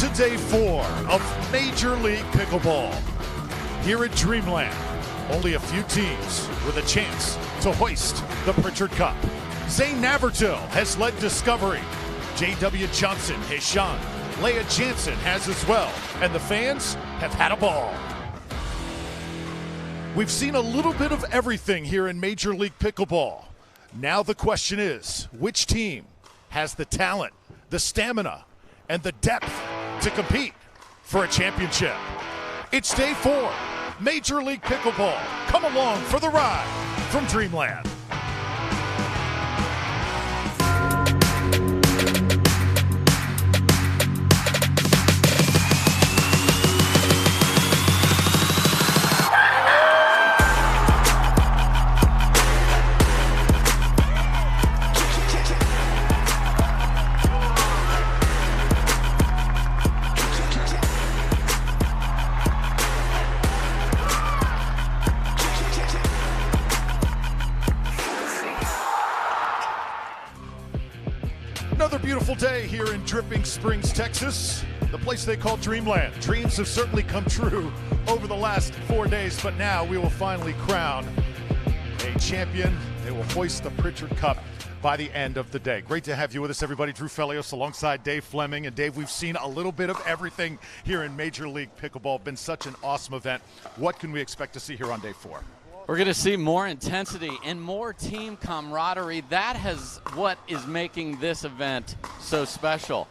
to day 4 of Major League Pickleball. Here at Dreamland, only a few teams with a chance to hoist the Pritchard Cup. Zane Navertil has led Discovery. J.W. Johnson has shone. Leauge Jansen has as well. And the fans have had a ball. We've seen a little bit of everything here in Major League Pickleball. Now the question is, which team has the talent, the stamina, and the depth to compete for a championship? It's day 4, Major League Pickleball. Come along for the ride from Dreamland. Another beautiful day here in Dripping Springs, Texas, the place they call Dreamland. Dreams have certainly come true over the last 4 days, but now we will finally crown a champion. They will hoist the Pritchard Cup by the end of the day. Great to have you with us, everybody. Drew Felios alongside Dave Fleming. And Dave, we've seen a little bit of everything here in Major League Pickleball. Been such an awesome event. What can we expect to see here on day 4? We're going to see more intensity and more team camaraderie. That is what is making this event so special.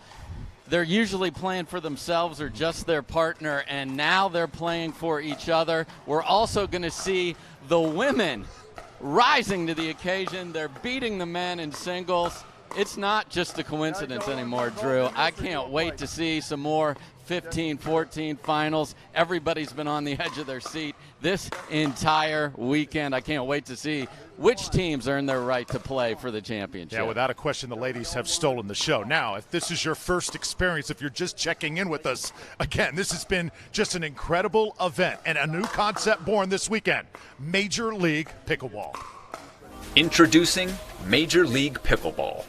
They're usually playing for themselves or just their partner, and now they're playing for each other. We're also going to see the women rising to the occasion. They're beating the men in singles. It's not just a coincidence anymore, Drew. I can't wait to see some more 15-14 finals. Everybody's been on the edge of their seat this entire weekend. I can't wait to see which teams earn their right to play for the championship. Yeah, without a question, the ladies have stolen the show. Now, if this is your first experience, if you're just checking in with us, again, this has been just an incredible event and a new concept born this weekend, Major League Pickleball. Introducing Major League Pickleball.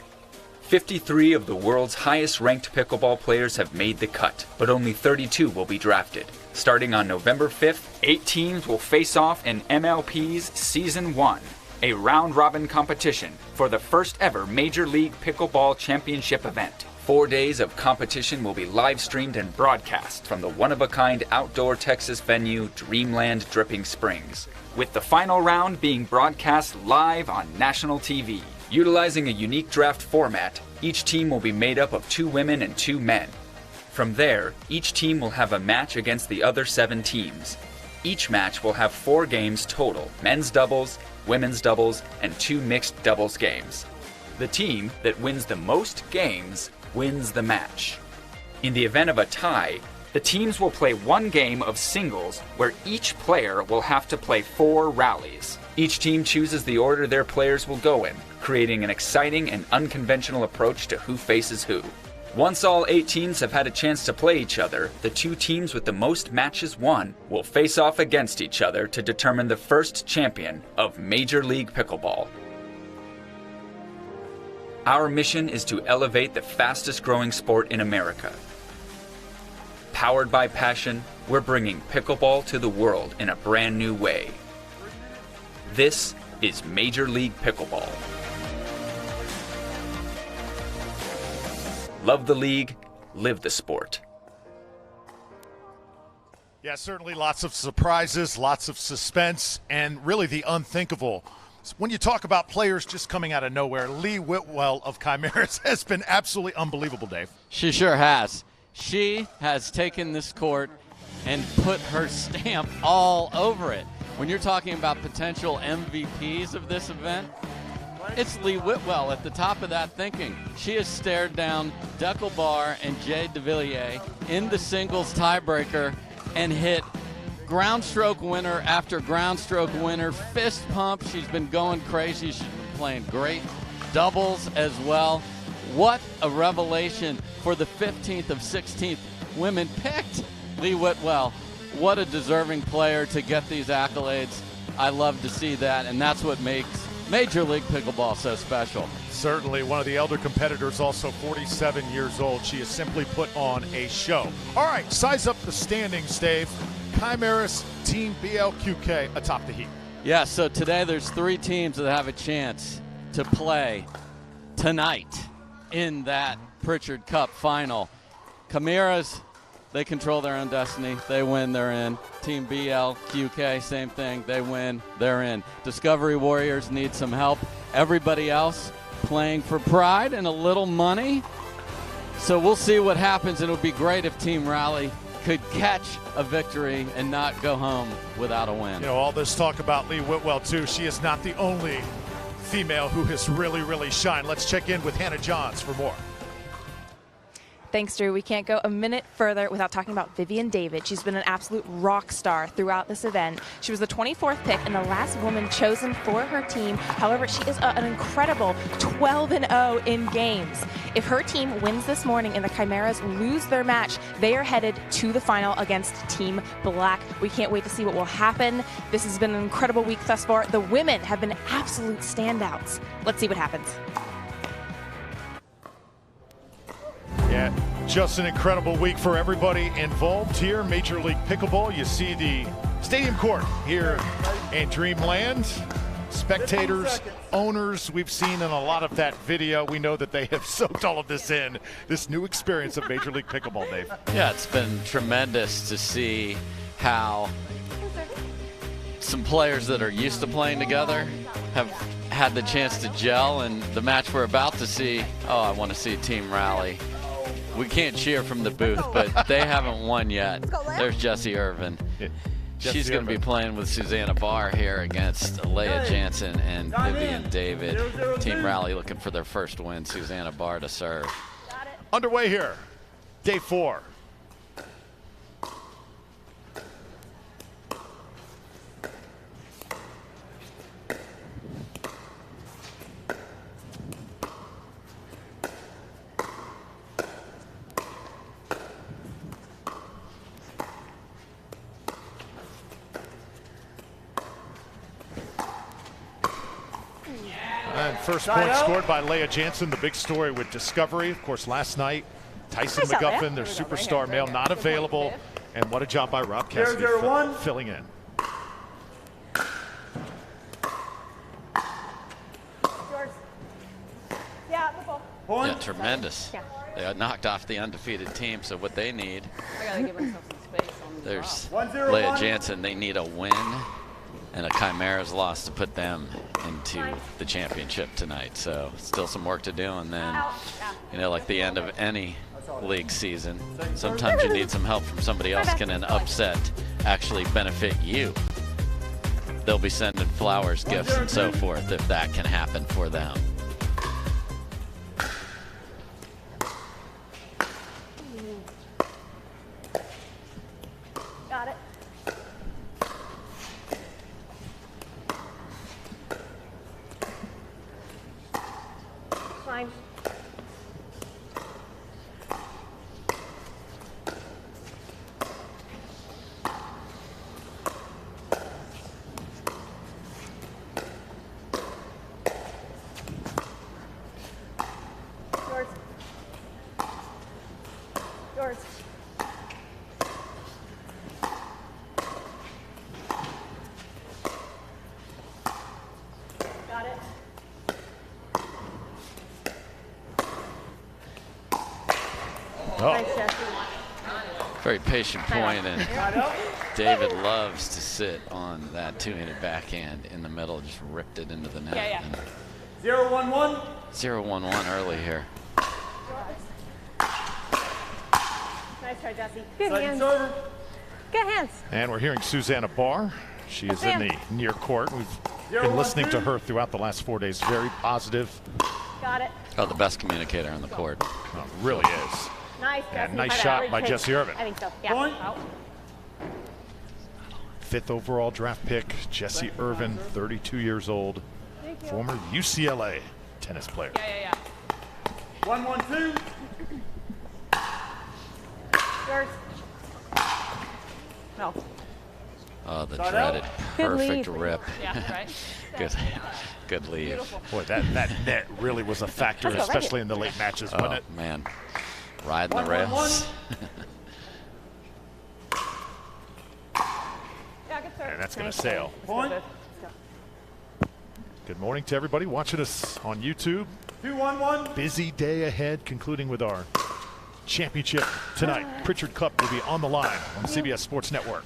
53 of the world's highest-ranked pickleball players have made the cut, but only 32 will be drafted. Starting on November 5th, 8 teams will face off in MLP's Season 1, a round-robin competition for the first-ever Major League Pickleball Championship event. 4 days of competition will be live-streamed and broadcast from the one-of-a-kind outdoor Texas venue, Dreamland Dripping Springs, with the final round being broadcast live on national TV. Utilizing a unique draft format, each team will be made up of 2 women and 2 men. From there, each team will have a match against the other 7 teams. Each match will have 4 games total: men's doubles, women's doubles, and 2 mixed doubles games. The team that wins the most games wins the match. In the event of a tie, the teams will play 1 game of singles where each player will have to play 4 rallies. Each team chooses the order their players will go in, creating an exciting and unconventional approach to who faces who. Once all 8 teams have had a chance to play each other, the 2 teams with the most matches won will face off against each other to determine the first champion of Major League Pickleball. Our mission is to elevate the fastest growing sport in America. Powered by passion, we're bringing pickleball to the world in a brand new way. This is Major League Pickleball. Love the league, live the sport. Yeah, certainly lots of surprises, lots of suspense, and really the unthinkable. When you talk about players just coming out of nowhere, Lee Whitwell of Chimeras has been absolutely unbelievable, Dave. She sure has. She has taken this court and put her stamp all over it. When you're talking about potential MVPs of this event, it's Lee Whitwell at the top of that thinking. She has stared down Pickelball and Jade DeVilliers in the singles tiebreaker and hit ground stroke winner after ground stroke winner, fist pump. She's been going crazy. She's been playing great doubles as well. What a revelation for the 15th of 16th women picked Lee Whitwell. What a deserving player to get these accolades. I love to see that, and that's what makes Major League Pickleball so special. Certainly one of the elder competitors, also 47 years old. She has simply put on a show. All right, size up the standings, Dave. Chimeras, Team BLQK atop the heat. Yeah, so today there's 3 teams that have a chance to play tonight in that Pritchard Cup final. Chimeras, they control their own destiny. They win, they're in. Team BLQK, same thing. They win, they're in. Discovery Warriors need some help. Everybody else playing for pride and a little money. So we'll see what happens. It would be great if Team Rally could catch a victory and not go home without a win. You know, all this talk about Lee Whitwell, too. She is not the only female who has really shined. Let's check in with Hannah Johns for more. Thanks, Drew. We can't go a minute further without talking about Vivian David. She's been an absolute rock star throughout this event. She was the 24th pick and the last woman chosen for her team. However, she is an incredible 12-0 in games. If her team wins this morning and the Chimeras lose their match, they are headed to the final against Team Black. We can't wait to see what will happen. This has been an incredible week thus far. The women have been absolute standouts. Let's see what happens. Yeah, just an incredible week for everybody involved here. Major League Pickleball. You see the stadium court here in Dreamland. Spectators, owners, we've seen in a lot of that video. We know that they have soaked all of this in, this new experience of Major League Pickleball, Dave. Yeah, it's been tremendous to see how some players that are used to playing together have had the chance to gel, and the match we're about to see, oh, I want to see Team Rally. We can't cheer from the booth, but they haven't won yet. There's Jessie Irvin. She's going to be playing with Susanna Barr here against Leauge Jansen and Vivian David. Team Rally looking for their first win. Susanna Barr to serve. Underway here, day 4. And first point scored by Leauge Jansen. The big story with Discovery, of course, last night. Tyson McGuffin, their superstar male, not available. And what a job by Rob Cassidy filling in. Yeah, tremendous. They knocked off the undefeated team, so what they need, there's Leauge Jansen. They need a win and a Chimeras loss to put them into the championship tonight. So still some work to do, and then, you know, like the end of any league season, sometimes you need some help from somebody else. Can an upset actually benefit you? They'll be sending flowers, gifts, and so forth if that can happen for them. Got it. Fine. Yours. Yours. Got it. Oh. Nice, Jesse. Very patient point, and David loves to sit on that two-handed backhand in the middle, just ripped it into the net. Yeah. 0-1-1. 0-1-1 early here. Nice try, Jesse. Good hands. Good hands. And we're hearing Susanna Barr. She is in the near court. We've been listening to her throughout the last 4 days. Very positive. Got it. Oh, the best communicator on the court. Oh, really is. Nice, And Jesse. nice shot by Jessie Irvin. I think so. Yeah. Out. 5th overall draft pick, Jessie Irvin, 32 years old, former UCLA tennis player. Yeah. 1-1-2. Yours. No. Oh, the dreaded perfect rip. Yeah, right. Good leave. Boy, that net really was a factor, especially in the late matches, wasn't it? Man, riding the rails. And that's going to sail. Good morning to everybody watching us on YouTube. 2-1-1. Busy day ahead, concluding with our championship tonight. Pritchard Cup will be on the line on CBS Sports Network.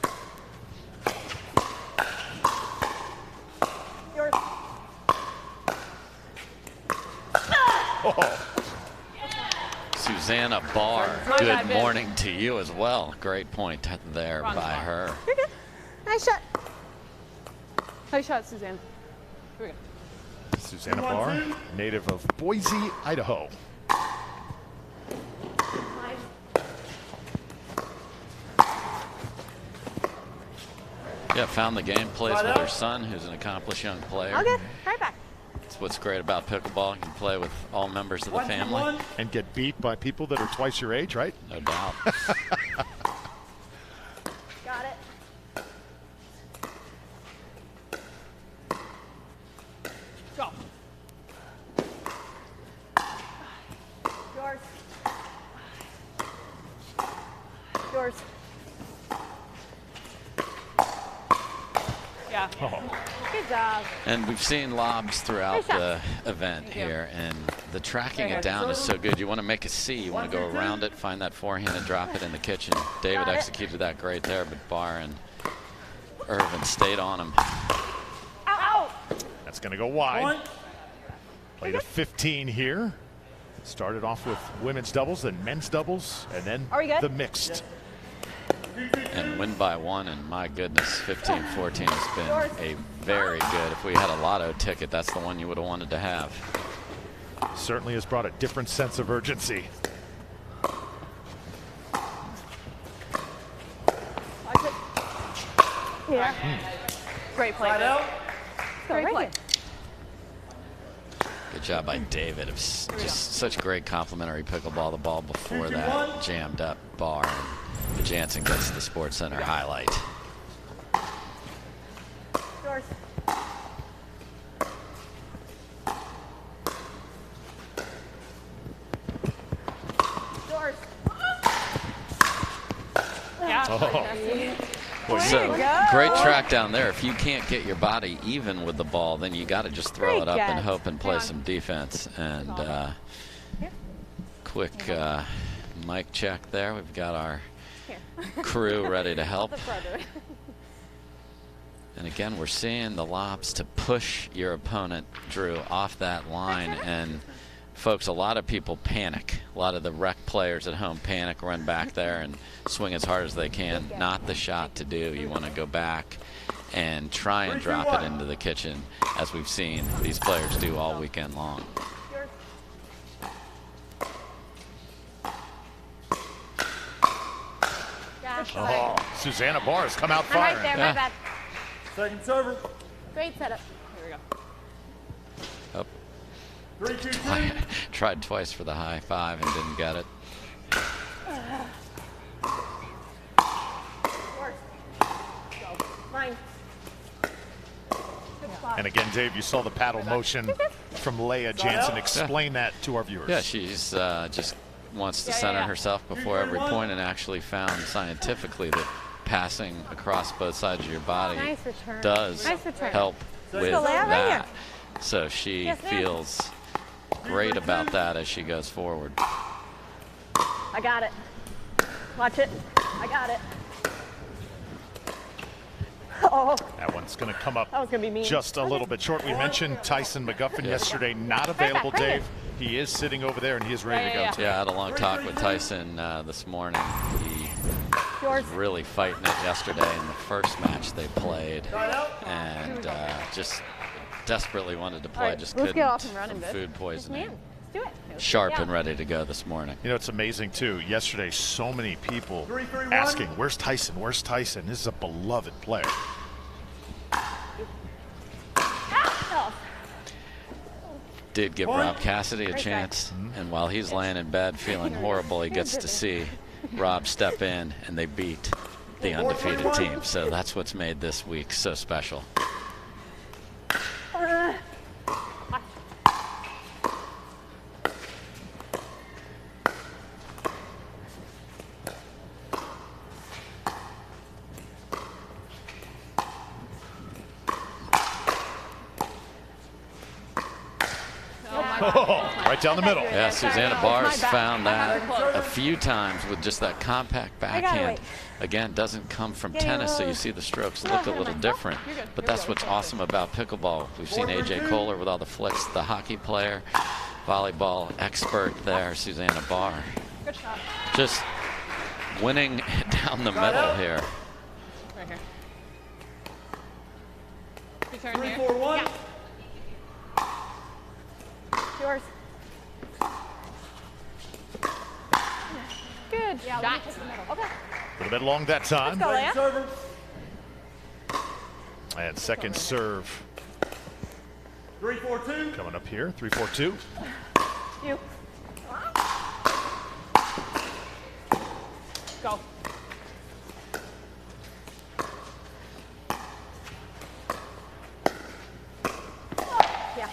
Oh. Susanna Barr, good morning to you as well. Great point there by her. You're good. Nice shot. Nice shot, Suzanne. Here we go. Susanna Barr, native of Boise, Idaho. Yeah, found the game, plays with her son, who's an accomplished young player. Okay, right back. That's what's great about pickleball. You can play with all members of the family. And get beat by people that are twice your age, right? No doubt. Got it. Go. Yours. Yours. Yeah. Oh. Good job. And we've seen lobs throughout the event here, and the tracking it down is so good. You want to make a C. You want to go around it, find that forehand, and drop it in the kitchen. David executed that great there, but Barr and Irvin stayed on him. Ow! That's going to go wide. Played a 15 here. Started off with women's doubles, then men's doubles, and then the mixed. And win by one, and my goodness, 15-14 has been a very good. If we had a lotto ticket, that's the one you would have wanted to have. Certainly has brought a different sense of urgency. Yeah. Great play. Great play. Good job by David. It was just such great complimentary pickleball. The ball before that jammed up Barr. And the Jansen gets the Sports Center highlight. Yours. Yours. Yeah. Boy, So great track down there. If you can't get your body even with the ball, then you got to just throw it up and hope and play some defense. And quick mic check there. We've got our crew ready to help. And again, we're seeing the lobs to push your opponent, Drew, off that line. And folks, a lot of people panic. A lot of the rec players at home panic, run back there and swing as hard as they can. Not the shot to do. You want to go back and try and drop it into the kitchen, as we've seen these players do all weekend long. Oh, Susanna Barr has come out firing. Right there, my bad. Second server. Great setup. Here we go. Up. 3-2-2. Tried twice for the high five and didn't get it. Mine. And again, Dave, you saw the paddle motion from Leauge Jansen. Explain that to our viewers. Yeah, she's just wants to center herself before every point, and actually found scientifically that passing across both sides of your body does help with that. So she feels great about that as she goes forward. I got it. Watch it. I got it. Oh, That one's going to come up that was going to be mean. just a little bit short. We mentioned Tyson McGuffin yesterday, not available, Dave. He is sitting over there, and he is ready to go, too. Yeah, I had a long talk with Tyson this morning. He was really fighting it yesterday in the first match they played, and just desperately wanted to play, just couldn't from food poisoning. Sharp and ready to go this morning. You know, it's amazing, too. Yesterday, so many people asking, where's Tyson? Where's Tyson? This is a beloved player. Did give Rob Cassidy a chance, and while he's laying in bed feeling horrible, he gets to see Rob step in, and they beat the undefeated team. So that's what's made this week so special. Right down the middle. Yeah, Susanna Barr's found that a few times with just that compact backhand. Again, doesn't come from tennis, so you see the strokes look a little different. But that's what's awesome about pickleball. We've seen AJ Kohler with all the flicks, the hockey player, volleyball expert there, Susanna Barr. Good shot. Just winning down the middle here. Right here. Your turn 3, here. 4, 1. Yeah. Yours. Good shot. Okay. A little bit long that time. Go, Second Leah. server. And second serve 3, 4, 2. coming up here. 3-4-2. You. Go. Yeah.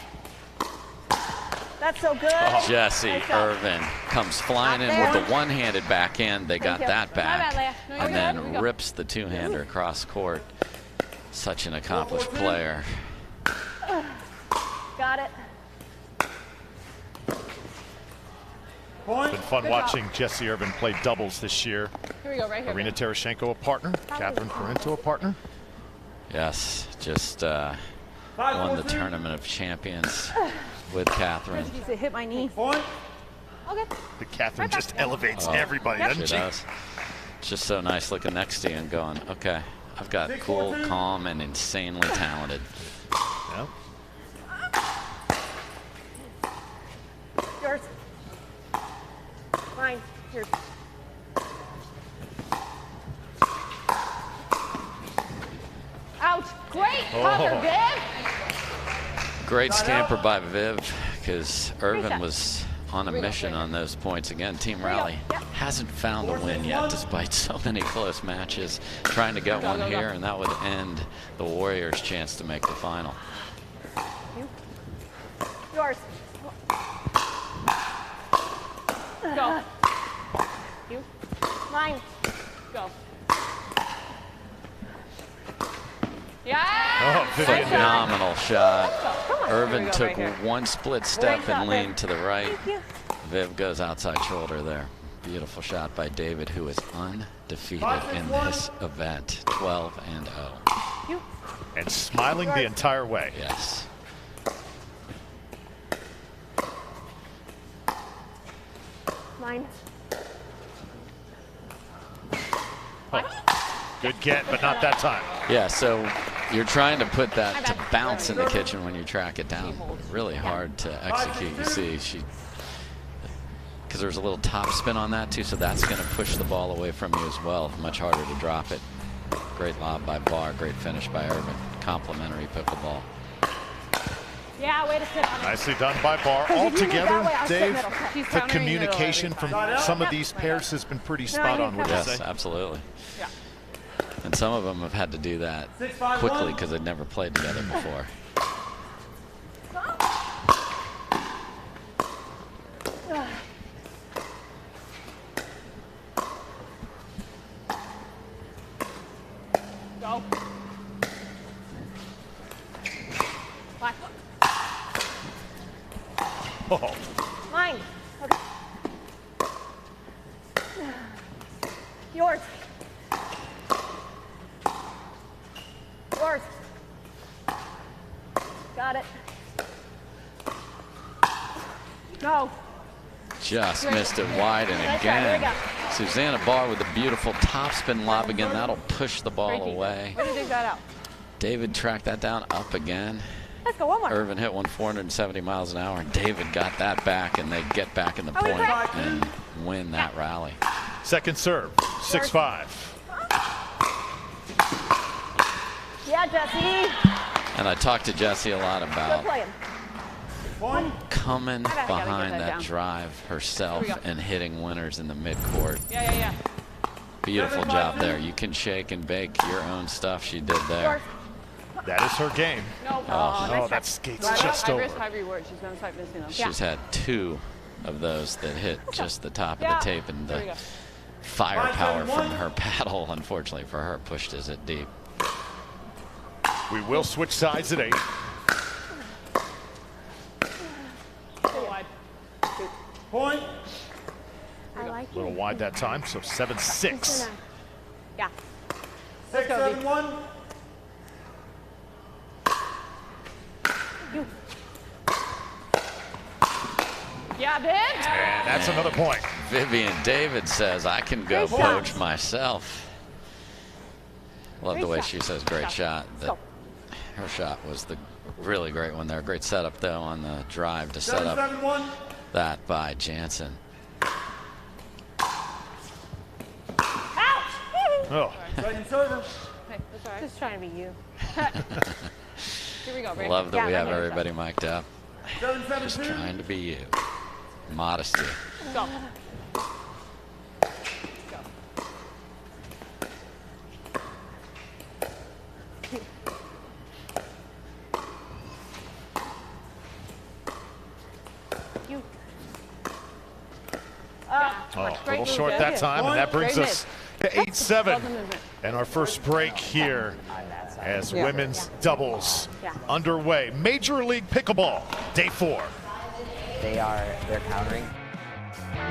That's so good. Jesse Nice job. Irvin comes flying in with the one-handed backhand. They got you. that My bad, back. Leah. No, you're And good. then Here we go. rips the two-hander across court. Such an accomplished player. Got it. Point. Been fun Good watching Jesse Irvin play doubles this year. Here we go, right here. Arina Tereshchenko a partner. Catherine Corinto a partner. Yes, just 5, won 4, the 2. Tournament of Champions with Catherine. It hit my knee. Point. Okay. The Catherine just elevates everybody, She doesn't she? does. It's just so nice looking next to you and going, okay, I've got cool, calm, and insanely talented. Yeah. Yours. Mine. Yours. Ouch. Great cover, Viv. Great scamper by Viv, because Irvin Reset. was on a mission on those points. Again, Team Rally Yep. hasn't found a win yet, despite so many close matches. Trying to get one go, go. here, and that would end the Warriors' chance to make the final. You. Yours. Go. You. Mine. Go. Yeah. Oh, Vivian. Phenomenal shot. Come on. Irvin Here we go, took right here. one split step Great shot, and leaned Viv. to the right. Thank you. Viv goes outside shoulder there. Beautiful shot by David, who is undefeated in this event, 12-0. You. And smiling the entire way. Yes. Mine. Good get, but not that time. Yeah, so you're trying to put that to bounce in the kitchen when you track it down. Really hard to execute. You see, because there's a little top spin on that too, so that's going to push the ball away from you as well. Much harder to drop it. Great lob by Barr, great finish by Irvin. Complimentary pickleball. Yeah, way to sit on it. Nicely done by Barr. If you move Altogether, that way, I'll sit Dave, middle. She's the countering middle communication every from time. some of these pairs has been pretty spot on, would you Yes, say? absolutely. Yeah. And some of them have had to do that 6, 5, quickly 1. because they'd never played together before. Go. Bye. Oh, Mine. Okay. Yours. Yours. Got it. No. Just missed it wide, and Nice try, here we again, go. Susanna Barr with the beautiful topspin lob again. That'll push the ball away. Way to dig that out. David tracked that down up again. Let's go one more. Irvin hit one 470 miles an hour, and David got that back, and they get back in the Are we point back? and win that rally. second serve, 6-5. Yeah, Jesse. And I talked to Jesse a lot Good about playing. coming gotta get behind that that down. drive herself Here we go. and hitting winners in the midcourt. Yeah. Beautiful job there. You can shake and bake your own stuff she did there. That is her game. No. Oh, that skates just over. High reward. She's going to start missing them. She's had 2 of those that hit just the top of the tape, and There we the go. firepower from her paddle, unfortunately for her, pushed it deep. We will switch sides at 8. Go wide. Point. I like A little wide that time, so 7-6. Yeah. 6, 7, 1. Yeah, bitch. And that's another point. Vivian David says, I can go Great poach shot. myself. Love the Great way shot. she says great shot. That her shot was the really great one there. Great setup though on the drive to set 7, up 7, 1. that by Jansen. Oh, Second server. Hey, that's all right. Just trying to be you. Here we go, Brandon. Love that Yeah, we have that makes everybody mic'd up. 7, 7, Just 2. trying to be you. Modesty. Go. a Great little move, short Dad. that time, and that brings Great us to 8-7. Love the movement. And our first break here as Yeah. women's doubles underway. Major League Pickleball, day 4. They're countering.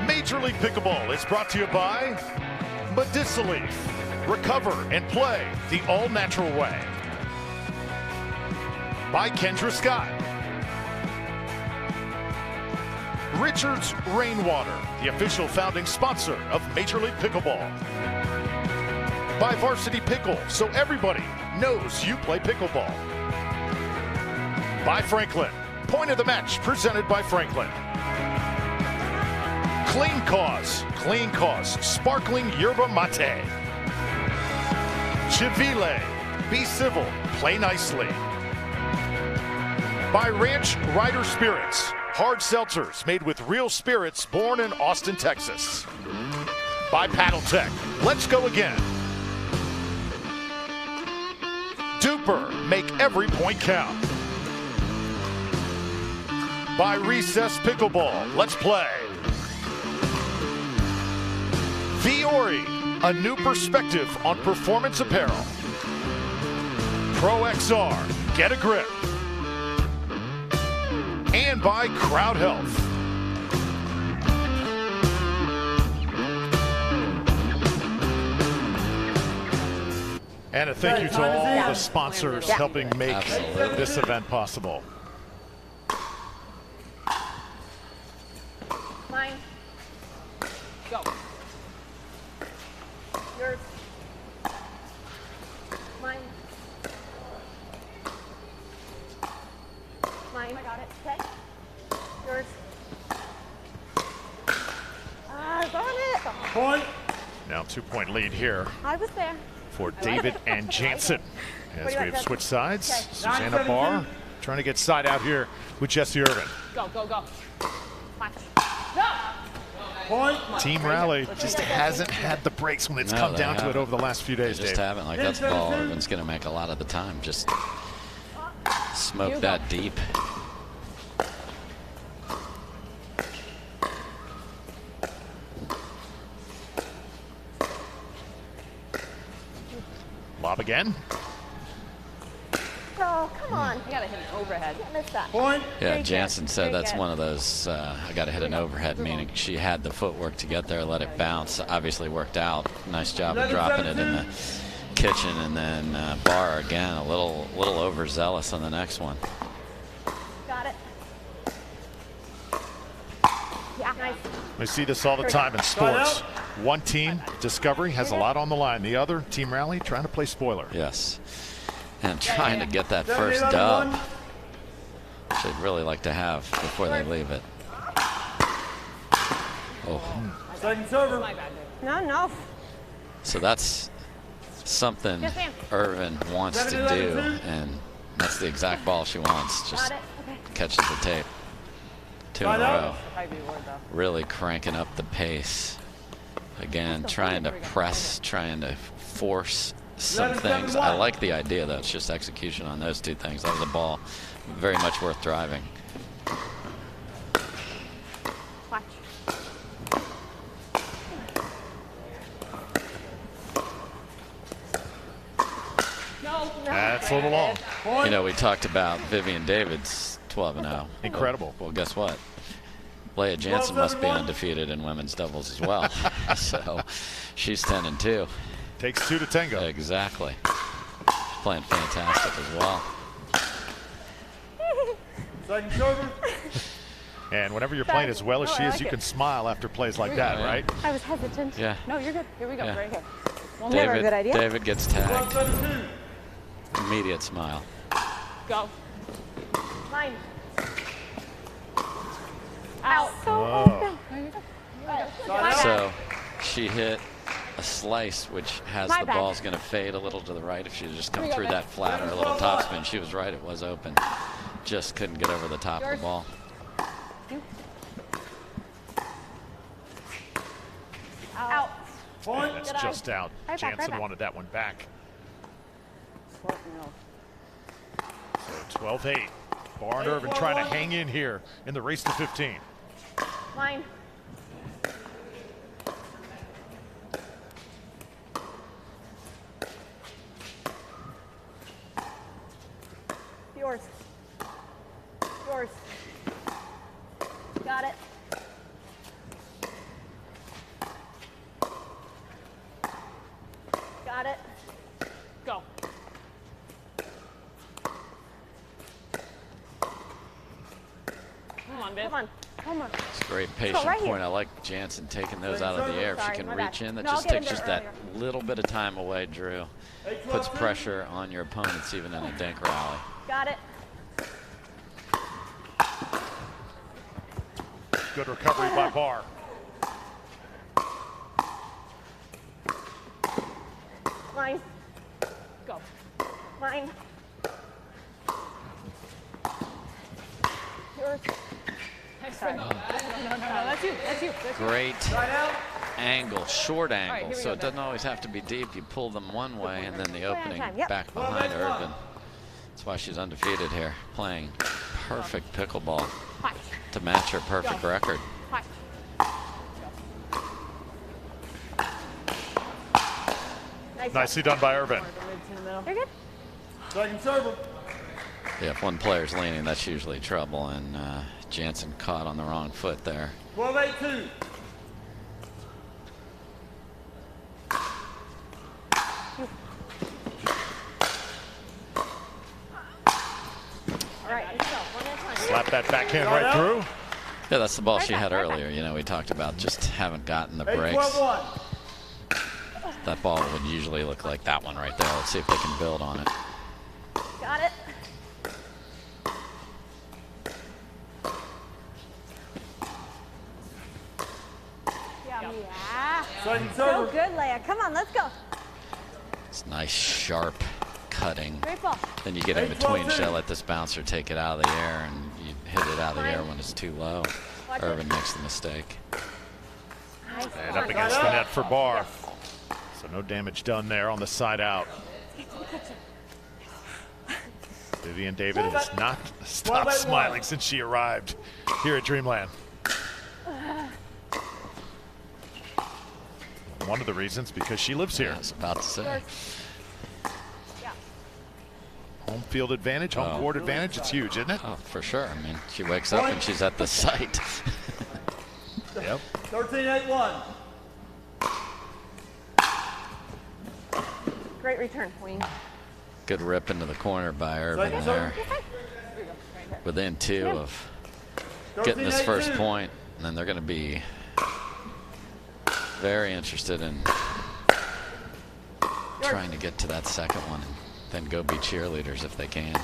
Major League Pickleball is brought to you by Mediceleaf. Recover and play the all-natural way. By Kendra Scott. Richards Rainwater, the official founding sponsor of Major League Pickleball. By Varsity Pickle, so everybody knows you play pickleball. By Franklin, point of the match presented by Franklin. Clean Cause, sparkling yerba mate. Chivile, be civil, play nicely. By Ranch Rider Spirits, hard seltzers made with real spirits born in Austin, Texas. By Paddle Tech, let's go again. Duper, make every point count. By Recess Pickleball, let's play. Fiore, a new perspective on performance apparel. Pro XR, get a grip. And by Crowd Health. And a thank you to all the sponsors helping make Absolutely. this event possible. Mine. Go. Yours. Mine. Mine. I got it. Okay. Yours. I got it. Point. Now 2-point lead here I was there. for David and Jansen. As we have switched sides, Okay. Susanna 9-17. Barr trying to get side out here with Jesse Irvin. Go, go, go. Fine. Point. Team Rally just hasn't had the breaks when it's No, come they down to it haven't. over the last few They days, just Dave. haven't. Like, that's the ball Irvin's going to make a lot of the time. Just smoke that deep. Lob again. Oh, come on. I gotta hit an overhead. Miss that. Point. Yeah, Very good. Jansen said Very that's good. one of those, I got to hit an overhead, meaning she had the footwork to get there, let it bounce. Obviously worked out. Nice job of dropping it in the kitchen. And then Barr again, a little overzealous on the next one. Got it. Yeah. Nice. We see this all the time in sports. One team, Discovery, has a lot on the line. The other, Team Rally, trying to play spoiler. Yes. And trying to get that 7, first 11, dub, 1. which they'd really like to have before they leave it. Oh, Second server. My bad, dude. No. so that's something Yes, ma'am. Irvin wants to 7, do, 11, 2. and that's the exact ball she wants. Just Got it. Okay. catches the tape. 2 in a Side out. row. High reward, though. Really cranking up the pace. Again, trying to press, trying to force some things. I like the idea, though. It's just execution on those two things. That was a ball very much worth driving. Watch. No. That's a little long. You know, we talked about Vivian David's 12-0. Incredible. Well, guess what? Leah Jansen must be undefeated in women's doubles as well. So she's 10-2. Takes two to tango. Exactly. She's playing fantastic as well. Second server. And whenever you're playing as well as she is, you can smile after plays like that, right? I was hesitant. Yeah. No, you're good. Here we go. Yeah. Right here. Never a good idea. David gets tagged. 12-7-2. Immediate smile. Go. Mine. Out. So Oh. open. There you go. So she hit a slice, which has My the bad. ball's going to fade a little to the right. If she had just come Here we go, through babe. that flat or a little topspin, she was right. It was open. Just couldn't get over the top of the ball. Out. Point. That's Good eye. just out. Right back, right Jansen back. wanted that one back. Smart, no. So 12-8. Barr and Irvin trying to hang in here in the race to 15. Mine. Yours. Yours. Got it. Got it. Go. Come on, babe. Come on. Come on. It's a great patient right here. point. I like Jansen taking those out of the air. If she Sorry, can my reach bad. in, that No, I'll just get in takes just there that earlier. little bit of time away, Drew. Puts pressure on your opponents even in a dink rally. Got it. Good recovery by Barr. Mine. Go. Mine. Yours. Sorry. No, that's you. That's you. That's you. Great angle, short angle, here we so go, it doesn't always have to be deep. You pull them one way and then the on opening time, yep. back behind Irvin. That's why she's undefeated here, playing perfect pickleball Watch. to match her perfect record. Watch. Nice. Nicely done by Irvin. You're good. Second server. Yeah, if one player's leaning, that's usually trouble, and Jansen caught on the wrong foot there. 12-8-2. All right, let's go. One at a time. Slap that backhand right through. Yeah, that's the ball she back, had right back. earlier. You know, we talked about just haven't gotten the breaks. 8-12-1. That ball would usually look like that one right there. Let's see if they can build on it. Got it. Yeah. Second So server. good, Leia. Come on, let's go. It's nice, sharp cutting. Great ball. Then you get in between. 8-12-2. She'll let this bouncer take it out of the air, and you hit it out of the air when it's too low. Watch it. Irvin makes the mistake. Nice. And up against the net for Barr. So no damage done there on the side out. Vivian David has not stopped 12-8-1. smiling since she arrived here at Dreamland. One of the reasons because she lives here. I was about to say. Home field advantage, home Oh. court advantage, it's huge, isn't it? Oh, for sure. I mean, she wakes up and she's at the site. Yep. 13-8-1. Great return, Wayne. Good rip into the corner by Irvin Second there. server. Within two of getting this first 13-8-2. point, and then they're going to be very interested in trying to get to that second one and then go be cheerleaders if they can.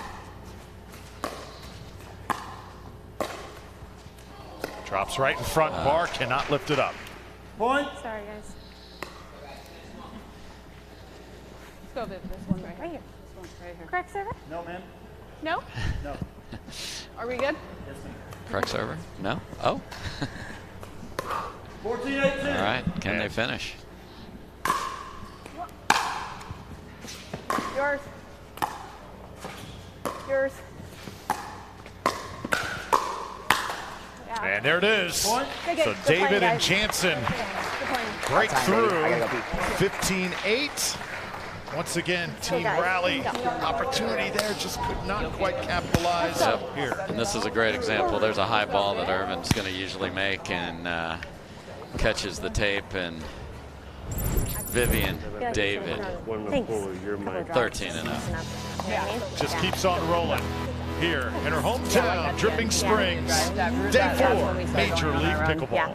Drops right in front. Barr cannot lift it up. Point. Sorry, guys. Let's go, babe. This one right here. Right here. This one's right here. Correct server? No, ma'am. No? No. Are we good? Correct server? No? Oh. 14-8-2. All right, can they finish? Yours. Yours. Yeah. And there it is. Good, good. So Good David playing, and guys. Jansen Good playing. break Time, baby. through. I gotta go pee. 15-8. Once again, team guys, rally go. opportunity there, just could not quite capitalize here. And this is a great example. There's a high ball that Irvin's going to usually make, and catches the tape, and Vivian David, Thanks. 13-0. Just keeps on rolling here in her hometown, Dripping Springs. Day 4, Major League Pickleball. Yeah.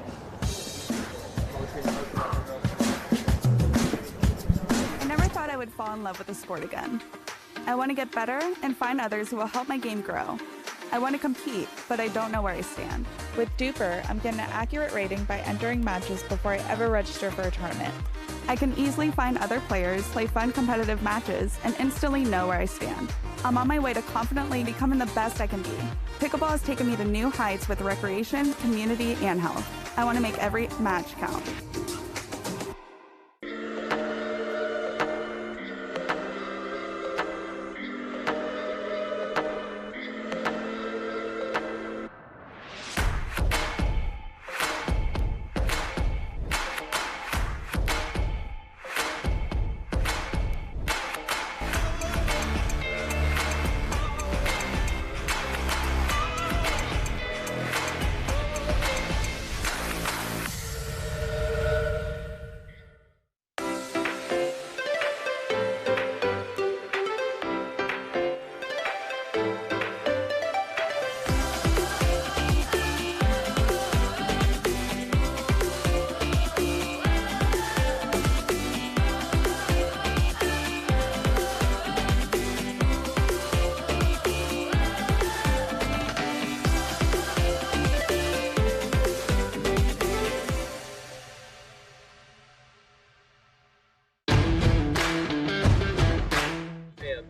I never thought I would fall in love with the sport again. I want to get better and find others who will help my game grow. I want to compete, but I don't know where I stand. With Duper, I'm getting an accurate rating by entering matches before I ever register for a tournament. I can easily find other players, play fun competitive matches, and instantly know where I stand. I'm on my way to confidently becoming the best I can be. Pickleball has taken me to new heights with recreation, community, and health. I want to make every match count.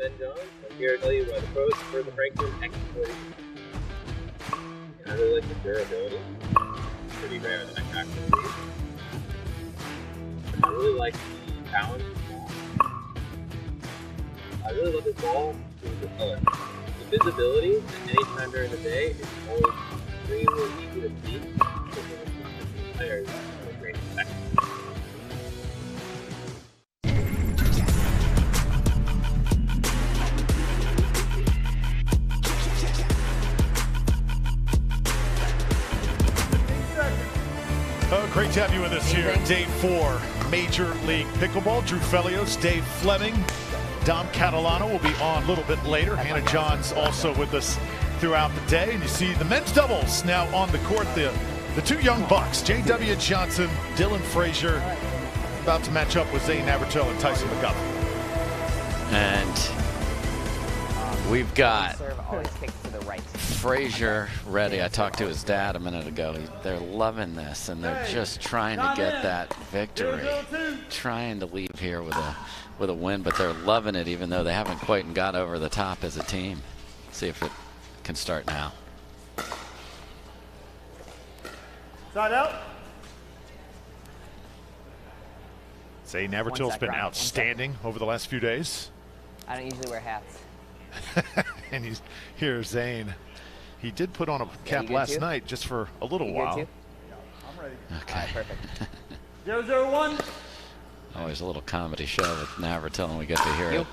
I'm here to tell you why the pros prefer the Franklin X40. I really like the durability. It's pretty rare that I crack these. I really like the balance of the ball. I really love this ball because of the color. The visibility at any time during the day is always extremely easy to see. Because the players are a great effect. Oh, great to have you with us here. Day 4, Major League Pickleball. Drew Felios, Dave Fleming, Dom Catalano will be on a little bit later. Hannah Johns also with us throughout the day. And you see the men's doubles now on the court. The two young bucks, J.W. Johnson, Dylan Frazier, about to match up with Zane Navratil and Tyson McGuffin. And we've got Serve always kicks to the right. Frazier ready. I talked to his dad a minute ago. They're loving this, and they're just trying to get that victory, trying to leave here with a win, but they're loving it, even though they haven't quite got over the top as a team. See if it can start now. Side out. Zane Navratil's been outstanding over the last few days. I don't usually wear hats. And here's Zane. He did put on a cap last night just for a little while. I'm ready. Okay. Right, perfect. 0-0-1. Always a little comedy show with Navratil, and we get to hear it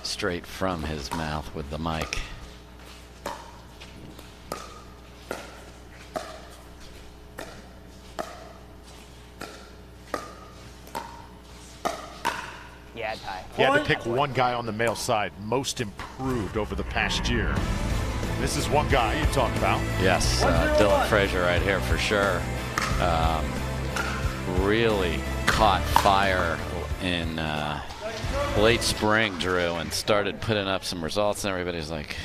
straight from his mouth with the mic. Yeah, tie. He had to pick one guy on the male side, most improved over the past year. This is one guy you talk about. Yes, Dylan Frazier right here for sure. Really caught fire in late spring, Drew, and started putting up some results, and everybody's like,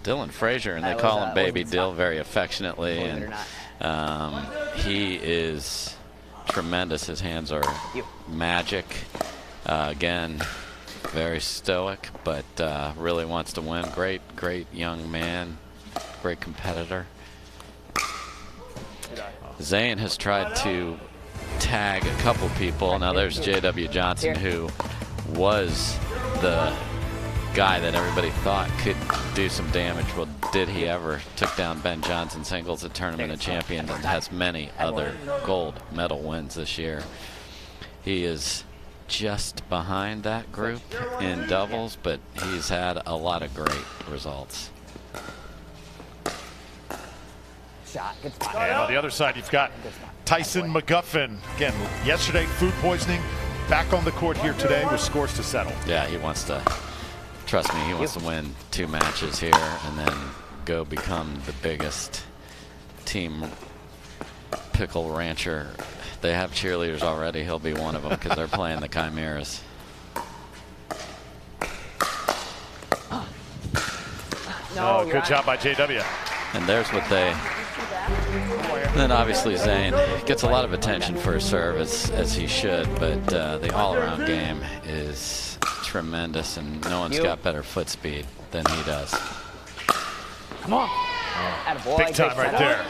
Dylan Frazier, and they call him Baby Dill very affectionately, and he is tremendous. His hands are magic. Again, very stoic, but really wants to win. Great young man, great competitor. Zane has tried to tag a couple people. Now there's J.W. Johnson, who was the guy that everybody thought could do some damage. Well, did he ever? Took down Ben Johnson singles at Tournament of Champions and has many other gold medal wins this year. He is just behind that group in doubles, but he's had a lot of great results. Shot. Good spot. And on the other side, you've got Tyson McGuffin. Again, yesterday, food poisoning. Back on the court here today with scores to settle. Yeah, he wants to, trust me, he wants to win 2 matches here and then go become the biggest team pickle rancher. They have cheerleaders already. He'll be one of them because they're playing the Chimeras. No, good job by JW. And there's what they... Then obviously Zane gets a lot of attention for his serve, as he should, but the all-around game is tremendous, and no one's got better foot speed than he does. Come on. Big time right there.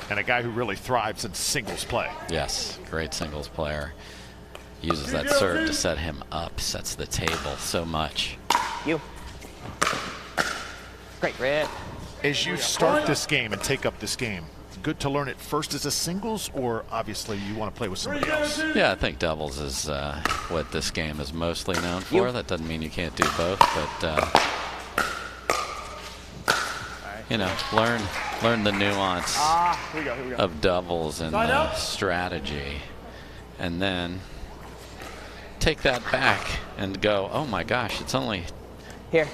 And a guy who really thrives in singles play. Yes, great singles player. Uses that serve to set him up, sets the table so much. Great, Red. As you start this game and take up this game, it's good to learn it first as a singles, or obviously you want to play with somebody else? Yeah, I think doubles is what this game is mostly known for. That doesn't mean you can't do both, but you know, learn the nuance of doubles and the strategy, and then take that back and go, oh my gosh, it's only here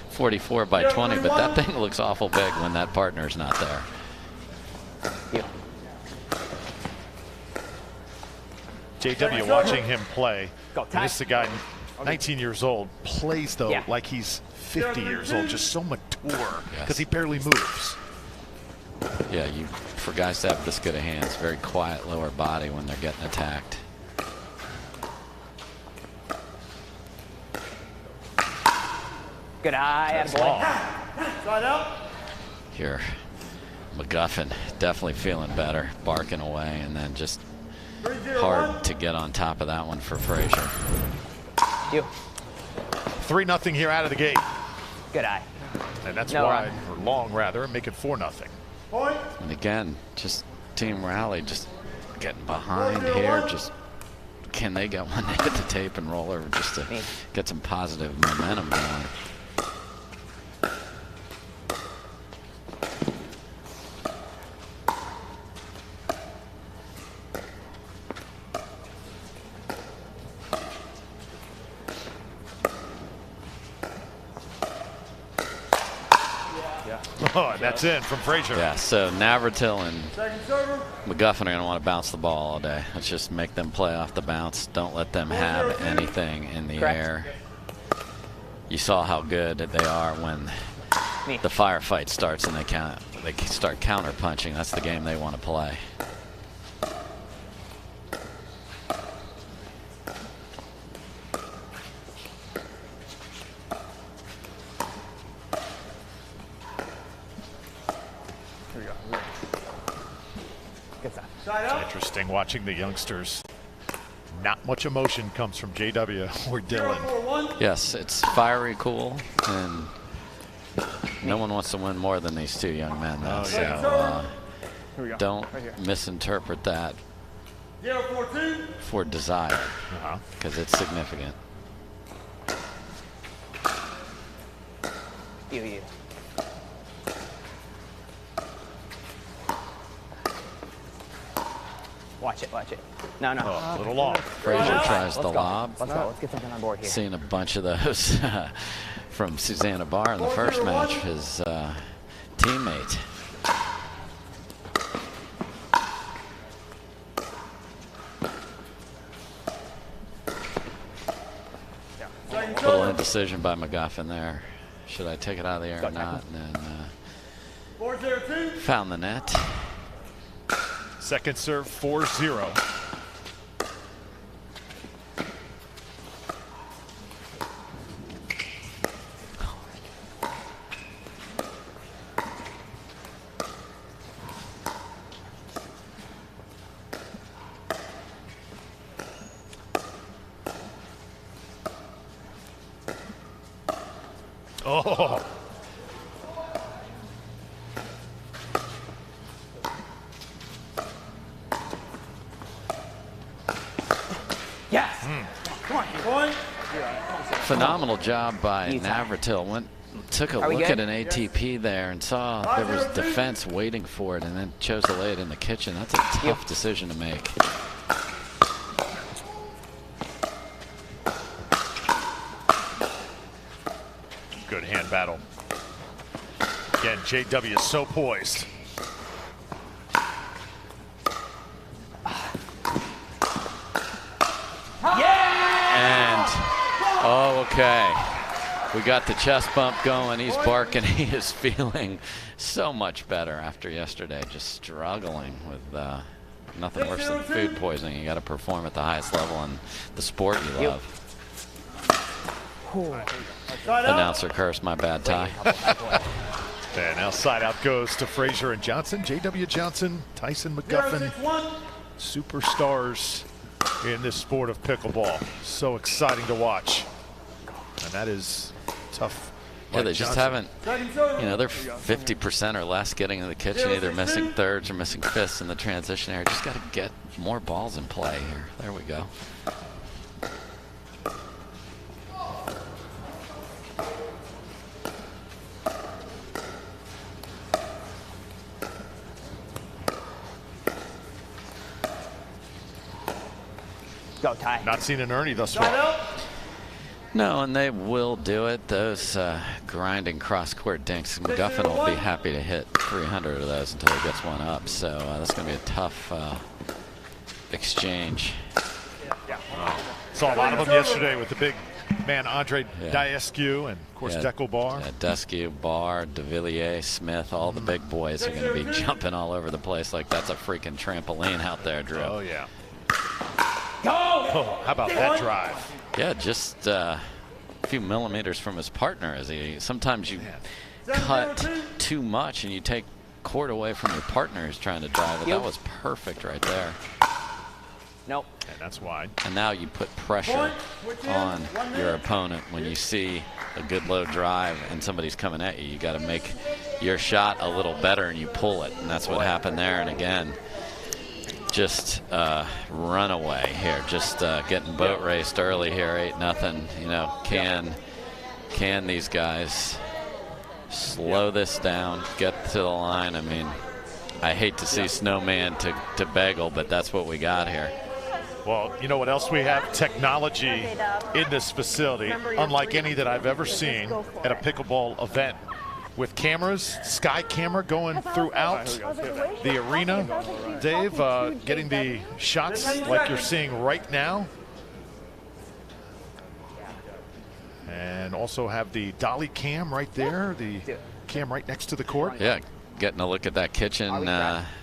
44 by 20, but that thing looks awful big when that partner's not there. JW watching him play. And this is a guy 19 years old, plays though like he's 50 years old, just so mature because he barely moves. Yeah, for guys to have this good of hands, very quiet lower body when they're getting attacked. Good eye, attaboy. Side out. Here, McGuffin definitely feeling better, barking away, and then just hard to get on top of that one for Frazier. 3-0 here out of the gate. Good eye. And that's wide, or long rather, make it 4-0. And again, just team rally, just getting behind here. Just can they get one to hit the tape and roll over just to get some positive momentum going? Oh, and that's in from Frazier. Yeah, so Navratil and McGuffin are going to want to bounce the ball all day. Let's just make them play off the bounce. Don't let them have anything in the air. You saw how good they are when the firefight starts and they start counter punching. That's the game they want to play. It's interesting watching the youngsters. Not much emotion comes from JW or Dylan. Yes, it's fiery cool, and no one wants to win more than these two young men. So don't misinterpret that for desire, because it's significant. Watch it, watch it. No, no. Oh, a little long. Frazier tries the lob. Let's go. Let's get something on board here. Seen a bunch of those from Susanna Barr in the first match, his teammate. Little indecision by McGuffin there. Should I take it out of the air or not? And then found the net. Second serve, 4-0. Oh. Yes. Come on, boy. Phenomenal job by Navratil. Took a look at an ATP there and saw there was defense waiting for it and then chose to lay it in the kitchen. That's a tough decision to make. Good hand battle. Again, JW is so poised. And, oh, okay. We got the chest bump going. He's barking. He is feeling so much better after yesterday. Just struggling with nothing worse than food poisoning. You got to perform at the highest level in the sport you love. Announcer curse, my bad, Ty. And now side out goes to Frazier and Johnson. JW Johnson, Tyson McGuffin, superstars in this sport of pickleball. So exciting to watch. And that is tough. Yeah, they just haven't, you know, they're 50% or less getting in the kitchen, either missing thirds or missing fifths in the transition area. Just got to get more balls in play here. There we go. Go, Ty. Not seen an Ernie thus far. No, and they will do it. Those grinding cross-court dinks. McGuffin will be happy to hit 300 of those until he gets one up. So that's going to be a tough exchange. Saw a lot of them yesterday with the big man Andre Diescu and, of course, Pickelball. Diescu, Barr, De Villiers, Smith, all the big boys are going to be jumping all over the place like that's a freaking trampoline out there, Drew. Oh, yeah. Oh, how about that drive? Yeah, just a few millimeters from his partner. Sometimes you cut too much and you take court away from your partner who's trying to drive it. That was perfect right there. Nope. And that's wide. And now you put pressure on your opponent when you see a good low drive and somebody's coming at you. You got to make your shot a little better and you pull it. And that's what happened there. And again, just runaway here, just getting boat raced early here, 8-0. You know, can these guys slow this down, get to the line? I mean, I hate to see Snowman to bagel, but that's what we got here. Well, you know what else we have? Technology in this facility, unlike any that I've ever seen at a pickleball event. With cameras, sky camera going throughout the arena. Dave, getting the shots like you're seeing right now. And also have the dolly cam right there, the cam right next to the court. Yeah, getting a look at that kitchen,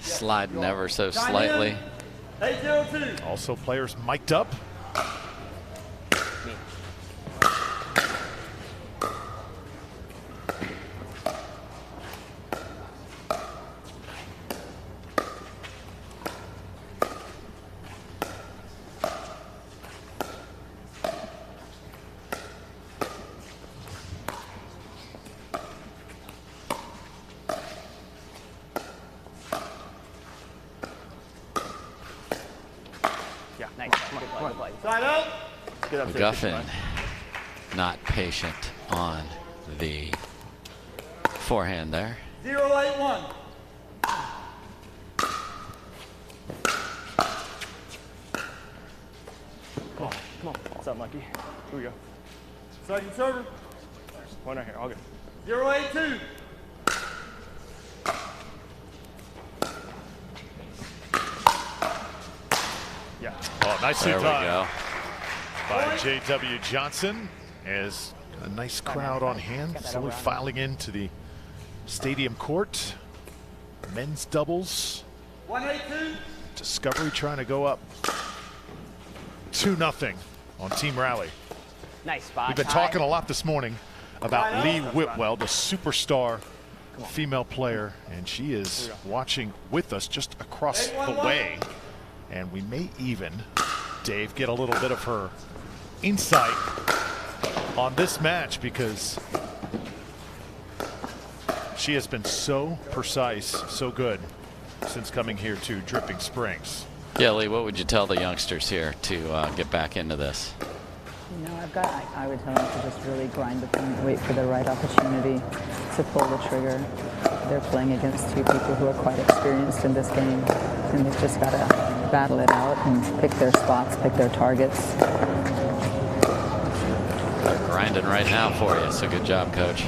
sliding ever so slightly. Also players mic'd up. McGuffin not patient on the forehand there. 0-8-1. Come on. What's up, Mikey? Here we go. Second server. One right here. All good. 0-8-2. Yeah. Oh, nicely there done. We go. By JW Johnson, as a nice crowd on hand, slowly filing into the stadium court. Men's doubles. 1-8-2. Discovery trying to go up 2-0 on Team Rally. Nice spot. We've been talking a lot this morning about Lee Whitwell, the superstar female player, and she is watching with us just across the way. And we may even, Dave, get a little bit of her insight on this match because she has been so precise, so good since coming here to Dripping Springs. Yeah, Lee, what would you tell the youngsters here to get back into this? You know, I would tell them to just really grind the point, wait for the right opportunity to pull the trigger. They're playing against two people who are quite experienced in this game, and they've just got to battle it out and pick their spots, pick their targets. They're grinding right now for you, so good job, Coach.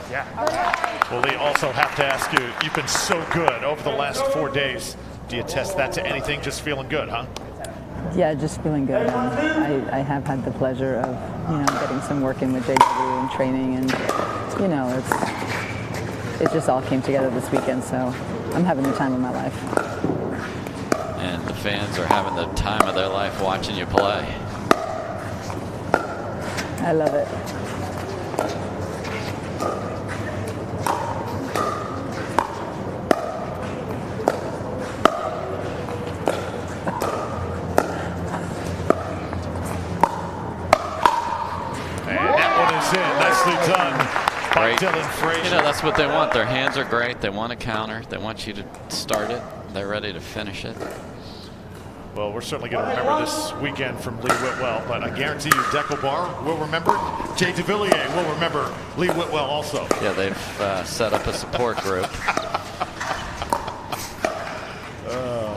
Yeah. Well, Lee, also have to ask you, you've been so good over the last 4 days. Do you test that to anything? Just feeling good, huh? Yeah, just feeling good. I have had the pleasure of, you know, getting some work in with JW and training, and, you know, it just all came together this weekend, so I'm having the time of my life. And the fans are having the time of their life watching you play. I love it. Nicely done by Dylan Frazier. You know, that's what they want. Their hands are great. They want to counter. They want you to start it. They're ready to finish it. Well, we're certainly going to remember this weekend from Lee Whitwell, but I guarantee you Pickelball will remember. Jay DeVilliers will remember Lee Whitwell also. Yeah, they've set up a support group.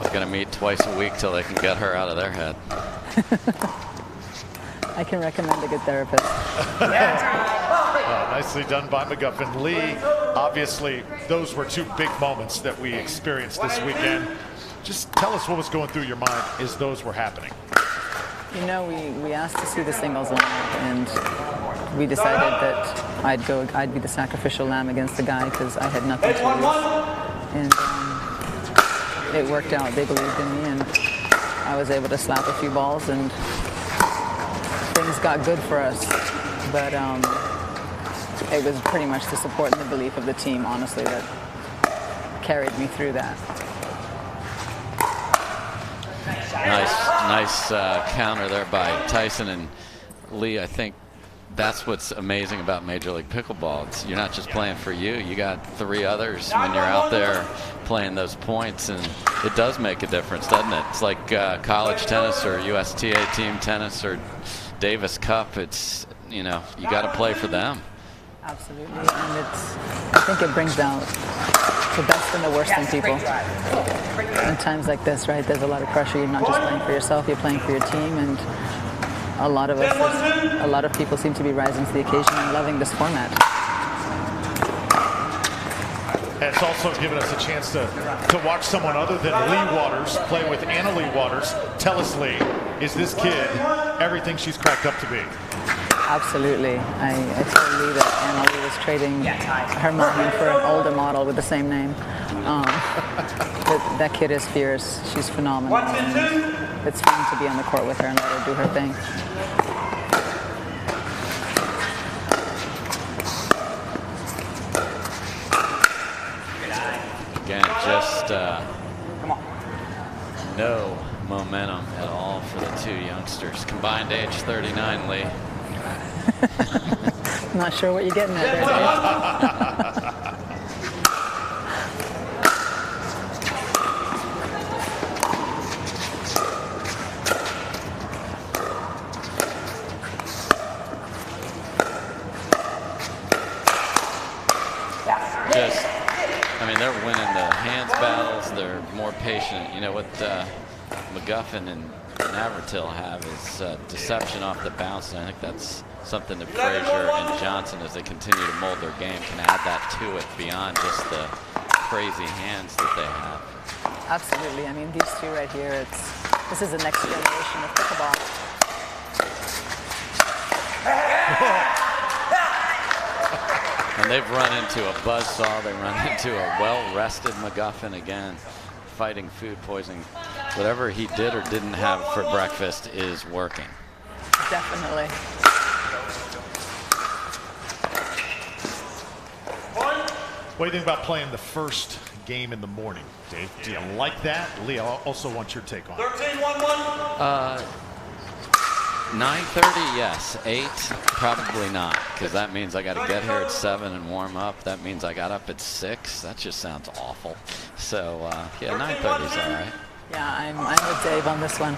They're going to meet twice a week till they can get her out of their head. I can recommend a good therapist. Nicely done by McGuffin. Lee, obviously, those were two big moments that we experienced this weekend. Just tell us what was going through your mind as those were happening. You know, we asked to see the singles lineup, and we decided that I'd be the sacrificial lamb against the guy because I had nothing to lose. And it worked out. They believed in me, and I was able to slap a few balls, and things got good for us. But it was pretty much the support and the belief of the team, honestly, that carried me through that. Nice counter there by Tyson. And Lee, I think that's what's amazing about Major League Pickleball. You're not just playing for you. You got three others when you're out there playing those points, and it does make a difference, doesn't it? It's like college tennis or USTA team tennis or Davis Cup. It's, you know, you got to play for them. Absolutely, and I think it brings out the best and the worst in people. In times like this, right, there's a lot of pressure. You're not just playing for yourself, you're playing for your team, and a lot of people seem to be rising to the occasion and loving this format. And it's also given us a chance to watch someone other than Lee Waters play with Anna Lee Waters. Tell us, Lee, is this kid everything she's cracked up to be? Absolutely. I told Lee that Anna Lee was trading her mom for an older model with the same name. That kid is fierce. She's phenomenal. It's fun to be on the court with her and let her do her thing. Again, just no momentum at all for the two youngsters. Combined age 39, Lee. I'm not sure what you're getting at there, I mean, they're winning the hands battles. They're more patient. You know what McGuffin and Navratil have is deception off the bounce, and I think that's something that Frazier and Johnson, as they continue to mold their game, can add that to it beyond just the crazy hands that they have. Absolutely. I mean, these two right here, this is the next generation of pickleball. And they've run into a buzzsaw. They run into a well-rested McGuffin again, fighting food poisoning. Whatever he did or didn't have for breakfast is working. Definitely. What do you think about playing the first game in the morning, Dave? Do you like that? Lee, I also want your take on it. 13-1-1. 9:30, yes. 8, probably not, because that means I got to get here at 7 and warm up. That means I got up at 6. That just sounds awful. So yeah, 9:30 is all right. Yeah, I'm with Dave on this one.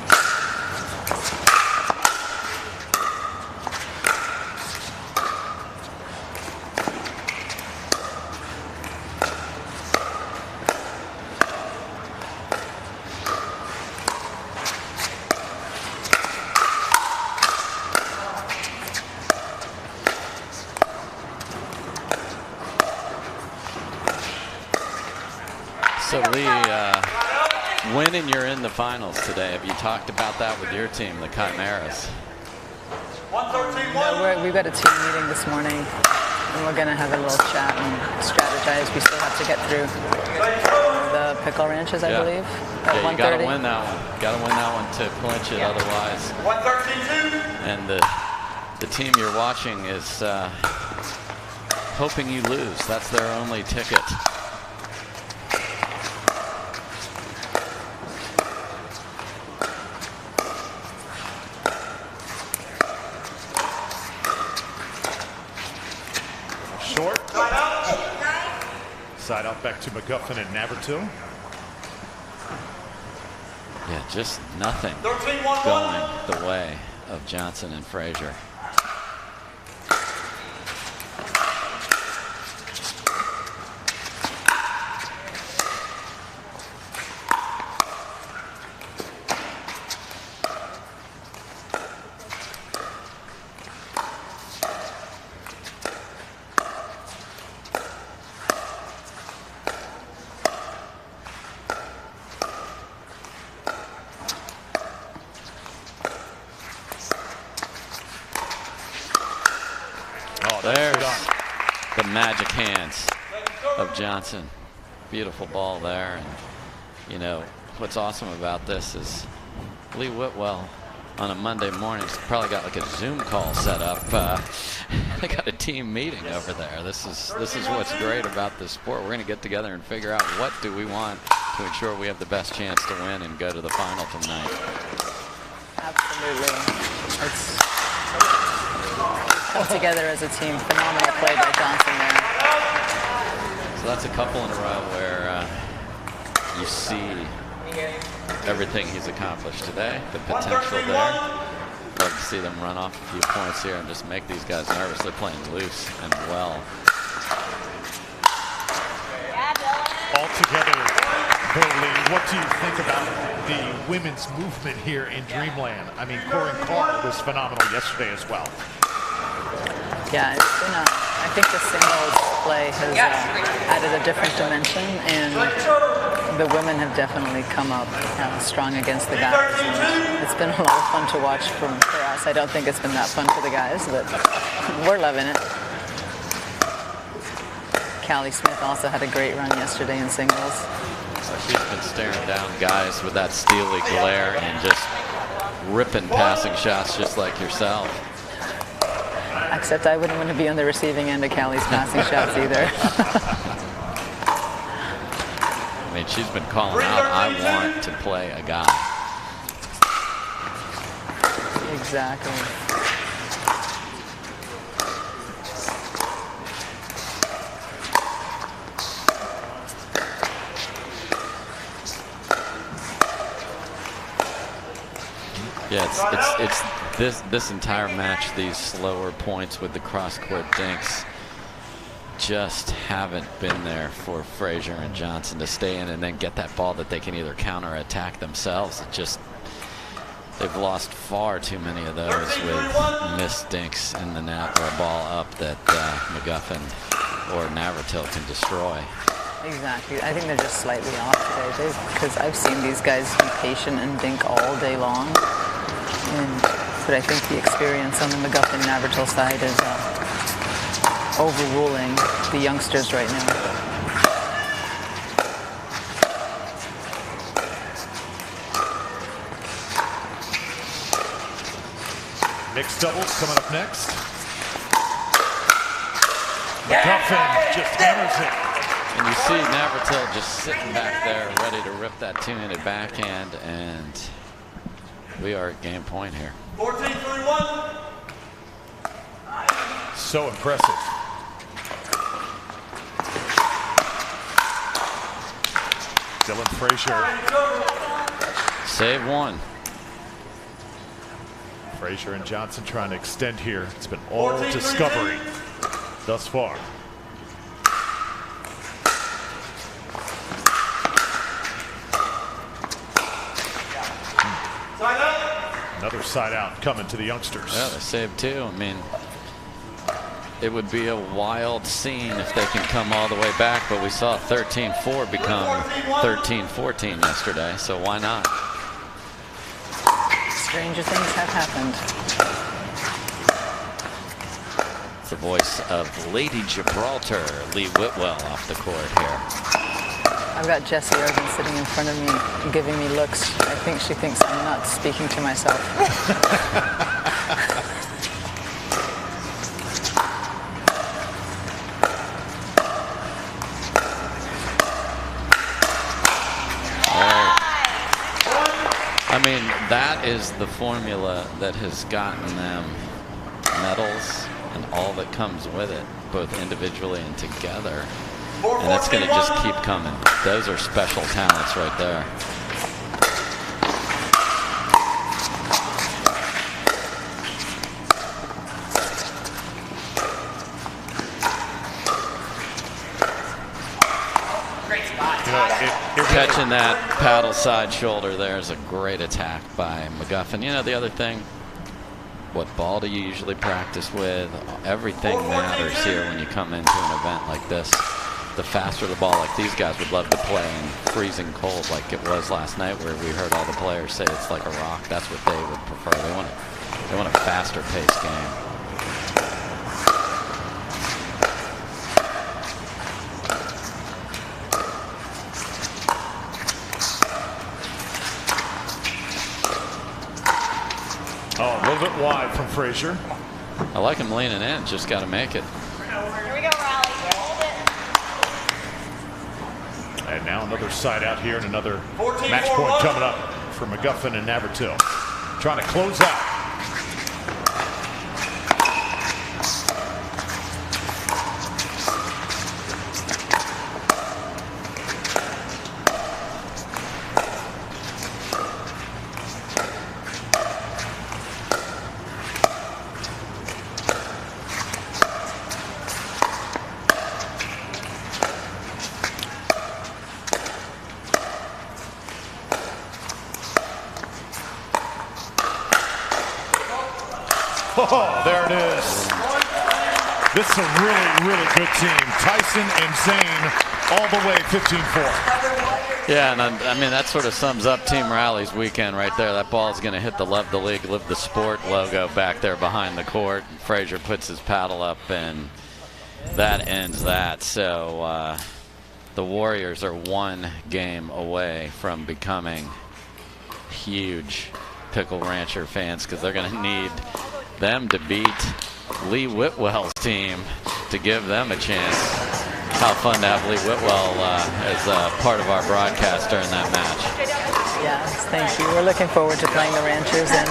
So Lee, winning, you're in the finals today. Have you talked about that with your team, the Chimeras? No, we've got a team meeting this morning, and we're going to have a little chat and strategize. We still have to get through the pickle ranches, I believe, at 1:30. Yeah, you got to win that one. Got to win that one to clinch it, otherwise. 113-2. And the team you're watching is hoping you lose. That's their only ticket. Short. Side out back to McGuffin and Navratil. Yeah, just nothing going the way of Johnson and Frazier. There's the magic hands of Johnson. Beautiful ball there. And, you know, what's awesome about this is Lee Whitwell on a Monday morning has probably got like a Zoom call set up. They got a team meeting over there. This is what's great about this sport. We're going to get together and figure out what do we want to ensure we have the best chance to win and go to the final tonight. Absolutely. It's come together as a team. Phenomenal play by Johnson there. So that's a couple in a row where you see everything he's accomplished today, the potential there. Love to see them run off a few points here and just make these guys nervous. They're playing loose and well. Altogether, Lee, what do you think about the women's movement here in Dreamland? I mean, Corin Carr was phenomenal yesterday as well. Yeah, it's been I think the singles play has added a different dimension, and the women have definitely come up strong against the guys. And it's been a lot of fun to watch for us. I don't think it's been that fun for the guys, but we're loving it. Callie Smith also had a great run yesterday in singles. She's been staring down guys with that steely glare and just ripping passing shots just like yourself. Except I wouldn't want to be on the receiving end of Callie's passing shots either. I mean, she's been calling out, I want to play a guy. Exactly. Yeah, it's this entire match, these slower points with the cross-court dinks just haven't been there for Frazier and Johnson to stay in and then get that ball that they can either counter-attack themselves. It just, they've lost far too many of those with missed dinks in the net or a ball up that McGuffin or Navratil can destroy. Exactly. I think they're just slightly off today, because I've seen these guys be patient and dink all day long. But I think the experience on the McGuffin-Navratil side is overruling the youngsters right now. Mixed doubles coming up next. McGuffin just hammers it. And you see Navratil just sitting back there ready to rip that two-handed backhand, and we are at game point here. 14-31. So impressive. Dylan Frazier. Save one. Frazier and Johnson trying to extend here. It's been all discovery thus far. Another side out coming to the youngsters. Yeah, they saved two. I mean, it would be a wild scene if they can come all the way back, but we saw 13-4 become 13-14 yesterday, so why not? Stranger things have happened. It's the voice of Lady Gibraltar, Lee Whitwell, off the court here. I've got Jessie Irvin sitting in front of me, giving me looks. I think she thinks I'm not speaking to myself. I mean, that is the formula that has gotten them medals and all that comes with it, both individually and together. And it's going to just keep coming. Those are special talents right there. Great spot. Catching that paddle side shoulder there is a great attack by McGuffin. You know, the other thing, what ball do you usually practice with? Everything matters here when you come into an event like this. The faster the ball, like these guys would love to play in freezing cold like it was last night, where we heard all the players say it's like a rock. That's what they would prefer. They want a faster paced game. Oh, a little bit wide from Frazier. I like him leaning in, just got to make it. Here we go, Riley. Hold it. And now another side out here and another match point coming up for McGuffin and Navratil. Trying to close out. Oh, there it is. This is a really, really good team. Tyson and Zane all the way 15-4. Yeah, and I mean, that sort of sums up Team Riley's weekend right there. That ball is going to hit the Love the League, Live the Sport logo back there behind the court. Frazier puts his paddle up, and that ends that. So the Warriors are one game away from becoming huge Pickle Rancher fans, because they're going to need them to beat Lee Whitwell's team to give them a chance. How fun to have Lee Whitwell as part of our broadcast during that match. Yes, thank you. We're looking forward to playing the Ranchers, and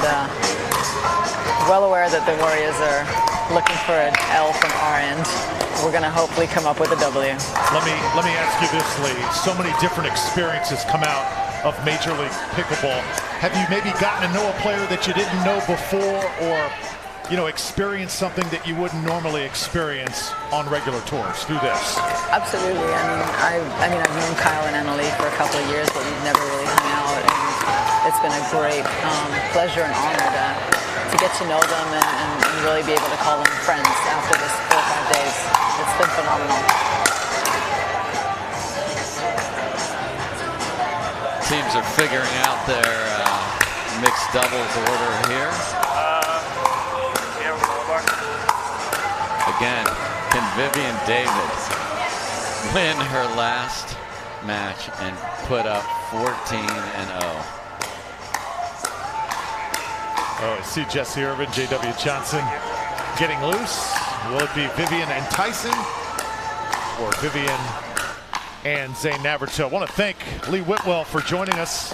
well aware that the Warriors are looking for an L from our end. We're going to hopefully come up with a W. Let me ask you this, Lee. So many different experiences come out of Major League Pickleball. Have you maybe gotten to know a player that you didn't know before, or experience something that you wouldn't normally experience on regular tours through this? Absolutely. I mean, I've known Kyle and Annalie for a couple of years, but we've never really hung out, and it's been a great pleasure and honor to get to know them and really be able to call them friends after this 4 or 5 days. It's been phenomenal. Teams are figuring out their mixed doubles order here. Again, can Vivian David win her last match and put up 14-0? Oh, I see Jessie Irvin, J.W. Johnson getting loose. Will it be Vivian and Tyson, or Vivian and Zane Navratil? I want to thank Lee Whitwell for joining us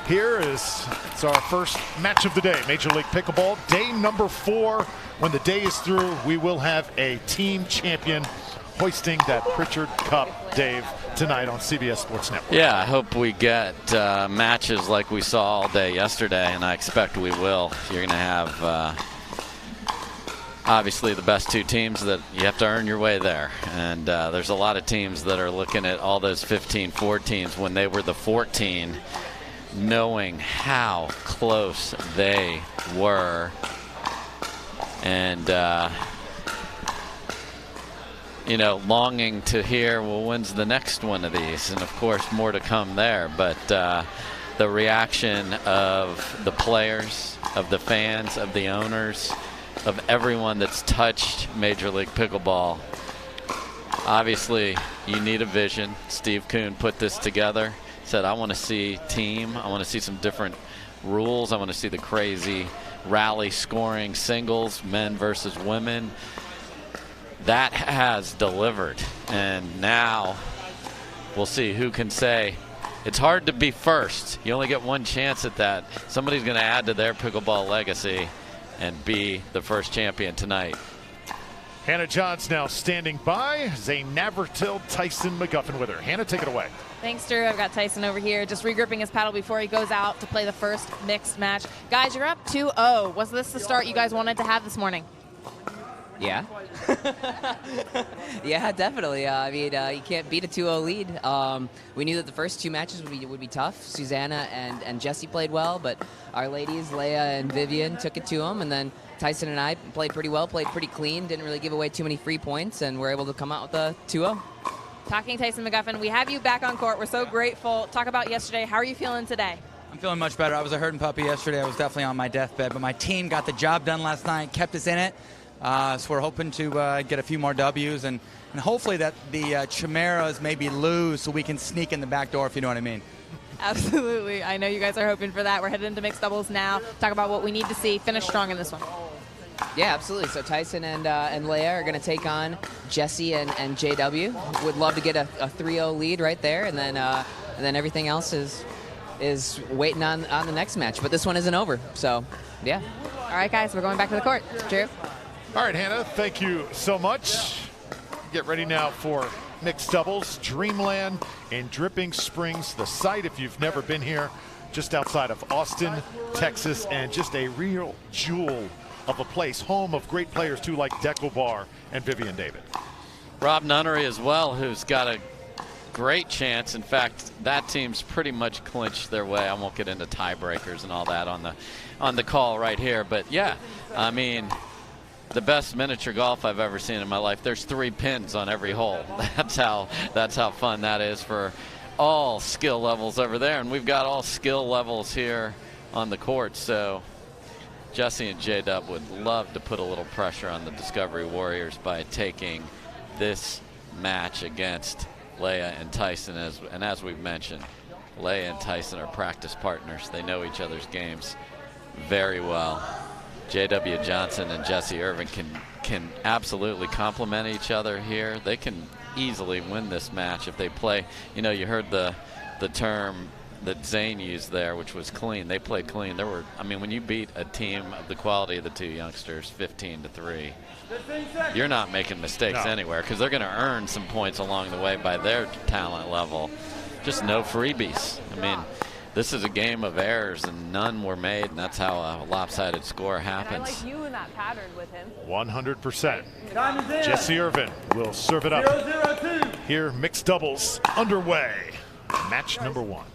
Here it's our first match of the day, Major League Pickleball, day number 4. When the day is through, we will have a team champion hoisting that Pritchard Cup, Dave, tonight on CBS Sports Network. Yeah, I hope we get matches like we saw all day yesterday, and I expect we will. You're going to have obviously the best 2 teams that you have to earn your way there. And there's a lot of teams that are looking at all those 15-4 teams when they were the 14, knowing how close they were. And you know, longing to hear, well, when's the next one of these? And of course, more to come there. But the reaction of the players, of the fans, of the owners, of everyone that's touched Major League Pickleball. Obviously, you need a vision. Steve Kuhn put this together, said, I want to see team. I want to see some different rules. I want to see the crazy rally scoring singles, men versus women. That has delivered, and now we'll see who can say. It's hard to be first. You only get one chance at that. Somebody's going to add to their pickleball legacy and be the first champion tonight. Hannah Johns now standing by. Zane Navratil, Tyson McGuffin with her. Hannah, take it away. Thanks, Drew. I've got Tyson over here just regripping his paddle before he goes out to play the first mixed match. Guys, you're up 2-0. Was this the start you guys wanted to have this morning? Yeah. Yeah, definitely. I mean, you can't beat a 2-0 lead. We knew that the first 2 matches would be tough. Susanna and Jessie played well, but our ladies, Leia and Vivian, took it to them. And then Tyson and I played pretty well, played pretty clean, didn't really give away too many free points, and were able to come out with a 2-0. Talking Tyson McGuffin, we have you back on court. We're so grateful. Talk about yesterday. How are you feeling today? I'm feeling much better. I was a hurting puppy yesterday. I was definitely on my deathbed, but my team got the job done last night, kept us in it. So we're hoping to get a few more W's and hopefully that the chimeras maybe lose so we can sneak in the back door, if you know what I mean. Absolutely. I know you guys are hoping for that. We're headed into mixed doubles now. Talk about what we need to see. Finish strong in this one. Yeah, absolutely. So Tyson and Leia are going to take on Jessie and JW. Would love to get a 3-0 lead right there, and then everything else is waiting on the next match. But this one isn't over, so yeah. All right, guys, we're going back to the court. Drew. All right, Hannah, thank you so much. Get ready now for mixed doubles. Dreamland in Dripping Springs, the site, if you've never been here, just outside of Austin, Texas, and just a real jewel of a place, home of great players too, like Pickelball and Vivian David. Rob Nunnery as well, who's got a great chance. In fact, that team's pretty much clinched their way. I won't get into tiebreakers and all that on the call right here, but yeah, I mean, the best miniature golf I've ever seen in my life. There's 3 pins on every hole. That's how fun that is for all skill levels over there, and we've got all skill levels here on the court. So Jessie and J-Dub would love to put a little pressure on the Discovery Warriors by taking this match against Leia and Tyson. As we've mentioned, Leia and Tyson are practice partners. They know each other's games very well. J.W. Johnson and Jessie Irvin can absolutely complement each other here. They can easily win this match if they play. You know, you heard the term that Zane used there, which was clean. They played clean. I mean, when you beat a team of the quality of the 2 youngsters 15-3, you're not making mistakes anywhere, because they're going to earn some points along the way by their talent level. Just no freebies. I mean, this is a game of errors, and none were made, and that's how a lopsided score happens. And I like you in that pattern with him. 100%. Jessie Irvin will serve it up. 0-0-2. Here, mixed doubles underway. Match number 1.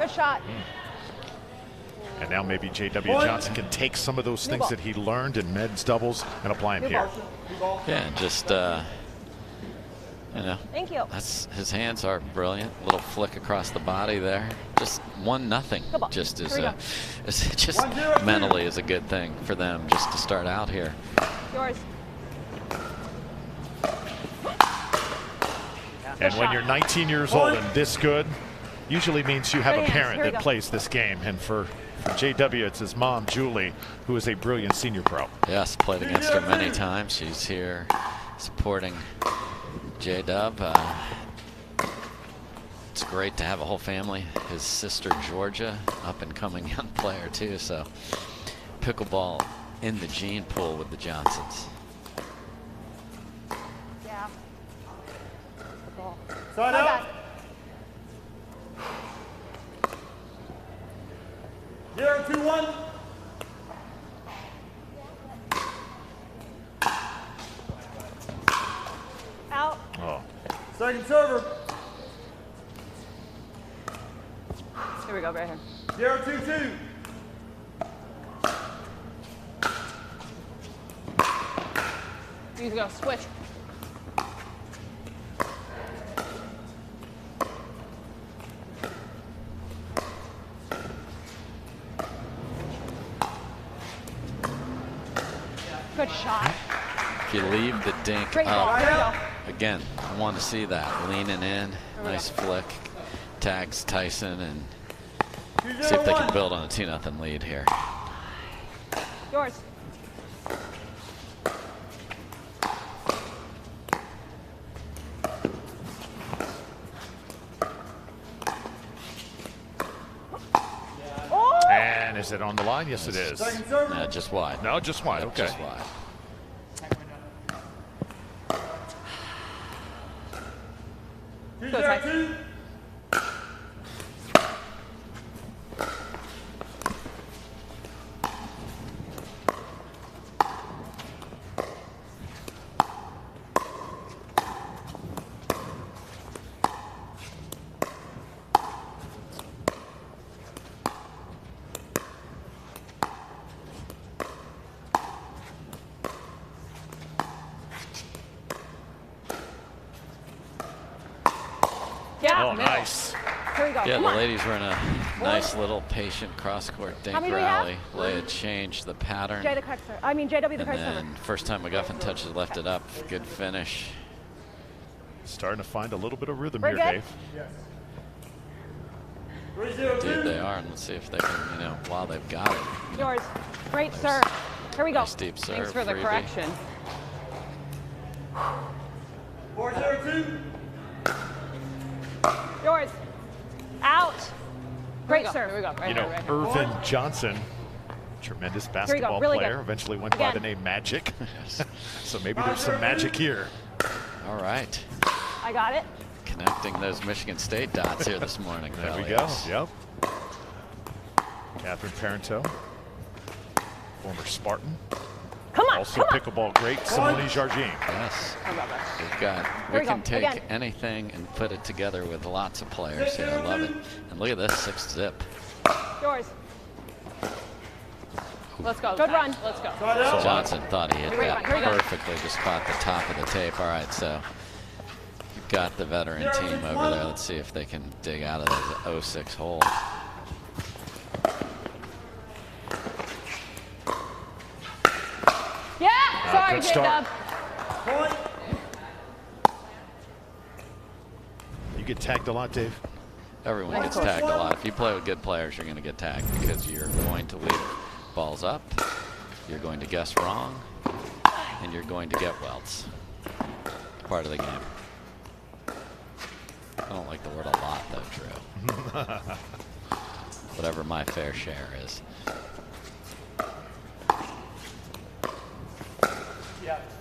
Good shot. And now maybe J.W. Johnson can take some of those things that he learned in men's doubles and apply them here. Yeah, just, you know, thank you. His hands are brilliant. Little flick across the body there. Just 1-0. Just just mentally is a good thing for them just to start out here. Yours. And when you're 19 years old and this good, usually means you have a parent that plays this game. And for For JW, it's his mom, Julie, who is a brilliant senior pro. Yes, played against her many times. She's here supporting J-Dub. It's great to have a whole family. His sister, Georgia, up and coming young player too. So pickleball in the gene pool with the Johnsons. Yeah. Side out. 0-2-1. Out. Oh. Second server. Here we go, right here. 0-2-2. You go, switch. Good shot. If you leave the dink Great ball. There we up, go. again, I want to see that. Leaning in, nice flick. Tags Tyson and see if they can build on a 2-0 lead here. Yours. And is it on the line? Yes, it is. Yeah, just wide. No, just wide. Yep, Okay. just wide. Go, Tyson. Yeah. Oh, nice. Here we go. Yeah, Come the on. ladies were in a nice little patient cross-court dink How many do we have? rally. Leia changed the pattern. J the correct serve. I mean, JW the And correct server. then first time McGuffin touches, left it up. Good finish. Starting to find a little bit of rhythm We're here, good? Dave. Indeed they are, and let's see if they can, you know, while they've got it. Yours. Great serve. Here we go. Nice deep serve. Thanks for the freebie. correction. 4-0-2. Yours. Out. Great go. serve. Here we go. Right You here, know, right here. Irvin Johnson, tremendous Here we go. basketball Really player, good. eventually went by the Again. name Magic. So maybe there's some magic here. All right. I got it. Connecting those Michigan State dots here this morning. There we go. Valios. Yep. Catherine Parento, former Spartan. Come on. Also pickleball great, Simone Jargin. Yes. How about that? We've got, Here we we can go. take Again. anything and put it together with lots of players here. I love it. And look at this, 6-zip. Yours. Let's go. Good run. Let's go. So Johnson thought he hit Here we go, that here we go. perfectly, just caught the top of the tape. All right, so you've got the veteran team over there. Let's see if they can dig out of the 06 hole. Yeah. Sorry, good start. J-Dub. You get tagged a lot, Dave? Everyone Nice gets course. tagged a lot. If you play with good players, you're going to get tagged because you're going to leave balls up, you're going to guess wrong, and you're going to get welts. Part of the game. I don't like the word a lot, though, Drew. Whatever my fair share is.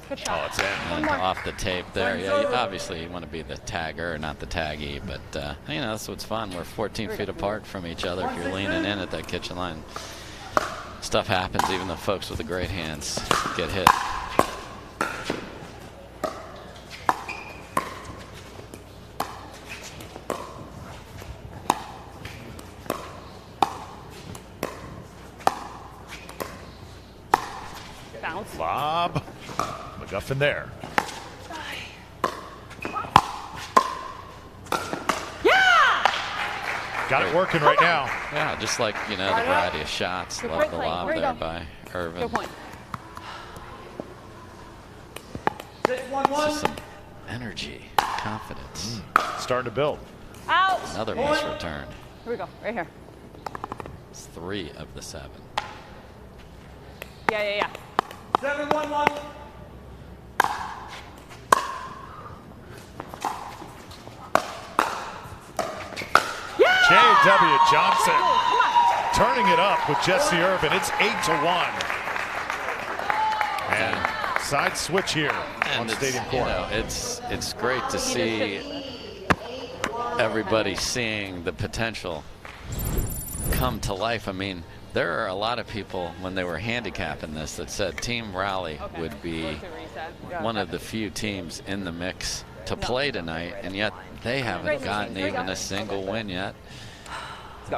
Good shot. Oh, it's in. And more. off the tape there. Yeah, obviously you want to be the tagger, not the taggee, but you know, that's what's fun. We're 14 feet apart from each other. If you're leaning in at that kitchen line, stuff happens. Even the folks with the great hands get hit. Bounce. Lob. McGuffin there. Yeah! Got it working right now. Yeah, just like, you know, the variety of shots. Good Love break the play. lob Here we there go. by Irvin. Good point. It's just some energy, confidence. Starting to build. Out. Another miss return. Here we go. Right here. It's 3 of the 7. Yeah. 7-1-1. J.W. Johnson turning it up with Jesse Irvin. It's 8-1. And side switch here on Stadium Court. You know, it's great to see everybody seeing the potential come to life. I mean, there are a lot of people when they were handicapping this that said Team Raleigh would be one of the few teams in the mix to play tonight, and yet they haven't gotten even a single win yet.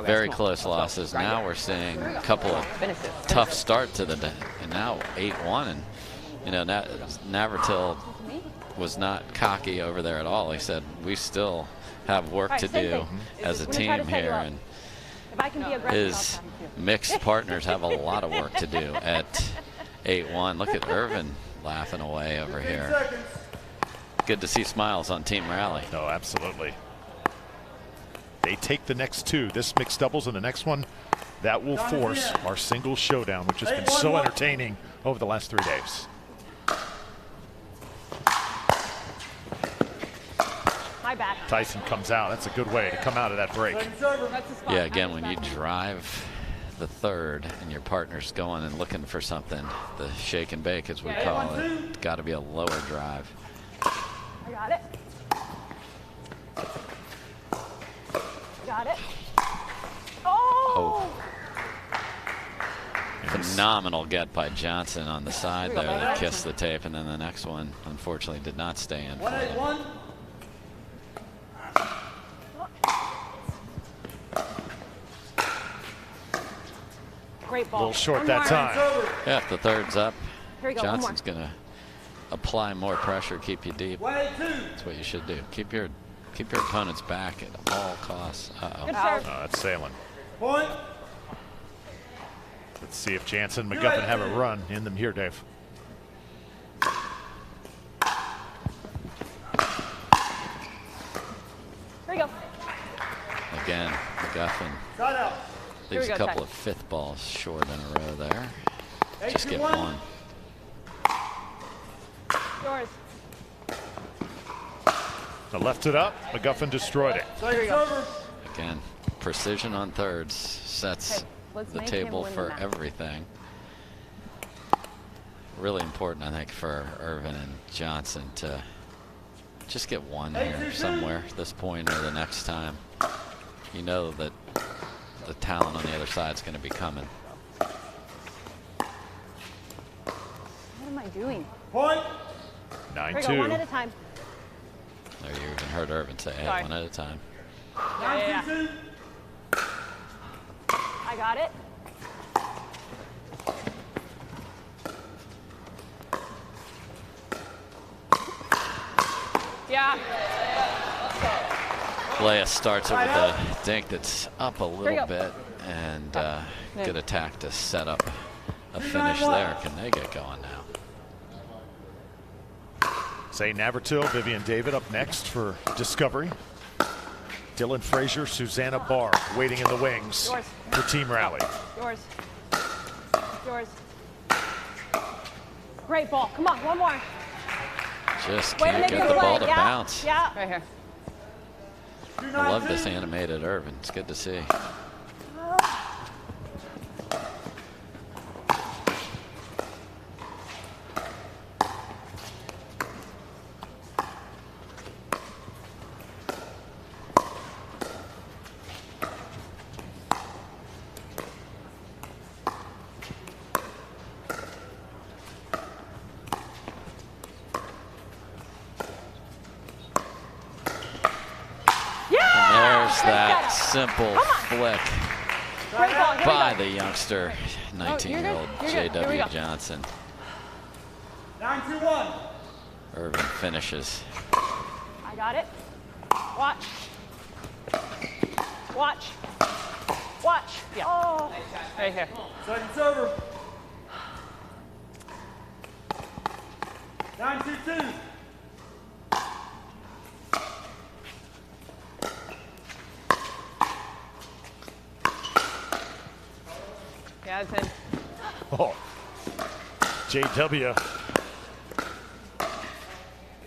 Very close losses. Now we're seeing a couple of tough start to the day, and now 8-1. And you know, Navratil was not cocky over there at all. He said, we still have work to do as a team here, and his mixed partners have a lot of work to do at 8-1. Look at Irvin laughing away over here. Good to see smiles on Team Raleigh. No, absolutely. They take the next 2. This mixed doubles and the next one, that will force our singles showdown, which has been so entertaining over the last 3 days. My bad. Tyson comes out. That's a good way to come out of that break. Yeah, again, when you drive the third and your partner's going and looking for something, the shake and bake, as we call it, it's got to be a lower drive. I got it. Got it. Oh! Phenomenal get by Johnson on the side there that kissed the tape, and then the next one, unfortunately, did not stay in. 1-8-1. Great ball. A little short that time. Yeah, if the third's up, Here we go, Johnson's going to apply more pressure, keep you deep. That's what you should do. Keep your opponent's back at all costs. Uh-oh. That's sailing. Point. Let's see if Jansen and McGuffin have a run in them here, Dave. Here we go. Again, McGuffin leaves a couple of 5th balls short in a row there. Just get one. Yours. They left it up. McGuffin destroyed it. Again, precision on thirds sets the table for everything. Really important, I think, for Irvin and Johnson to just get one here somewhere at this point or the next time. You know that the talent on the other side is going to be coming. What am I doing? Point. 9-2. One at a time. There, you even heard Irvin say, hey, one at a time. Yeah. I got it. Yeah. Leauge starts it with a dink that's up a little bit, and good attack to set up a finish there. Can they get going now? Say Navratil, Vivian David up next for Discovery. Dylan Frazier, Susanna Barr waiting in the wings for Team Raleigh. Yours. Yours. Great ball. Come on, one more. Just can't get the ball to bounce. Yeah. Right here. I love this animated Irvin. It's good to see. That simple flick by the youngster, 19-year-old J.W. Johnson. 9-2-1. Irvin finishes. I got it. Watch. Watch. Watch. Yeah. Oh. Right here. Second server. 9-2-2. out of 10. Oh, JW.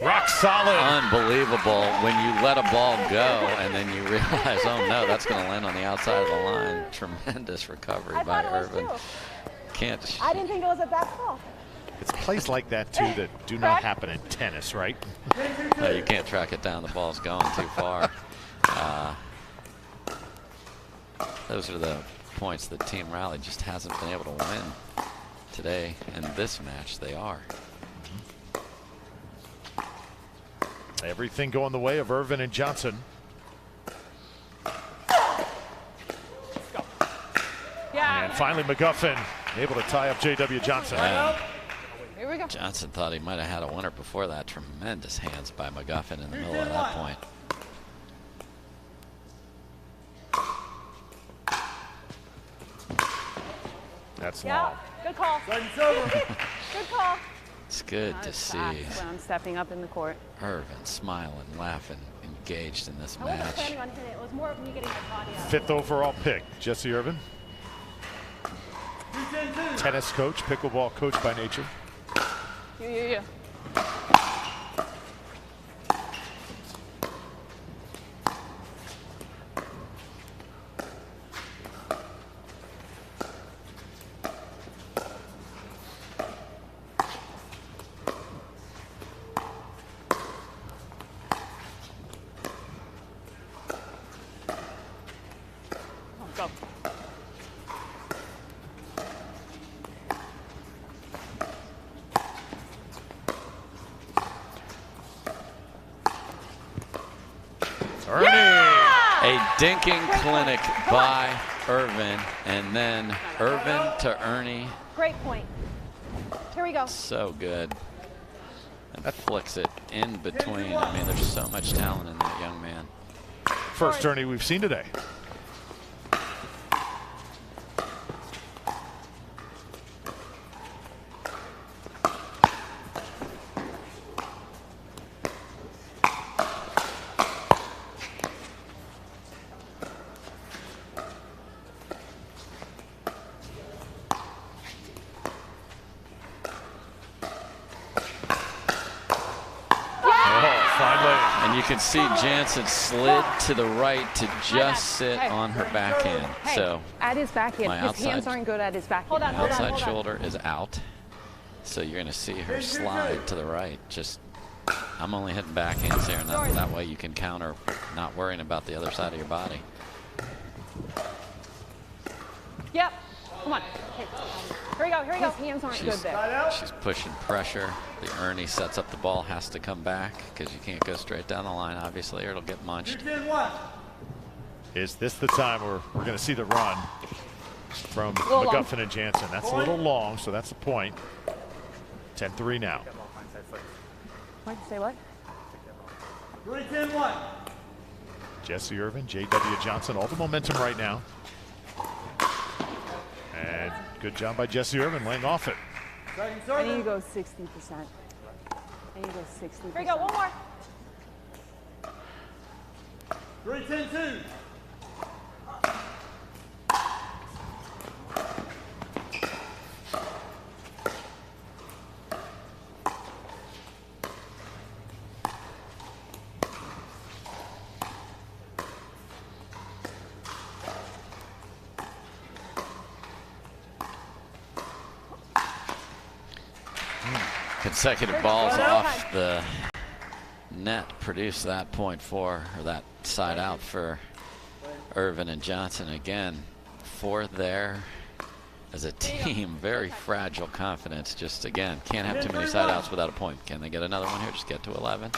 Rock solid. Unbelievable when you let a ball go and then you realize, oh no, that's going to land on the outside of the line. Tremendous recovery by Irvin. Can't. I didn't think it was a bad call. It's plays like that too that do not happen in tennis, right? No, you can't track it down. The ball's going too far. Those are the points that Team Rally just hasn't been able to win today. In this match, they are. Everything going the way of Irvin and Johnson. Yeah. And finally McGuffin able to tie up JW Johnson. Here we go. Johnson thought he might have had a winner before that. Tremendous hands by McGuffin in the middle of that point. That's long. Good call. Good call. It's good to see When I'm stepping up in the court. Irvin smiling, laughing, engaged in this I wasn't match. planning on hitting it. It was more of me getting my body out. 5th overall pick, Jesse Irvin. Tennis coach, pickleball coach by nature. Yeah. Go. Ernie. A dinking clinic by Irvin, and then Irvin to Ernie. Great point. Here we go. So good. And flicks it in between. I mean, there's so much talent in that young man. First Ernie we've seen today. And you can see Jansen slid to the right to just sit on her backhand. So At his backhand. my His hands outside- aren't good at his backhand. Hold on, the outside shoulder is out. So you're going to see her slide to the right. Just, I'm only hitting backhands here, and that way you can counter, not worrying about the other side of your body. Yep. Come on. Okay. Here we go. Here we go. His hands aren't good there. She's pushing pressure. The Ernie sets up the ball, has to come back because you can't go straight down the line, obviously, or it'll get munched. Is this the time where we're going to see the run from McGuffin and Jansen? That's a little long, so that's the point. 10-3 now. What? Say what? 3-10-1. Jesse Irvin, JW Johnson, all the momentum right now. And good job by Jesse Irvin laying off it. I need to go 60%. I need to go 60%. Here we go. One more. 3-10-2. Consecutive balls off the net produced that point for, or that side out for Irvin and Johnson. Again, 4th there as a team. Very fragile confidence. Just, again, can't have too many side outs without a point. Can they get another one here? Just get to 11.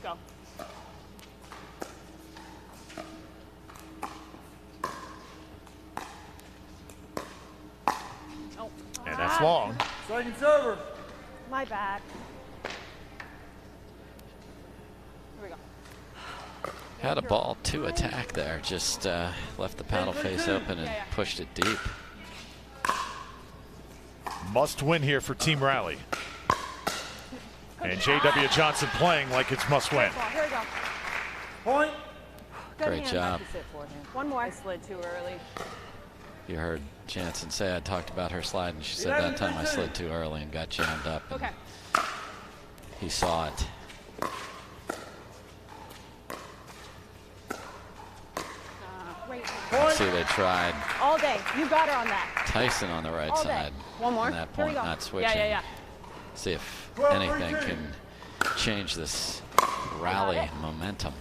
Go. And that's long. Second server. My bad. Here we go. Had a ball to attack there. Just left the paddle face open and pushed it deep. Must win here for Team Rally. And JW Johnson playing like it's must win. Here we go. Point. Great job. One more. I slid too early. You heard Jansen say I talked about her slide, and she said that time I slid too early and got jammed up. Okay. He saw it. See, they tried All day. You got her on that. Tyson on the right All day. side. One more. At that Here we point, go. not switching. Yeah. See if anything can change this rally momentum.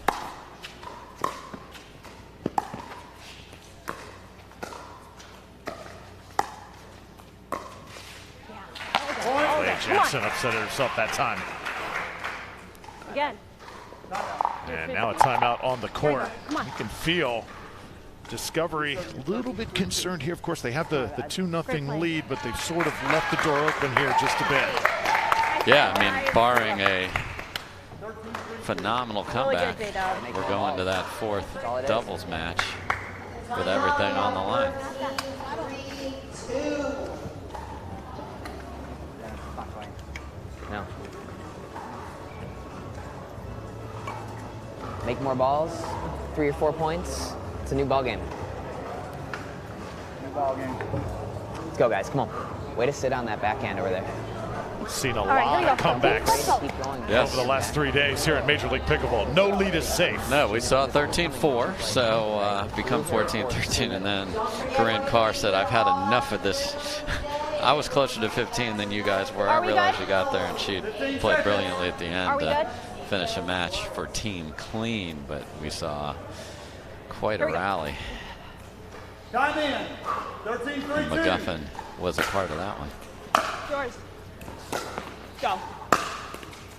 Leauge Jansen upset herself that time. Again. And now a timeout on the court. Come on. You can feel Discovery a little bit concerned here. Of course, they have the 2-0 lead, but they've sort of left the door open here just a bit. Yeah, I mean, barring a phenomenal comeback, we're going to that fourth doubles match with everything on the line. No. Make more balls, 3 or 4 points. It's a new ball game. New ball game. Let's go, guys. Come on. Way to sit on that backhand over there. We've seen a lot of comebacks over the last 3 days here at Major League Pickleball. No lead is safe. No, we saw 13-4, so become 14-13, and then Corinne Carr said, I've had enough of this. I was closer to 15 than you guys were. I realized you got there, and she played brilliantly at the end to finish a match for Team Clean, but we saw quite a rally. Time in. 13-3-2. McGuffin was a part of that one. Yours. Go.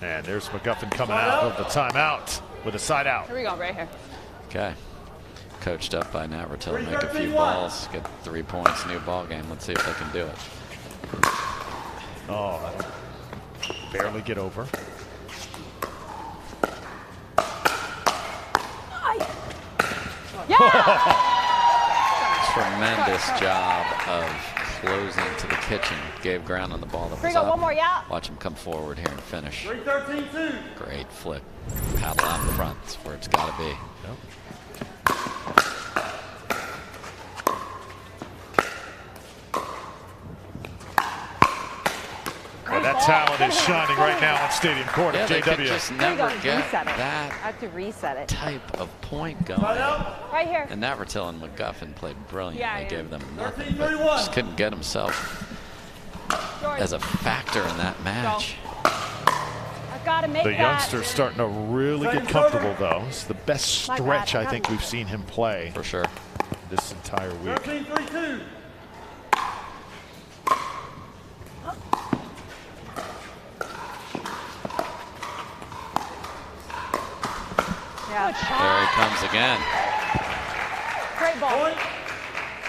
And there's McGuffin coming out of the timeout with a side out. Here we go, right here. Okay. Coached up by Navratil, make a few balls, get 3 points, new ball game. Let's see if they can do it. Oh, barely get over. Tremendous job of closing to the kitchen. Gave ground on the ball that was up. One more, yeah. Watch him come forward here and finish. 13-2. Great flip. Paddle out in front. That's where it's got to be. Well, that talent is shining right now on Stadium Court at They JW. could just never get Reset it. that I have to reset it. type of point going. Right here. And Navratil and McGuffin played brilliant. Yeah, They yeah. gave them nothing, but just couldn't get himself as a factor in that match. I've got to make The youngster's starting to really get comfortable, though. It's the best stretch I think we've seen him play. For sure. This entire week. 13-3-2. Yeah. There he comes again. Great ball.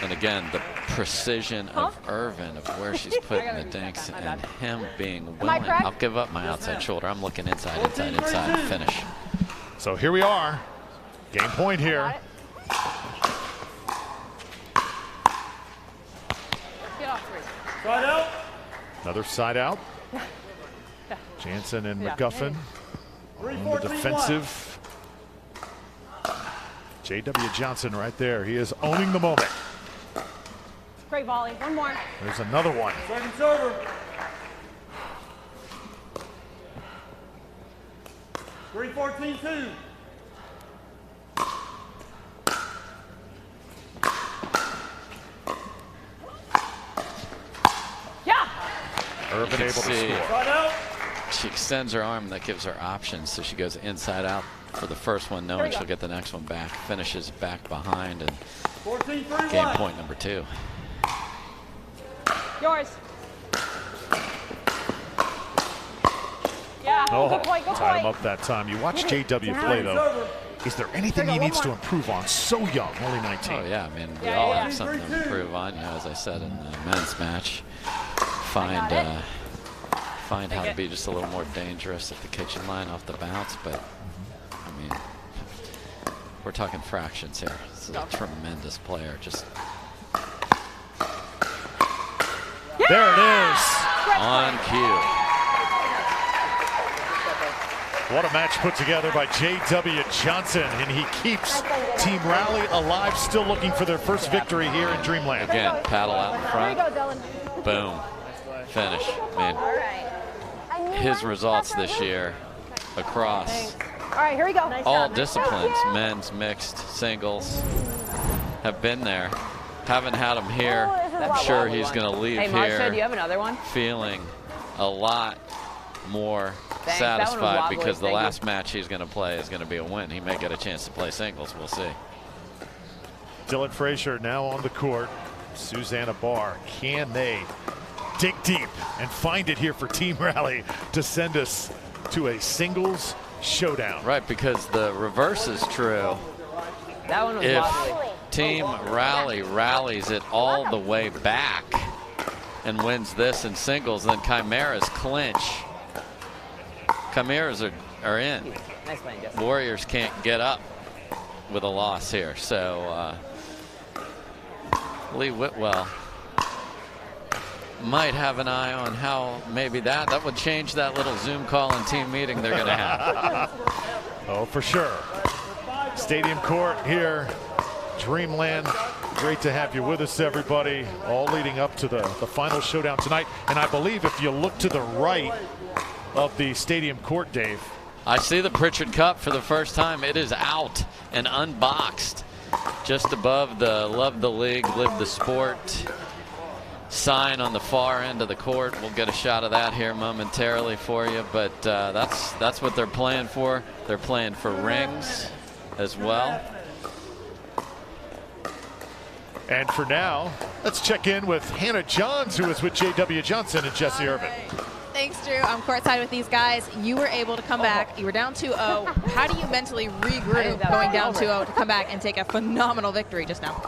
And again, the precision of Irvin, of where she's putting the dinks, and him being willing. I'll give up my outside shoulder. I'm looking inside, finish. So here we are. Game point here. Get off 3. Side out. Another side out. Jansen and McGuffin on the defensive. J.W. Johnson right there. He is owning the moment. Great volley. One more. There's another one. Second server. 3-14-2. Yeah. Irvin able to score. Side out. She extends her arm, that gives her options, so she goes inside out for the first one, knowing she'll get the next one back. Finishes back behind, and 14-3-1. game point number 2. Yours. Yeah. Oh, Good point. Good tied him point. up that time. You watch J.W. play, though. Is there anything he needs to improve on? So young, only 19. Oh, yeah. I mean, we all have something to improve on. You know, as I said in the men's match, find how to be just a little more dangerous at the kitchen line off the bounce. But, I mean, we're talking fractions here. This is a tremendous player. Just there it is. On cue. What a match put together by J.W. Johnson, and he keeps Team Rally alive, still looking for their first victory here in Dreamland. Again, paddle out in front. There you go, Dylan. Boom. Finish. Man, his results this year across All right, here we go. all disciplines, men's, mixed, singles, have been there. Haven't had him here. I'm sure he's going to leave Hey, Marsha, here do you have another one? feeling a lot more Thanks, that one was satisfied wobbly, because the thank you. last match he's going to play is going to be a win. He may get a chance to play singles. We'll see. Dylan Frazier now on the court. Susanna Barr, can they dig deep and find it here for Team Rally to send us to a singles showdown? Right, because the reverse is true. That one was If wobbly. Team Rally rallies it all the way back and wins this in singles, then Chimeras clinch. Chimeras are in. Nice playing, Justin. Warriors can't get up with a loss here. So Lee Whitwell might have an eye on how maybe that would change that little Zoom call and team meeting they're going to have. Oh, for sure. Stadium court here, Dreamland. Great to have you with us, everybody. All leading up to the final showdown tonight. And I believe if you look to the right of the stadium court, Dave. I see the Pritchard Cup for the first time. It is out and unboxed just above the Love the League, Live the Sport sign on the far end of the court. We'll get a shot of that here momentarily for you, but that's what they're playing for. They're playing for rings as well. And for now, let's check in with Hannah Johns, who is with J.W. Johnson and Jesse Irvin. Thanks, Drew. I'm courtside with these guys. You were able to come back. You were down 2-0. How do you mentally regroup going down 2-0 to come back and take a phenomenal victory just now?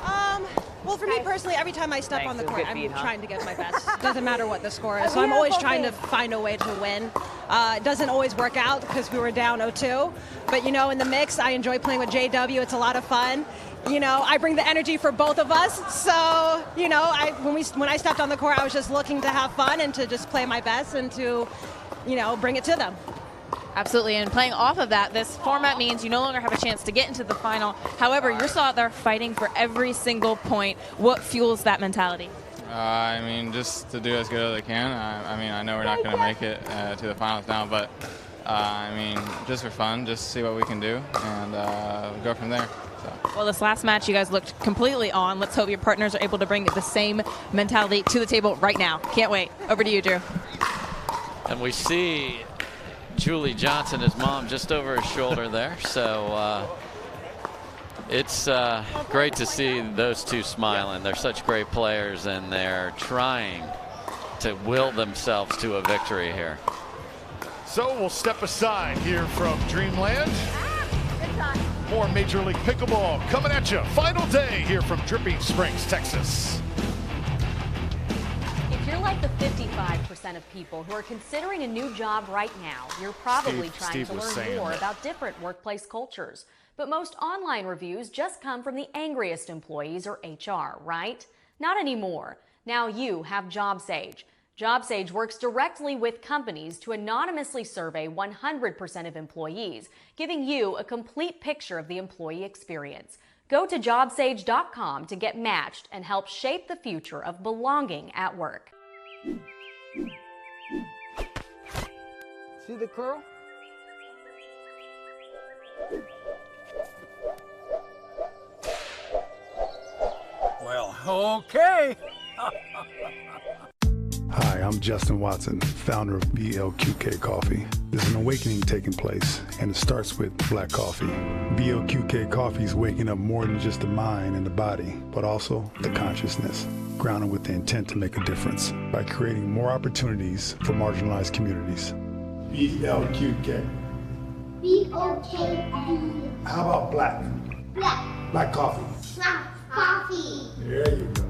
Well, for me personally, every time I step Thanks, on the it was court, good feed, I'm huh? trying to give my best. Doesn't matter what the score is. So I'm always trying to find a way to win. It doesn't always work out because we were down 0-2. But, you know, in the mix, I enjoy playing with JW. It's a lot of fun. You know, I bring the energy for both of us. So, you know, when I stepped on the court, I was just looking to have fun and to just play my best and to, you know, bring it to them. Absolutely, and playing off of that, this format means you no longer have a chance to get into the final. However, you're still out there fighting for every single point. What fuels that mentality? I mean, just to do as good as I can. I mean, I know we're not going to make it to the finals now, but I mean, just for fun, just see what we can do and go from there. So. Well, this last match, you guys looked completely on. Let's hope your partners are able to bring the same mentality to the table right now. Can't wait. Over to you, Drew. And we see Julie Johnson, his mom, just over his shoulder there. So it's great to see those two smiling. They're such great players, and they're trying to will themselves to a victory here. So we'll step aside here from Dreamland. More Major League Pickleball coming at you. Final day here from Dripping Springs, Texas. If you're like the 55% of people who are considering a new job right now, you're probably trying to learn more about different workplace cultures. But most online reviews just come from the angriest employees or HR, right? Not anymore. Now you have JobSage. JobSage works directly with companies to anonymously survey 100% of employees, giving you a complete picture of the employee experience. Go to jobsage.com to get matched and help shape the future of belonging at work. See the curl? Well, okay. Hi, I'm Justin Watson, founder of BLQK Coffee. There's an awakening taking place, and it starts with black coffee. BLQK Coffee is waking up more than just the mind and the body, but also the consciousness, grounded with the intent to make a difference by creating more opportunities for marginalized communities. BLQK. B-O-K-E. How about black? Black. Black coffee. Black coffee. There you go.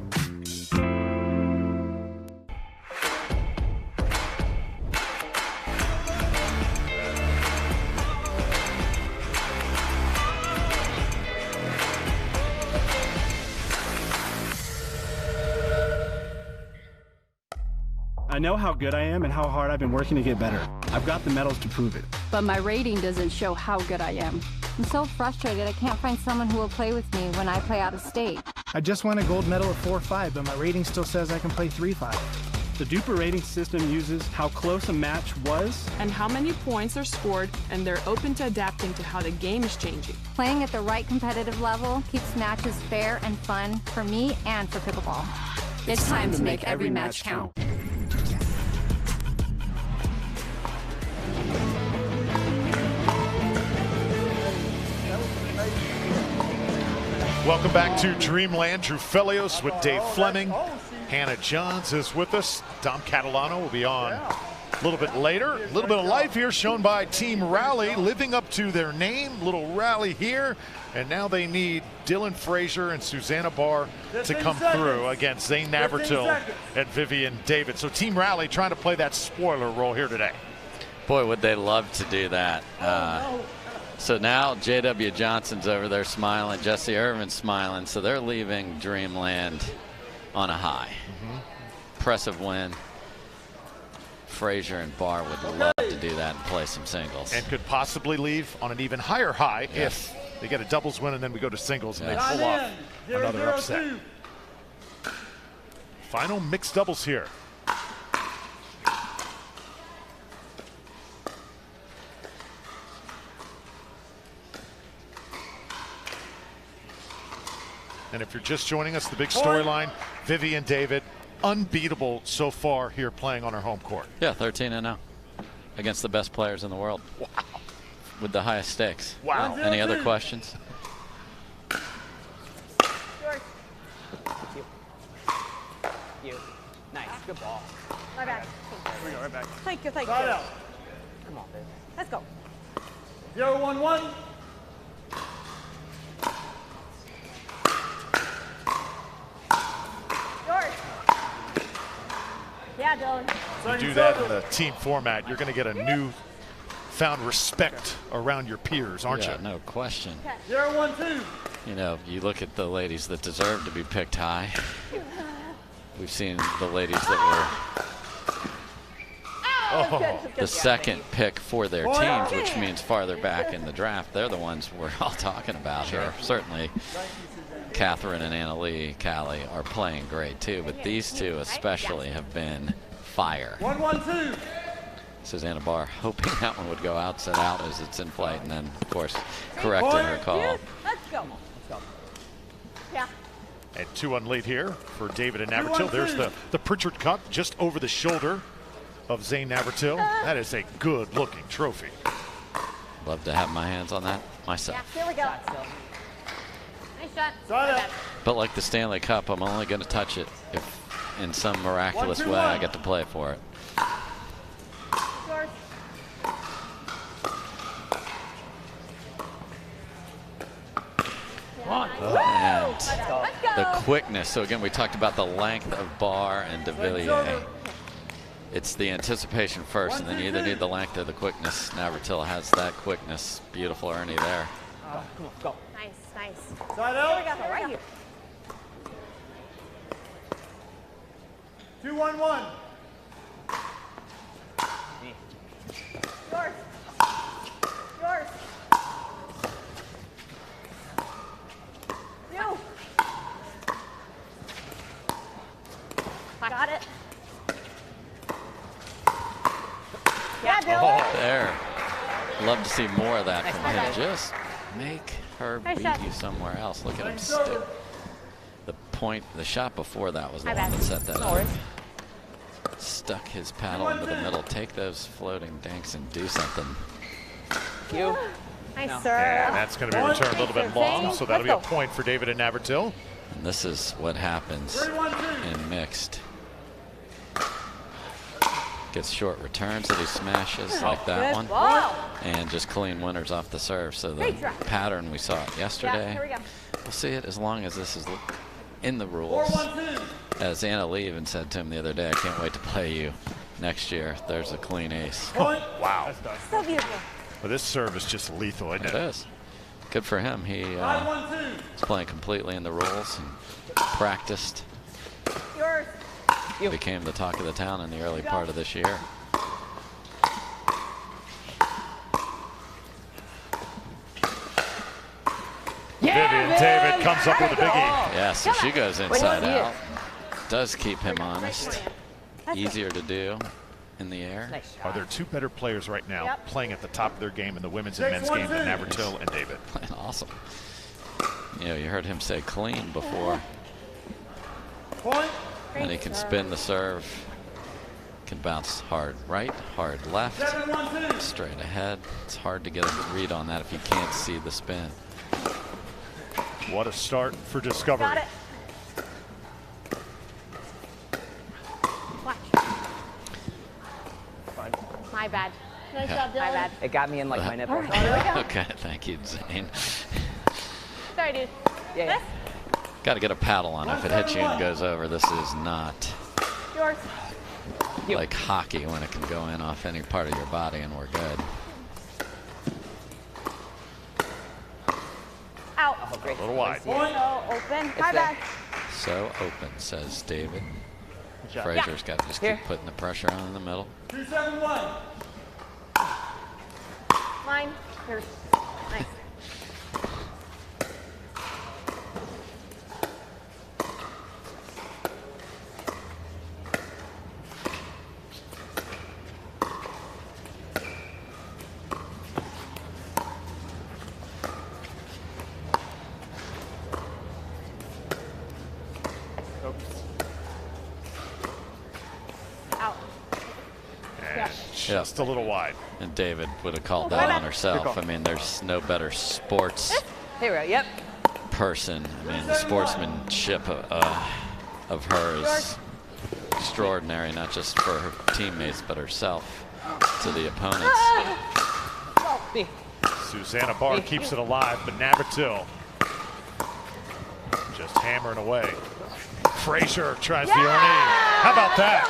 I know how good I am and how hard I've been working to get better. I've got the medals to prove it. But my rating doesn't show how good I am. I'm so frustrated I can't find someone who will play with me when I play out of state. I just won a gold medal at 4.5, but my rating still says I can play 3.5. The Duper rating system uses how close a match was and how many points are scored, and they're open to adapting to how the game is changing. Playing at the right competitive level keeps matches fair and fun for me and for pickleball. It's time to make every match count. Welcome back to Dreamland. Drew Felios with Dave Fleming. Hannah Johns is with us. Dom Catalano will be on a little bit later. A little bit of life here shown by Team Rally, living up to their name. Little rally here. And now they need Dylan Frazier and Susanna Barr to come through against Zane Navratil and Vivian David. So Team Rally trying to play that spoiler role here today. Boy, would they love to do that. So now J.W. Johnson's over there smiling, Jesse Irvin's smiling, so they're leaving Dreamland on a high. Impressive win. Frazier and Barr would love to do that and play some singles. And could possibly leave on an even higher high if they get a doubles win and then we go to singles and they pull off another upset. Final mixed doubles here. And if you're just joining us, the big storyline, Vivian David, unbeatable so far here playing on her home court. Yeah, 13-0 against the best players in the world. Wow. With the highest stakes. Wow. Any other questions? You. Nice. Good ball. My bad. Here we go, right back. Thank you, thank you. Side out. Come on, babe. Let's go. 0-1-1. Yours. Yeah, Dylan. You do that in the team format, you're going to get a new found respect around your peers, aren't you? No question. 0-1-2. You know, you look at the ladies that deserve to be picked high. We've seen the ladies that were the second pick for their teams, which means farther back in the draft. They're the ones we're all talking about here. Certainly, Catherine and Annalie Callie are playing great too, but these two especially have been fire. 1-1-2. Susanna Barr hoping that one would go out, set out as it's in flight, and then, of course, corrected her call. Let's go. Yeah. And 2-1 lead here for David and Navratil. There's the Pritchard Cup just over the shoulder of Zane Navratil. That is a good-looking trophy. Love to have my hands on that myself. Yeah, here we go. Nice shot. But like the Stanley Cup, I'm only going to touch it if in some miraculous way I get to play for it. Yours. And the quickness. So again, we talked about the length of Barr and de Villiers. It's the anticipation first, and then you either need the length or the quickness. Navratil has that quickness. Beautiful Ernie there. Come on, go. Nice, nice. Side out. Here we go, right here. 2-1-1. Yours. Yours. You. Got it. Yeah, Dylan. There. Love to see more of that from him. Just make her beat you somewhere else. Look at him stick. The shot before that was the one that set that up. Stuck his paddle into the middle. Take those floating dinks and do something. You. Nice, sir. And that's going to be returned a little bit long, so that'll be a point for David and Navratil. And this is what happens in mixed. Gets short returns that he smashes like that one. And just clean winners off the serve. So the pattern we saw yesterday, here we go. we'll see it as long as this is in the rules. As Anna Lee even said to him the other day, I can't wait to play you next year. There's a clean ace. Wow. So beautiful. Well, this serve is just lethal, isn't it? It is. Good for him. He is playing completely in the rules and practiced. Yours. became the talk of the town in the early part of this year. Vivian David comes up with a biggie. Yeah, so she goes inside out. Does keep him honest. Easier to do in the air. Are there two better players right now playing at the top of their game in the women's and men's game than Navratil and David? Playing awesome. You know, you heard him say clean before. And he can spin the serve. Can bounce hard right, hard left, straight ahead. It's hard to get a good read on that if you can't see the spin. What a start for Discovery. Got it. Watch. Fine. My bad. Nice Yeah. job, Dylan. My bad. It got me in like my nipple. Okay, thank you, Zane. Sorry, dude. Yeah. Got to get a paddle on it. If it hits you and goes over, this is not Yours. like hockey when it can go in off any part of your body and we're good. Out. Oh, great. A little wide. So open. My bad. So open, says David. job. Fraser's got to just keep putting the pressure on in the middle. 271. Mine. Yours. Nice. And just a little wide. And David would have called that on herself. I mean, there's no better sports Hey, right. Yep. person. I mean, the sportsmanship of her is extraordinary, not just for her teammates, but herself to the opponents. Susanna Barr keeps it alive, but Navratil just hammering away. Fraser tries the Ernie. How about that?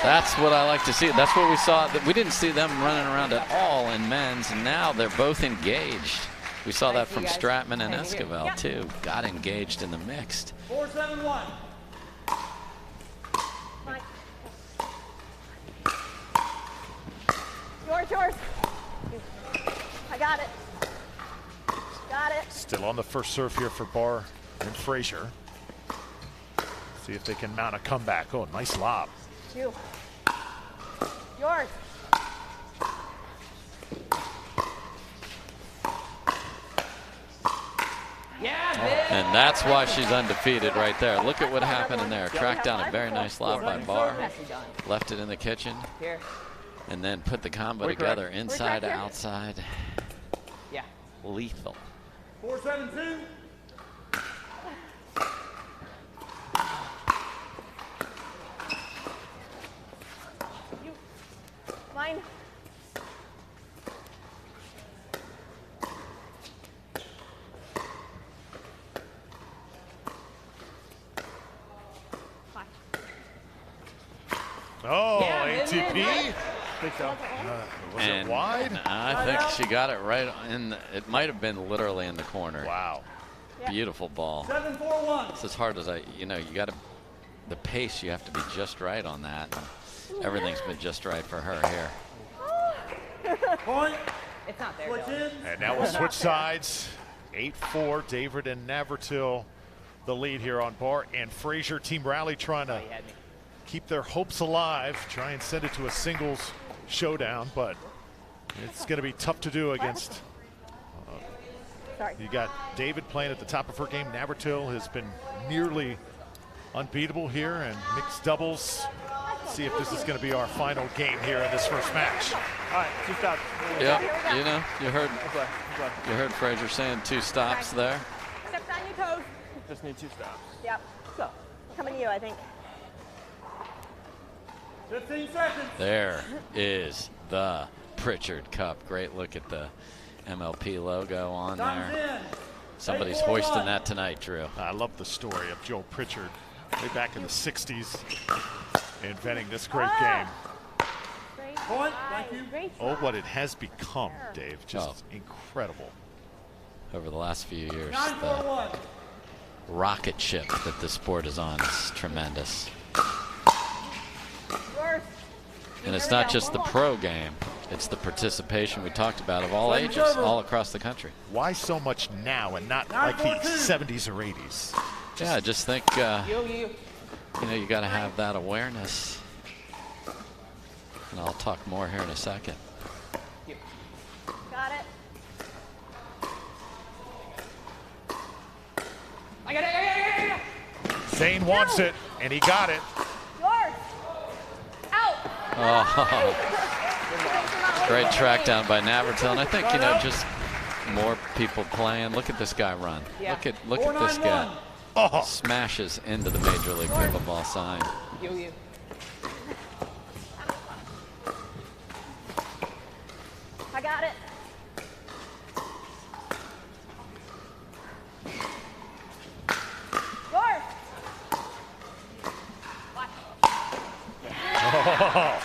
That's what I like to see. That's what we saw. We didn't see them running around at all in men's, and now they're both engaged. We saw that from Stratman and Esquivel, too. Got engaged in the mixed. 471. Yours. I got it. Got it. Still on the first serve here for Barr and Fraser. See if they can mount a comeback. Oh, nice lob. You. Yours. And that's why she's undefeated right there. Look at what happened in there. Tracked down a very nice lob by Barr. Left it in the kitchen. And then put the combo together inside to outside. Yeah. Lethal. 472. Mine. Oh, ATP. Think so. Was it wide? I think she got it right in. It might have been literally in the corner. Wow. Beautiful ball. 741. It's as hard as you got to, the pace, you have to be just right on that. And everything's been just right for her here. Point. It's not there. Switch in. And now we'll switch sides. 8-4, David and Navratil the lead here on Barr and Fraser. Team Rally trying to keep their hopes alive, try and send it to a singles showdown, but it's going to be tough to do against. You got David playing at the top of her game. Navratil has been nearly unbeatable here in mixed doubles. See if this is going to be our final game here in this first match. All right, 2 stops. Yep, you heard Fraser saying 2 stops there. Step on your toes. Just need 2 stops. Yep. So, coming to you, I think. 15 seconds. There is the Pritchard Cup. Great look at the MLP logo on there. Somebody's hoisting that tonight, Drew. I love the story of Joe Pritchard way back in the 60s inventing this great game. Point. Thank you. Oh, what it has become, Dave. Just incredible. Over the last few years, 941. the rocket ship that the sport is on is tremendous. And it's not just the pro game, it's the participation we talked about of all ages, all across the country. Why so much now and not like the 70s or 80s? Yeah, I just think, you know, you got to have that awareness. And I'll talk more here in a second. Got it. I got it. Zane wants it, and he got it. Yours. Out. Oh, great track down by Navratil. And I think, you know, just more people playing. Look at this guy run. Yeah. Look at this guy. Oh. Smashes into the Major League Pickleball sign. You. I got it. Yours. Oh.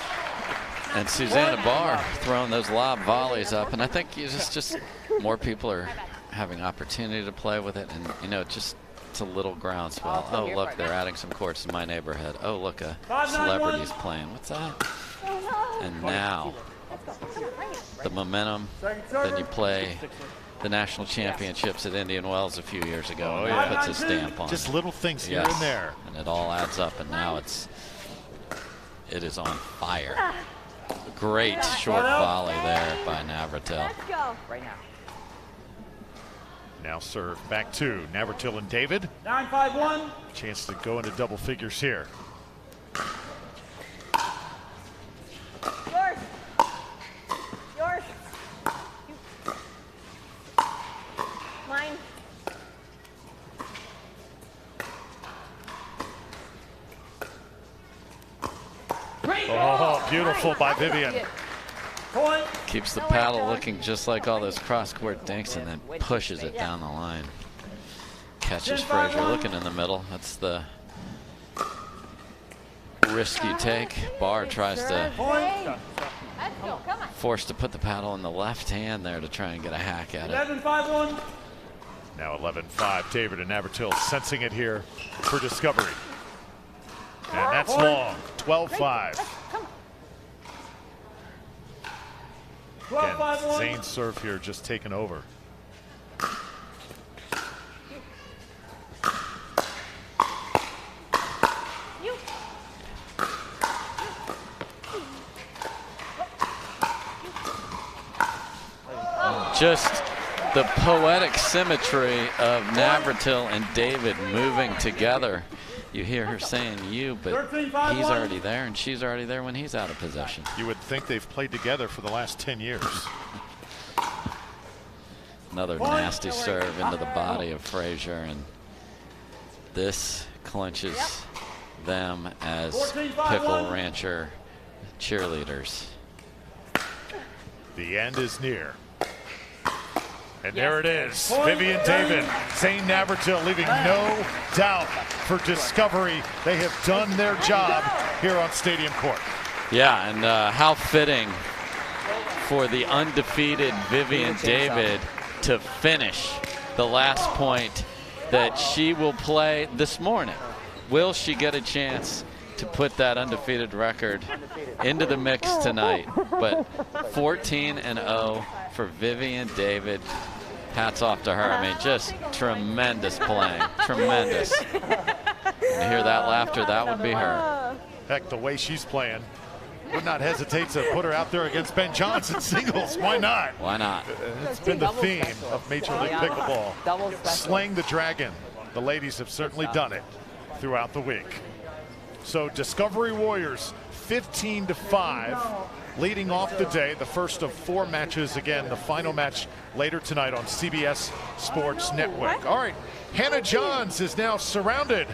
And Susanna Barr throwing those lob volleys up, and I think just more people are having opportunity to play with it, and you know, it's a little groundswell. Oh look, they're adding some courts in my neighborhood. Oh look, a celebrity's playing. What's that? And now the momentum. Then you play the national championships at Indian Wells a few years ago. And it puts a stamp on just it. little things here and there, and it all adds up. And now it is on fire. Great short volley there by Navratil. Let's go. Right now. Now serve back to Navratil and David. 9-5-1. Chance to go into double figures here. Yours. Yours. Mine. Oh, beautiful by Vivian. Keeps the paddle looking just like all those cross-court dinks and then pushes it down the line. Catches Frazier looking in the middle. That's the risk you take. Barr tries to force to put the paddle in the left hand there to try and get a hack at it. 11-5-1. Now 11-5, David and Navratil sensing it here for discovery. And that's long, 12-5. Again, Zane's serve here just taken over. Just the poetic symmetry of Navratil and David moving together. You hear her saying you, but he's already there and she's already there when he's out of possession. You would think they've played together for the last 10 years. Another nasty serve into the body of Frazier, and this clinches them as Pickle Rancher cheerleaders. The end is near. And there it is, Vivian David, Zane Navratil leaving no doubt for discovery. They have done their job here on Stadium Court. Yeah, and how fitting for the undefeated Vivian David to finish the last point that she will play this morning. Will she get a chance to put that undefeated record into the mix tonight? But 14-0 for Vivian David. Hats off to her. I mean, just tremendous playing. Tremendous. And to hear that laughter, that would be her. Heck, the way she's playing, would not hesitate to put her out there against Ben Johnson singles. Why not? Why not? It's been the theme of Major League Pickleball. Slaying the dragon. The ladies have certainly done it throughout the week. So Discovery Warriors 15-5, leading off the day, the first of 4 matches. Again, the final match later tonight on CBS Sports Network. All right, Hannah Johns is now surrounded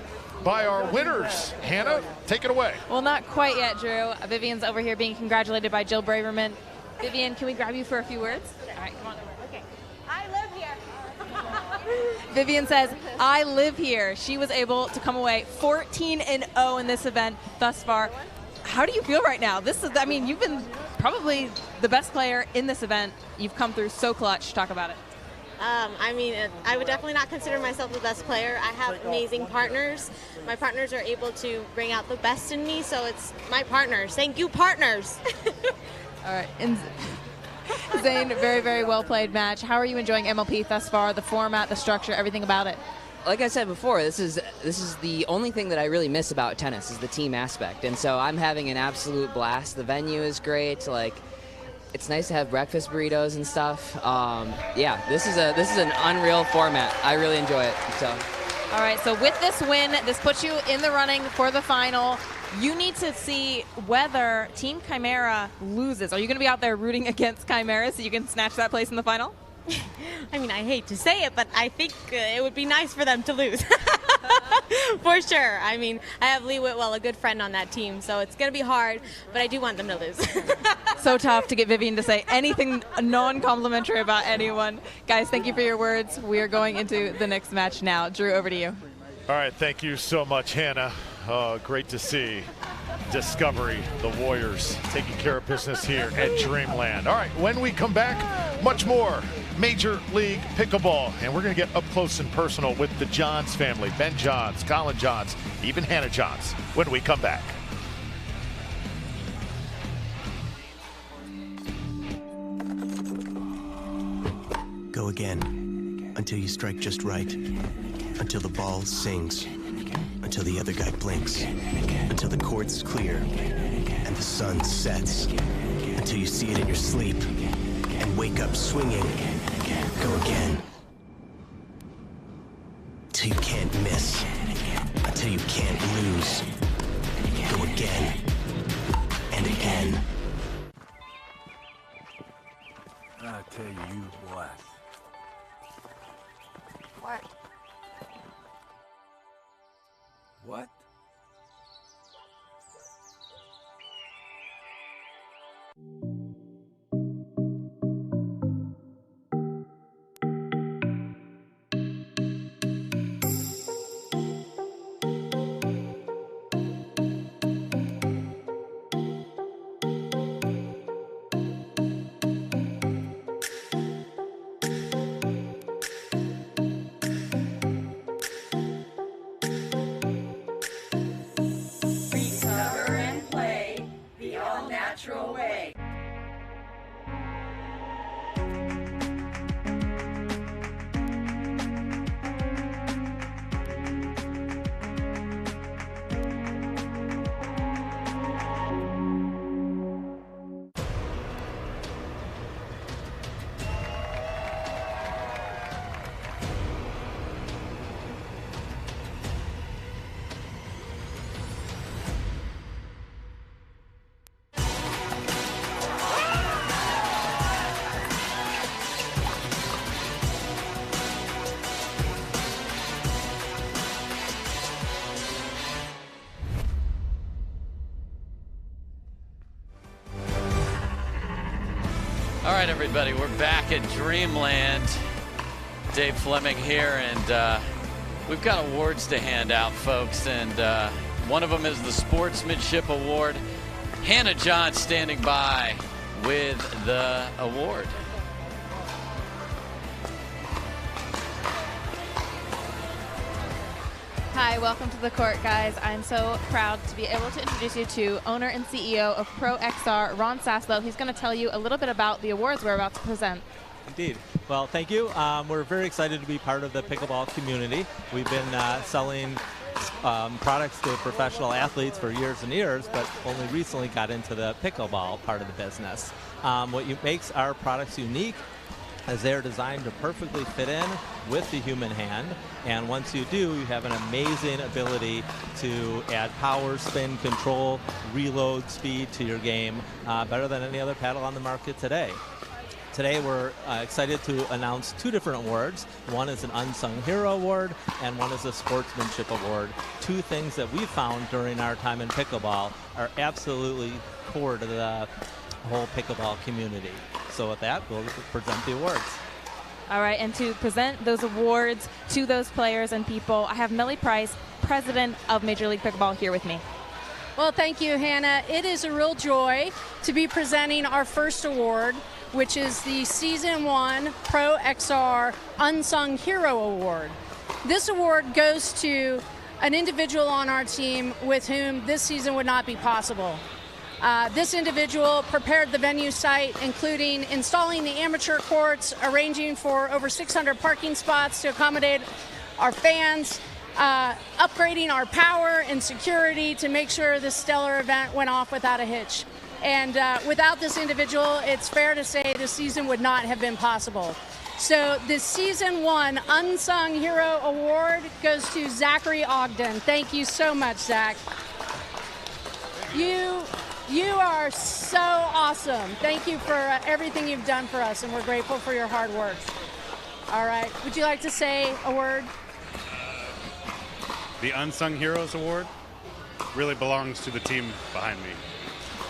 by our winners. Hannah, take it away. Well, not quite yet, Drew. Vivian's over here being congratulated by Jill Braverman. Vivian, can we grab you for a few words? All right, come on over. Okay. I live here. Vivian says, I live here. She was able to come away 14-0 in this event thus far. How do you feel right now? This is, I mean, you've been probably the best player in this event. You've come through so clutch. Talk about it. I mean, I would definitely not consider myself the best player. I have amazing partners. My partners are able to bring out the best in me, so it's my partners. Thank you, partners. All right. And Zane, very, very well played match. How are you enjoying MLP thus far? The format, the structure, everything about it? Like I said before, this is the only thing that I really miss about tennis is the team aspect, and so I'm having an absolute blast. The venue is great. Like, it's nice to have breakfast burritos and stuff. Yeah, this is an unreal format. I really enjoy it. So. All right. So with this win, this puts you in the running for the final. You need to see whether Team Chimera loses. Are you going to be out there rooting against Chimera so you can snatch that place in the final? I mean, I hate to say it, but I think it would be nice for them to lose. For sure. I mean, I have Lee Whitwell, a good friend on that team, so it's going to be hard, but I do want them to lose. So tough to get Vivian to say anything non-complimentary about anyone. Guys, thank you for your words. We are going into the next match now. Drew, over to you. All right, thank you so much, Hannah. Great to see Discovery, the Warriors, taking care of business here at Dreamland. All right, when we come back, much more Major League Pickleball, and we're going to get up close and personal with the Johns family, Ben Johns, Colin Johns, even Hannah Johns, when we come back. Go again, until you strike just right, until the ball sings, until the other guy blinks, until the court's clear and the sun sets, until you see it in your sleep and wake up swinging. Go again, till you can't miss, until you can't lose. Go again and again. I tell you what. What? What? Recover and play the all-natural way. All right, everybody, we're back at Dreamland. Dave Fleming here, and we've got awards to hand out, folks, and one of them is the Sportsmanship Award. Hannah Johns standing by with the award. Hi, welcome to the court, guys. I'm so proud to be able to introduce you to owner and CEO of Pro XR, Ron Saslow. He's going to tell you a little bit about the awards we're about to present. Indeed. Well, thank you. We're very excited to be part of the pickleball community. We've been selling products to professional athletes for years and years, but only recently got into the pickleball part of the business. What makes our products unique as they're designed to perfectly fit in with the human hand, and once you do, you have an amazing ability to add power, spin, control, reload, speed to your game, better than any other paddle on the market today. Today we're excited to announce two different awards. One is an Unsung Hero Award, and one is a Sportsmanship Award. Two things that we found during our time in pickleball are absolutely core to the whole pickleball community. So with that, we'll present the awards. All right, and to present those awards to those players and people, I have Melly Price, president of Major League Pickleball, here with me. Well, thank you, Hannah. It is a real joy to be presenting our first award which is the Season 1 Pro XR Unsung Hero Award. This award goes to an individual on our team with whom this season would not be possible. This individual prepared the venue site, including installing the amateur courts, arranging for over 600 parking spots to accommodate our fans, upgrading our power and security to make sure this stellar event went off without a hitch. And without this individual, it's fair to say the season would not have been possible. So the Season 1 Unsung Hero Award goes to Zachary Ogden. Thank you so much, Zach. You are so awesome. Thank you for everything you've done for us, and we're grateful for your hard work. All right. Would you like to say a word? The Unsung Heroes Award really belongs to the team behind me.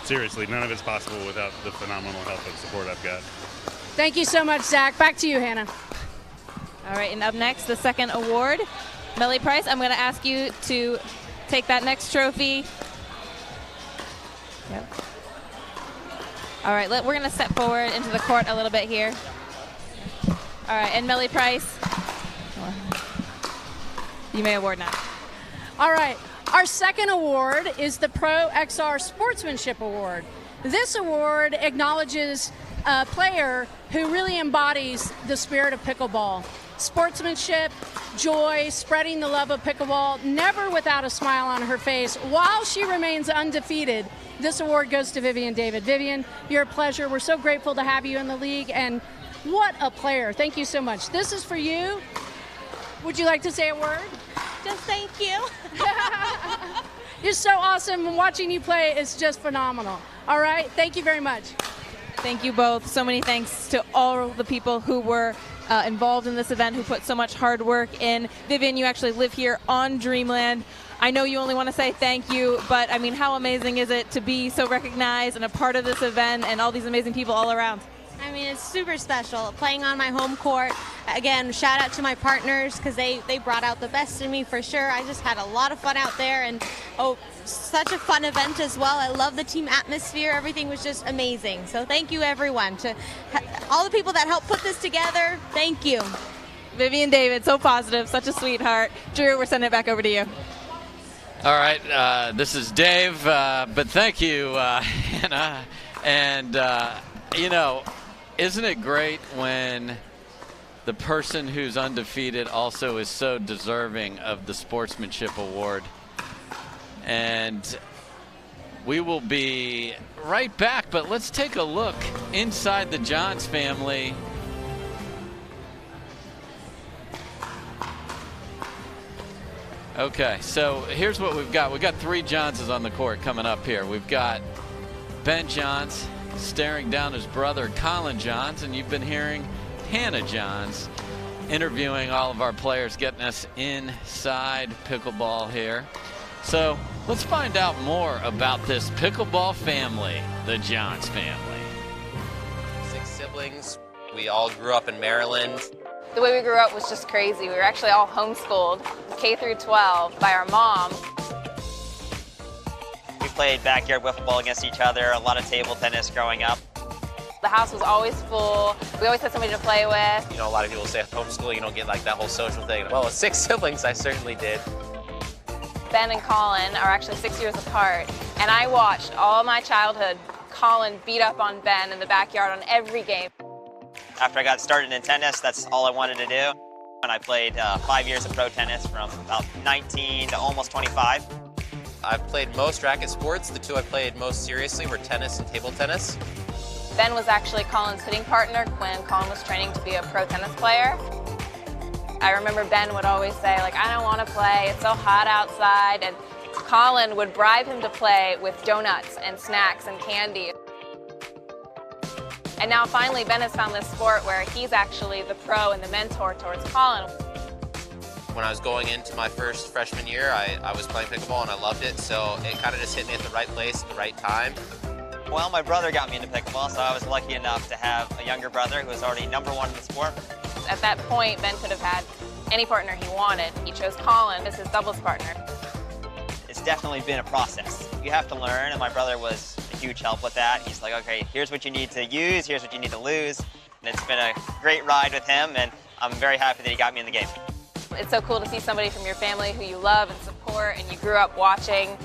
Seriously, none of it's possible without the phenomenal help and support I've got. Thank you so much, Zach. Back to you, Hannah. All right, and up next, the second award. Melly Price, I'm going to ask you to take that next trophy. Yep. All right, we're going to step forward into the court a little bit here. All right, and Melly Price, you may award now. All right, our second award is the Pro XR Sportsmanship Award. This award acknowledges a player who really embodies the spirit of pickleball. Sportsmanship, joy, spreading the love of pickleball, never without a smile on her face. While she remains undefeated, this award goes to Vivian David. Vivian, you're a pleasure. We're so grateful to have you in the league, and what a player. Thank you so much. This is for you. Would you like to say a word? Just thank you. You're so awesome. Watching you play is just phenomenal. All right, thank you very much. Thank you both. So many thanks to all the people who were involved in this event, who put so much hard work in. Vivian, you actually live here on Dreamland. I know you only want to say thank you, but I mean, how amazing is it to be so recognized and a part of this event and all these amazing people all around? I mean, it's super special playing on my home court. Again, shout out to my partners because they brought out the best in me for sure. I just had a lot of fun out there, and such a fun event as well. I love the team atmosphere. Everything was just amazing. So thank you, everyone. To all the people that helped put this together, thank you. Vivian David, so positive, such a sweetheart. Drew, we're sending it back over to you. All right, this is Dave, but thank you, Hannah. And, you know, isn't it great when the person who's undefeated also is so deserving of the Sportsmanship Award? And we will be right back, but let's take a look inside the Johns family. Okay, so here's what we've got. We've got three Johnses on the court coming up here. We've got Ben Johns staring down his brother Colin Johns, and you've been hearing Hannah Johns interviewing all of our players, getting us inside pickleball here. So let's find out more about this pickleball family, the Johns family. 6 siblings. We all grew up in Maryland. The way we grew up was just crazy. We were actually all homeschooled, K through 12, by our mom. We played backyard wiffle ball against each other, a lot of table tennis growing up. The house was always full. We always had somebody to play with. You know, a lot of people say homeschooling, you don't get like that whole social thing. Well, with 6 siblings, I certainly did. Ben and Colin are actually 6 years apart, and I watched all my childhood Colin beat up on Ben in the backyard on every game. After I got started in tennis, that's all I wanted to do. And I played 5 years of pro tennis from about 19 to almost 25. I've played most racket sports. The two I played most seriously were tennis and table tennis. Ben was actually Colin's hitting partner when Colin was training to be a pro tennis player. I remember Ben would always say, like, I don't want to play, it's so hot outside, and Colin would bribe him to play with donuts and snacks and candy. And now finally Ben has found this sport where he's actually the pro and the mentor towards Colin. When I was going into my first freshman year, I was playing pickleball and I loved it, so it kind of just hit me at the right place at the right time. Well, my brother got me into pickleball, so I was lucky enough to have a younger brother who was already #1 in the sport. At that point, Ben could have had any partner he wanted. He chose Colin as his doubles partner. It's definitely been a process. You have to learn, and my brother was a huge help with that. He's like, okay, here's what you need to use, here's what you need to lose. And it's been a great ride with him, and I'm very happy that he got me in the game. It's so cool to see somebody from your family who you love and support and you grew up watching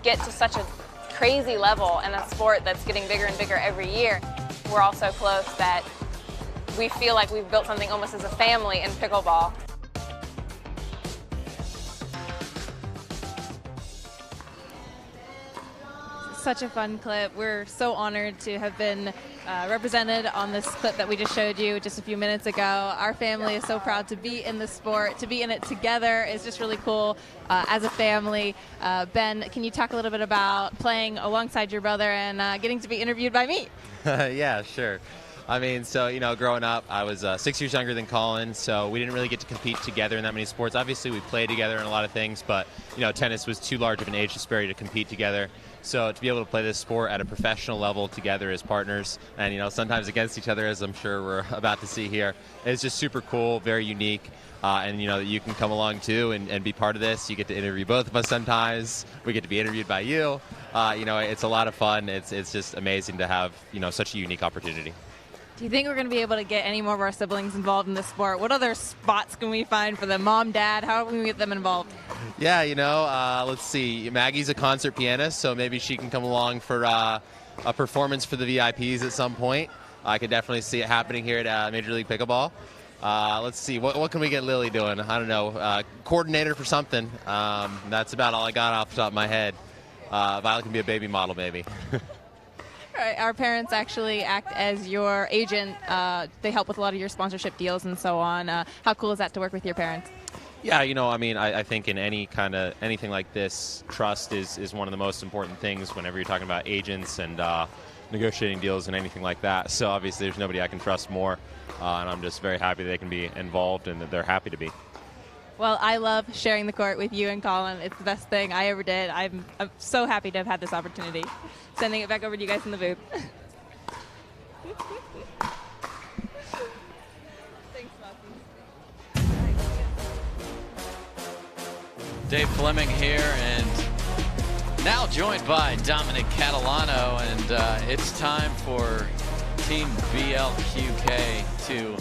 get to such a crazy level in a sport that's getting bigger and bigger every year. We're all so close that we feel like we've built something almost as a family in pickleball. Such a fun clip. We're so honored to have been represented on this clip that we just showed you just a few minutes ago. Our family is so proud to be in the sport, to be in it together. It's just really cool as a family. Ben, can you talk a little bit about playing alongside your brother and getting to be interviewed by me? Yeah, sure. I mean, so, you know, growing up, I was 6 years younger than Colin, so we didn't really get to compete together in that many sports. Obviously, we played together in a lot of things, but, you know, tennis was too large of an age disparity to compete together. So to be able to play this sport at a professional level together as partners and, you know, sometimes against each other, as I'm sure we're about to see here, is just super cool, very unique. And, you know, that you can come along, too, and be part of this. You get to interview both of us sometimes. We get to be interviewed by you. You know, it's a lot of fun. It's just amazing to have, you know, such a unique opportunity. Do you think we're going to be able to get any more of our siblings involved in this sport? What other spots can we find for them? Mom, Dad, how can we get them involved? Yeah, you know, let's see. Maggie's a concert pianist, so maybe she can come along for a performance for the VIPs at some point. I could definitely see it happening here at Major League Pickleball. Let's see. What can we get Lily doing? I don't know. Coordinator for something. That's about all I got off the top of my head. Violet can be a baby model, maybe. Right. Our parents actually act as your agent. They help with a lot of your sponsorship deals and so on. How cool is that to work with your parents? Yeah, you know, I mean, I think in anything like this, trust is one of the most important things whenever you're talking about agents and negotiating deals and anything like that. So obviously there's nobody I can trust more, and I'm just very happy they can be involved and that they're happy to be. Well, I love sharing the court with you and Colin. It's the best thing I ever did. I'm so happy to have had this opportunity. Sending it back over to you guys in the booth. Dave Fleming here, and now joined by Dominic Catalano, and it's time for Team BLQK to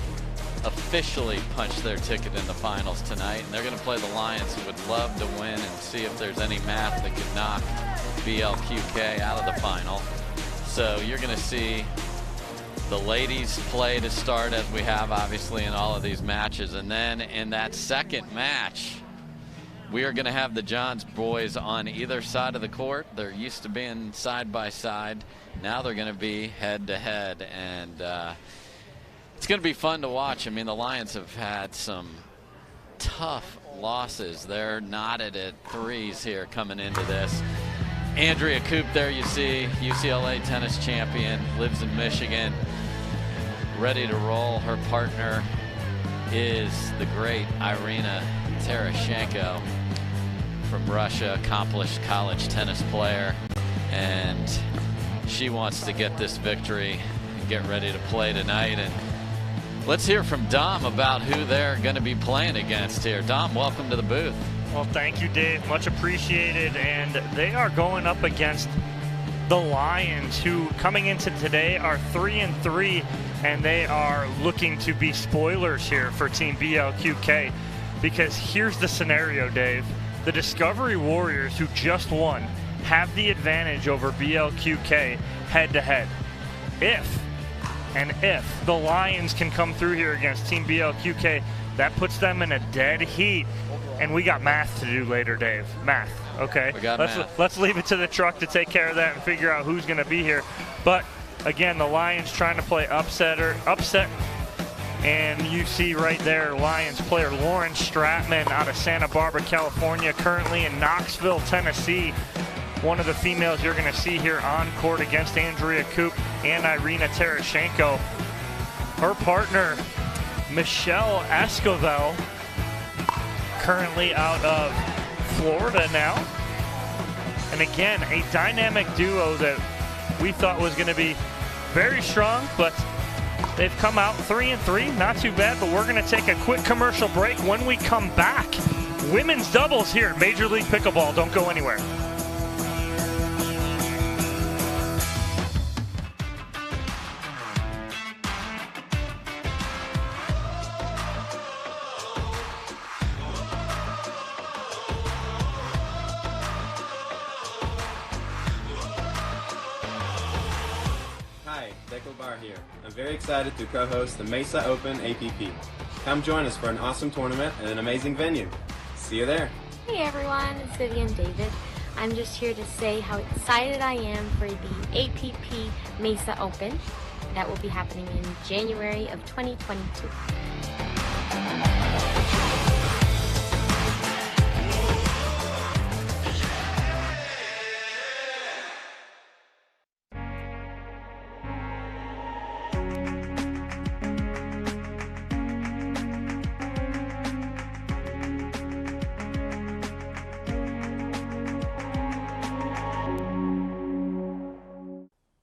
officially punch their ticket in the finals tonight, and they're going to play the Lions, who would love to win, and see if there's any math that could knock BLQK out of the final. So you're going to see the ladies play to start, as we have obviously in all of these matches, and then in that second match we are going to have the Johns boys on either side of the court. They're used to being side by side. Now they're going to be head to head, and it's going to be fun to watch. I mean, the Lions have had some tough losses. They're knotted at threes here coming into this. Andrea Koop there, you see, UCLA tennis champion, lives in Michigan, ready to roll. Her partner is the great Irina Tereshchenko from Russia, accomplished college tennis player, and she wants to get this victory and get ready to play tonight. And let's hear from Dom about who they're going to be playing against here. Dom, welcome to the booth. Well, thank you, Dave. Much appreciated. And they are going up against the Lions, who coming into today are 3-3, and they are looking to be spoilers here for Team BLQK. Because here's the scenario, Dave. The Discovery Warriors, who just won, have the advantage over BLQK head-to-head. If the Lions can come through here against Team BLQK, that puts them in a dead heat. And we got math to do later, Dave. Math, okay? We got math. Let's leave it to the truck to take care of that and figure out who's going to be here. But, again, the Lions trying to play upset. And you see right there, Lions player Lauren Stratman out of Santa Barbara, California, currently in Knoxville, Tennessee. One of the females you're going to see here on court against Andrea Koop and Irina Tereshchenko. Her partner, Michelle Escovel, currently out of Florida now. And again, a dynamic duo that we thought was going to be very strong, but they've come out 3-3, not too bad. But we're going to take a quick commercial break. When we come back, women's doubles here at Major League Pickleball. Don't go anywhere. Pickelball here. I'm very excited to co-host the Mesa Open APP. Come join us for an awesome tournament and an amazing venue. See you there. Hey everyone, it's Vivian David. I'm just here to say how excited I am for the APP Mesa Open that will be happening in January of 2022.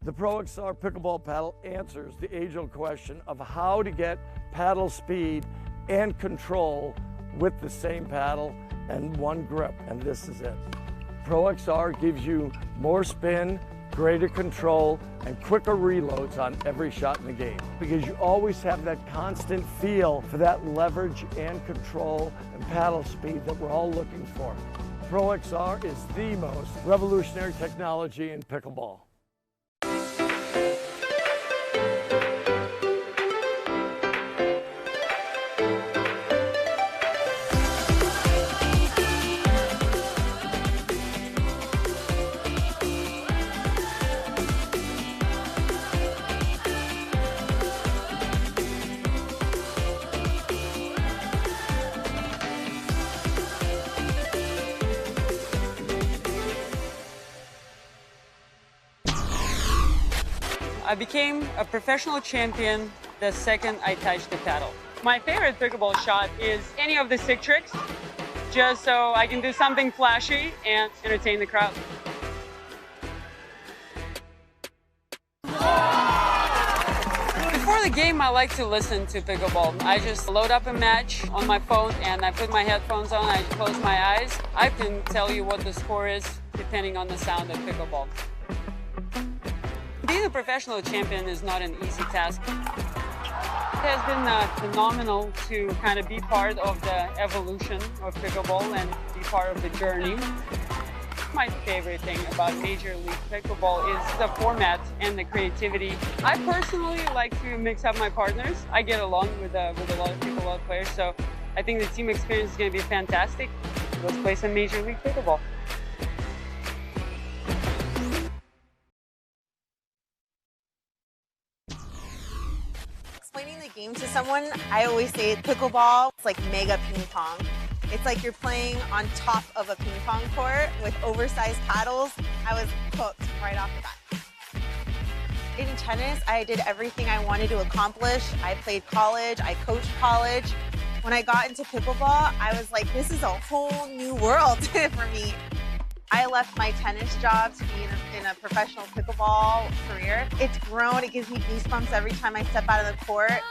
The Pro XR Pickleball paddle answers the age-old question of how to get paddle speed and control with the same paddle and one grip, and this is it. Pro XR gives you more spin, greater control, and quicker reloads on every shot in the game because you always have that constant feel for that leverage and control and paddle speed that we're all looking for. Pro XR is the most revolutionary technology in pickleball. I became a professional champion the second I touched the paddle. My favorite pickleball shot is any of the stick tricks, just so I can do something flashy and entertain the crowd. Before the game, I like to listen to pickleball. I just load up a match on my phone and I put my headphones on, I close my eyes. I can tell you what the score is depending on the sound of pickleball. Being a professional champion is not an easy task. It has been phenomenal to kind of be part of the evolution of pickleball and be part of the journey. My favorite thing about Major League Pickleball is the format and the creativity. I personally like to mix up my partners. I get along with a lot of people, a lot of players, so I think the team experience is going to be fantastic. Let's play some Major League Pickleball. Explaining the game to someone, I always say pickleball, it's like mega ping pong. It's like you're playing on top of a ping pong court with oversized paddles. I was hooked right off the bat. In tennis, I did everything I wanted to accomplish. I played college, I coached college. When I got into pickleball, I was like, this is a whole new world for me. I left my tennis job to be in a professional pickleball career. It's grown, it gives me goosebumps every time I step out of the court.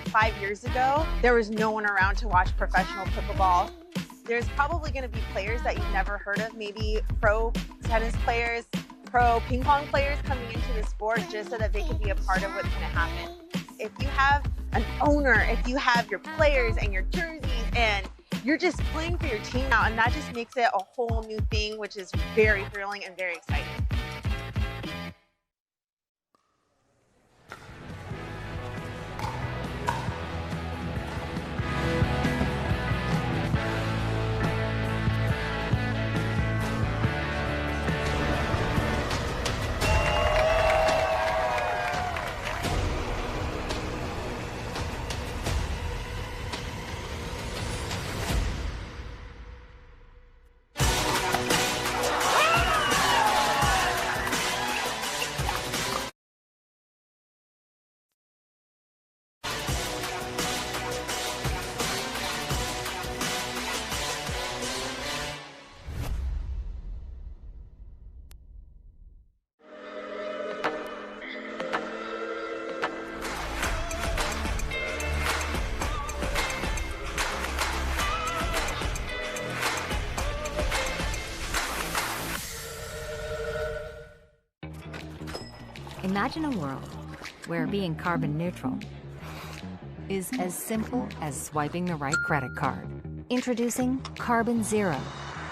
5 years ago, there was no one around to watch professional pickleball. There's probably gonna be players that you've never heard of, maybe pro tennis players, pro ping pong players coming into the sport just so that they can be a part of what's gonna happen. If you have an owner, if you have your players and your jerseys and you're just playing for your team now, and that just makes it a whole new thing, which is very thrilling and very exciting. Imagine a world where being carbon neutral is as simple as swiping the right credit card. Introducing Carbon Zero,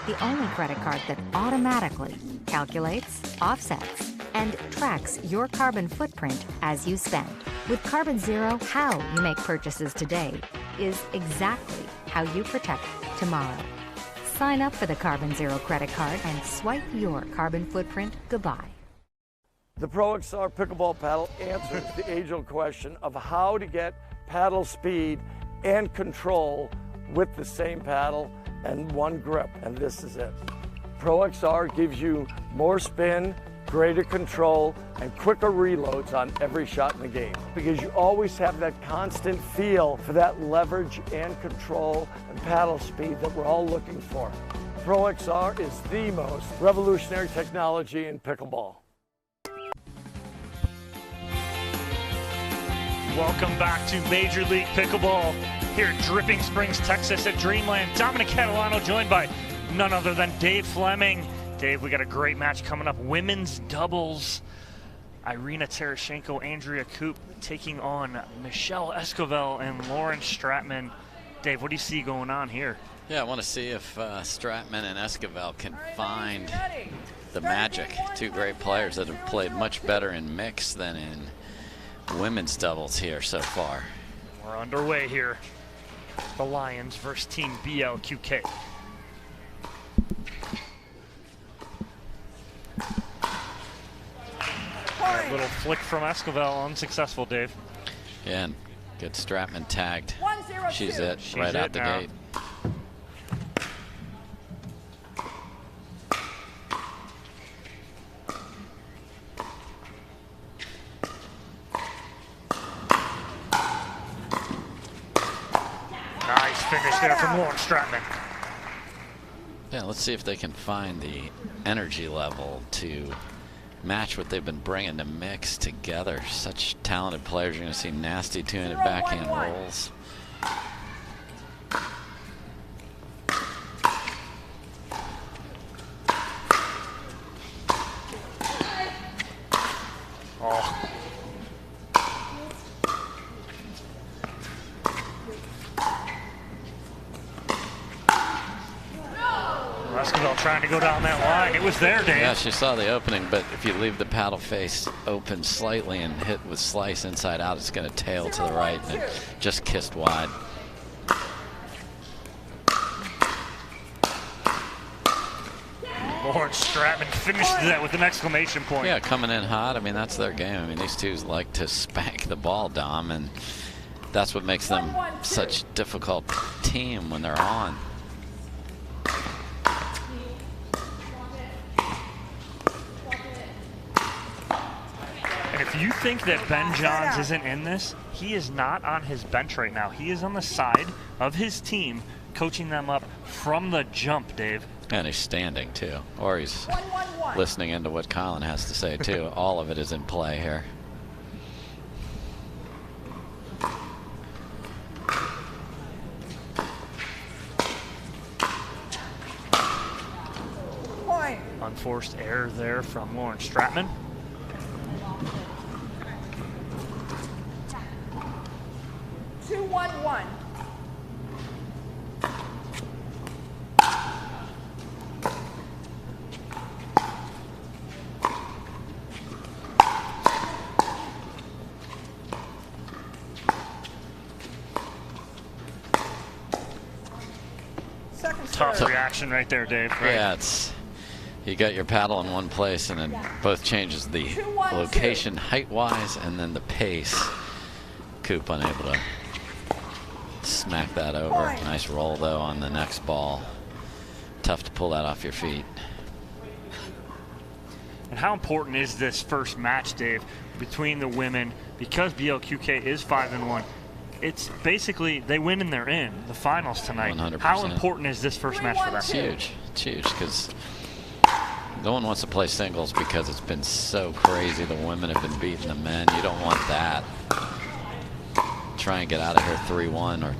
the only credit card that automatically calculates, offsets, and tracks your carbon footprint as you spend. With Carbon Zero, how you make purchases today is exactly how you protect tomorrow. Sign up for the Carbon Zero credit card and swipe your carbon footprint goodbye. The Pro XR Pickleball Paddle answers the age-old question of how to get paddle speed and control with the same paddle and one grip, and this is it. Pro XR gives you more spin, greater control, and quicker reloads on every shot in the game, because you always have that constant feel for that leverage and control and paddle speed that we're all looking for. Pro XR is the most revolutionary technology in pickleball. Welcome back to Major League Pickleball here at Dripping Springs, Texas at Dreamland. Dominic Catalano joined by none other than Dave Fleming. Dave, we got a great match coming up. Women's doubles. Irina Tereshchenko, Andrea Koop taking on Michelle Esquivel and Lauren Stratman. Dave, what do you see going on here? Yeah, I want to see if Stratman and Esquivel can find the magic. Two great players that have played much better in mix than in women's doubles here so far. We're underway here. The Lions versus Team BLQK. That little flick from Esquivel, unsuccessful, Dave. Yeah, and good Stratman tagged. She's it, She's right out the now. gate. Nice finish there from Lauren Stratman. Yeah, let's see if they can find the energy level to match what they've been bringing to mix together. Such talented players. You're going to see nasty two-handed backhand rolls. Oh. Esquivel trying to go down that line. It was there, Dave. Yeah, she saw the opening, but if you leave the paddle face open slightly and hit with slice inside out, it's going to tail to the right, and it just kissed wide. Lauren Stratman finished that with an exclamation point. Yeah, coming in hot. I mean, that's their game. I mean, these two like to spank the ball, Dom, and that's what makes them such a difficult team when they're on. If you think that Ben Johns isn't in this, he is not on his bench right now. He is on the side of his team, coaching them up from the jump, Dave. And he's standing, too. Or he's listening into what Colin has to say, too. All of it is in play here. Unforced error there from Lauren Stratman. Tough reaction right there, Dave. Right? Yeah, it's you got your paddle in one place, and it both changes the location height-wise and then the pace. Coop unable to smack that over. Nice roll, though, on the next ball. Tough to pull that off your feet. And how important is this first match, Dave, between the women? Because BLQK is 5-1. It's basically they win and they're in the finals tonight. 100%. How important is this first match for them? It's huge. It's huge because no one wants to play singles because it's been so crazy. The women have been beating the men. You don't want that. Try and get out of here 3-1 or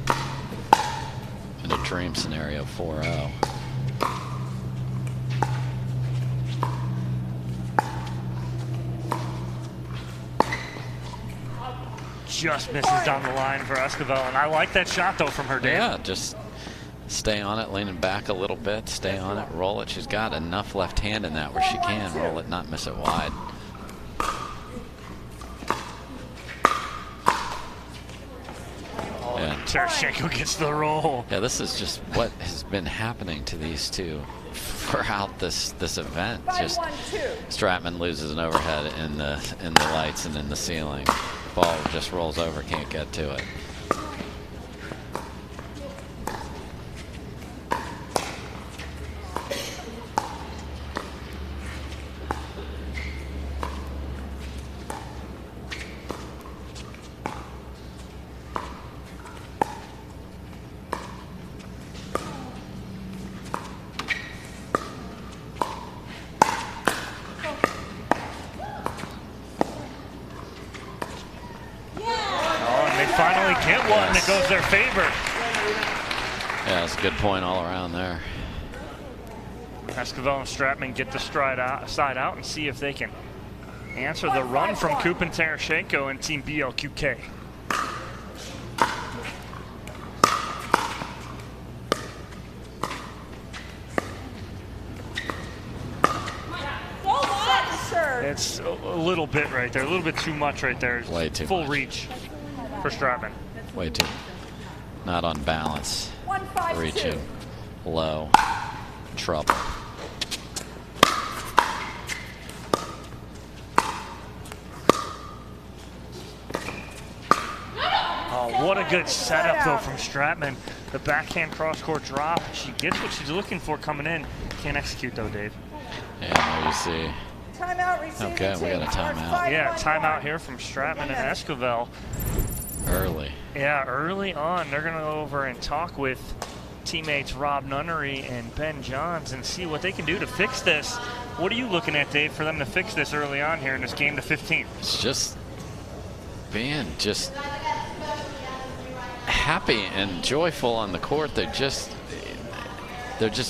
in a dream scenario 4-0. Just misses down the line for Esquivel, and I like that shot though from her, Dave. Yeah, just stay on it, leaning back a little bit, stay on it, roll it. She's got enough left hand in that where she can roll it, not miss it wide. Tereshchenko gets the roll. Yeah, this is just what has been happening to these two throughout this event. Just Stratman loses an overhead in the lights and in the ceiling. Ball just rolls over, can't get to it. Finally get one, and it goes their favor. Yeah, that's a good point all around there. Esquivel and Stratman get the side out and see if they can answer the run from Coop and Tereshchenko and Team BLQK. It's a little bit right there, a little bit too much right there. Way too full much. Reach for Stratman. Way too. Not on balance. 1-5-2. Reaching. Low. Trouble. Oh, what a good setup, though, from Stratman. The backhand cross-court drop. She gets what she's looking for coming in. Can't execute, though, Dave. Yeah, there you see. Okay, we got a timeout. Yeah, timeout here from Stratman and Esquivel. Early. Yeah, early on. They're going to go over and talk with teammates Rob Nunnery and Ben Johns and see what they can do to fix this. What are you looking at, Dave, for them to fix this early on here in this game to 15? It's just being just happy and joyful on the court. There just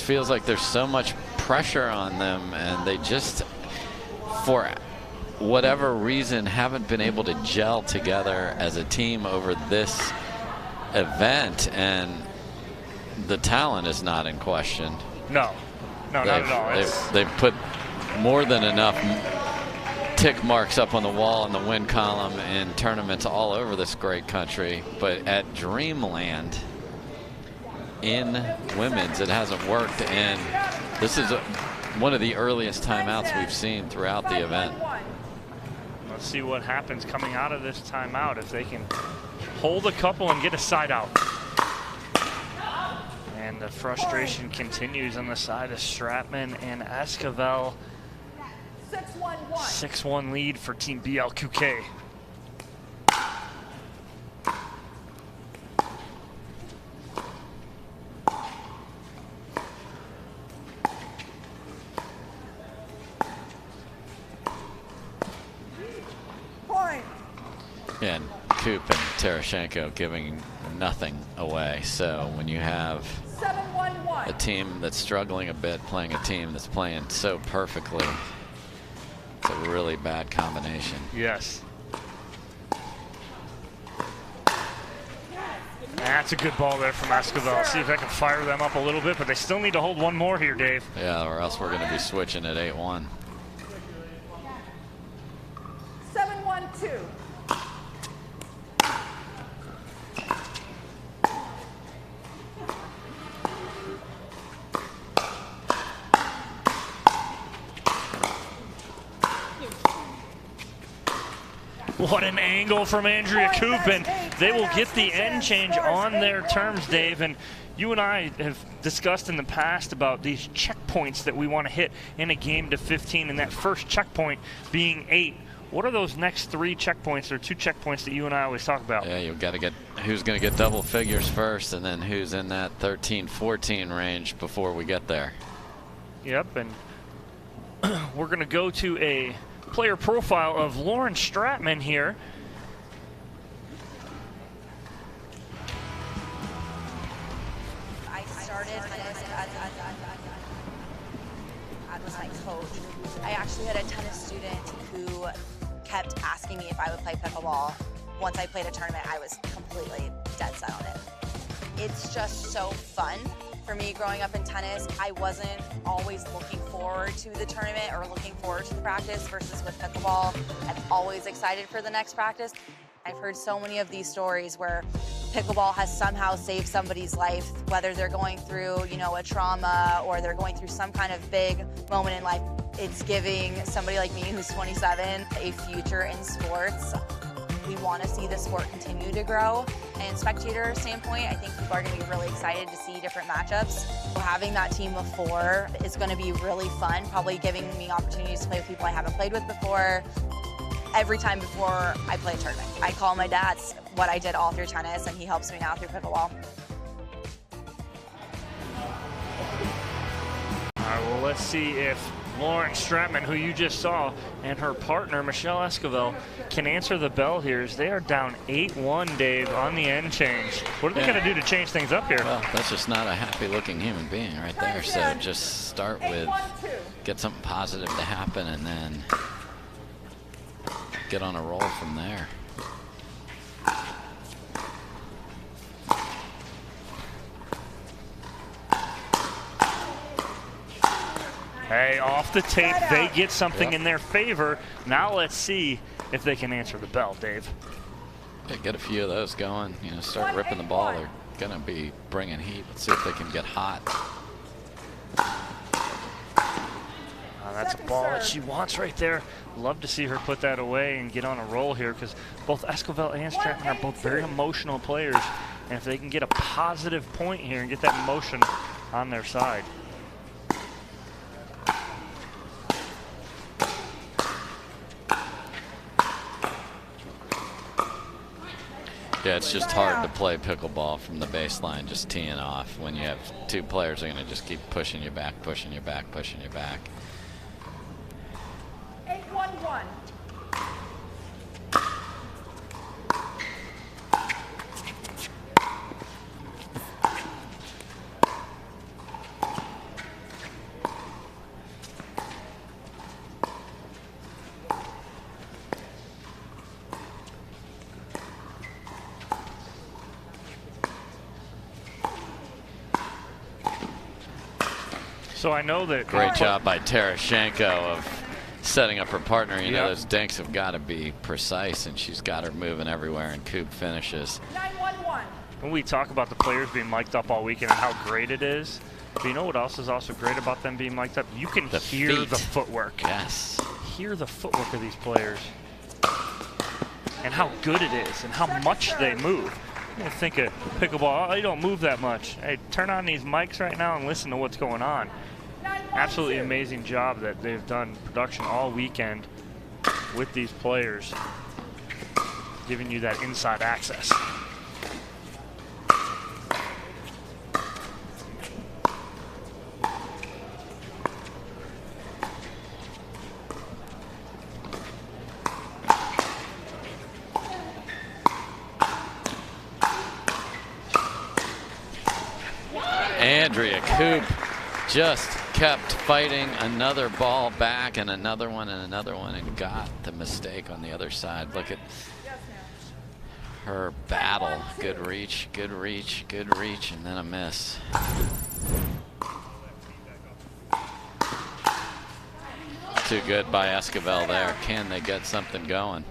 feels like there's so much pressure on them, and they just, for whatever reason, haven't been able to gel together as a team over this event, and the talent is not in question. No, not at all. They've put more than enough tick marks up on the wall in the win column in tournaments all over this great country, but at Dreamland in women's it hasn't worked, and this is one of the earliest timeouts we've seen throughout the event. Let's see what happens coming out of this timeout, if they can hold a couple and get a side out. And the frustration continues on the side of Stratman and Esquivel. 6-1 lead for Team BLQK. And Coop and Tereshchenko giving nothing away. So when you have a team that's struggling a bit playing a team that's playing so perfectly, it's a really bad combination. Yes. That's a good ball there from Esquivel. See if I can fire them up a little bit, but they still need to hold one more here, Dave. Yeah, or else we're going to be switching at 8-1. 7-1-2. What an angle from Andrea Coop, and they will get the end change on their terms, Dave. And you and I have discussed in the past about these checkpoints that we want to hit in a game to 15, and that first checkpoint being 8. What are those next 3 checkpoints, or 2 checkpoints that you and I always talk about? Yeah, you've got to get who's going to get double figures first, and then who's in that 13-14 range before we get there. Yep, and we're going to go to a player profile of Lauren Stratman here. I started as my coach. I actually had a tennis student who kept asking me if I would play pickleball. Once I played a tournament, I was completely dead set on it. It's just so fun. For me, growing up in tennis, I wasn't always looking forward to the tournament or looking forward to the practice, versus with pickleball, I'm always excited for the next practice. I've heard so many of these stories where pickleball has somehow saved somebody's life, whether they're going through, you know, a trauma or they're going through some kind of big moment in life. It's giving somebody like me who's 27 a future in sports. We want to see the sport continue to grow. And spectator standpoint, I think people are going to be really excited to see different matchups. Having that team of 4 is going to be really fun, probably giving me opportunities to play with people I haven't played with before. Every time before I play a tournament, I call my dad what I did all through tennis, and he helps me now through pickleball. All right, well, let's see if Lauren Stratman, who you just saw, and her partner, Michelle Esquivel, can answer the bell here as they are down 8-1, Dave, on the end change. What are they going to do to change things up here? Well, that's just not a happy-looking human being right there. So just start with, get something positive to happen, and then get on a roll from there. Hey, off the tape, they get something in their favor. Now let's see if they can answer the bell, Dave. Yeah, get a few of those going. You know, start ripping the ball. They're gonna be bringing heat. Let's see if they can get hot. That's a ball that she wants right there. Love to see her put that away and get on a roll here, because both Esquivel and Stratman are both very emotional players. And if they can get a positive point here and get that emotion on their side. Yeah, it's just hard to play pickleball from the baseline, just teeing off, when you have 2 players who are going to just keep pushing you back, pushing you back, pushing you back. 8-1-1. So I know that. Great job by Terashenko of setting up her partner. You know, those dinks have got to be precise, and she's got her moving everywhere, and Coop finishes. 9-1-1. When we talk about the players being mic'd up all weekend and how great it is, but you know what else is also great about them being mic'd up? You can hear the footwork. Yes. Hear the footwork of these players and how good it is and how much they move. You think of pickleball, oh, you don't move that much. Hey, turn on these mics right now and listen to what's going on. Absolutely amazing job that they've done production all weekend with these players, giving you that inside access. Andrea Coop just kept fighting another ball back and another one and got the mistake on the other side. Look at her battle. Good reach, good reach, good reach, and then a miss. Too good by Esquivel there. Can they get something going?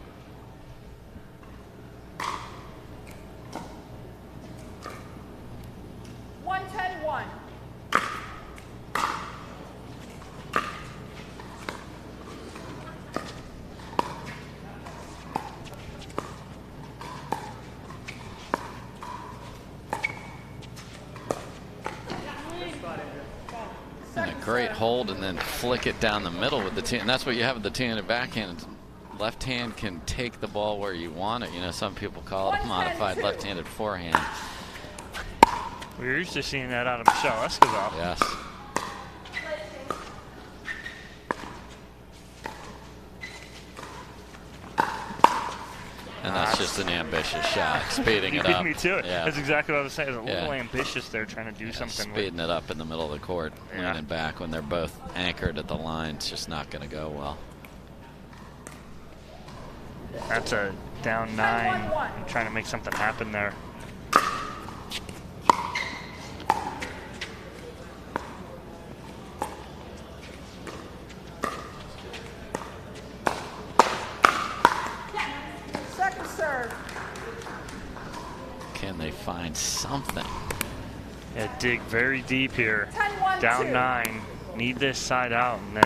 Great hold, and then flick it down the middle with the T, and that's what you have with the two-handed backhand. Left hand can take the ball where you want it. You know, some people call it a modified left-handed forehand. We're used to seeing that out of Michelle Esquivel. Yes. And that's just an ambitious shot, speeding it up. Me too. Yeah. That's exactly what I was saying. It's a little ambitious there, trying to do something. Speeding it up in the middle of the court, leaning back when they're both anchored at the line. It's just not going to go well. That's a down 9. I'm trying to make something happen there. Can they find something? Yeah, dig very deep here. Down 9. Need this side out, and then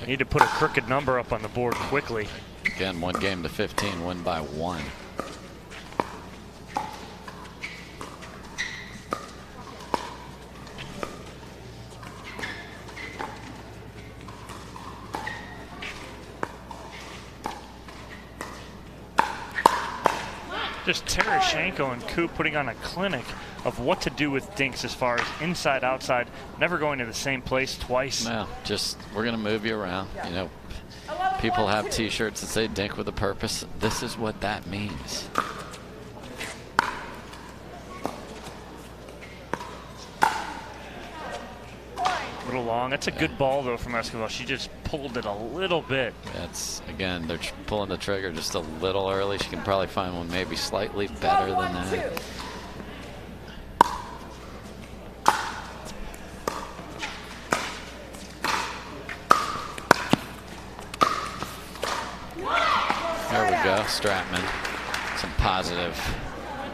need to put a crooked number up on the board quickly. Again, 1 game to 15, win by 1. Just Terashenko and Coop putting on a clinic of what to do with dinks as far as inside, outside, never going to the same place twice. Well, just we're going to move you around. You know, people have T-shirts that say "Dink with a Purpose." This is what that means. A little long. That's a good ball though from Esquivel. She just pulled it a little bit. That's, again, they're pulling the trigger just a little early. She can probably find one maybe slightly better than that. There we go, Stratman. Some positive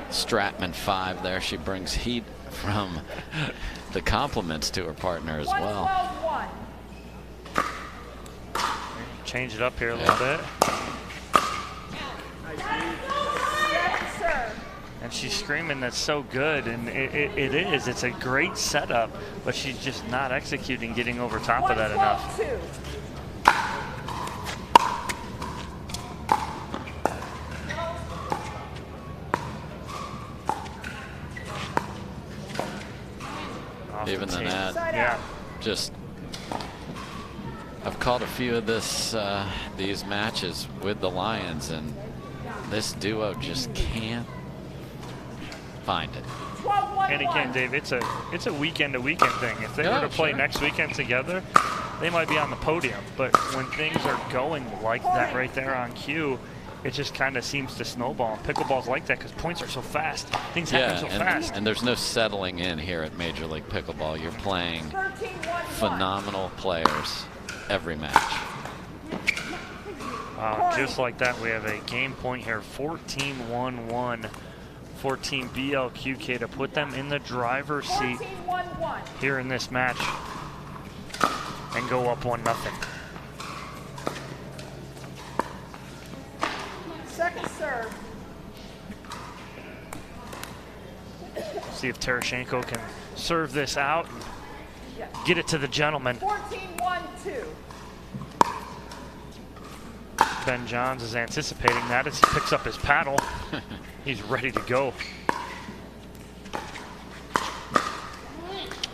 Stratman 5 there. She brings heat from the compliments to her partner as well. Change it up here a little bit. And she's screaming, that's so good, and it is. It's a great setup, but she's just not executing, getting over top of that enough. Even than that, yeah. Just I've called a few of these matches with the Lions, and this duo just can't find it. And again, Dave, it's a weekend to weekend thing. If they were to play next weekend together, they might be on the podium. But when things are going like that right there on cue, it just kind of seems to snowball. Pickleball's like that because points are so fast. Things happen so fast. And there's no settling in here at Major League Pickleball. You're playing phenomenal players every match. Just like that, we have a game point here, 14-1-1 for Team BLQK to put them in the driver's seat here in this match and go up 1-0. Second serve. See if Terashenko can serve this out and get it to the gentleman. 14-1-2. Ben Johns is anticipating that as he picks up his paddle. He's ready to go.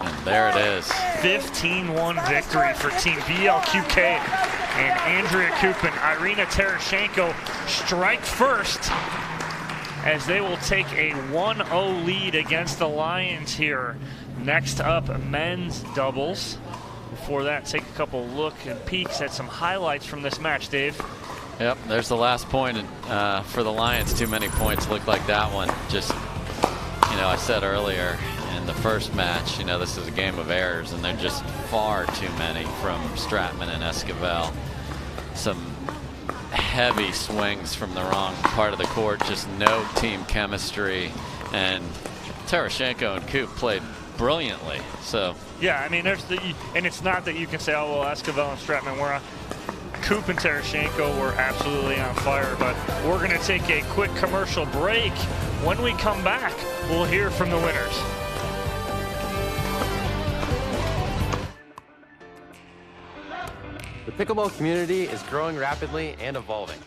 And there it is. 15-1 victory for Team BLQK. And Andrea Coop and Irina Terashenko strike first as they will take a 1-0 lead against the Lions here. Next up, men's doubles. Before that, take a couple look and peeks at some highlights from this match, Dave. Yep, there's the last point for the Lions. Too many points look like that one. Just, you know, I said earlier in the first match, you know, this is a game of errors, and they're just far too many from Stratman and Esquivel. Some heavy swings from the wrong part of the court, just no team chemistry, and Terashenko and Coop played brilliantly. So yeah, I mean, and it's not that you can say, oh well, Esquivel and Stratman were on. Coop and Terashenko were absolutely on fire, but we're going to take a quick commercial break. When we come back, we'll hear from the winners. The pickleball community is growing rapidly and evolving.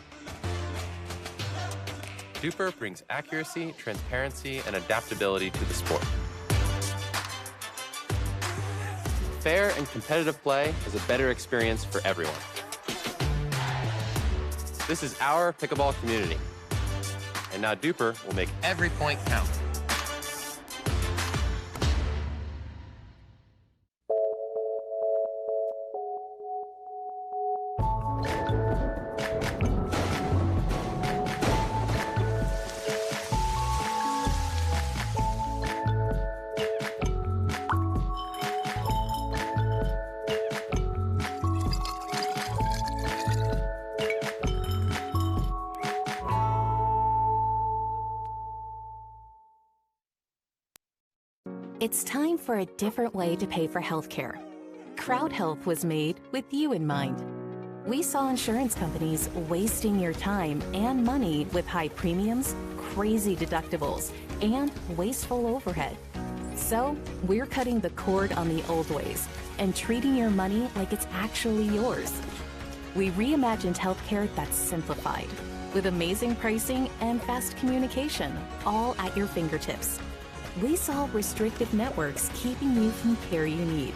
Duper brings accuracy, transparency, and adaptability to the sport. Fair and competitive play is a better experience for everyone. This is our pickleball community. And now Duper will make every point count. It's time for a different way to pay for healthcare. Crowd Health was made with you in mind. We saw insurance companies wasting your time and money with high premiums, crazy deductibles, and wasteful overhead. So we're cutting the cord on the old ways and treating your money like it's actually yours. We reimagined healthcare that's simplified, with amazing pricing and fast communication, all at your fingertips. We solve restrictive networks keeping you from care you need.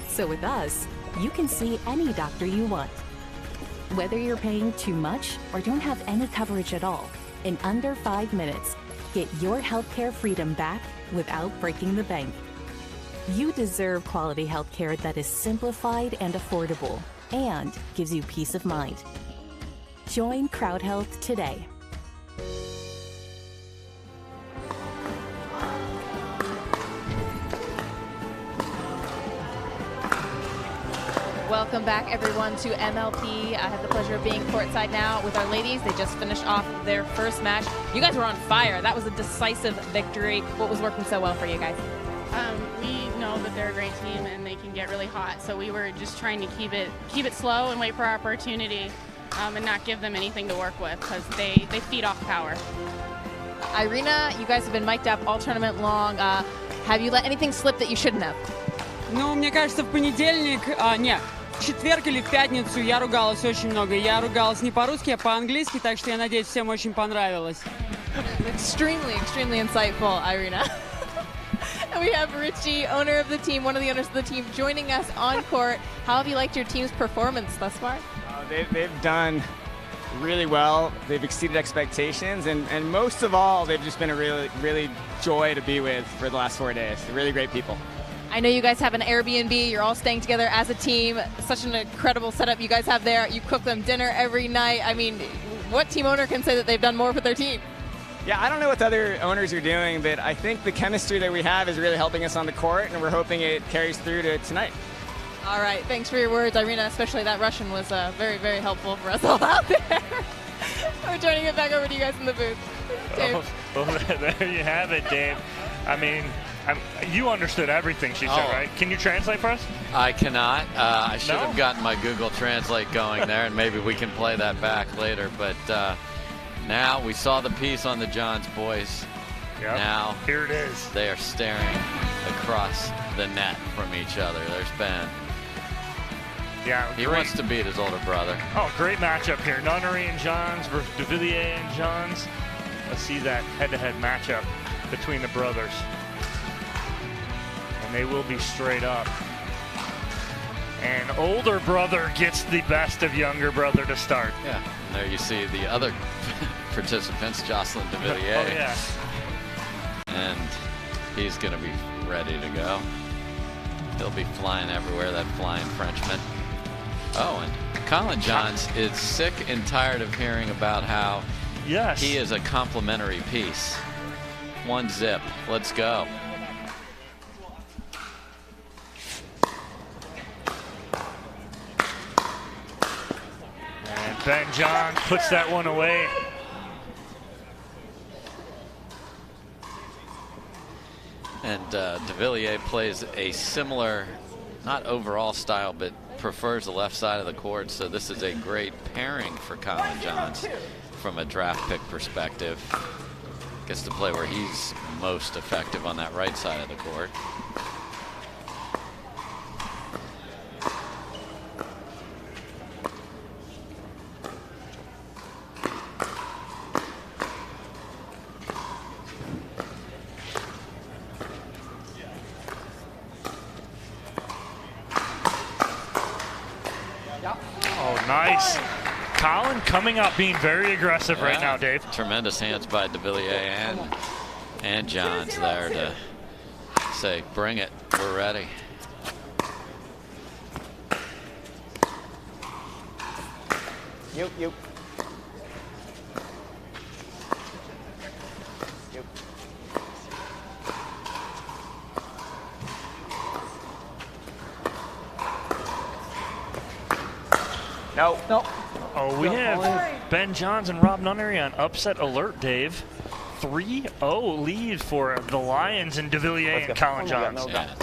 So with us, you can see any doctor you want. Whether you're paying too much or don't have any coverage at all, in under 5 minutes, get your healthcare freedom back without breaking the bank. You deserve quality healthcare that is simplified and affordable and gives you peace of mind. Join Crowd Health today. Welcome back, everyone, to MLP. I have the pleasure of being courtside now with our ladies. They just finished off their first match. You guys were on fire. That was a decisive victory. What was working so well for you guys? We know that they're a great team and they can get really hot, so we were just trying to keep it slow and wait for our opportunity and not give them anything to work with because they feed off power. Irina, you guys have been mic'd up all tournament long. Have you let anything slip that you shouldn't have? Ну, мне кажется, в понедельник, в четверг или в пятницу я ругалась очень много. Я ругалась не по-русски, а по-английски, так что я надеюсь, всем очень понравилось. Extremely insightful, Irina. And we have Richie, owner of the team, one of the owners of the team, joining us on court. How have you liked your team's performance thus far? They've done really well. They've exceeded expectations, and most of all, they've just been a really joy to be with for the last 4 days. They're really great people. I know you guys have an Airbnb. You're all staying together as a team. Such an incredible setup you guys have there. You cook them dinner every night. I mean, what team owner can say that they've done more for their team? Yeah, I don't know what the other owners are doing, but I think the chemistry that we have is really helping us on the court, and we're hoping it carries through to tonight. All right, thanks for your words, Irina. Especially that Russian was very, very helpful for us all out there. We're turning it back over to you guys in the booth. Dave. Well, there you have it, Dave. I mean, you understood everything she said, right? Can you translate for us? I cannot. I should have gotten my Google Translate going there, and maybe we can play that back later. But now we saw the piece on the Johns boys. Yep. Now here it is. They are staring across the net from each other. There's Ben. Yeah, he wants to beat his older brother. Oh, great matchup here. Nunnery and Johns versus de Villiers and Johns. Let's see that head-to-head matchup between the brothers. And they will be straight up. And older brother gets the best of younger brother to start. Yeah, and there you see the other participants, Jocelyn de Villiers. Oh, yeah. And he's going to be ready to go. He'll be flying everywhere, that flying Frenchman. Oh, and Colin Johns is sick and tired of hearing about how he is a complimentary piece. 1-0. Let's go. And Ben Johns puts that one away. And de Villiers plays a similar, not overall style, but prefers the left side of the court. So this is a great pairing for Colin Johns from a draft pick perspective. Gets to play where he's most effective on that right side of the court. Oh, nice. Colin coming out being very aggressive right now, Dave. Tremendous hands by de Villiers and Johns there to say, bring it, we're ready. Yep. No. Oh, we have Ben Johns and Rob Nunnery on upset alert, Dave. 3-0 lead for the Lions and DeVilliers and Colin Johns. Yeah.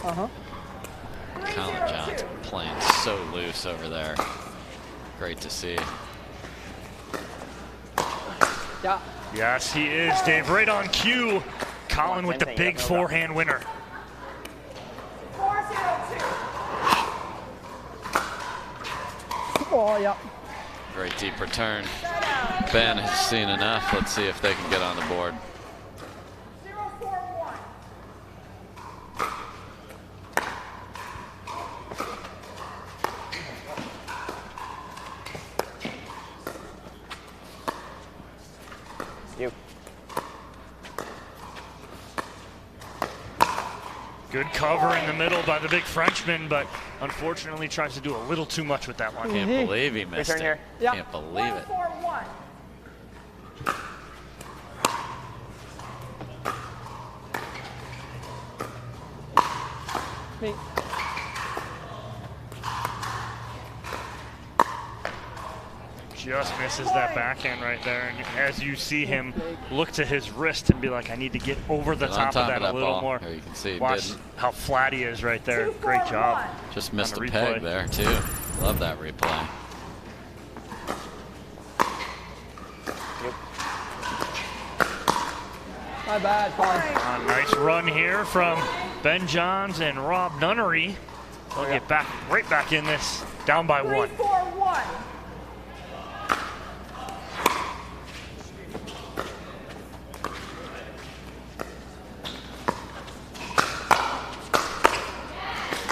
Colin Johns playing so loose over there. Great to see. Yeah. Yes, he is, Dave. Right on cue. Colin with the big forehand winner. Oh, yeah. Great deep return. Ben has seen enough. Let's see if they can get on the board. Good cover in the middle by the big Frenchman, but unfortunately tries to do a little too much with that one. Can't believe he missed it. Here. Yeah. Can't believe it. Me. Just misses that backhand right there. And as you see him look to his wrist and be like, I need to get over the top of that a little ball. more. Here you can see he Watch didn't. how flat he is right there. Great job. Just missed a on the peg replay. there too. Love that replay. My bad, Colin. A nice run here from Ben Johns and Rob Nunnery. They'll get back right back in this, down by 1. 3-4-1.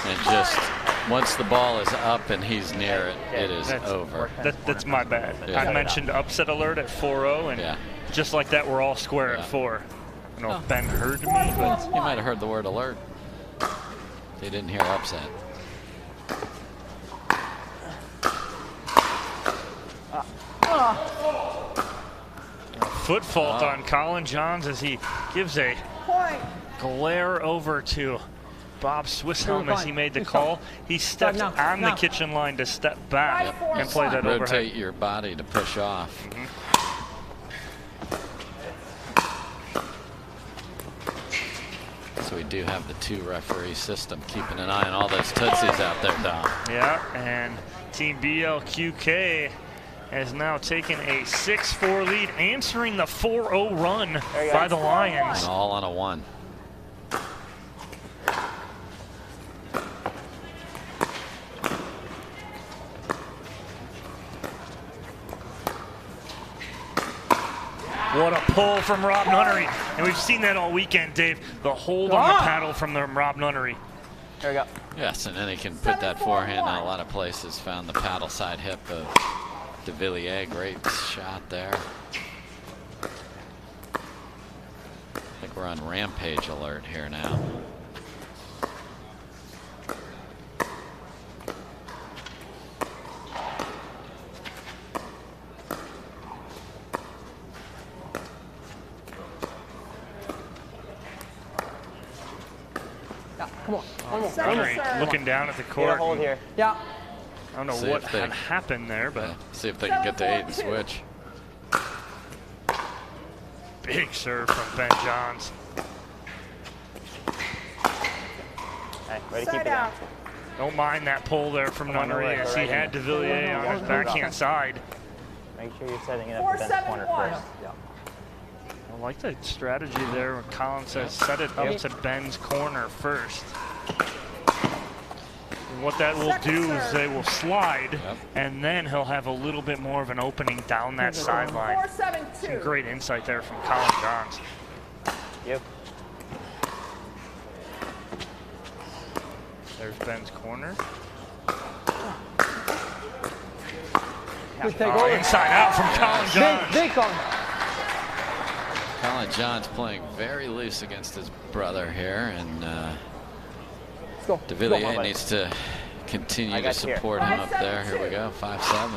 And just once the ball is up and he's near it, it is over. That's my bad. Yeah. I mentioned upset alert at 4-0, and just like that, we're all square at 4. I don't know if Ben heard me, but He might have heard the word alert. He didn't hear upset. foot fault on Colin Johns as he gives a glare over to Bob Swisshelm as he made the call. He stepped on the kitchen line to step back and play that overhead. Rotate your body to push off. So we do have the 2-referee system keeping an eye on all those tootsies out there, Dom. Yeah, and Team BLQK has now taken a 6-4 lead, answering the 4-0 run by the Lions. And all on a 1. What a pull from Rob Nunnery. And we've seen that all weekend, Dave. The hold on the paddle from the Rob Nunnery. There we go. Yes, and then he can put that forehand in a lot of places. Found the paddle side hip of DeVilliers. Great shot there. I think we're on rampage alert here now. Come on. Nunnery looking down at the court. Hold here. Yeah. I don't know See what if they- had happened there, but See if they can get to 8 and switch. big serve from Ben Johns. Hey, way to keep it down. Don't mind that pull there from Nunnery as he had DeVilliers on his backhand side. Make sure you're setting it up to Ben's corner first. Yeah. I like the strategy there when Colin says set it up to Ben's corner first. And what that will do is they will slide, and then he'll have a little bit more of an opening down that sideline. Some great insight there from Colin Johns. Yep. There's Ben's corner. Inside out from Colin Johns. Big Colin. Colin Johns playing very loose against his brother here, and DeVilliers needs to continue to support him up there. Here we go, 5-7.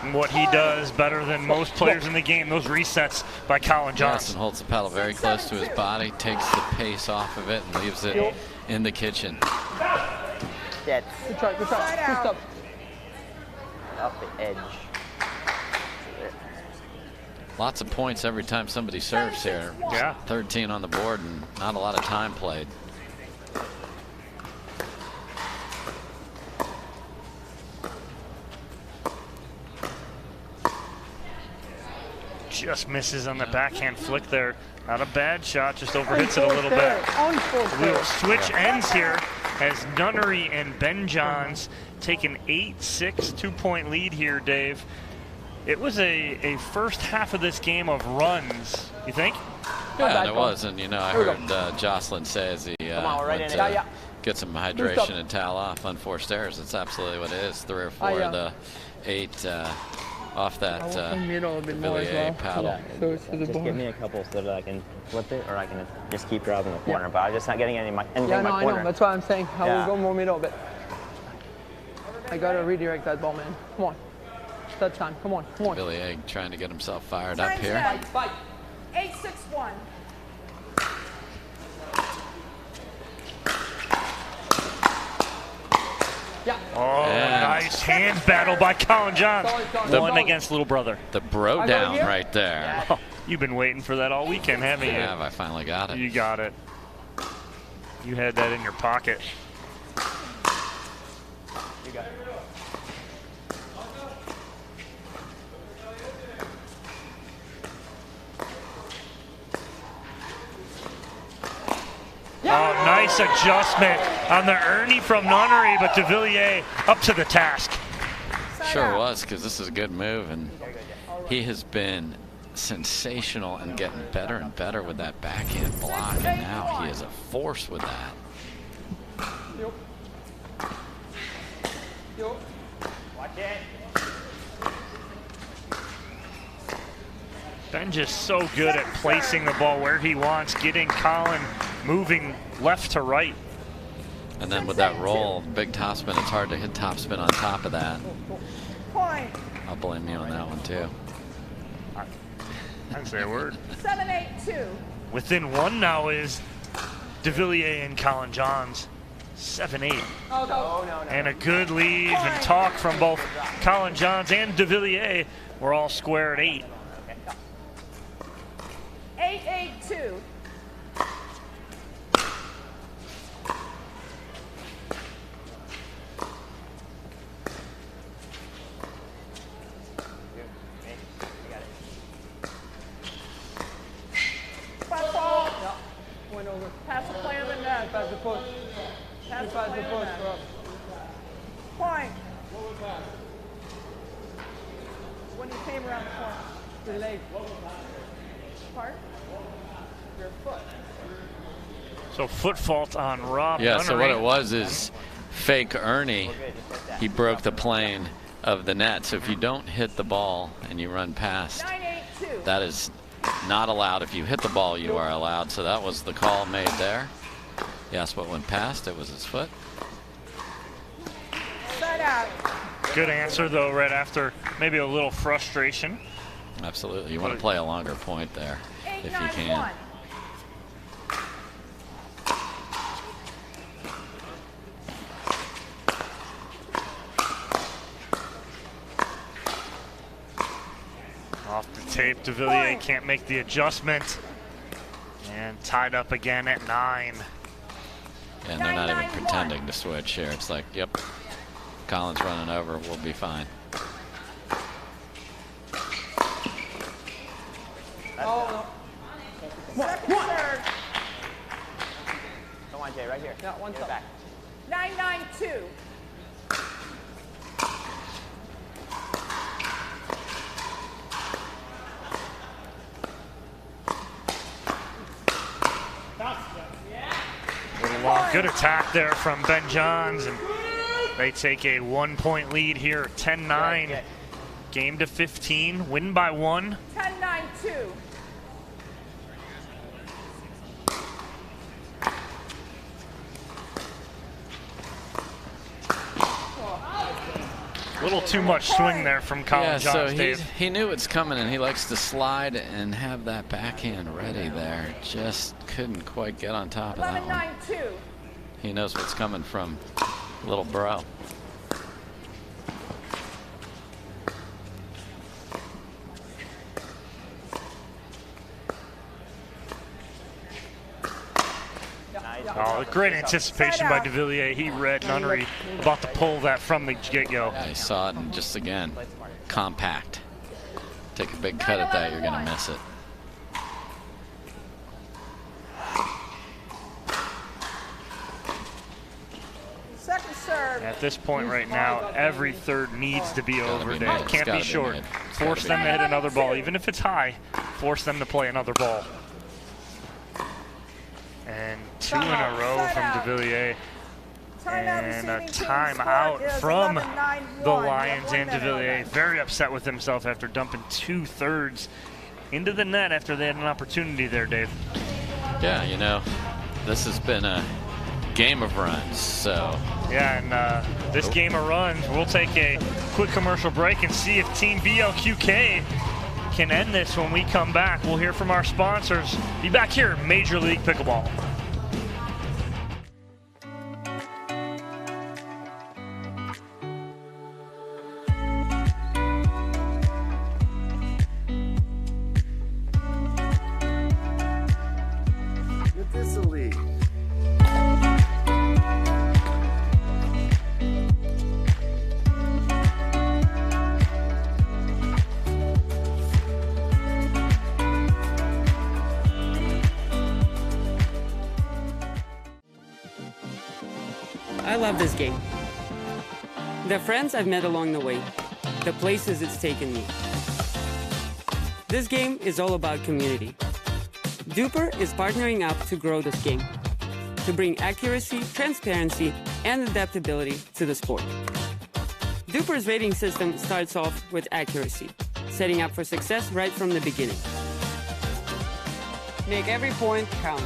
And what he does better than most players in the game, those resets by Colin Johns. Johnson holds the paddle very close to his body, takes the pace off of it, and leaves it in the kitchen. That's Good try. Good stop. off the edge. Lots of points every time somebody serves here. Yeah. 13 on the board and not a lot of time played. Just misses on the backhand flick there. Not a bad shot, just overhits it a little bit. We will switch ends here as Nunnery and Ben Johns take an 8-6 2-point lead here, Dave. It was a first half of this game of runs, you think? Yeah, it was, and you know, I heard Jocelyn say as he went to get some hydration and towel off unforced errors. It's absolutely what it is. 3 or 4 of the 8 off that Villiers paddle. Yeah, just give me a couple so that I can flip it, or I can just keep driving the corner. But I'm just not getting anything in my corner. I know. That's why I'm saying I will go more middle a bit. I gotta redirect that ball, man. Come on. It's that time. Come on. Villiers trying to get himself fired up here. 8-6-1. Yeah. Oh, nice hand battle by Colin Johns. One against little brother. The bro down right there. Oh, you've been waiting for that all weekend, haven't you? Yeah, I finally got it. You got it. You had that in your pocket. You got it. Oh, nice adjustment on the Ernie from Nunnery, but de Villiers up to the task. Sure was, because this is a good move, and he has been sensational and getting better and better with that backhand block, and now he is a force with that. Watch it. Ben just so good at placing the ball where he wants, getting Colin moving left to right. And then with that roll, big topspin, it's hard to hit topspin on top of that. I'll blame you on that one too. I'd say a word. 7-8-2. Within one now is de Villiers and Colin Johns. 7-8. And a good leave and talk from both Colin Johns and de Villiers. We're all square at 8. 8-8-2. Pass the play of the net. Pass the push. Pass the Pass the play push. of the net. Point. When you came around the corner. Too late. Part. Your foot. So foot fault on Rob Yeah, so Nunnery. what it was is fake Ernie. He broke the plane of the net. So if you don't hit the ball and you run past, that is not allowed. If you hit the ball, you are allowed. So that was the call made there. Yes, what went past, it was his foot. Set out. Good answer, though, right after maybe a little frustration. Absolutely. You want to play a longer point there if you can. Off the tape, de Villiers can't make the adjustment. And tied up again at 9. And they're not even pretending to switch here. It's like, yep, Colin's running over, we'll be fine. Oh, no. Third. Come on, Jay, right here. Yeah, one Get it stop. back. 9-9-2. Good attack there from Ben Johns, and they take a 1-point lead here, 10-9. Game to 15, win by 1. 10-9-2. A little too much swing there from Colin Yeah, Johns, so Dave. he knew it's coming, and he likes to slide and have that backhand ready there. Just couldn't quite get on top of that one. 11-9-2. He knows what's coming from Little bro. Oh, great anticipation by DeVilliers. He read Nunnery about to pull that from the get-go. Yeah, he saw it, and just again, compact. Take a big cut at that, you're going to miss it. Second serve. At this point right now, every third needs to be over, Dave. Can't be short. Force them to hit another ball, even if it's high. Force them to play another ball. And 2 in a row from DeVilliers. And a timeout from the Lions and DeVilliers. Very upset with himself after dumping 2/3 into the net after they had an opportunity there, Dave. Yeah, you know, this has been a game of runs, so. Yeah, and this game of runs, we'll take a quick commercial break and see if Team BLQK can end this when we come back. We'll hear from our sponsors. Be back here, Major League Pickleball. I love this game. The friends I've met along the way, the places it's taken me. This game is all about community. Duper is partnering up to grow this game, to bring accuracy, transparency, and adaptability to the sport. Duper's rating system starts off with accuracy, setting up for success right from the beginning. Make every point count.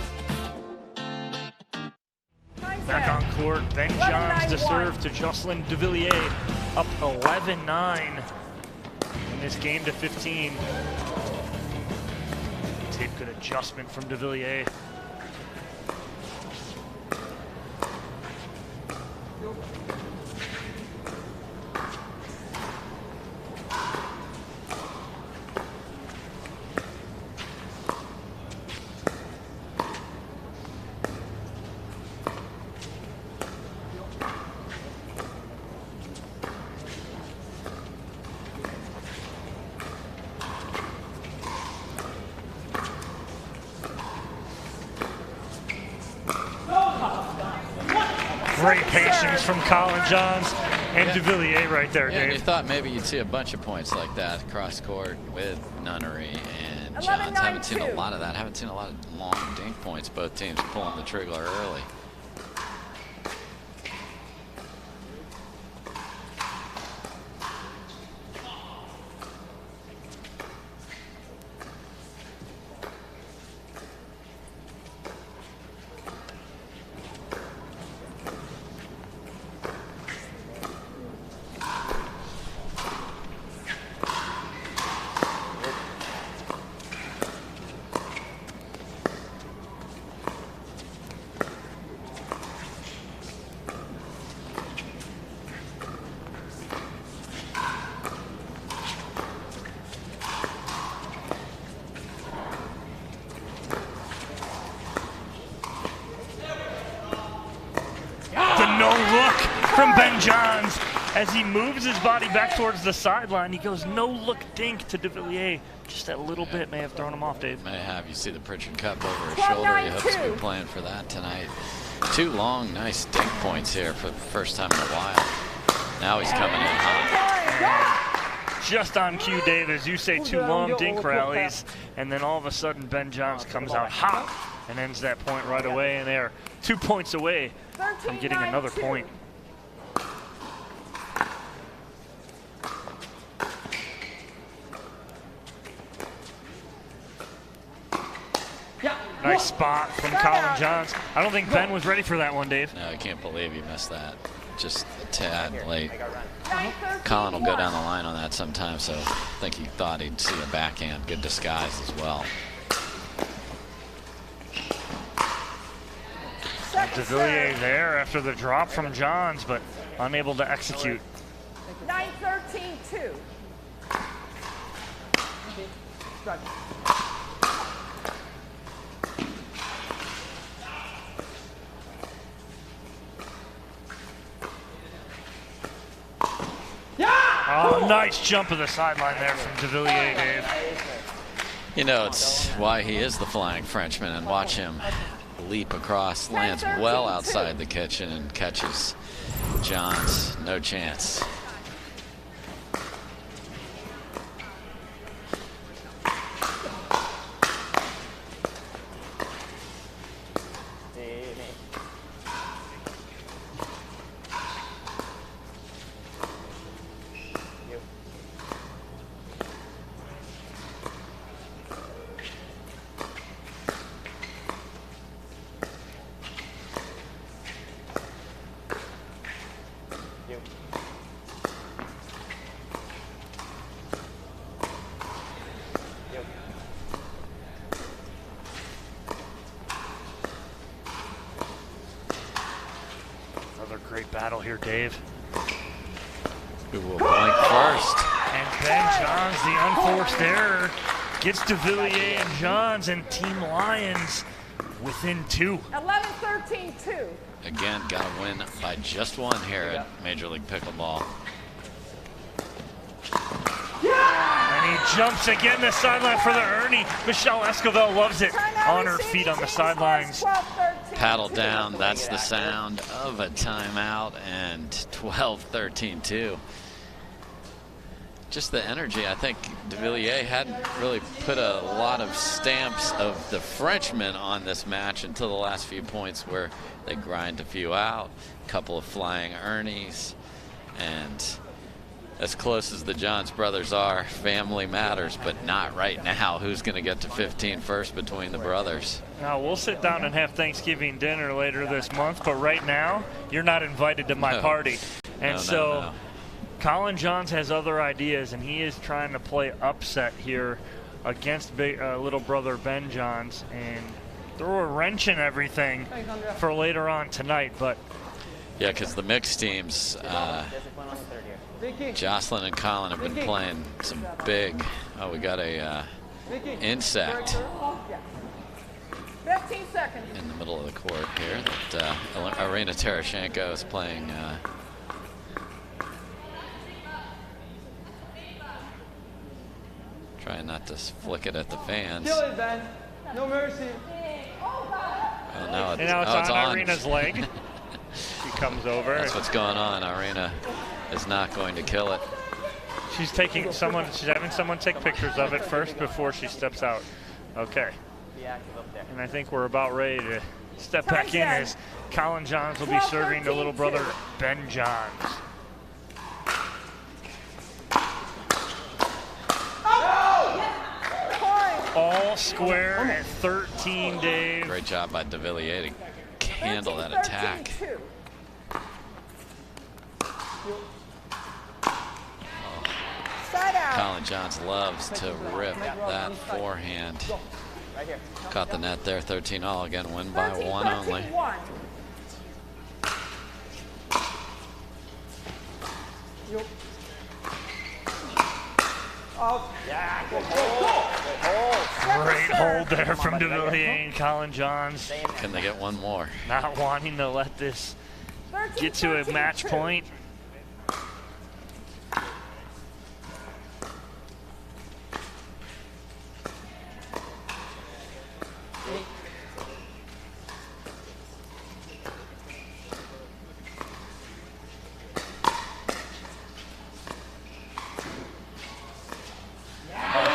Back on court, Ben Johns to serve to Jocelyn DeVilliers, up 11-9 in this game to 15. Take good adjustment from DeVilliers. Great patience from Colin Johns and DeVilliers right there, Dave. You thought maybe you'd see a bunch of points like that cross court with Nunnery and Johns. Haven't seen a lot of that. Haven't seen a lot of long dink points. Both teams pulling the trigger early. From Ben Johns as he moves his body back towards the sideline. He goes no look dink to DeVilliers. Just that little bit may have thrown him off, Dave. May have. You see the Pritchard Cup over his shoulder. He hopes to be playing for that tonight. 2 long, nice dink points here for the first time in a while. Now he's coming in hot. Just on cue, Dave, as you say, 2 long dink rallies, and then all of a sudden Ben Johns comes out hot and ends that point right away, and they're 2 points away from getting another point. Nice spot from Colin Johns. I don't think Ben was ready for that one, Dave. No, I can't believe he missed that. Just a tad late. Colin will go down the line on that sometimes, so I think he thought he'd see a backhand. Good disguise as well. DeVilliers there after the drop from Johns, but unable to execute. 9-13-2. Oh, nice jump of the sideline there from DeVilliers, Dave. You know, it's why he is the flying Frenchman, and watch him leap across, lands well outside the kitchen and catches Johns. No chance. Great battle here, Dave. Who will blank first? And Ben Johns, the unforced error, gets DeVilliers and Johns, and Team Lions within 2. 11-13-2. Again, got to win by just one here at Major League Pickleball. And he jumps again the sideline for the Ernie. Michelle Escovel loves it on her feet on the sidelines. Paddle down, that's the sound of a timeout, and 12-13-2. Just the energy. I think DeVilliers hadn't really put a lot of stamps of the Frenchman on this match until the last few points, where they grind a few out, a couple of flying Ernies, and as close as the Johns brothers are, family matters, but not right now. Who's going to get to 15 first between the brothers? Now, we'll sit down and have Thanksgiving dinner later this month, but right now, you're not invited to my party. And so Colin Johns has other ideas, and he is trying to play upset here against little brother Ben Johns and throw a wrench in everything for later on tonight. But yeah, because the mixed teams, Jocelyn and Colin have been playing some big. Oh, we got a insect 15 seconds. in the middle of the court here that Irina Tereshchenko is playing. Trying not to flick it at the fans. Kill it, Ben. No mercy. Oh, no, it's on Irina's leg. She comes over. That's what's going on. Irina is not going to kill it. She's having someone take pictures of it first before she steps out. Okay. And I think we're about ready to step back in as Colin Johns will be serving the little brother Ben Johns. All square at 13, Dave. Great job by DeVilliers to handle that attack. Colin Johns loves to rip that forehand. Caught the net there, 13-all. Again, win by one only. Great hold there from DeVilliers and Colin Johns. Can they get one more? Not wanting to let this get to a match point.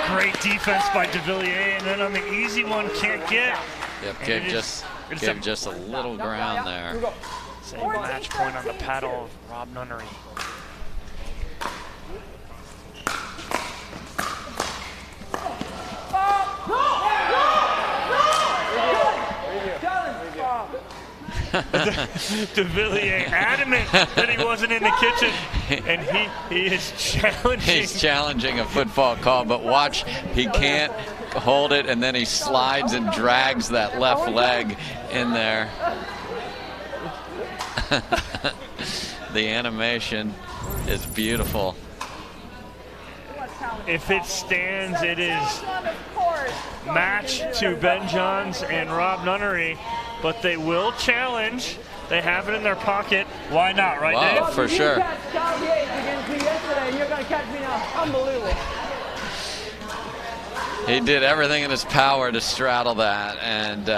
Great defense by DeVilliers, and then on the easy one, can't get. Yep, gave just a little ground there. Same match point on the paddle of Rob Nunnery. DeVilliers adamant that he wasn't in the kitchen, and he is challenging. He's challenging a football call, but watch, he can't hold it, and then he slides and drags that left leg in there. The animation is beautiful. If it stands, it is match to Ben Johns and Rob Nunnery, but they will challenge. They have it in their pocket. Why not, right, wow, Dave? for sure. You're gonna catch me now. Unbelievable. He did everything in his power to straddle that, and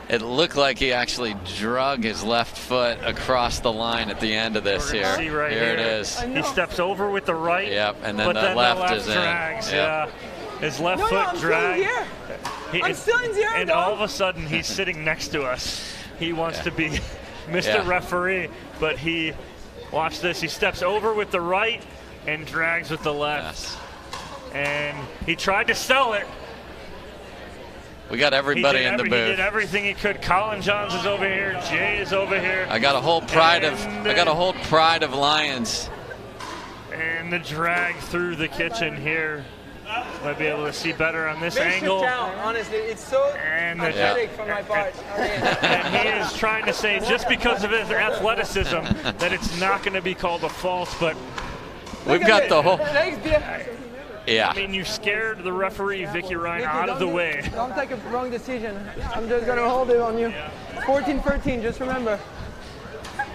it looked like he actually drug his left foot across the line at the end of this here. See right here it is. He steps over with the right. Yep, and then but the then left is drags, in. Yep. Yeah. His left foot drags. I'm still in zero, and all of a sudden, he's sitting next to us. He wants to be Mr. Referee, but watch this. He steps over with the right and drags with the left. Yes. And he tried to sell it. We got everybody in the booth. He did everything he could. Colin Johns is over here. Jay is over here. I got a whole pride of Lions. And the drag through the kitchen here. Might be able to see better on this angle. Talent, honestly, it's so athletic from my part. And he is trying to say, just because of his athleticism, that it's not going to be called a false. But we've got the whole. Yeah. I mean, you scared the referee, Vicky Ryan, out of the way. Don't take a wrong decision. I'm just going to hold it on you. 14-13, just remember.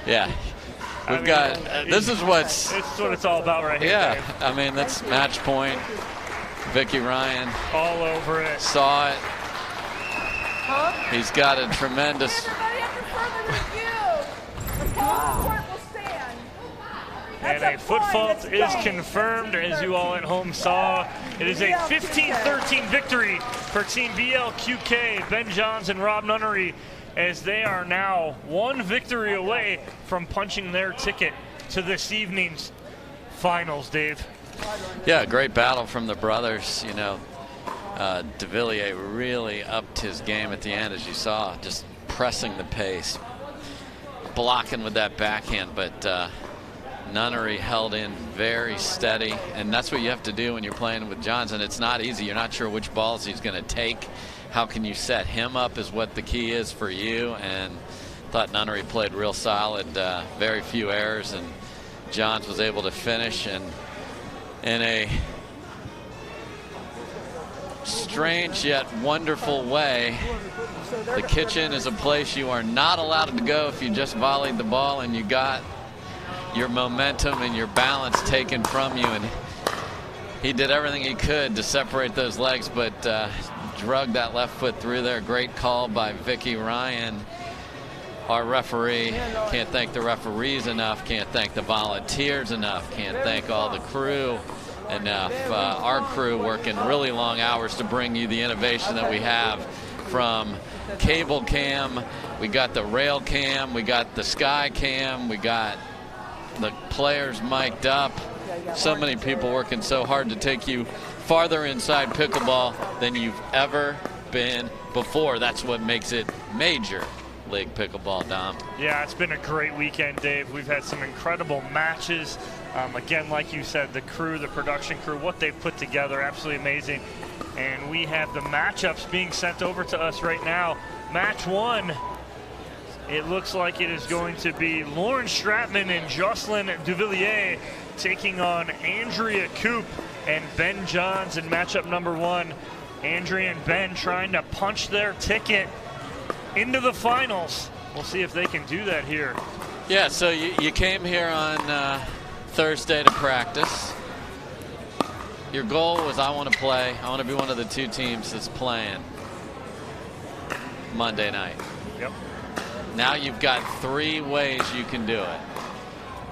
Yeah. We've got, this is what's. It's what it's all about right here. Yeah. Dave. I mean, that's match point. Vicky Ryan. All over it. Saw it. He's got a tremendous. And a foot fault is confirmed, as you all at home saw. It is a 15-13 victory for Team BLQK, Ben Johns and Rob Nunnery, as they are now one victory away from punching their ticket to this evening's finals, Dave. Yeah, great battle from the brothers. You know, De Villiers really upped his game at the end, as you saw, just pressing the pace, blocking with that backhand, but Nunnery held in very steady, and that's what you have to do when you're playing with Johns, and it's not easy. You're not sure which balls he's going to take. How can you set him up is what the key is for you, and thought Nunnery played real solid, very few errors, and Johns was able to finish, and in a strange yet wonderful way. The kitchen is a place you are not allowed to go if you just volleyed the ball and you got your momentum and your balance taken from you, and he did everything he could to separate those legs, but drug that left foot through there. Great call by Vicky Ryan, our referee. Can't thank the referees enough, can't thank the volunteers enough, can't thank all the crew enough. Our crew working really long hours to bring you the innovation that we have, from cable cam, we got the rail cam, we got the sky cam, we got the players mic'd up. So many people working so hard to take you farther inside pickleball than you've ever been before. That's what makes it Major League Pickleball, Dom. Yeah, it's been a great weekend, Dave. We've had some incredible matches. Again, like you said, the crew, the production crew, what they've put together, absolutely amazing. And we have the matchups being sent over to us right now. Match one, it looks like it is going to be Lauren Stratman and Jocelyn Duvillier taking on Andrea Koop and Ben Johns in matchup number one. Andrea and Ben trying to punch their ticket into the finals. We'll see if they can do that here. Yeah, so you came here on Thursday to practice. Your goal was, I want to play. I want to be one of the two teams that's playing Monday night. Yep. Now you've got 3 ways you can do it.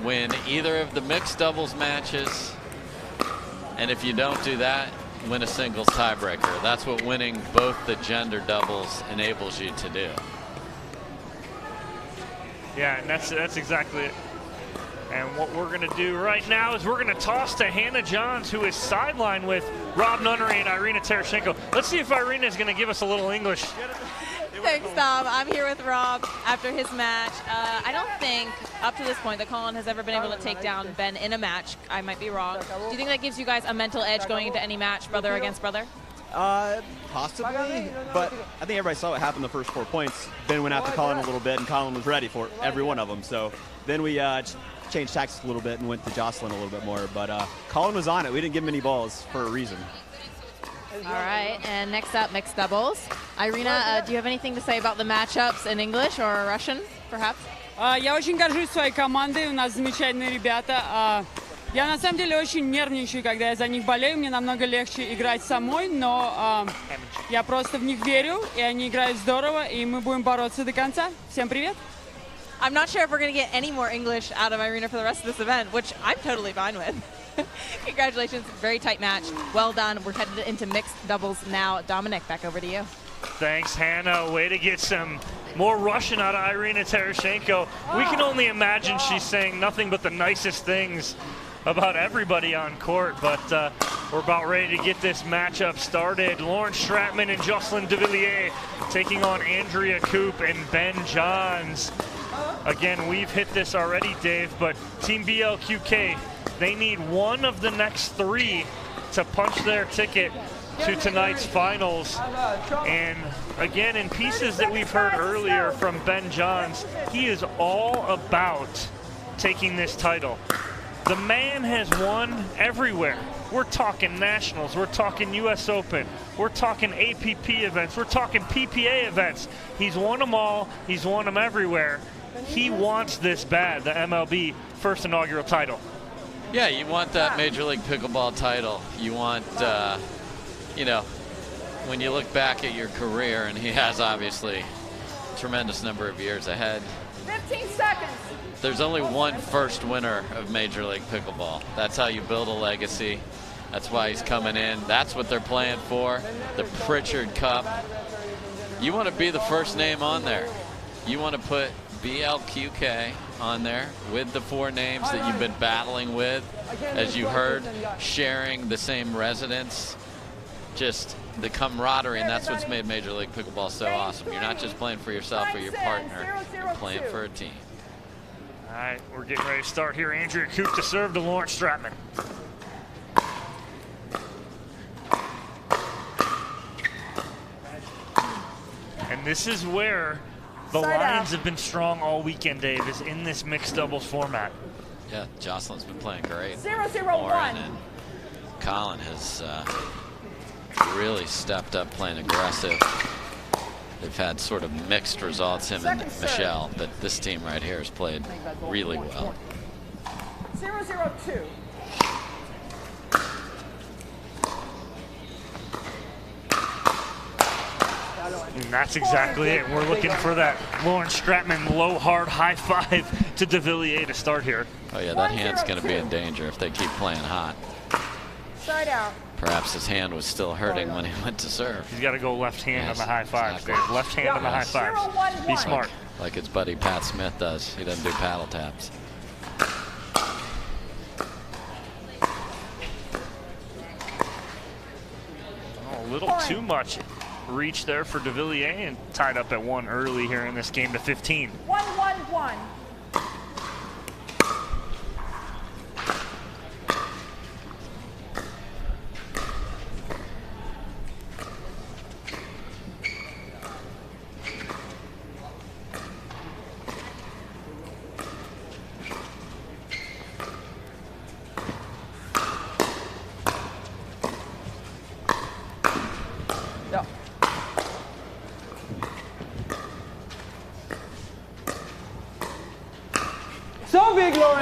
Win either of the mixed doubles matches, and if you don't do that, win a singles tiebreaker. That's what winning both the gender doubles enables you to do. Yeah, and that's exactly it. And what we're going to do right now is we're going to toss to Hannah Johns, who is sidelined with Rob Nunnery and Irina Tereshchenko. Let's see if Irina is going to give us a little English. Thanks, Tom. I'm here with Rob after his match. I don't think up to this point that Colin has ever been able to take down Ben in a match. I might be wrong. Do you think that gives you guys a mental edge going into any match, brother against brother? Possibly, but I think everybody saw what happened the first 4 points. Ben went after Colin a little bit, and Colin was ready for every one of them. So then we changed tactics a little bit and went to Jocelyn a little bit more. But Colin was on it. We didn't give him any balls for a reason. All right, and next up, mixed doubles. Irina, do you have anything to say about the matchups in English or Russian, perhaps? Я очень горжусь своей командой, у нас замечательные ребята. Я на самом деле очень нервничаю, когда я за них болею, мне намного легче играть самой, но я просто в них верю, и они играют здорово, и мы будем бороться до конца. Всем привет! I'm not sure if we're going to get any more English out of Irina for the rest of this event, which I'm totally fine with. Congratulations, very tight match. Well done. We're headed into mixed doubles now. Dominic, back over to you. Thanks, Hannah. Way to get some more Russian out of Irina Tereshchenko. We can only imagine she's saying nothing but the nicest things about everybody on court, but we're about ready to get this matchup started. Lauren Stratman and Jocelyn de Villiers taking on Andrea Koop and Ben Johns. Again, we've hit this already, Dave, but Team BLQK, they need one of the next 3 to punch their ticket to tonight's finals. And again, in pieces that we've heard earlier from Ben Johns, he is all about taking this title. The man has won everywhere. We're talking nationals, we're talking US Open, we're talking APP events, we're talking PPA events. He's won them all, he's won them everywhere. He wants this bad, the MLB first inaugural title. Yeah, you want that Major League Pickleball title. You want, you know, when you look back at your career, and he has obviously a tremendous number of years ahead. 15 seconds. There's only one first winner of Major League Pickleball. That's how you build a legacy. That's why he's coming in. That's what they're playing for, the Pritchard Cup. You want to be the first name on there. You want to put BLQK on there with the 4 names that you've been battling with, as you heard, sharing the same residence. Just the camaraderie, and that's what's made Major League Pickleball so awesome. You're not just playing for yourself or your partner, you're playing for a team. All right, we're getting ready to start here. Andrea Koop to serve to Lauren Stratman. And this is where the Lions have been strong all weekend, Dave, is in this mixed doubles format. Yeah, Jocelyn's been playing great. 0-0-1. Lauren and Colin has really stepped up playing aggressive. They've had sort of mixed results, him and Michelle, but this team right here has played really well. 0-0-2. And that's exactly it. We're looking for that Lauren Stratman low, hard, high 5 to de Villiers to start here. Oh yeah, that hand's going to be in danger if they keep playing hot. Side out. Perhaps his hand was still hurting when he went to serve. He's got to go left hand on the high 5. Exactly. Left hand on the high 5. Be smart. Like his buddy Pat Smith does. He doesn't do paddle taps. Oh, a little too much reach there for de Villiers, and tied up at 1 early here in this game to 15. 1-1-1.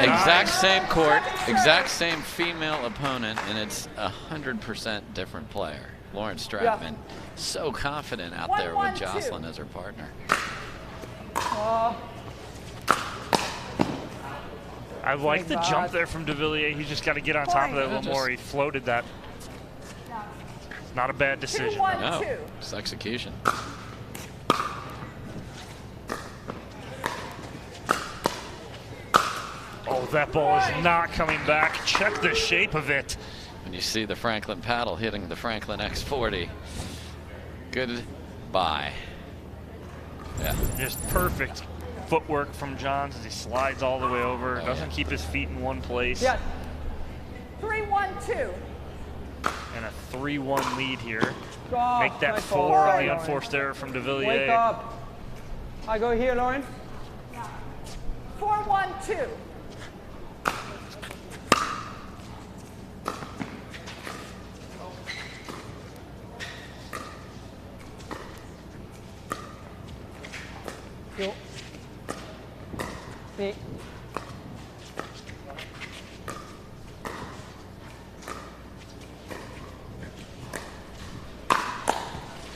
Exact same court, exact same female opponent, and it's 100% different player. Lauren Stratman, so confident out there with Jocelyn as her partner. I like the jump there from de Villiers. He just got to get on top of that a little more. He floated that. It's not a bad decision. No, it's execution. Oh, that ball is not coming back. Check the shape of it. When you see the Franklin paddle hitting the Franklin X40, goodbye. Yeah. Just perfect footwork from Johns as he slides all the way over. Doesn't keep his feet in one place. Yeah. 3-1-2. And a 3-1 lead here. Oh, Make that nice 4 ball. on Sorry, the Lauren. unforced error from De Wake Villiers. up. I go here, Lauren. 4-1-2. Yo. Me.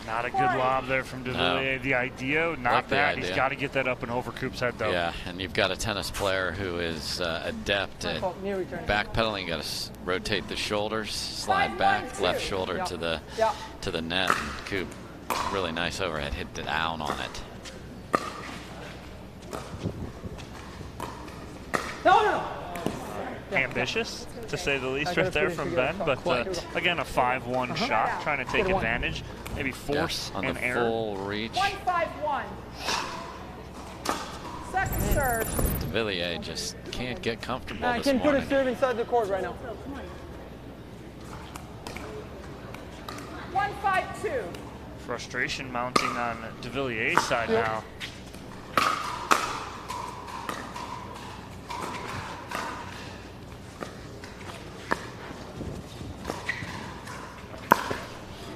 Not a good lob there from De Villiers. The idea, not Like the bad. He's idea. got to get that up and over Coop's head, though. Yeah, and you've got a tennis player who is adept at backpedaling. You got to rotate the shoulders, slide back, left shoulder to the net. And Coop, really nice overhead, hit down on it. No. Ambitious, to say the least, right there from Ben. But again, a 5-1 shot, trying to take advantage, maybe force on an the error. full reach. 1-5-1. Second serve. De Villiers just can't get comfortable I this can put morning. a serve inside the court right now. 1-5-2. Frustration mounting on De Villiers' side now.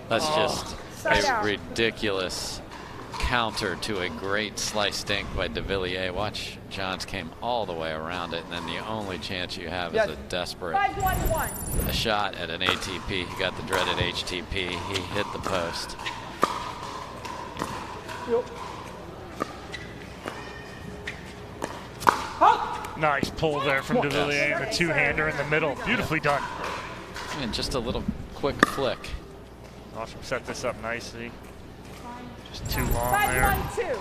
That's just a ridiculous counter to a great slice dink by De Villiers. Watch, Johns came all the way around it, and then the only chance you have is a desperate a shot at an ATP. He got the dreaded HTP. He hit the post. Nice pull there from De Villiers, and the two-hander in the middle. Beautifully done. And just a little quick flick. Austin set this up nicely. Just too long there. 5-1-2.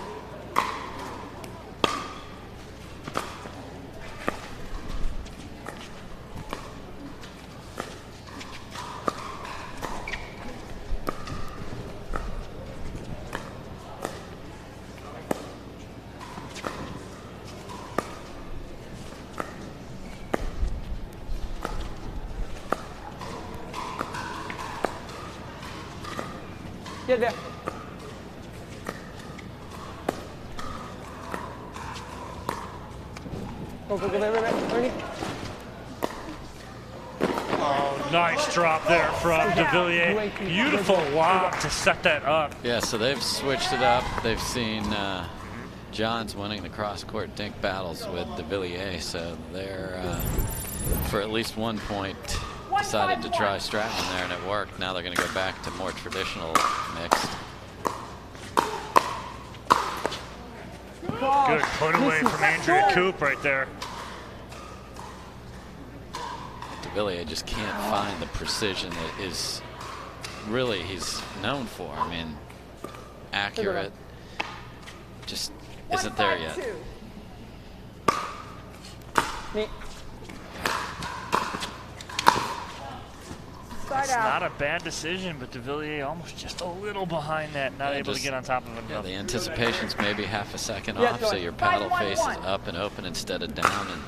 Get there. Go, there. Oh, nice drop there from De Villiers. Beautiful lob to set that up. Yeah, so they've switched it up. They've seen Johns winning the cross-court dink battles with De Villiers, so they're, for at least 1 point, decided to try Stratton there, and it worked. Now they're going to go back to more traditional mixed. Good put away from Andrea Coop right there. De Villiers just can't find the precision that is really he's known for. I mean, accurate, just isn't there yet. It's not a bad decision, but De Villiers almost just a little behind that, not able to get on top of him. Yeah, the anticipation's maybe half a second off, so your paddle face is up and open instead of down. And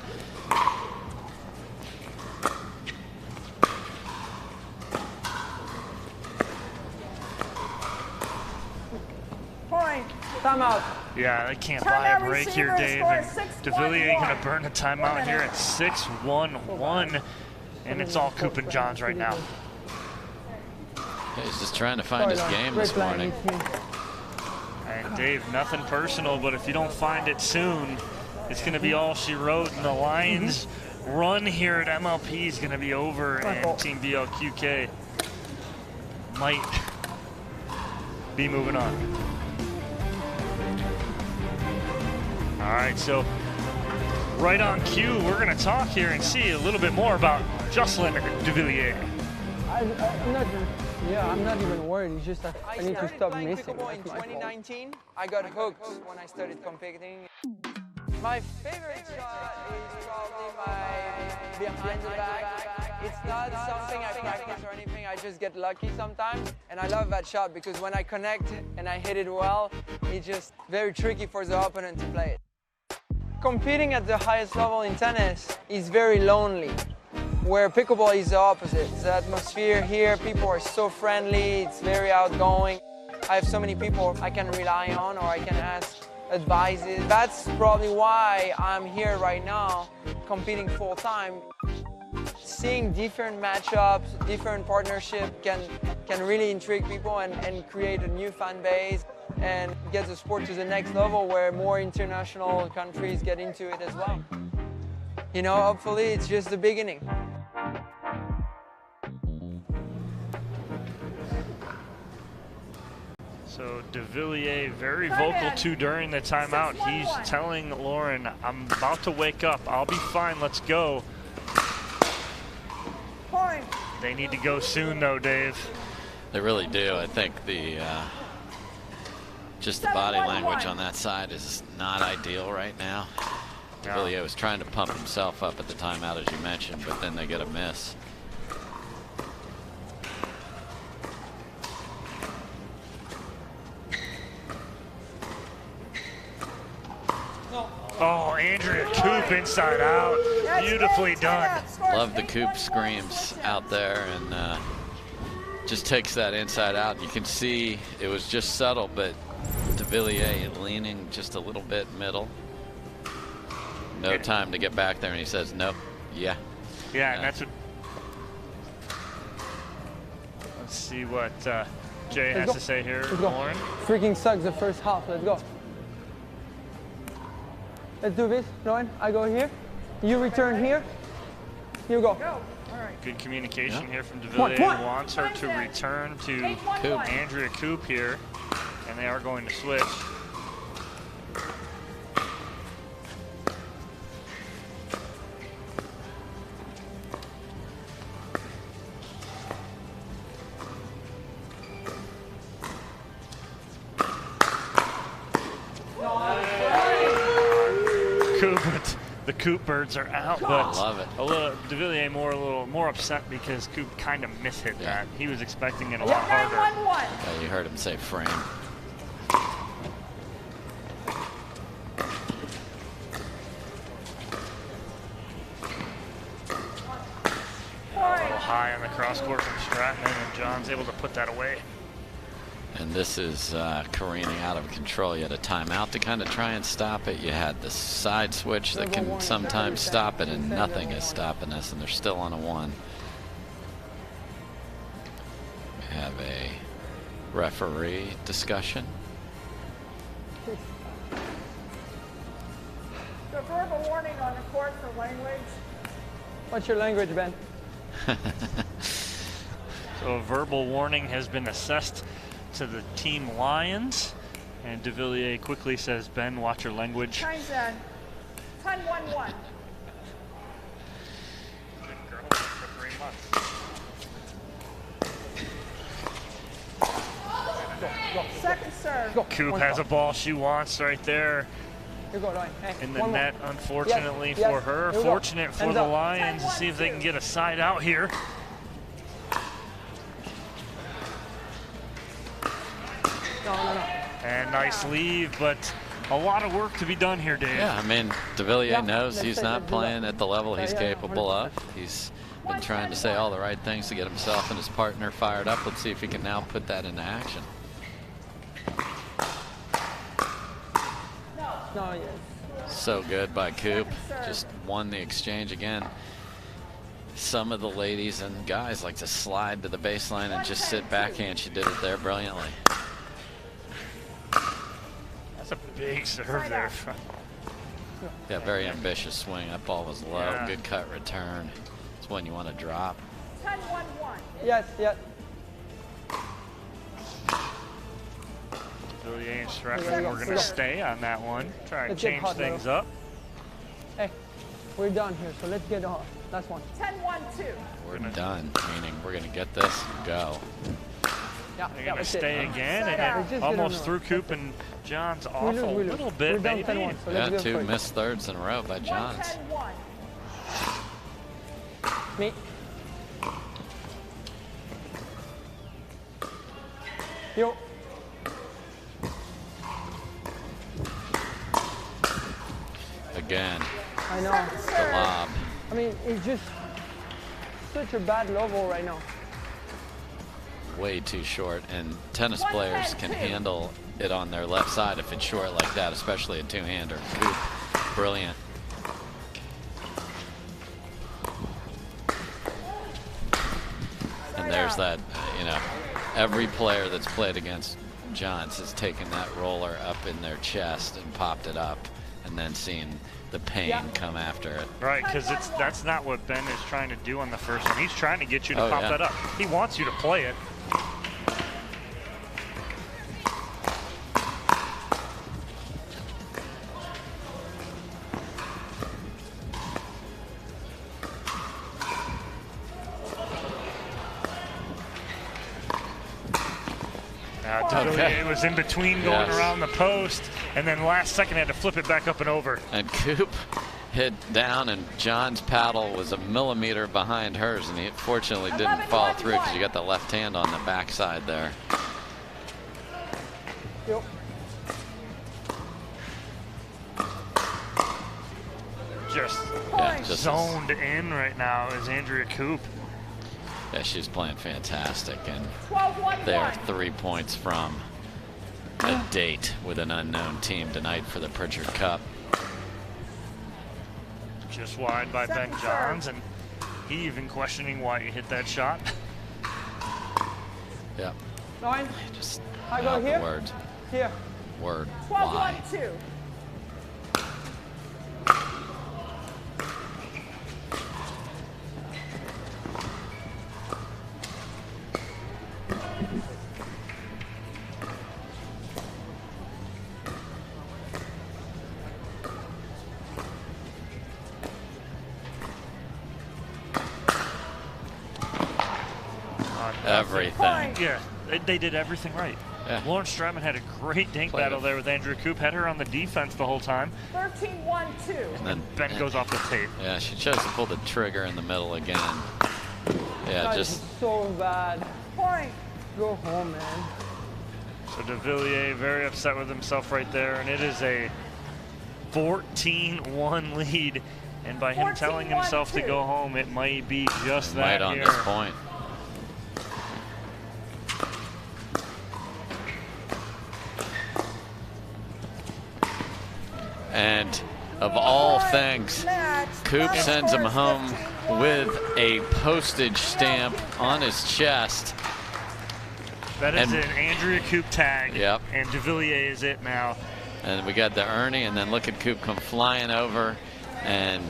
Point. Timeout. Yeah, they can't buy a break here, Dave. And De Villiers going to burn a timeout here at 6-1-1. And it's all Coop and Johns right now. He's just trying to find his game this morning. And Dave, nothing personal, but if you don't find it soon, it's going to be all she wrote. And the Lions' run here at MLP is going to be over, and Team BLQK might be moving on. All right, so right on cue, we're going to talk here and see a little bit more about Jocelyn De Villiers. I'm not even worried. It's just that I need to stop missing. Pickleball in 2019. I got hooked when I started competing. My favorite shot is probably my behind the back. It's not something I practice or anything. I just get lucky sometimes. And I love that shot because when I connect and I hit it well, it's just very tricky for the opponent to play it. Competing at the highest level in tennis is very lonely. where pickleball is the opposite. The atmosphere here, people are so friendly, it's very outgoing. I have so many people I can rely on or I can ask advices. That's probably why I'm here right now, competing full-time. Seeing different matchups, different partnership can really intrigue people and create a new fan base and get the sport to the next level where more international countries get into it as well. You know, hopefully it's just the beginning. So De Villiers very vocal too during the timeout. He's telling Lauren, I'm about to wake up. I'll be fine. Let's go. They need to go soon, though, Dave. They really do. I think just the body language on that side is not ideal right now. De Villiers was trying to pump himself up at the timeout, as you mentioned, but then they get a miss. Oh, Andrea Coop inside out. Beautifully done. Love the Coop screams out there, and just takes that inside out. You can see it was just subtle, but De Villiers leaning just a little bit middle. No time to get back there, and he says, nope, yeah. Yeah, and that's what... Let's see what Jay has to say here, Lauren. Freaking sucks the first half, let's go. Let's do this, Lauren. I go here. You return here. You go. Good communication here from De Villiers. Wants her to return to Andrea Coop here, and they are going to switch. The Coop birds are out, but I love it. A little De Villiers a little more upset because Coop kind of mishit that. He was expecting it a lot harder. Yeah, you heard him say frame. A little high on the cross court from Stratman, and John's able to put that away. And this is careening out of control. You had a timeout to kind of try and stop it. You had the side switch that can sometimes stop it, and nothing is stopping this, and they're still on a 1. We have a referee discussion. The verbal warning on the court for language. What's your language, Ben? So a verbal warning has been assessed to the team Lions, and De Villiers quickly says, Ben, watch your language. 10-1-1. Second serve. Coop has a ball she wants right there in the net, unfortunately for her. Fortunate for the Lions to see if they can get a side out here. And nice leave, but a lot of work to be done here, Dave. Yeah, I mean, De Villiers knows he's not playing at the level he's capable of. He's been trying to say all the right things to get himself and his partner fired up. Let's see if he can now put that into action. So good by Coop. Just won the exchange again. Some of the ladies and guys like to slide to the baseline and just sit backhand. She did it there brilliantly. That's a big serve there. Yeah, very ambitious swing. That ball was low. Good cut return. It's one you want to drop. 10-1-1. Yes, yes. Villiers and Stratman, we're going to stay on that one. Try and change things up. Hey, we're done here, so let's get on. Last one. 10-1-2. We're done, meaning we're going to get this and go. They're going to stay again, and it almost threw Coop and Johns off a little bit, maybe. Yeah, 2 missed thirds in a row by Johns. Me. Yo. Again. I know. The lob. I mean, it's just such a bad level right now. Way too short, and tennis players can handle it on their left side if it's short like that, especially a two-hander. Brilliant. And there's that, you know, every player that's played against Johns has taken that roller up in their chest and popped it up, and then seen the pain come after it. Right, because that's not what Ben is trying to do on the first one. He's trying to get you to pop that up. He wants you to play it. It was in between going around the post, and then last second had to flip it back up and over. And Coop hit down, and John's paddle was a millimeter behind hers, and he fortunately didn't follow through because you got the left hand on the backside there. Yep. Just zoned in right now is Andrea Coop. Yeah, she's playing fantastic, and they are 3 points from a date with an unknown team tonight for the Pritchard Cup. Just wide by Ben Johns, and he even questioning why he hit that shot. Yeah. 9. Just I go here. Word. Here. Word. 12, Why? 1, 2. Everything. Yeah, they did everything right. Yeah. Lauren Stratman had a great dink battle there with Andrea Coop. Had her on the defense the whole time. 13, 1, 2. And then Ben goes off the tape. Yeah, she chose to pull the trigger in the middle again. Yeah, that just is so bad. Point. Go home, man. So de Villiers very upset with himself right there, and it is a 14-1 lead. And by him telling himself to go home, it might be just that on here. this point. And of all things, Coop sends him home with a postage stamp on his chest. That is an Andrea Coop tag. Yep. And de Villiers is it now. And we got the Ernie, and then look at Coop come flying over, and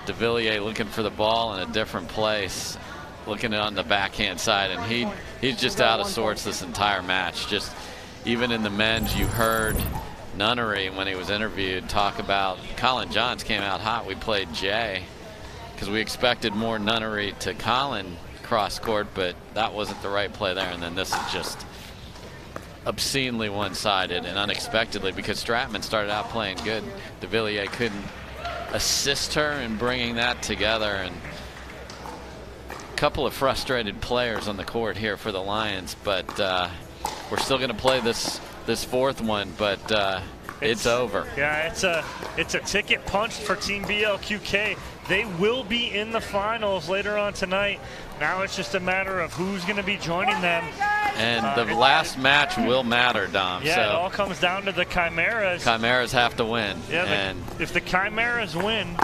de Villiers looking for the ball in a different place, looking on the backhand side, and he's just out of sorts this entire match. Just even in the men's, you heard Nunnery, when he was interviewed, talk about Colin Johns came out hot. We played Jay because we expected more Nunnery to Colin cross court, but that wasn't the right play there. And then this is just obscenely one-sided and unexpectedly, because Stratman started out playing good. De Villiers couldn't assist her in bringing that together, and a couple of frustrated players on the court here for the Lions, but we're still going to play this fourth one, but it's over. Yeah, it's a ticket punched for Team BLQK. They will be in the finals later on tonight. Now it's just a matter of who's going to be joining them. And the last match will matter, Dom. Yeah, so it all comes down to the Chimeras. Chimeras have to win. Yeah, and if the Chimeras win,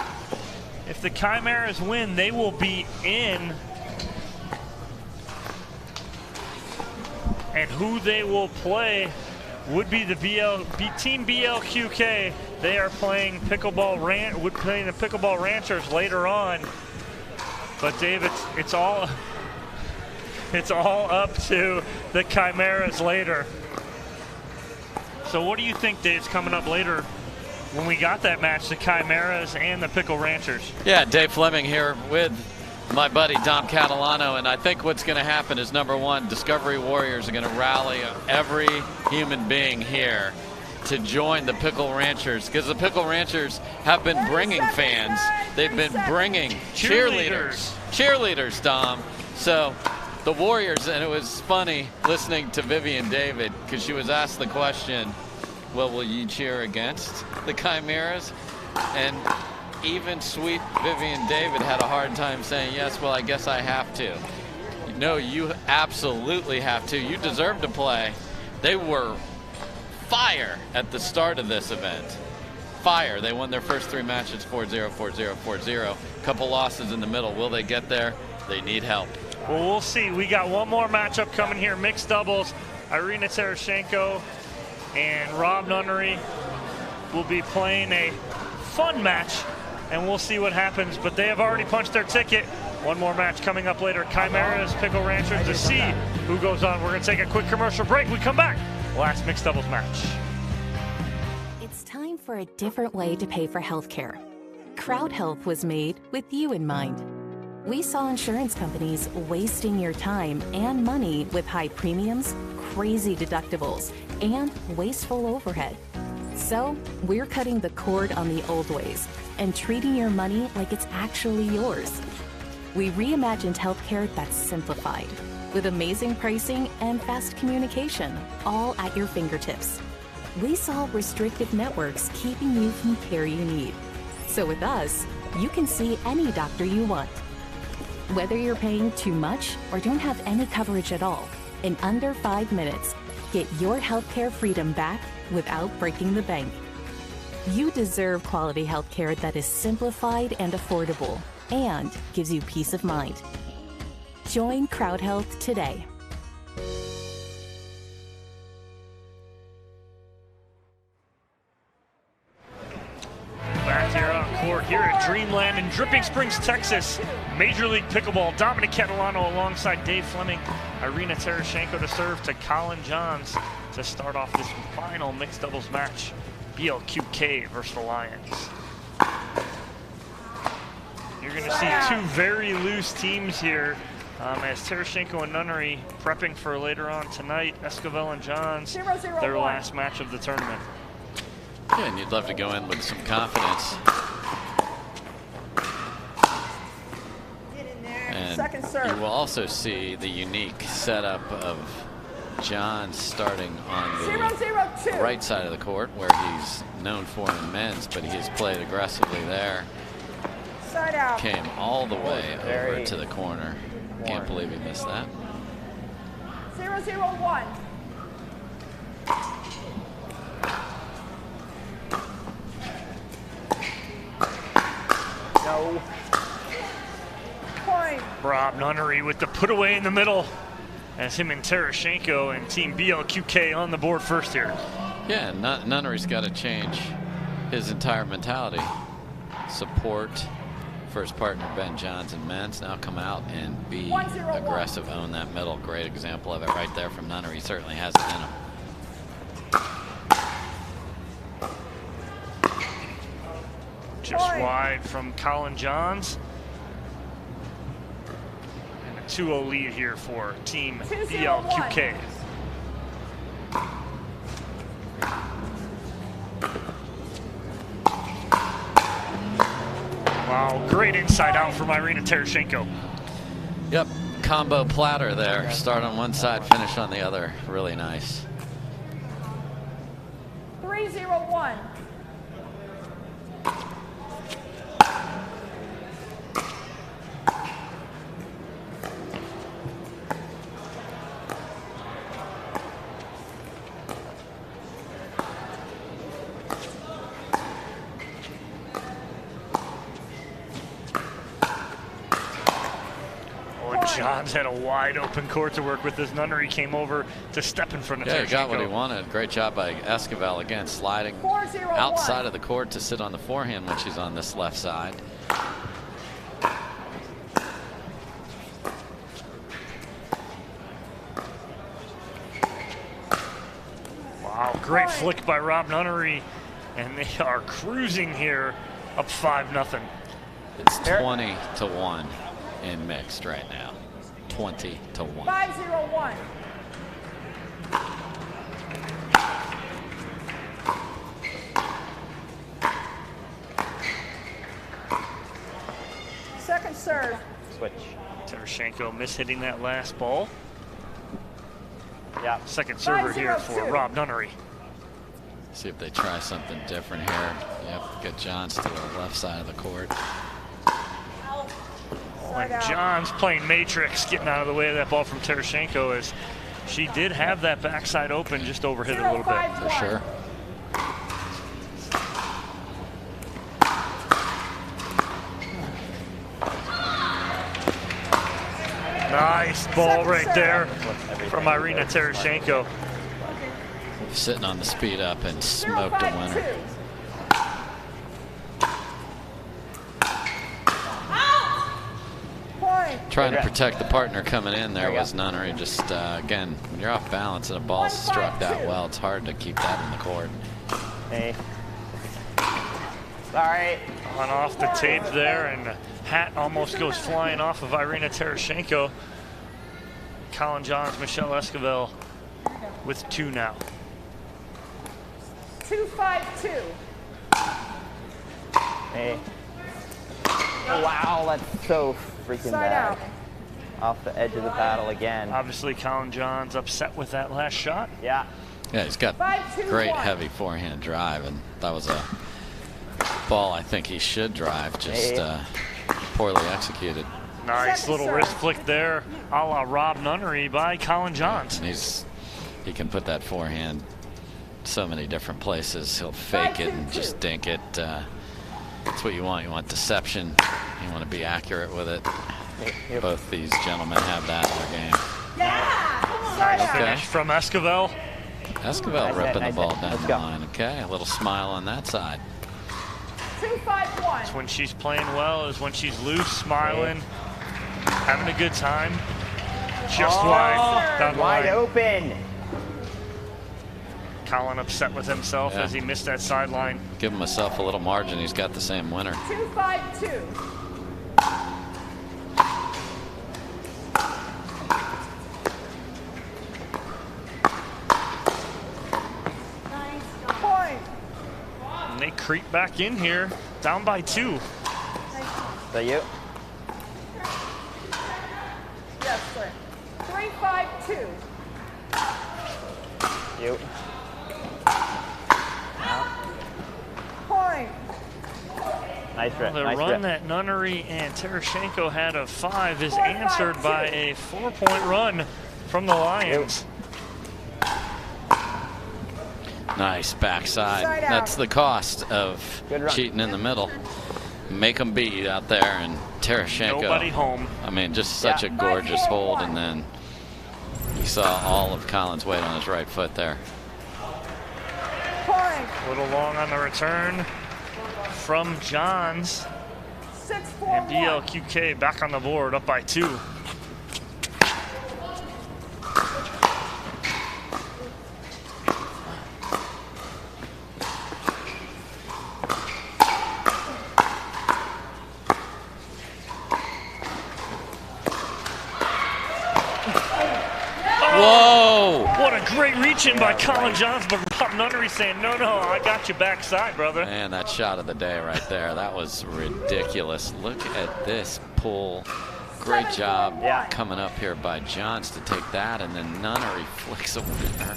they will be in. And who they will play would be the Team BLQK. They are playing the Pickleball Ranchers later on. But Dave, it's all up to the Chimeras later. So what do you think, Dave's coming up later when we got that match, the Chimeras and the Pickle Ranchers? Yeah, Dave Fleming here with my buddy Dom Catalano, and I think what's going to happen is, number one, Discovery Warriors are going to rally every human being here to join the Pickle Ranchers, because the Pickle Ranchers have been bringing fans. They've been bringing cheerleaders, Dom. So the Warriors, and it was funny listening to Vivian David, because she was asked the question, well, will you cheer against the Chimeras? And even sweet Vivian David had a hard time saying, yes, well, I guess I have to. No, you absolutely have to. You deserve to play. They were fire at the start of this event. Fire. They won their first 3 matches 4-0, 4-0, 4-0. Couple losses in the middle. Will they get there? They need help. Well, we'll see. We got one more matchup coming here. Mixed doubles. Irina Tereshchenko and Rob Nunnery will be playing a fun match, and we'll see what happens. But they have already punched their ticket. One more match coming up later. Chimeras, Pickle Ranchers to see who goes on. We're going to take a quick commercial break. We come back. Last mixed doubles match. It's time for a different way to pay for healthcare. Crowd Health was made with you in mind. We saw insurance companies wasting your time and money with high premiums, crazy deductibles, and wasteful overhead. So we're cutting the cord on the old ways and treating your money like it's actually yours. We reimagined healthcare that's simplified, with amazing pricing and fast communication, all at your fingertips. We solve restrictive networks keeping you from care you need. So with us, you can see any doctor you want. Whether you're paying too much or don't have any coverage at all, in under 5 minutes, get your healthcare freedom back without breaking the bank. You deserve quality healthcare that is simplified and affordable and gives you peace of mind. Join Crowd Health today. Back here on court here at Dreamland in Dripping Springs, Texas. Major League Pickleball. Dominic Catalano alongside Dave Fleming. Irina Tereshchenko to serve to Colin Johns to start off this final mixed doubles match. BLQK versus the Lions. You're going to see 2 very loose teams here as Tereshchenko and Nunnery prepping for later on tonight. Esquivel and Johns, their last match of the tournament. Yeah, and you'd love to go in with some confidence. And you will also see the unique setup of John starting on the right side of the court, where he's known for in men's, but he has played aggressively there. Side out. Came all the way over to the corner. Can't believe he missed that. 0-0-1. No. Point. Rob Nunnery with the put away in the middle as him and Tereshchenko and Team BLQK on the board first here. Yeah, Nunnery's got to change his entire mentality. Support first partner Ben Johns and men's, now come out and be aggressive, own that middle. Great example of it right there from Nunnery. He certainly has it in him. Just wide from Colin Johns. And a 2-0 lead here for Team BLQK. Wow, great inside out from Irina Tereshchenko. Yep, combo platter there. Start on one side, finish on the other. Really nice. 3-0-1. Johns had a wide open court to work with as Nunnery came over to step in front of Tereshchenko. Yeah, he got what he wanted. Great job by Esquivel, again, sliding outside of the court to sit on the forehand when she's on this left side. Wow, great flick by Rob Nunnery, and they are cruising here up 5-0. It's 20-1 in mixed right now. 20-1. 5-0-1. Second serve. Switch. Tereshchenko mishitting that last ball. Yeah. Second server here for Rob Nunnery. See if they try something different here. Yep, get Johns to the left side of the court. And Johns playing matrix, getting out of the way of that ball from Tereshchenko, as she did have that backside open, just overhit it a little bit. For sure. Nice ball right there from Irina Tereshchenko. Sitting on the speed up and smoked a winner. Trying to protect the partner coming in there was Nunnery. Just, again, when you're off balance and a ball's struck that well, it's hard to keep that in the court. Hey. Sorry. On off the tape there, and the hat almost goes flying off of Irina Tereshchenko. Colin Johns, Michelle Esquivel with 2 now. 2-5-2. Hey. Wow, that's so freaking bad. Off the edge of the paddle again. Obviously, Colin Johns upset with that last shot. Yeah. Yeah, he's got great heavy forehand drive, and that was a ball I think he should drive, just poorly executed. Nice little wrist flick there, a la Rob Nunnery by Colin Johns. And he can put that forehand so many different places. He'll fake it and just dink it. That's what you want. You want deception. You want to be accurate with it. Both these gentlemen have that in their game. Nice finish from Esquivel. Esquivel ripping the ball down the line. Okay, a little smile on that side. 2-5-1. It's when she's playing well, is when she's loose, smiling, having a good time. Just wide open. Colin upset with himself as he missed that sideline. Give himself a little margin. He's got the same winner. 2-5-2. Point. And they creep back in here, down by 2. Is that you? Yes, sir. 3-5-2. You. Point. Nice rip. The nice run rip. that Nunnery and Tereshchenko had of 5 is answered by a 4-point run from the Lions. Nice backside. That's the cost of cheating in the middle. Make them beat you out there, and Tereshchenko. Nobody home. I mean, just such a gorgeous hold, and then you saw all of Colin's weight on his right foot there. A little long on the return from Johns. 6-4-1. And BLQK back on the board, up by 2. Whoa! What a great reach in by Colin Johns, but Rob Nunnery saying, no, I got you backside, brother. Man, that shot of the day right there, that was ridiculous. Look at this pull. Great job coming up here by Johns to take that, and then Nunnery flicks a winner.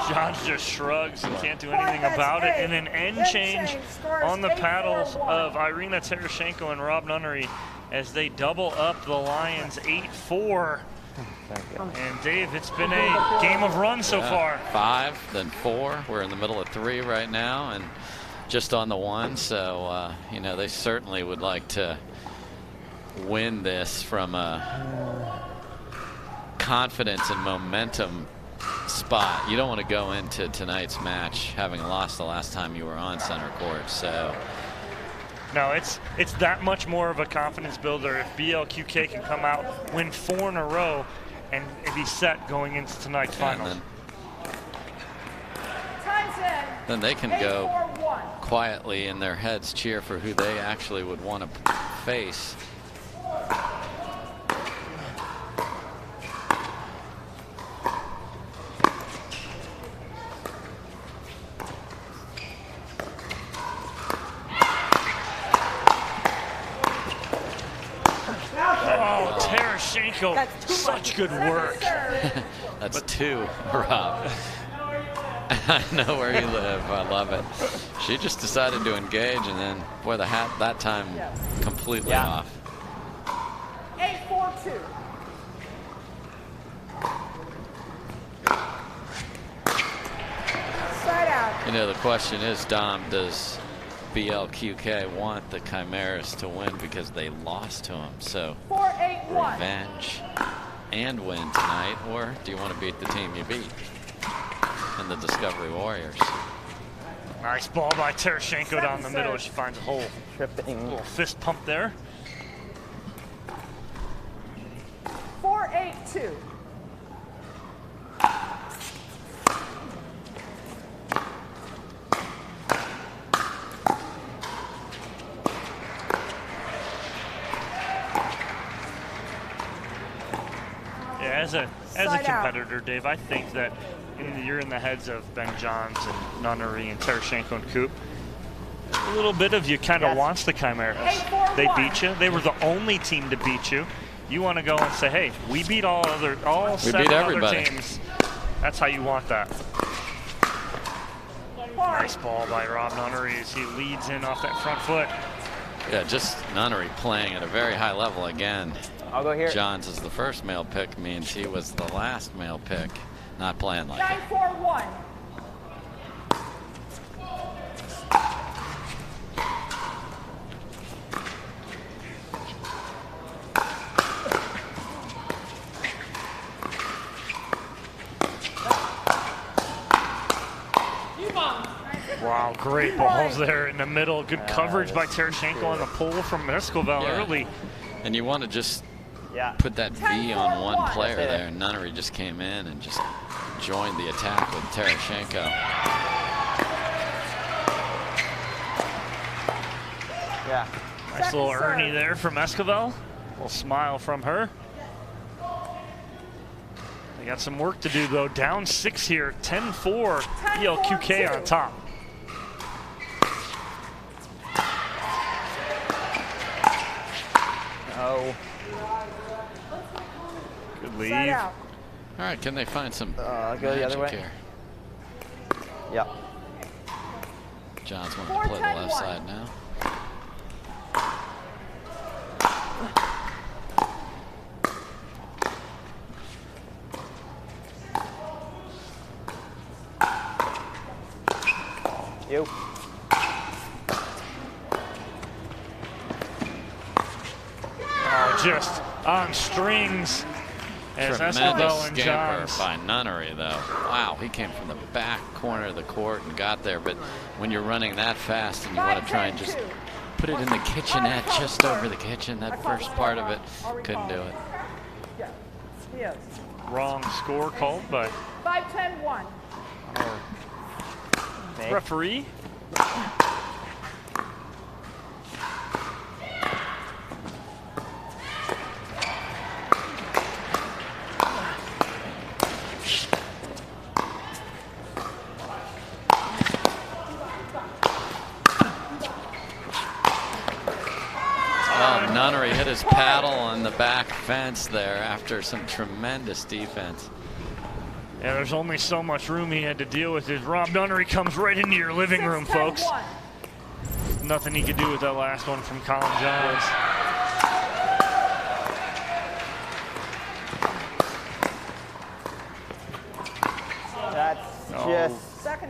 Johns just shrugs and can't do anything about it. And an end change on the paddles of Irina Tereshchenko and Rob Nunnery as they double up the Lions 8-4. And Dave, it's been a game of runs so far. 5, then 4. We're in the middle of 3 right now, and just on the 1. So, you know, they certainly would like to win this from a confidence and momentum spot. You don't want to go into tonight's match having lost the last time you were on center court. So. No, it's that much more of a confidence builder if BLQK can come out, win 4 in a row, and be set going into tonight's finals. Then they can go quietly in their heads cheer for who they actually would want to face. Oh, Tereshchenko, such good work. That's 2, Rob. I know where you live. I love it. She just decided to engage, and then, boy, the hat that time completely off. 8-4-2. Side out. You know, the question is, Dom, does BLQK want the Chimeras to win because they lost to him? So 4-8-1. revenge and win tonight, or do you want to beat the team you beat and the Discovery Warriors? Nice ball by Terashenko down the middle. She finds a hole. Tripping. Little fist pump there. 4-8-2. As a competitor, Dave, I think that you're in the heads of Ben Johns and Nunnery and Terashenko and Coop. A little bit of you kind of wants the Chimeras. They beat you. They were the only team to beat you. You want to go and say, hey, we beat all 7 other teams. That's how you want that. Nice ball by Rob Nunnery as he leads in off that front foot. Yeah, just Nunnery playing at a very high level again. I'll go here. Johns is the first male pick, means he was the last male pick. Not playing like it. 9-4-1. Wow, great balls there in the middle. Good coverage by Terashenko on the pull from Escobar early. And you want to just put that V on one player there. Nunnery just came in and just joined the attack with Terashenko. Yeah. Nice little Ernie there from Escobar. A little smile from her. They got some work to do though. Down 6 here, 10-4. BLQK on top. Oh. Good lead. All right, can they find some go the other way. here? Yep. Johns wanting to play the left side now. You. Oh, just on strings. As Tremendous and scamper Johns. by Nunnery, though. Wow, he came from the back corner of the court and got there. But when you're running that fast and you want to try and just put it in the kitchenette, just over the kitchen, that first part of it, couldn't do it. Yes. Wrong score called by 5-10-1. referee. Nunnery hit his paddle on the back fence there after some tremendous defense. Yeah, there's only so much room he had to deal with. As Rob Nunnery comes right into your living room, folks. Nothing he could do with that last one from Colin Johns.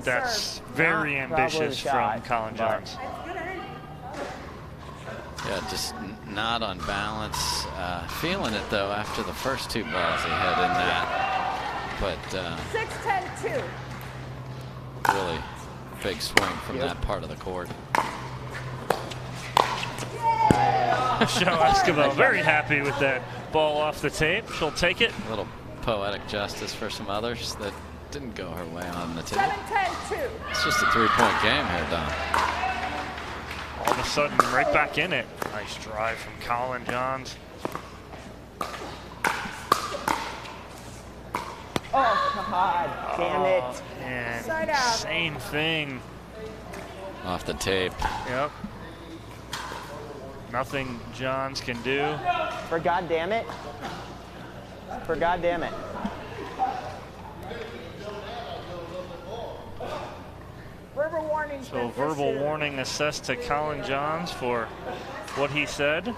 That's very ambitious from Colin Johns. Yeah, just not on balance. Feeling it, though, after the first two balls he had in that. But 6-10-2. really big swing from that part of the court. Michelle Escobar very happy with that ball off the tape. She'll take it. A little poetic justice for some others that didn't go her way on the tape. 7-10-2. It's just a three-point game here, Don. All of a sudden, right back in it. Nice drive from Colin Johns. Oh, God, damn it. And Side out. same thing. Off the tape. Yep. Nothing Johns can do. For God damn it. For God damn it. warning. So verbal warning assessed to Colin Johns for what he said.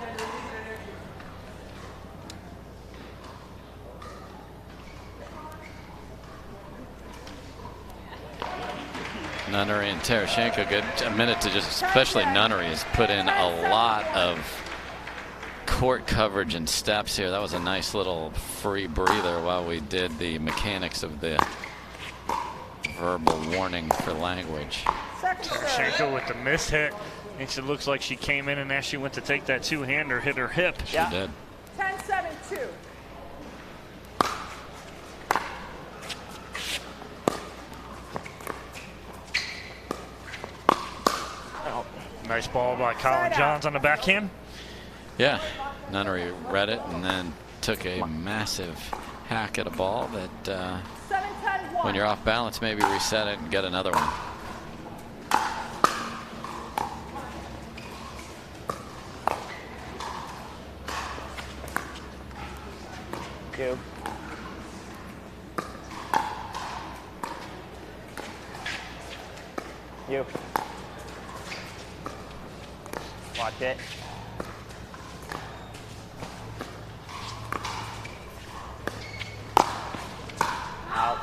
Nunnery and Terashenko get a minute to just, especially Nunnery has put in a lot of court coverage and steps here. That was a nice little free breather while we did the mechanics of the verbal warning for language. Terashenko with the miss hit. And it looks like she came in and as she went to take that two-hander, hit her hip. She did. 10-7-2. Nice ball by Colin Johns on the backhand. Yeah, Nunnery read it and then took a massive hack at a ball that when you're off balance, maybe reset it and get another one. You. You. Watch it. Out.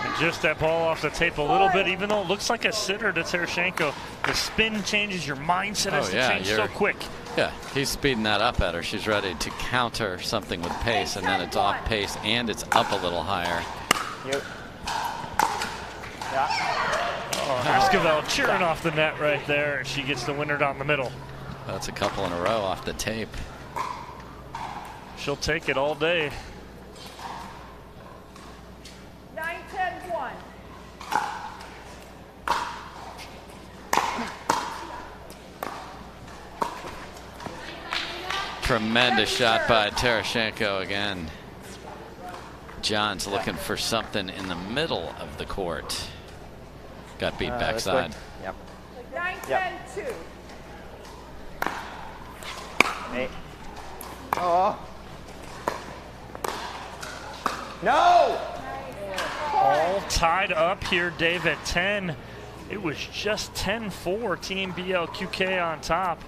And just that ball off the tape a little bit, even though it looks like a sitter to Terashenko, the spin changes, your mindset has to change so quick. Yeah, he's speeding that up at her. She's ready to counter something with pace, and then it's off pace and it's up a little higher. You. Oh, Esquivel cheering off the net right there, and she gets the winner down the middle. That's a couple in a row off the tape. She'll take it all day. 9-10-1. Tremendous shot by Terashenko again. John's looking for something in the middle of the court. Got beat backside. Yep. 9-10-2. Hey. Oh. No! All tied up here, Dave, at 10. It was just 10-4, Team BLQK on top.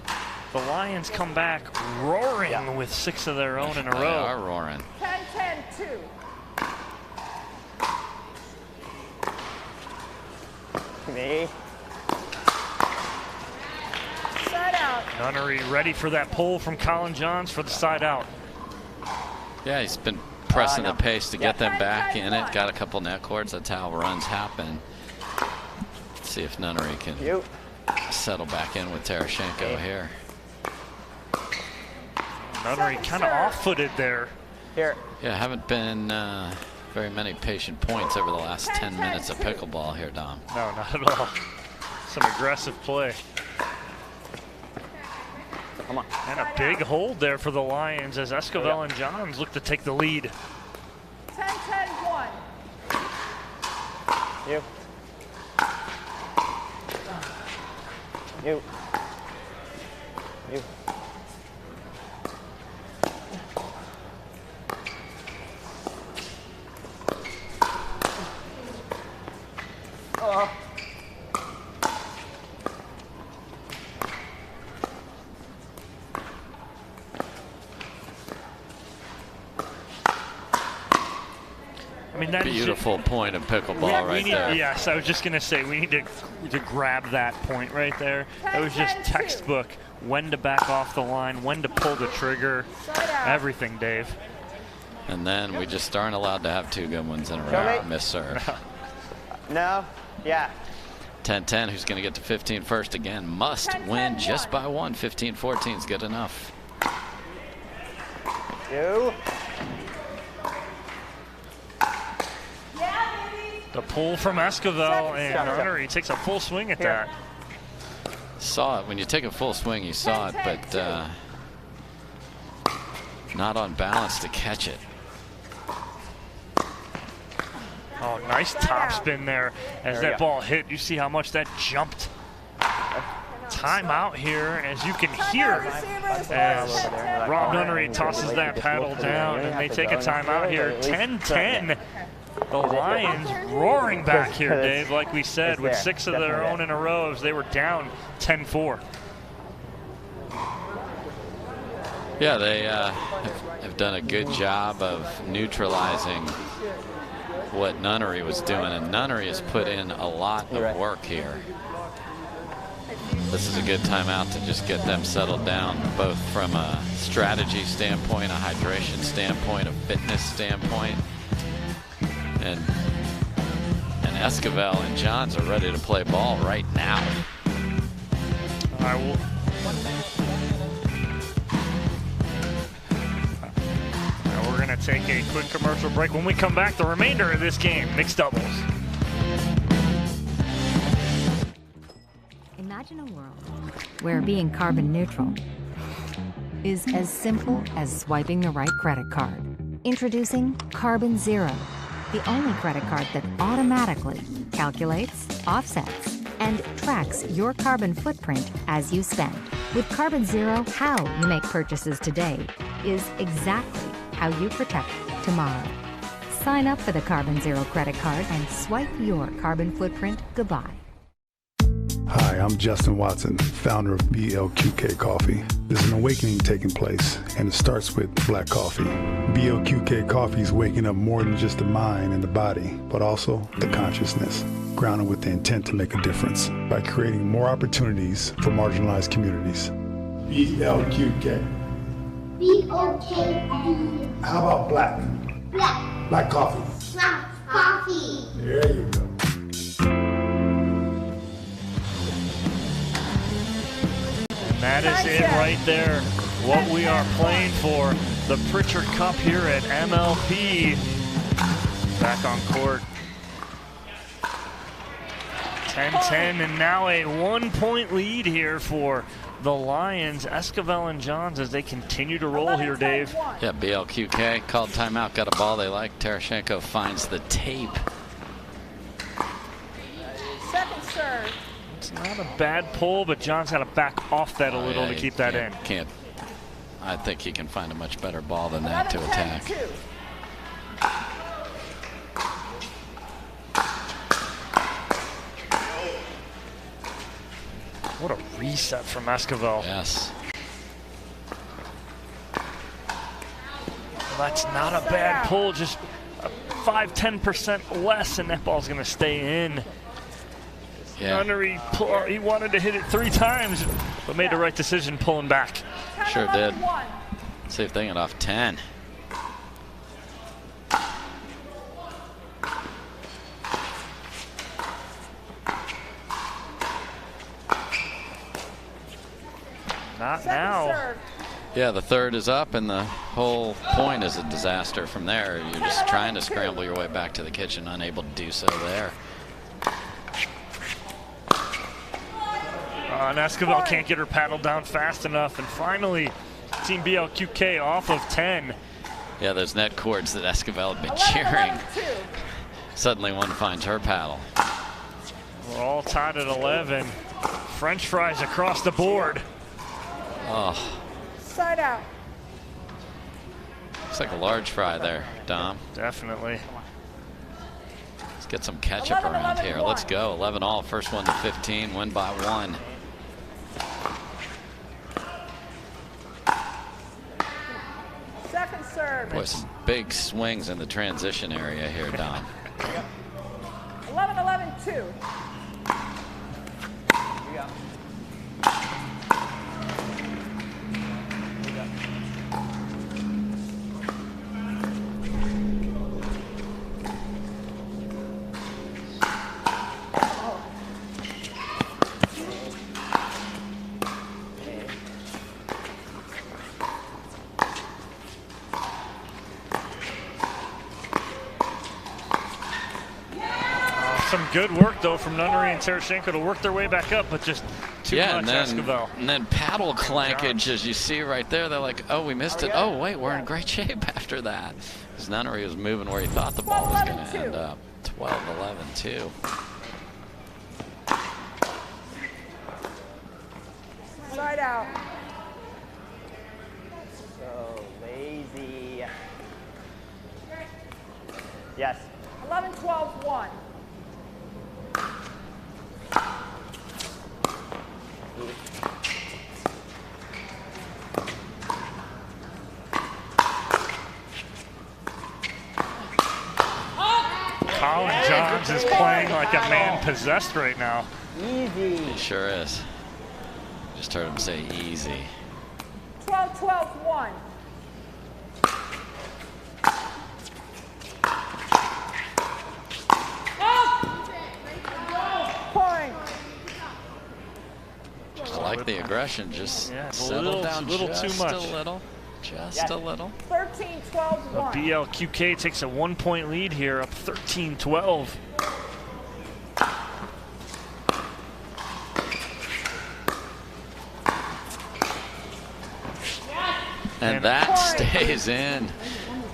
The Lions come back roaring with 6 of their own in a row. They are roaring. 10-10-2. Me. Side out. Nunnery ready for that pull from Colin Johns for the side out. Yeah, he's been pressing the pace to get them back in it. Got a couple net cords. That's how runs happen. Let's see if Nunnery can settle back in with Terashenko here. Nunnery kind of off-footed there. Here. Yeah, haven't been very many patient points over the last 10 minutes of pickleball here, Dom. No, not at all. Some aggressive play. Come on. And a big hold there for the Lions as Esquivel and Johns look to take the lead. 10-10-1. You. You. You. I mean, that beautiful point of pickleball right there. Yes, I was just going to say we need to grab that point right there. That was just textbook. When to back off the line, when to pull the trigger, everything, Dave. And then we just aren't allowed to have 2 good ones in a row. Miss serve. No. Yeah. 10-10, who's going to get to 15 first again? Must win just by 1. 15-14 is good enough. You. The pull from Esquivel, and Nunnery takes a full swing at that. Saw it. When you take a full swing, you saw it, but not on balance to catch it. Oh, nice top spin there. As that ball hit, you see how much that jumped. Timeout here, as you can hear, as Rob Nunnery tosses that paddle down, and they take a timeout here. 10-10. The Lions roaring back here, Dave, like we said, with 6 of their own in a row as they were down 10-4. Yeah, they have done a good job of neutralizing what Nunnery was doing, and Nunnery has put in a lot of work here. This is a good timeout to just get them settled down, both from a strategy standpoint, a hydration standpoint, a fitness standpoint. And Esquivel and Johns are ready to play ball right now. All right, we're going to take a quick commercial break. When we come back, the remainder of this game, mixed doubles. Imagine a world where being carbon neutral is as simple as swiping the right credit card. Introducing Carbon Zero, the only credit card that automatically calculates, offsets, and tracks your carbon footprint as you spend. With Carbon Zero, how you make purchases today is exactly how you protect tomorrow. Sign up for the Carbon Zero credit card and swipe your carbon footprint goodbye. Hi, I'm Justin Watson, founder of BLQK Coffee. There's an awakening taking place, and it starts with black coffee. BLQK Coffee is waking up more than just the mind and the body, but also the consciousness, grounded with the intent to make a difference by creating more opportunities for marginalized communities. BLQK. B-O-K-E. How about black? Black. Black coffee. Black coffee. There you go. That is it right there. What we are playing for, the Pritchard Cup here at MLP. Back on court. 10-10, and now a 1-point lead here for the Lions. Esquivel and Johns as they continue to roll here, Dave. Yeah, BLQK called timeout, got a ball they like. Terashenko finds the tape. Second serve. It's not a bad pull, but John's got to back off that a little to keep that in. Can't. I think he can find a much better ball than that to attack. What a reset from Esquivel. Yes. Well, that's not a bad pull, just 5-10% less, and that ball's going to stay in. Yeah. Nunnery, he wanted to hit it 3 times, but made the right decision pulling back. Sure did. See if they get off 10. Not now. Yeah, the third is up, and the whole point is a disaster from there. You're just trying to scramble your way back to the kitchen, unable to do so there. And Esquivel can't get her paddle down fast enough, and finally, Team BLQK off of 10. Yeah, those net cords that Esquivel had been cheering. Suddenly one finds her paddle. We're all tied at 11. French fries across the board. Oh. Side out. Looks like a large fry there, Dom. Definitely. Let's get some ketchup around here. Let's go. 11-all. First one to 15. Win by 1. Second serve. Boy, some big swings in the transition area here, Dom. 11-11-2. Some good work, though, from Nunnery and Terashenko to work their way back up, but just too much Esquivel. And then paddle clankage, as you see right there. They're like, oh, we missed it. Oh, wait, we're in great shape after that. Because Nunnery was moving where he thought the ball was going to end up. 12-11-2. Side out. So lazy. Yes. 11-12-1. Colin Johns is playing like a man possessed right now. Easy. He sure is. Just heard him say easy. 12-12-1. Point. I like the aggression. Just settle little, down little just too much. a little. Just a little. 13-12-1. BLQK takes a 1-point lead here, up 13-12. And that stays in.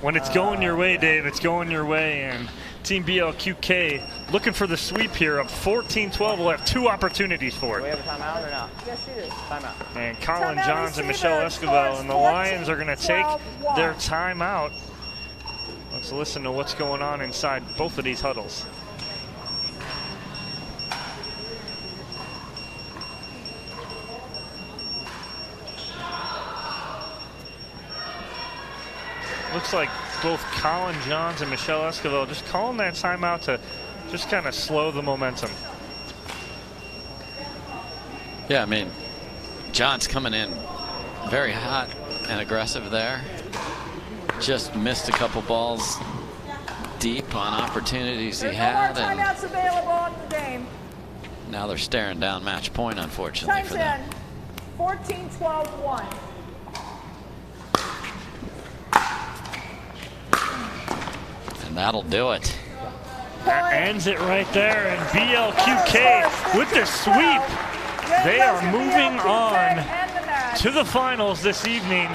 When it's going your way, Dave, it's going your way. And Team BLQK looking for the sweep here, up 14-12. We'll have 2 opportunities for it. Do we have a timeout or not? Yes, you do. Timeout. And Colin Timeout Johns and receiver, Michelle Escobar and the scores Lions are going to take 14-12-1. their timeout. Let's listen to what's going on inside both of these huddles. Looks like both Colin Johns and Michelle Escobar just calling that timeout to just kind of slow the momentum. Yeah, I mean, John's coming in very hot and aggressive there. Just missed a couple balls deep on opportunities he There's had. no more And timeouts available in the game. now they're staring down match point, unfortunately, Time's for them. in. 14-12-1. And that'll do it. That ends it right there. And BLQK with the sweep. They are moving on to the finals this evening,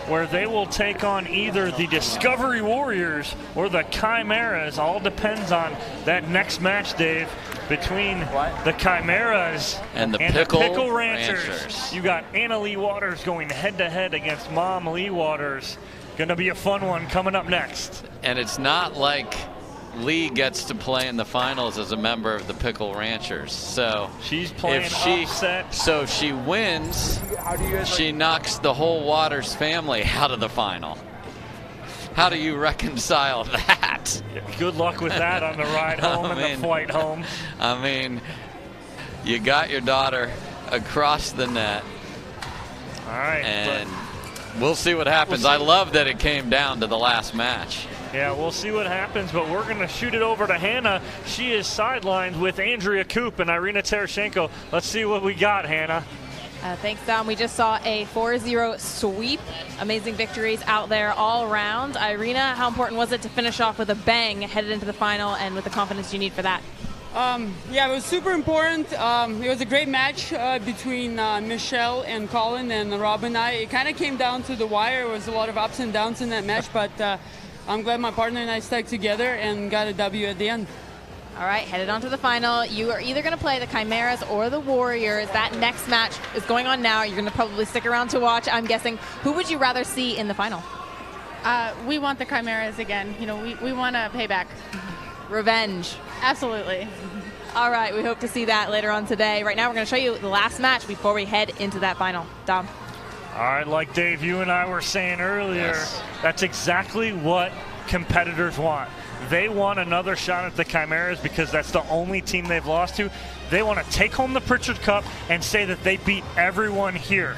where they will take on either the Discovery Warriors or the Chimeras. All depends on that next match, Dave, between the Chimeras And the Pickle Ranchers. You got Anna Lee Waters going head-to-head against Mom Lee Waters. Gonna be a fun one coming up next. And it's not like Lee gets to play in the finals as a member of the Pickle Ranchers. So she's playing upset. So she wins, she knocks the whole Waters family out of the final. How do you reconcile that? Good luck with that on the ride home and the flight home. I mean, you got your daughter across the net. All right. And we'll see what happens. I love that it came down to the last match. Yeah, we'll see what happens, but we're going to shoot it over to Hannah. She is sidelined with Andrea Koop and Irina Terashenko. Let's see what we got, Hannah. Thanks, Dom. We just saw a 4-0 sweep. Amazing victories out there all around. Irina, how important was it to finish off with a bang headed into the final and with the confidence you need for that? Yeah, it was super important. It was a great match between Michelle and Colin and Rob and I. It kind of came down to the wire. There was a lot of ups and downs in that match, but I'm glad my partner and I stuck together and got a W at the end. All right, headed on to the final. You are either going to play the Chimeras or the Warriors. That next match is going on now. You're going to probably stick around to watch, I'm guessing. Who would you rather see in the final? We want the Chimeras again. You know, we want to pay back. Revenge. Absolutely. All right, we hope to see that later on today. Right now, we're going to show you the last match before we head into that final. Dom. All right, like Dave, you and I were saying earlier, that's exactly what competitors want. They want another shot at the Chimeras because that's the only team they've lost to. They want to take home the Pritchard Cup and say that they beat everyone here.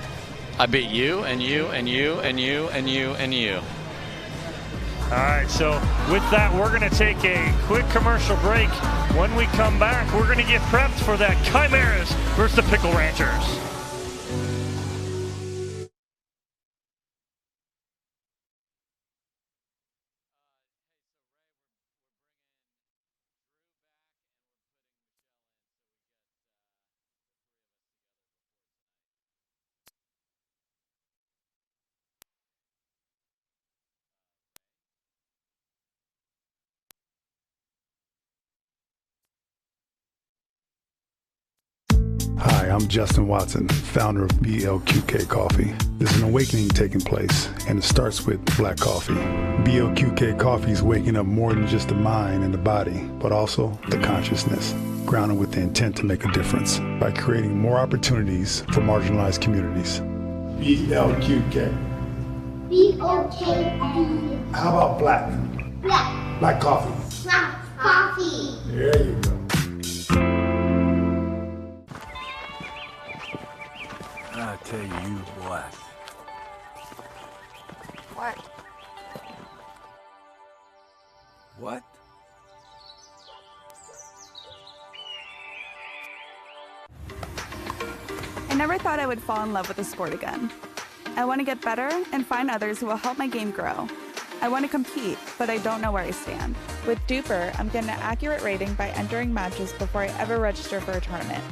I beat you and you and you and you and you and you. All right, so with that, we're going to take a quick commercial break. When we come back, we're going to get prepped for that Chimeras versus the Pickle Ranchers. Hi, I'm Justin Watson, founder of BLQK Coffee. There's an awakening taking place, and it starts with black coffee. BLQK Coffee is waking up more than just the mind and the body, but also the consciousness, grounded with the intent to make a difference by creating more opportunities for marginalized communities. BLQK. B-O-K-N. How about black? Black. Black coffee. Black coffee. There you go. I tell you, you black. What? What? I never thought I would fall in love with the sport again. I want to get better and find others who will help my game grow. I want to compete, but I don't know where I stand. With Duper, I'm getting an accurate rating by entering matches before I ever register for a tournament.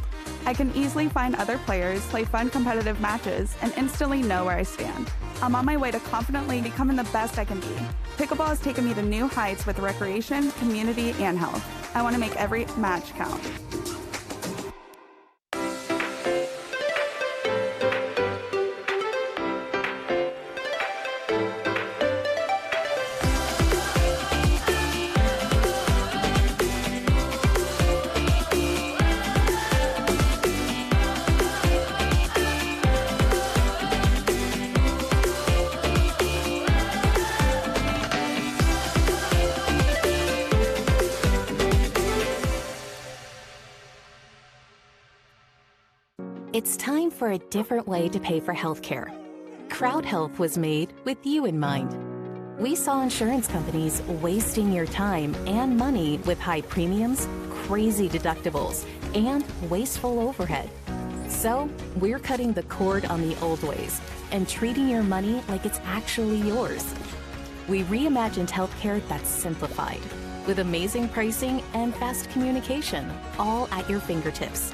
I can easily find other players, play fun competitive matches, and instantly know where I stand. I'm on my way to confidently becoming the best I can be. Pickleball has taken me to new heights with recreation, community, and health. I want to make every match count. It's time for a different way to pay for healthcare. Crowd Health was made with you in mind. We saw insurance companies wasting your time and money with high premiums, crazy deductibles, and wasteful overhead. So we're cutting the cord on the old ways and treating your money like it's actually yours. We reimagined healthcare that's simplified, with amazing pricing and fast communication, all at your fingertips.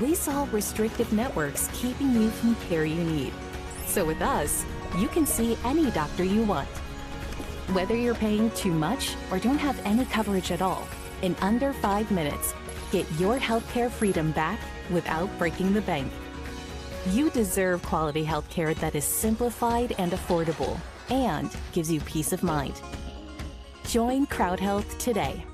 We solve restrictive networks keeping you from care you need. So with us, you can see any doctor you want. Whether you're paying too much or don't have any coverage at all, in under 5 minutes, get your healthcare freedom back without breaking the bank. You deserve quality healthcare that is simplified and affordable and gives you peace of mind. Join Crowd Health today.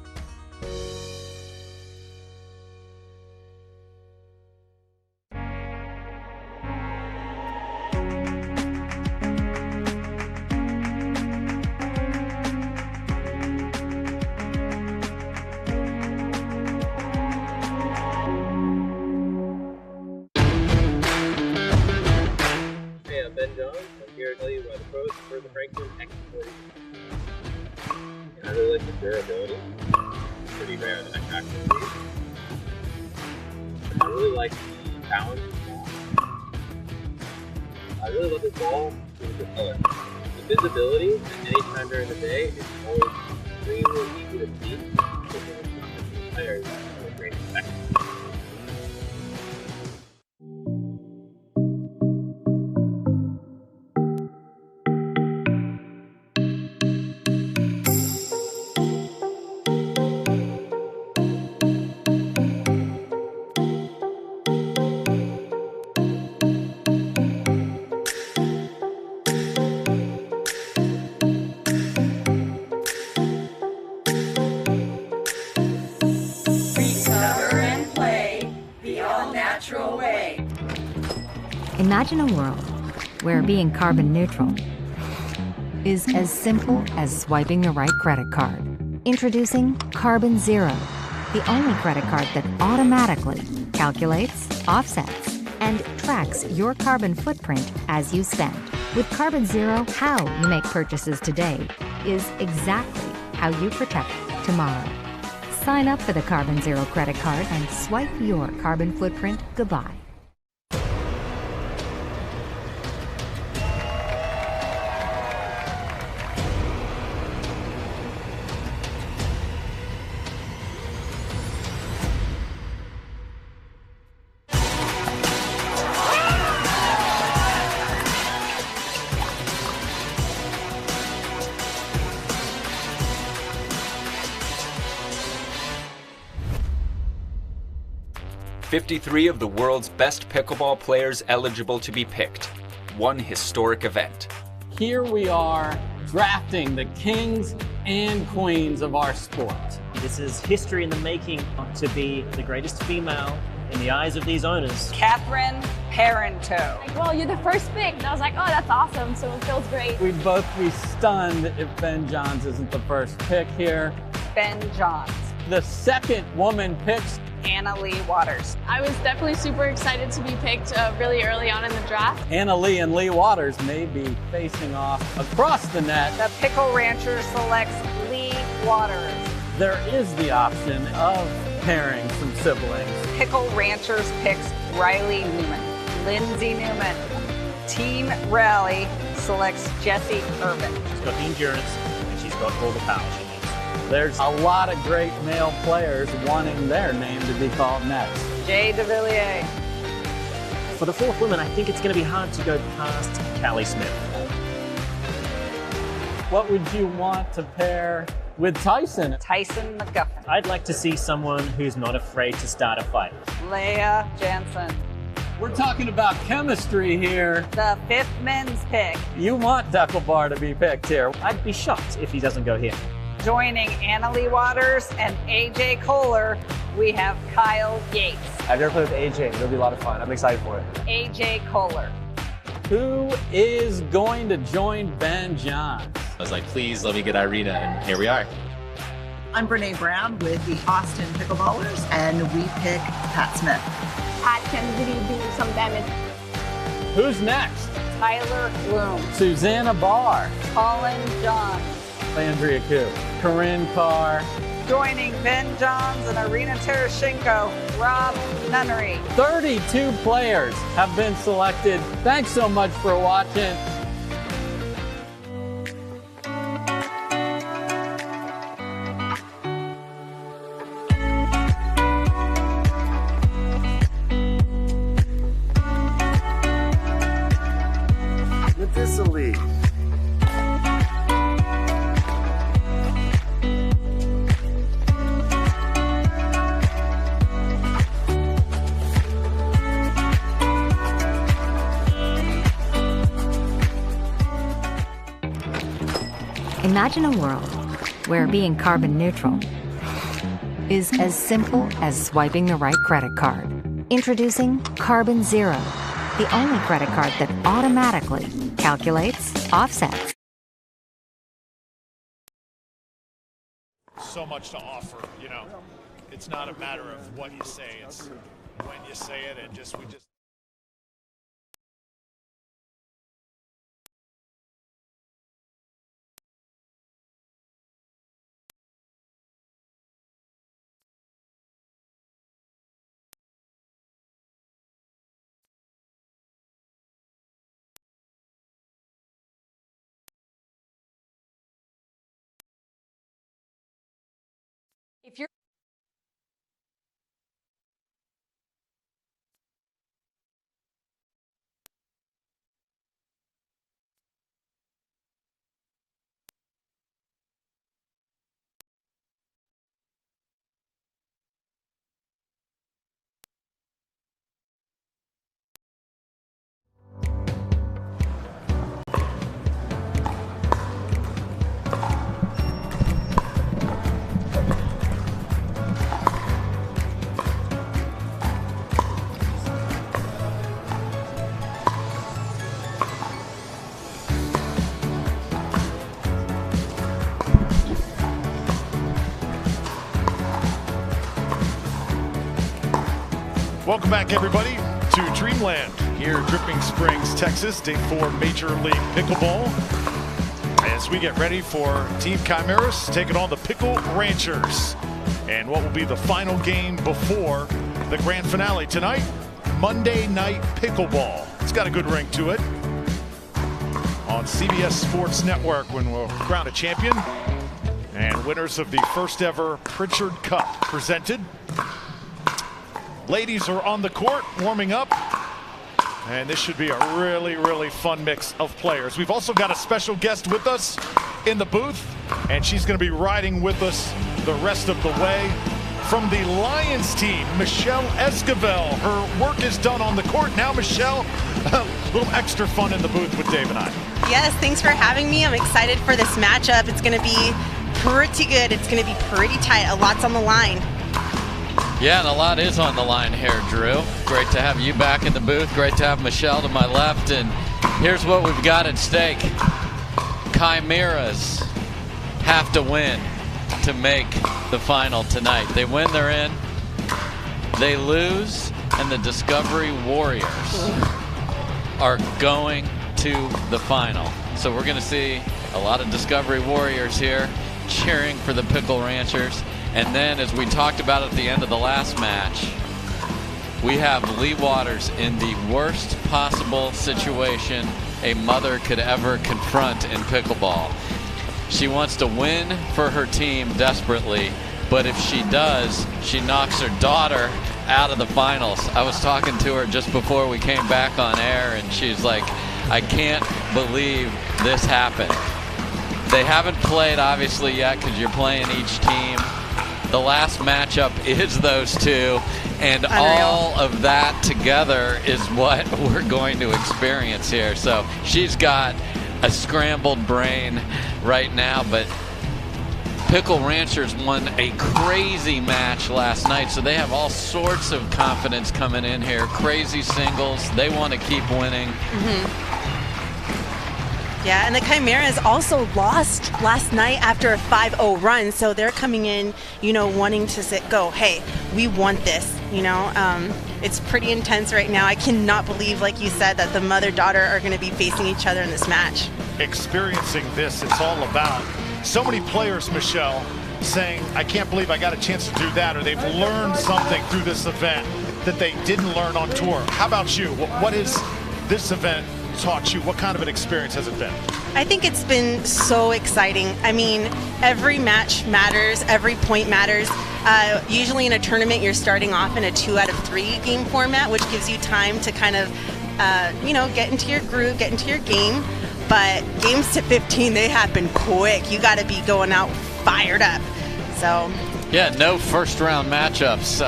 For the Franklin X40. I really like the durability. It's pretty rare that I actually use. I really like the balance of the ball. I really love this ball with the color. The visibility at any time during the day is always extremely easy to see. The players have a great effect. Imagine a world where being carbon neutral is as simple as swiping the right credit card. Introducing Carbon Zero, the only credit card that automatically calculates, offsets, and tracks your carbon footprint as you spend. With Carbon Zero, how you make purchases today is exactly how you protect tomorrow. Sign up for the Carbon Zero credit card and swipe your carbon footprint goodbye. 53 of the world's best pickleball players eligible to be picked. One historic event. Here we are drafting the kings and queens of our sport. This is history in the making to be the greatest female in the eyes of these owners. Catherine Parenteau. Like, well, you're the first pick. And I was like, oh, that's awesome. So it feels great. We'd both be stunned if Ben Johns isn't the first pick here. Ben Johns. The second woman picked, Anna Lee Waters. I was definitely super excited to be picked really early on in the draft. Anna Lee and Lee Waters may be facing off across the net. The Pickle Rancher selects Lee Waters. There is the option of pairing some siblings. Pickle Ranchers picks Riley Newman. Lindsay Newman. Team Rally selects Jessie Irvin. She's got the endurance and she's got all the power she needs. There's a lot of great male players wanting their name to be called next. Jay DeVilliers. For the fourth woman, I think it's going to be hard to go past Callie Smith. What would you want to pair with Tyson? Tyson McGuffin. I'd like to see someone who's not afraid to start a fight. Leah Jansen. We're talking about chemistry here. The fifth men's pick. You want Pickelball to be picked here. I'd be shocked if he doesn't go here. Joining Anna Lee Waters and AJ Kohler, we have Kyle Yates. I've never played with AJ. It'll be a lot of fun. I'm excited for it. AJ Kohler. Who is going to join Ben Johns? I was like, please let me get Irina, and here we are. I'm Brene Brown with the Austin Pickleballers, and we pick Pat Smith. Pat can really do some damage. Who's next? Tyler Bloom. Susanna Barr. Colin Johns. Andrea Koo. Corinne Carr. Joining Ben Johns and Irina Tereshchenko, Rob Nunnery. 32 players have been selected. Thanks so much for watching. With this elite. Imagine a world where being carbon neutral is as simple as swiping the right credit card. Introducing Carbon Zero, the only credit card that automatically calculates offsets. So much to offer, you know. It's not a matter of what you say, it's when you say it, and we just If you're welcome back, everybody, to Dreamland here in Dripping Springs, Texas, Day 4 Major League Pickleball. As we get ready for Team Chimeras taking on the Pickle Ranchers. And what will be the final game before the grand finale tonight, Monday Night Pickleball. It's got a good ring to it. On CBS Sports Network when we'll crown a champion. And winners of the first ever Pritchard Cup presented. Ladies are on the court warming up, and this should be a really, really fun mix of players. We've also got a special guest with us in the booth, and she's going to be riding with us the rest of the way. from the Lions team, Michelle Esquivel. Her work is done on the court. Now, Michelle, a little extra fun in the booth with Dave and I. Yes, thanks for having me. I'm excited for this matchup. It's going to be pretty good. It's going to be pretty tight. A lot's on the line. Yeah, and a lot is on the line here, Drew. Great to have you back in the booth. Great to have Michelle to my left. And here's what we've got at stake. Chimeras have to win to make the final tonight. They win, they're in. They lose, and the Discovery Warriors are going to the final. So we're going to see a lot of Discovery Warriors here cheering for the Pickle Ranchers. And then, as we talked about at the end of the last match, we have Leauge in the worst possible situation a mother could ever confront in pickleball. She wants to win for her team desperately, but if she does, she knocks her daughter out of the finals. I was talking to her just before we came back on air, and she's like, I can't believe this happened. They haven't played, obviously, yet because you're playing each team. The last matchup is those two, and all of that together is what we're going to experience here. So she's got a scrambled brain right now, but Pickle Ranchers won a crazy match last night, so they have all sorts of confidence coming in here. Crazy singles. They want to keep winning. Yeah, and the Chimeras also lost last night after a 5-0 run, so they're coming in, you know, wanting to go, hey, we want this, you know. It's pretty intense right now. I cannot believe, like you said, that the mother-daughter are going to be facing each other in this match. Experiencing this, it's all about. So many players, Michelle, saying, I can't believe I got a chance to do that, or they've learned something through this event that they didn't learn on tour. How about you? What is this event taught you? What kind of an experience has it been? I think it's been so exciting. I mean, every match matters, every point matters. Usually in a tournament, you're starting off in a 2 out of 3 game format, which gives you time to kind of, you know, get into your groove, get into your game. But games to 15, they happen quick. You got to be going out fired up. So. Yeah, no first round matchups.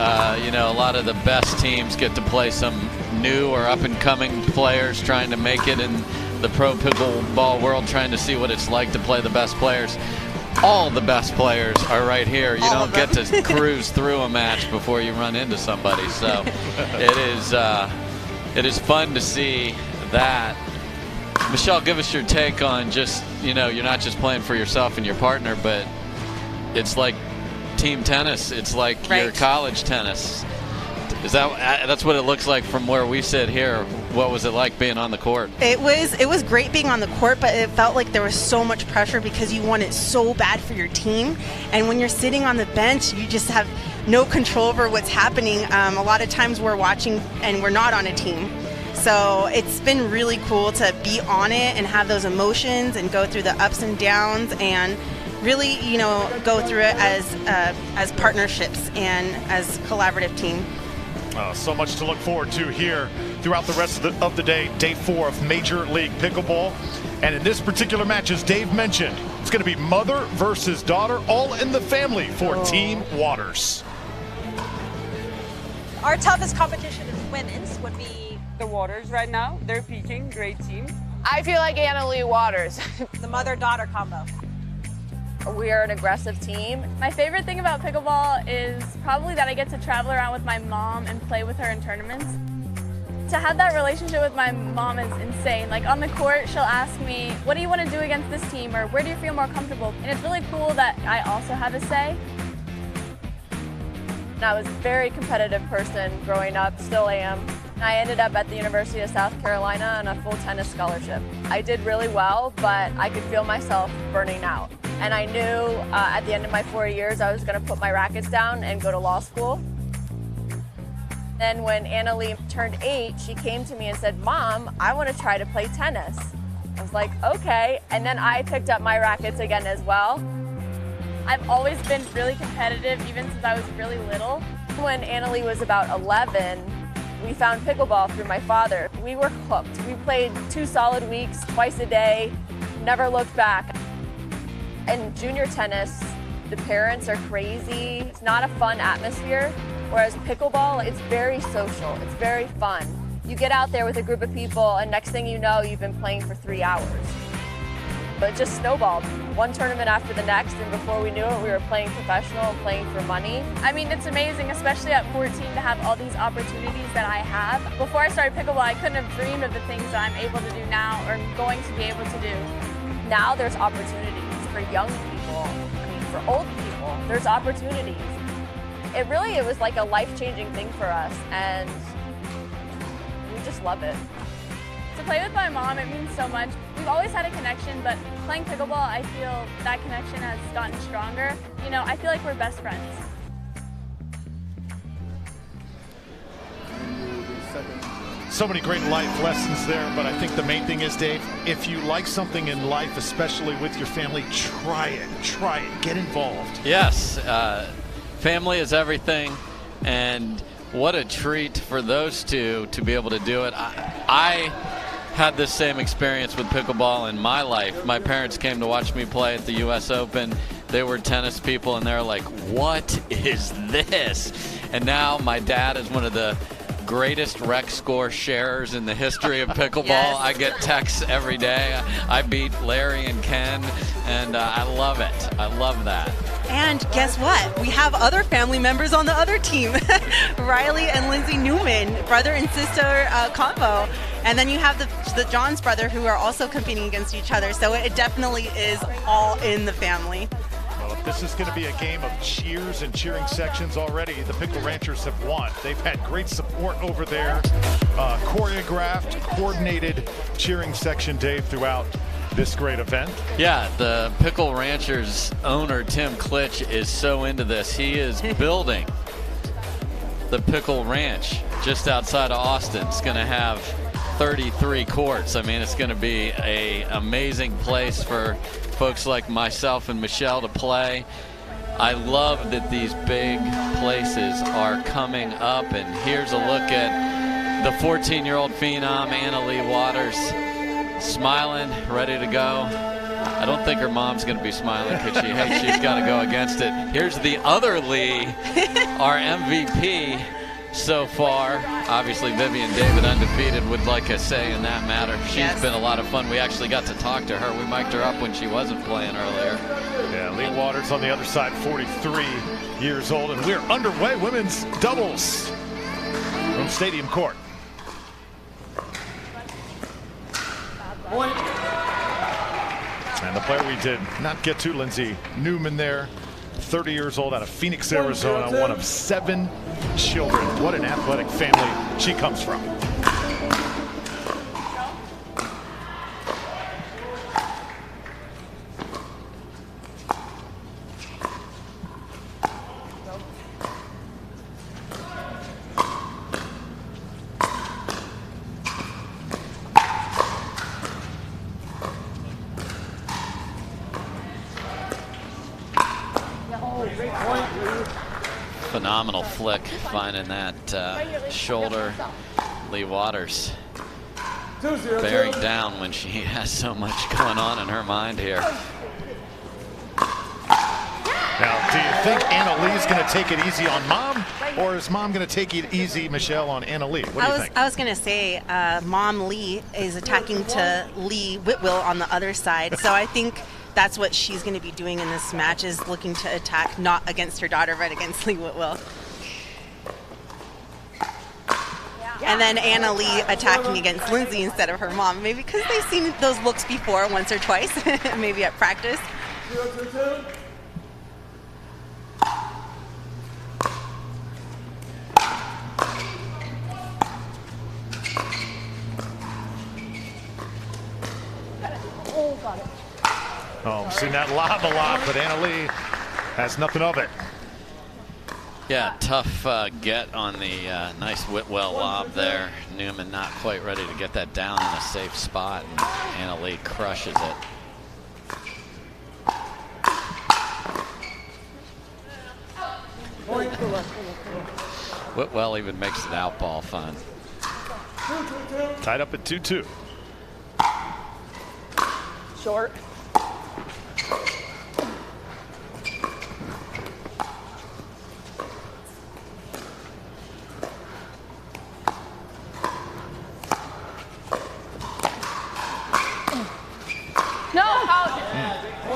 You know, a lot of the best teams get to play some new or up and coming players trying to make it in the pro pickleball world, trying to see what it's like to play the best players. All the best players are right here. You don't get to cruise through a match before you run into somebody. So it is fun to see that. Michelle, give us your take on just, you know, you're not just playing for yourself and your partner, but it's like team tennis. It's like your college tennis. Is that's what it looks like from where we sit here? What was it like being on the court? It was great being on the court, but it felt like there was so much pressure because you want it so bad for your team. And when you're sitting on the bench, you just have no control over what's happening. A lot of times we're watching and we're not on a team. So it's been really cool to be on it and have those emotions and go through the ups and downs and really, you know, go through it as partnerships and as collaborative team. So much to look forward to here throughout the rest of the day, day 4 of Major League Pickleball. And in this particular match, as Dave mentioned, it's going to be mother versus daughter, all in the family for Team Waters. Our toughest competition is women's, would be the Waters right now. They're peaking, great team. I feel like Annalee Waters. The mother-daughter combo. We are an aggressive team. My favorite thing about pickleball is probably that I get to travel around with my mom and play with her in tournaments. To have that relationship with my mom is insane. Like on the court, she'll ask me, what do you want to do against this team? Or where do you feel more comfortable? And it's really cool that I also have a say. I was a very competitive person growing up, still am. I ended up at the University of South Carolina on a full tennis scholarship. I did really well, but I could feel myself burning out. And I knew at the end of my 4 years I was going to put my rackets down and go to law school. Then when Annalee turned 8, she came to me and said, Mom, I want to try to play tennis. I was like, okay. And then I picked up my rackets again as well. I've always been really competitive, even since I was really little. When Annalee was about 11, we found pickleball through my father. We were hooked. We played 2 solid weeks, twice a day, never looked back. In junior tennis, The parents are crazy. It's not a fun atmosphere. Whereas pickleball, it's very social. It's very fun. You get out there with a group of people, and next thing you know, you've been playing for 3 hours. But it just snowballed. One tournament after the next, and before we knew it, we were playing professional and playing for money. I mean, it's amazing, especially at 14, to have all these opportunities that I have. Before I started pickleball, I couldn't have dreamed of the things that I'm able to do now or going to be able to do. Now there's opportunities for young people, I mean, for old people. There's opportunities. It was like a life-changing thing for us, and we just love it. To play with my mom, it means so much. We've always had a connection, but playing pickleball, I feel that connection has gotten stronger. You know, I feel like we're best friends. So many great life lessons there, but I think the main thing is, Dave, if you like something in life, especially with your family, try it, get involved. Yes, family is everything, and what a treat for those two to be able to do it. I had this same experience with pickleball in my life. My parents came to watch me play at the US Open. They were tennis people, and they're like, what is this? And now my dad is one of the greatest rec score sharers in the history of pickleball. Yes. I get texts every day. I beat Larry and Ken, and I love it. I love that. And guess what? We have other family members on the other team. Riley and Lindsay Newman, brother and sister combo. And then you have the Johns brother who are also competing against each other. So it definitely is all in the family. Well, if this is going to be a game of cheers and cheering sections already, the Pickle Ranchers have won. They've had great support over there. Choreographed, coordinated cheering section, Dave, throughout this great event. Yeah, the Pickle Ranchers owner, Tim Klitsch, is so into this. He is building the Pickle Ranch just outside of Austin. It's going to have 33 courts. I mean, it's going to be an amazing place for folks like myself and Michelle to play. I love that these big places are coming up, and here's a look at the 14-year-old phenom, Anna Lee Waters, smiling, ready to go. I don't think her mom's going to be smiling because she hates she's got to go against it. Here's the other Lee, our MVP so far. Obviously, Vivian David undefeated would like a say in that matter. She's been a lot of fun. We actually got to talk to her. We mic'd her up when she wasn't playing earlier. Yeah, Lee Waters on the other side, 43 years old, and we're underway. Women's doubles from Stadium Court. And the player we did not get to, Lindsay Newman there, 30 years old, out of Phoenix, Arizona, one of 7 children. What an athletic family she comes from. Phenomenal flick, finding that shoulder. Lee Waters bearing down when she has so much going on in her mind here. Now, do you think Anna Lee is going to take it easy on Mom, or is Mom going to take it easy, Michelle, on Anna Lee? What do you think? I was going to say Mom Lee is attacking to Lee Whitwill on the other side. So I think that's what she's going to be doing in this match, is looking to attack not against her daughter, but against Lee Whitwill. And then Anna Lee attacking against Lindsay instead of her mom, maybe because they've seen those looks before once or twice, maybe at practice. Oh, I'm seeing that lob a lot, but Anna Lee has nothing of it. Yeah, tough get on the nice Whitwell lob there. Newman not quite ready to get that down in a safe spot, and Anna Lee crushes it. Whitwell even makes it out ball fun. Tied up at 2-2. Short.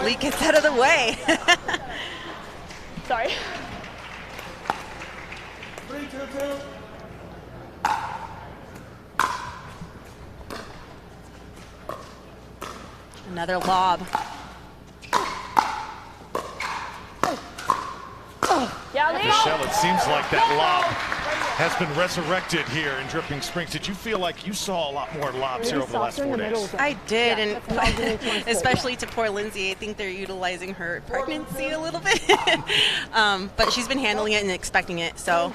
Lee gets out of the way. Sorry. 3-2-2. Another lob. Yeah, Lee. Michelle, it seems like that lob has been resurrected here in Dripping Springs. Did you feel like you saw a lot more lobs here over the last 4 days? I did, and especially to poor Lindsay. I think they're utilizing her pregnancy a little bit. But she's been handling it and expecting it, so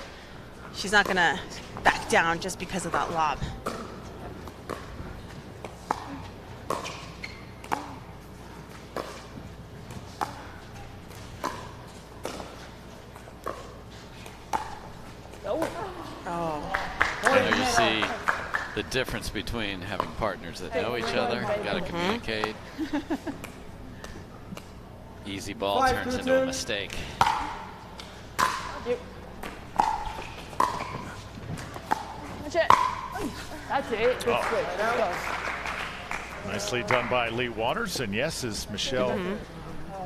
she's not going to back down just because of that lob. You see the difference between having partners that know each other, got to communicate. Easy ball turns into a mistake. That's it. That's it. Good switch. Nicely done by Lee Waters, and yes, as Michelle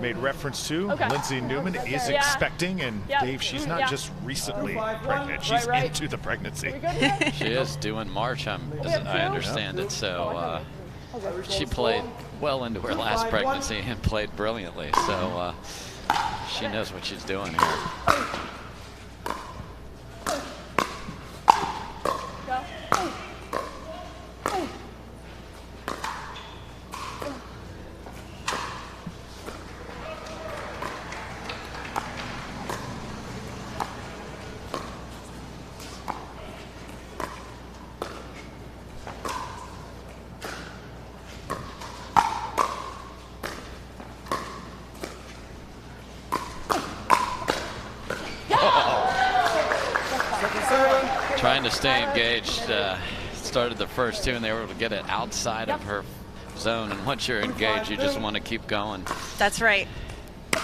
made reference to, Lindsay Newman is expecting, and Dave, she's not just recently pregnant, she's into the pregnancy. She is due in March, as I understand it, so she played well into her last pregnancy and played brilliantly, so she knows what she's doing here. Trying to stay engaged, started the first two and they were able to get it outside of her zone, and once you're engaged you just want to keep going. That's right. You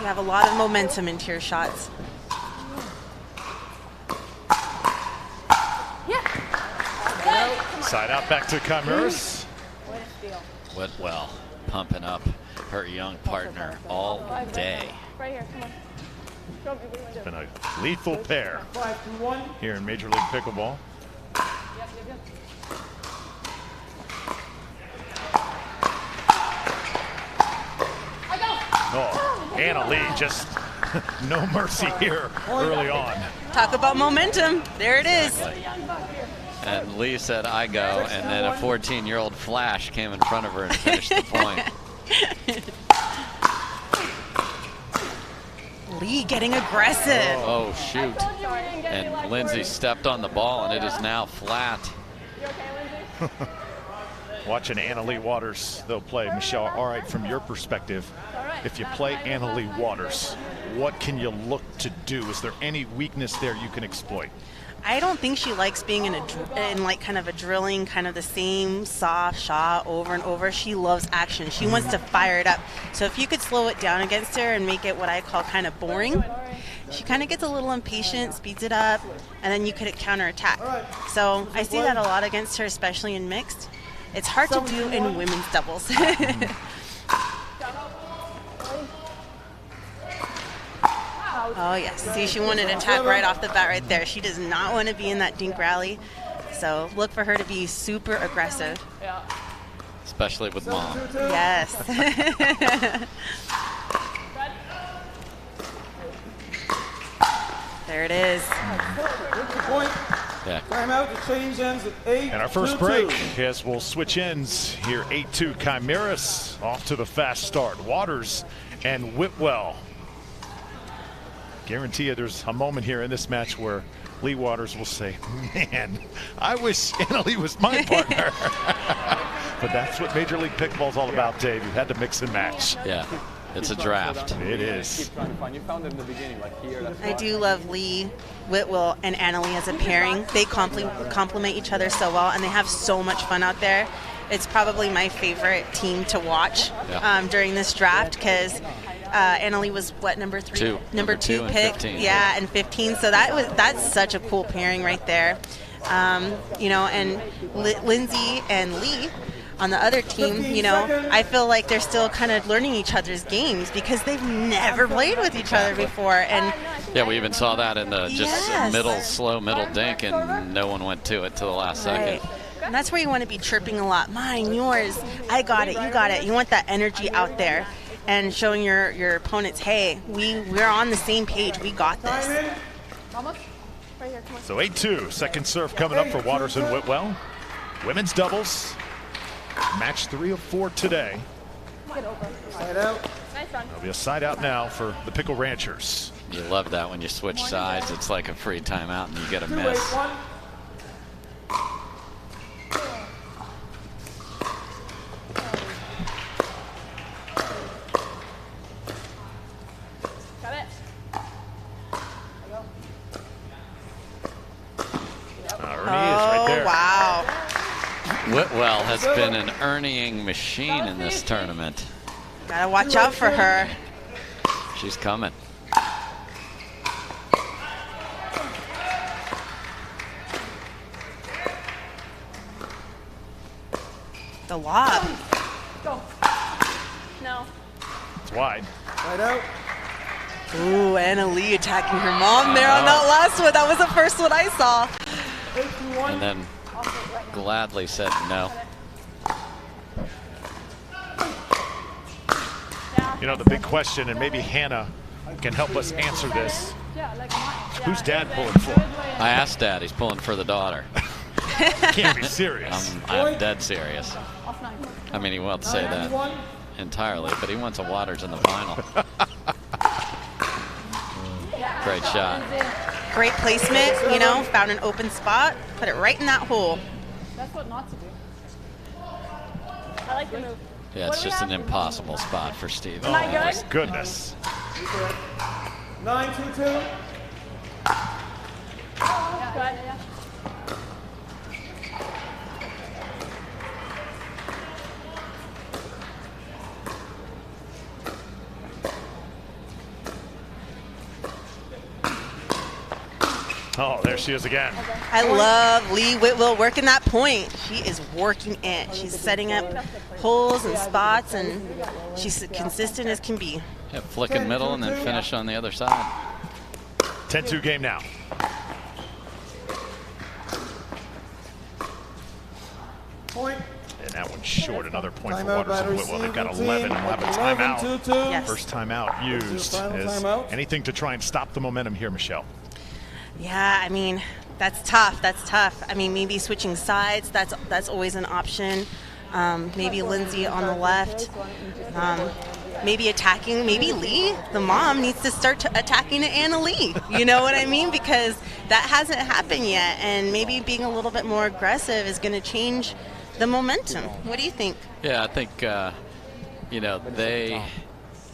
have a lot of momentum into your shots. Side out back to Chimeras. Whitwell pumping up her young partner all day. Right here, come on. It's been a lethal pair here in Major League Pickleball. Oh, Anna Lee just no mercy here early on. Talk about momentum. There it is. And Lee said, "I go," and then a 14-year-old Flash came in front of her and finished the point. Lee getting aggressive. Oh, shoot. And Lindsay stepped on the ball, and it is now flat. Watching Anna Lee Waters, they'll play. Michelle, all right, from your perspective, if you play Anna Lee Waters, what can you look to do? Is there any weakness there you can exploit? I don't think she likes being in like kind of a drilling, kind of the same soft shot over and over. She loves action. She wants to fire it up. So if you could slow it down against her and make it what I call kind of boring, she kind of gets a little impatient, speeds it up, and then you could counterattack. So I see that a lot against her, especially in mixed. It's hard to do in women's doubles. Oh, yes. See, she wanted to attack right off the bat right there. She does not want to be in that dink rally. So look for her to be super aggressive. Especially with mom. Yes. There it is. Yeah. Timeout to change ends at 8. And our first break, as we'll switch ends here. 8-2 Chimeras off to the fast start. Waters and Whitwell. Guarantee you there's a moment here in this match where Lee Waters will say, "Man, I wish Anna Lee was my partner." But that's what Major League Pickleball is all about, Dave. You had to mix and match. Yeah, it's a draft. It is. I do love Lee, Whitwell, and Anna Lee as a pairing. They complement each other so well, and they have so much fun out there. It's probably my favorite team to watch during this draft, because Anna Lee was what, number 3? Number two pick. 15. Yeah, and 15. So that's such a cool pairing right there. You know, and Lindsay and Lee on the other team, you know, I feel like they're still kind of learning each other's games because they've never played with each other before. And yeah, we even saw that in the just Yes. slow middle dink, and no one went to it till the last second. And that's where you want to be chirping a lot. Mine, yours, I got it, you got it. You want that energy out there and showing your opponents, hey, we're on the same page. We got this. So 8-2, second serve coming up for Waters and Whitwell. Women's doubles, match 3 of 4 today. Side out. There'll be a side out now for the Pickle Ranchers. You love that when you switch sides. It's like a free timeout and you get a miss. Wow. Whitwell has been an earning machine in this tournament. Gotta watch out for her. She's coming. The lob. No. It's wide. Side out. Ooh, Anna Lee attacking her mom there on that last one. That was the first one I saw. And then gladly said no. You know, the big question, and maybe Hannah can help us answer this. Who's Dad pulling for? I asked Dad. He's pulling for the daughter. Can't be serious. I'm dead serious. I mean, he won't say that entirely, but he wants a Waters in the final. Great shot. Great placement, you know, found an open spot, put it right in that hole. That's what not to do. I like the move. Yeah, it's just an impossible spot for Steve. Am I My good? goodness. 9-2-2. Oh, there she is again. I love Lee Whitwell working that point. She is working it. She's setting up holes and spots, and she's consistent as can be. Yeah, flick in middle and then finish on the other side. 10-2 game now. Point. And that one's short. Another point for Timeout Waters by and Whitwell. They've got receiving 11 team. and will have a 11-2-2. timeout. Yes. First timeout used. Final As timeout. anything to try and stop the momentum here, Michelle. Yeah, I mean, that's tough. That's tough. I mean, maybe switching sides, that's always an option. Maybe Lindsay on the left. Maybe attacking, maybe Lee, the mom, needs to start attacking Anna Lee. You know what I mean? Because that hasn't happened yet, and maybe being a little bit more aggressive is going to change the momentum. What do you think? Yeah, I think, you know, they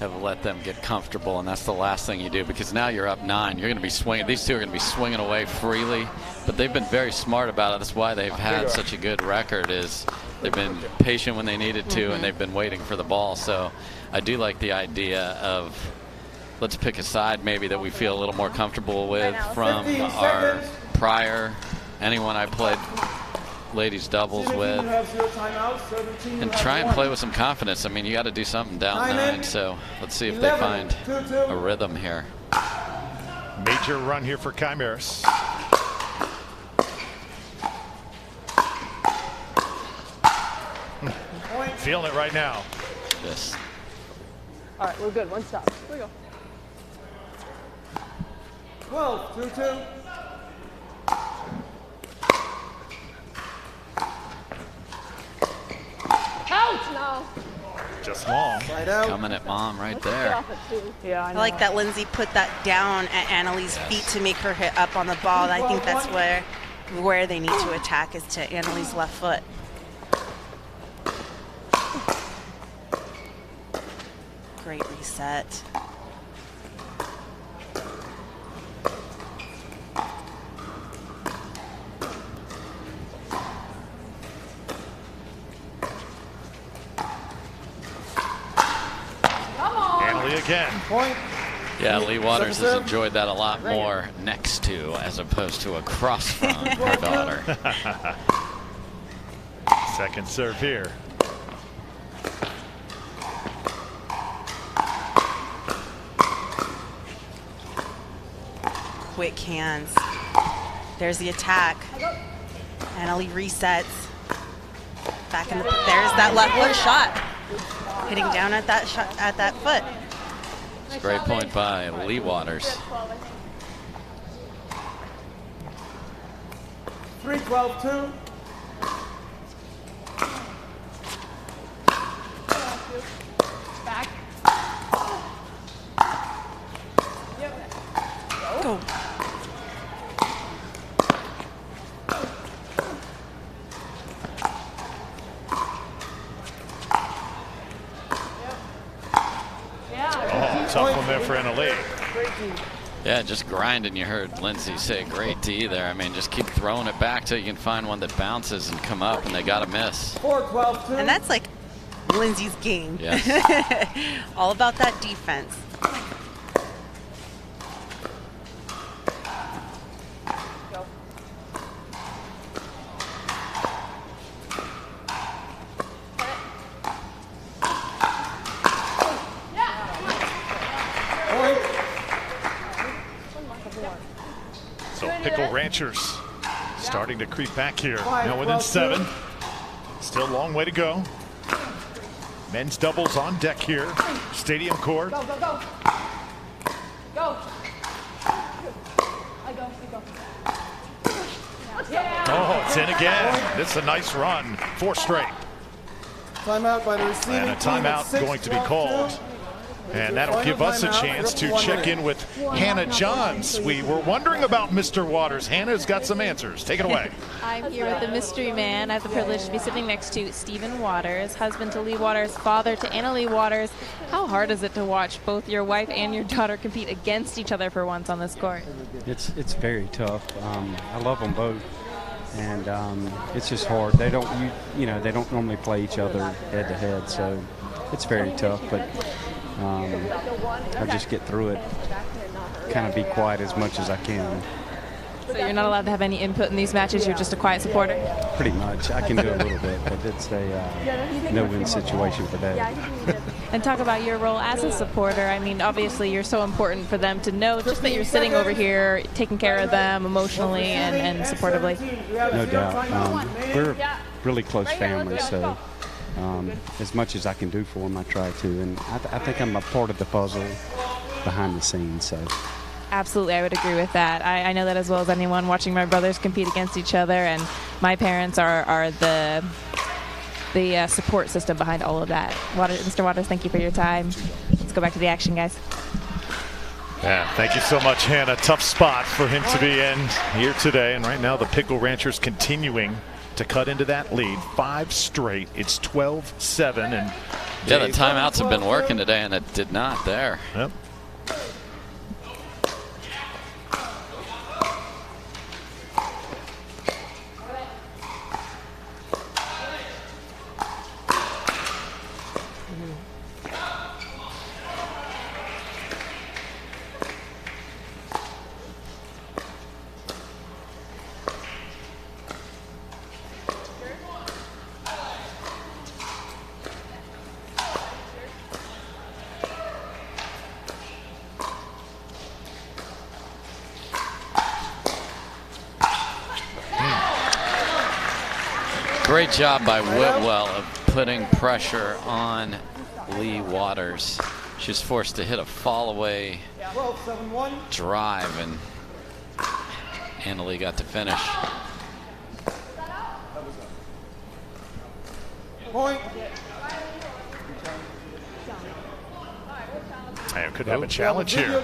have let them get comfortable, and that's the last thing you do, because now you're up 9. You're going to be swinging. These two are going to be swinging away freely, but they've been very smart about it. That's why they've had such a good record, is they've been patient when they needed to, and they've been waiting for the ball. So I do like the idea of let's pick a side maybe that we feel a little more comfortable with from our prior, anyone I played ladies doubles with, and try and play with some confidence. I mean, you got to do something down 9, so let's see if they find a rhythm here. Major run here for Chimeras. Feeling it right now. Yes. All right, we're good. One stop. Here we go. 12-2-2. Out! No. Just long. Coming at mom right there. Yeah, I like that Lindsay put that down at Annalie's feet to make her hit up on the ball. I think that's where they need to attack, is to Annalie's left foot. Great reset. Annalie again. Point. Yeah, Lee Waters has enjoyed that a lot more next to as opposed to across from her daughter. Second serve here. quick hands. There's the attack. Annalie resets. Back in the, there's that left foot shot. Hitting down at that shot, at that foot. It's a great point by Lee Waters. 3-12-2. Back. Go. Oh, tough one there for Annalie. Yeah, just grinding. You heard Lindsay say great D there. I mean, just keep throwing it back till you can find one that bounces and come up, and they got to miss. 4-12-2. And that's like Lindsay's game. Yes. All about that defense. So Pickle Ranchers starting to creep back here. Now within 7. Still a long way to go. Men's doubles on deck here. Stadium court. Go, go, go. Go. I go, you go. Yeah. Oh, it's in again. This is a nice run. 4 straight. Timeout by the receiving And a team at timeout going to be 6-12-2. called. And that'll give us a chance to check in with Hannah Johns. We were wondering about Mr. Waters. Hannah's got some answers. Take it away. I'm here with the mystery man. I have the privilege to be sitting next to Stephen Waters, husband to Lee Waters, father to Annalie Waters. How hard is it to watch both your wife and your daughter compete against each other for once on this court? It's very tough. I love them both, and it's just hard. They don't they don't normally play each other head to head, so it's very tough. But I just get through it, kind of be quiet as much as I can. So you're not allowed to have any input in these matches? You're just a quiet supporter? Pretty much. I can do a little bit, but it's a no-win situation for that. And talk about your role as a supporter. I mean, obviously you're so important for them to know just that you're sitting over here, taking care of them emotionally and supportively. No doubt. We're a really close family, so as much as I can do for them, I try to. And I think I'm a part of the puzzle behind the scenes. So. Absolutely, I would agree with that. I know that as well as anyone, watching my brothers compete against each other, and my parents are the support system behind all of that. Mr. Waters, thank you for your time. Let's go back to the action, guys. Yeah, thank you so much, Hannah. Tough spot for him to be in here today. And right now the Pickle Ranchers continuing to cut into that lead. 5 straight. It's 12-7. And yeah, the timeouts have been working today, and it did not there. Yep. Great job by Whitwell of putting pressure on Lee Waters. She was forced to hit a fall-away drive, and Annalie got to finish. Point. And could have a challenge here.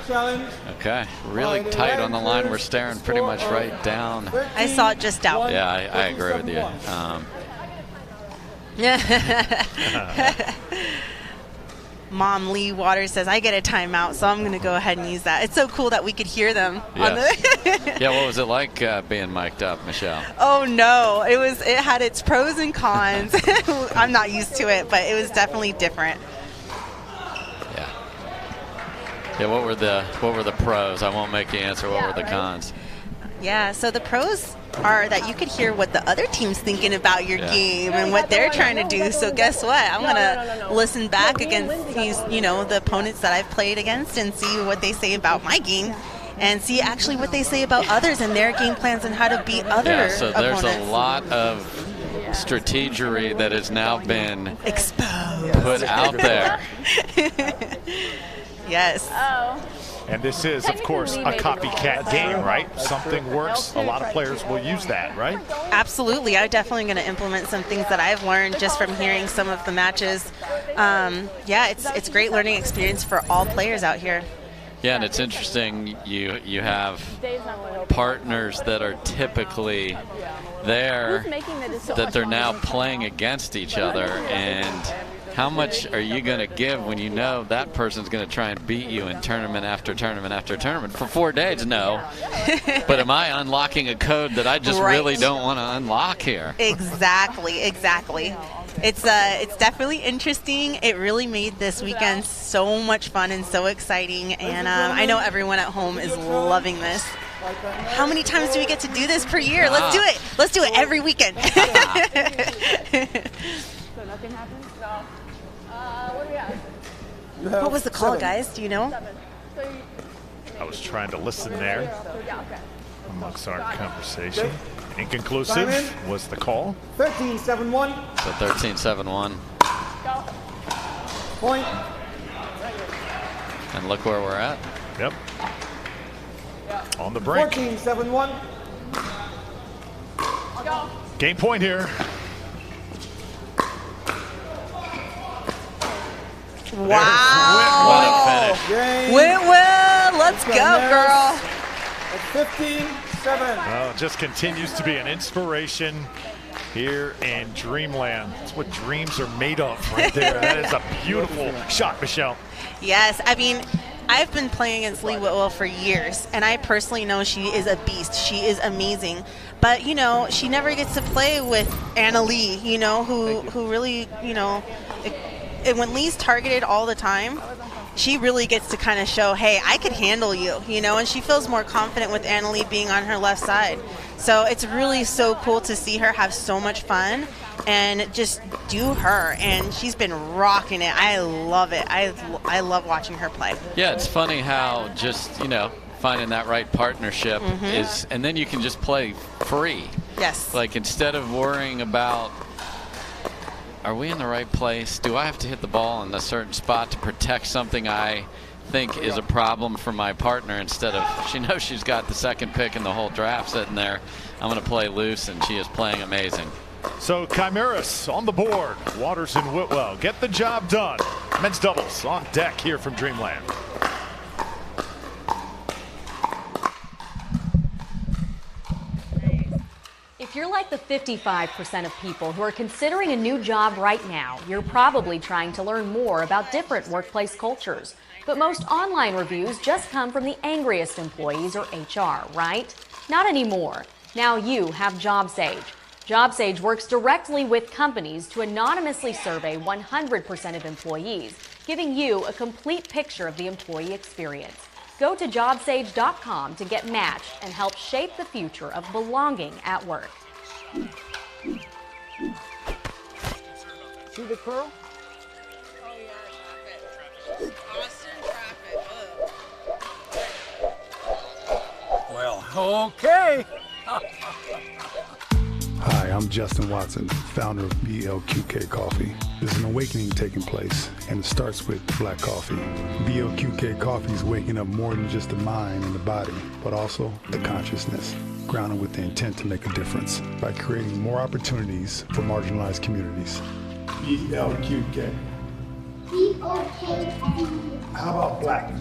Okay, really tight on the line. We're staring pretty much right down. I saw it just out. Yeah, I agree with you. Mom, Lee Waters says, I get a timeout, so I'm going to go ahead and use that. It's so cool that we could hear them. Yes. Yeah, what was it like being mic'd up, Michelle? Oh, no. It had its pros and cons. I'm not used to it, but it was definitely different. Yeah, what were the pros? I won't make you answer. What were the cons? Yeah, so the pros are that you could hear what the other team's thinking about your game and what they're trying to do. So guess what? I'm going to listen back against these, the opponents that I've played against and see what they say about my game. and see actually what they say about others and their game plans and how to beat other Yeah, so there's opponents. a lot of strategery that has now been exposed, put out there. Yes. Oh. And this is, of course, a copycat game, right? Something works, a lot of players will use that, right? Absolutely. I'm definitely going to implement some things that I've learned just from hearing some of the matches. Yeah, it's great learning experience for all players out here. Yeah, and it's interesting, you have partners that are typically there that they're now playing against each other, and how much are you going to give when you know that person's going to try and beat you in tournament after tournament after tournament? For 4 days, no. But am I unlocking a code that I just really don't want to unlock here? Exactly. It's definitely interesting. It really made this weekend so much fun and so exciting, and I know everyone at home is loving this. How many times do we get to do this per year? Let's do it. Let's do it every weekend. So nothing happens? No. What do we have? What was the call, guys? Do you know? I was trying to listen there amongst our conversation. Inconclusive was the call. 13-7-1. So 13-7-1. Point. And look where we're at. Yep. On the brink. 14-7-1. Game point here. Wow. Went well. Let's go, girl. At 15-7. Well, it just continues to be an inspiration here in Dreamland. That's what dreams are made of right there. That is a beautiful shot, Michelle. Yes, I mean, I've been playing against Lee Whitwell for years, and I personally know she is a beast. She is amazing. But, you know, she never gets to play with Anna Lee, you know, who really, you know, when Lee's targeted all the time, she really gets to kind of show, hey, I could handle you, you know, and she feels more confident with Anna Lee being on her left side. So it's really so cool to see her have so much fun and just do her, and she's been rocking it. I love it. I love watching her play. Yeah, it's funny how just, you know, finding that right partnership is, and then you can just play free. Yes. Like, instead of worrying about, are we in the right place? Do I have to hit the ball in a certain spot to protect something I think is a problem for my partner? Instead of, she knows she's got the second pick in the whole draft sitting there, I'm going to play loose, and she is playing amazing. So Chimeras on the board. Waters and Whitwell get the job done. Men's doubles on deck here from Dreamland. If you're like the 55% of people who are considering a new job right now, you're probably trying to learn more about different workplace cultures. But most online reviews just come from the angriest employees, or HR, right? Not anymore. Now you have JobSage. JobSage works directly with companies to anonymously survey 100% of employees, giving you a complete picture of the employee experience. Go to jobsage.com to get matched and help shape the future of belonging at work. See the curl? Well, okay. Hi, I'm Justin Watson, founder of BLQK Coffee. There's an awakening taking place, and it starts with black coffee. BLQK Coffee is waking up more than just the mind and the body, but also the consciousness, grounded with the intent to make a difference by creating more opportunities for marginalized communities. BLQK. BLQK. How about black?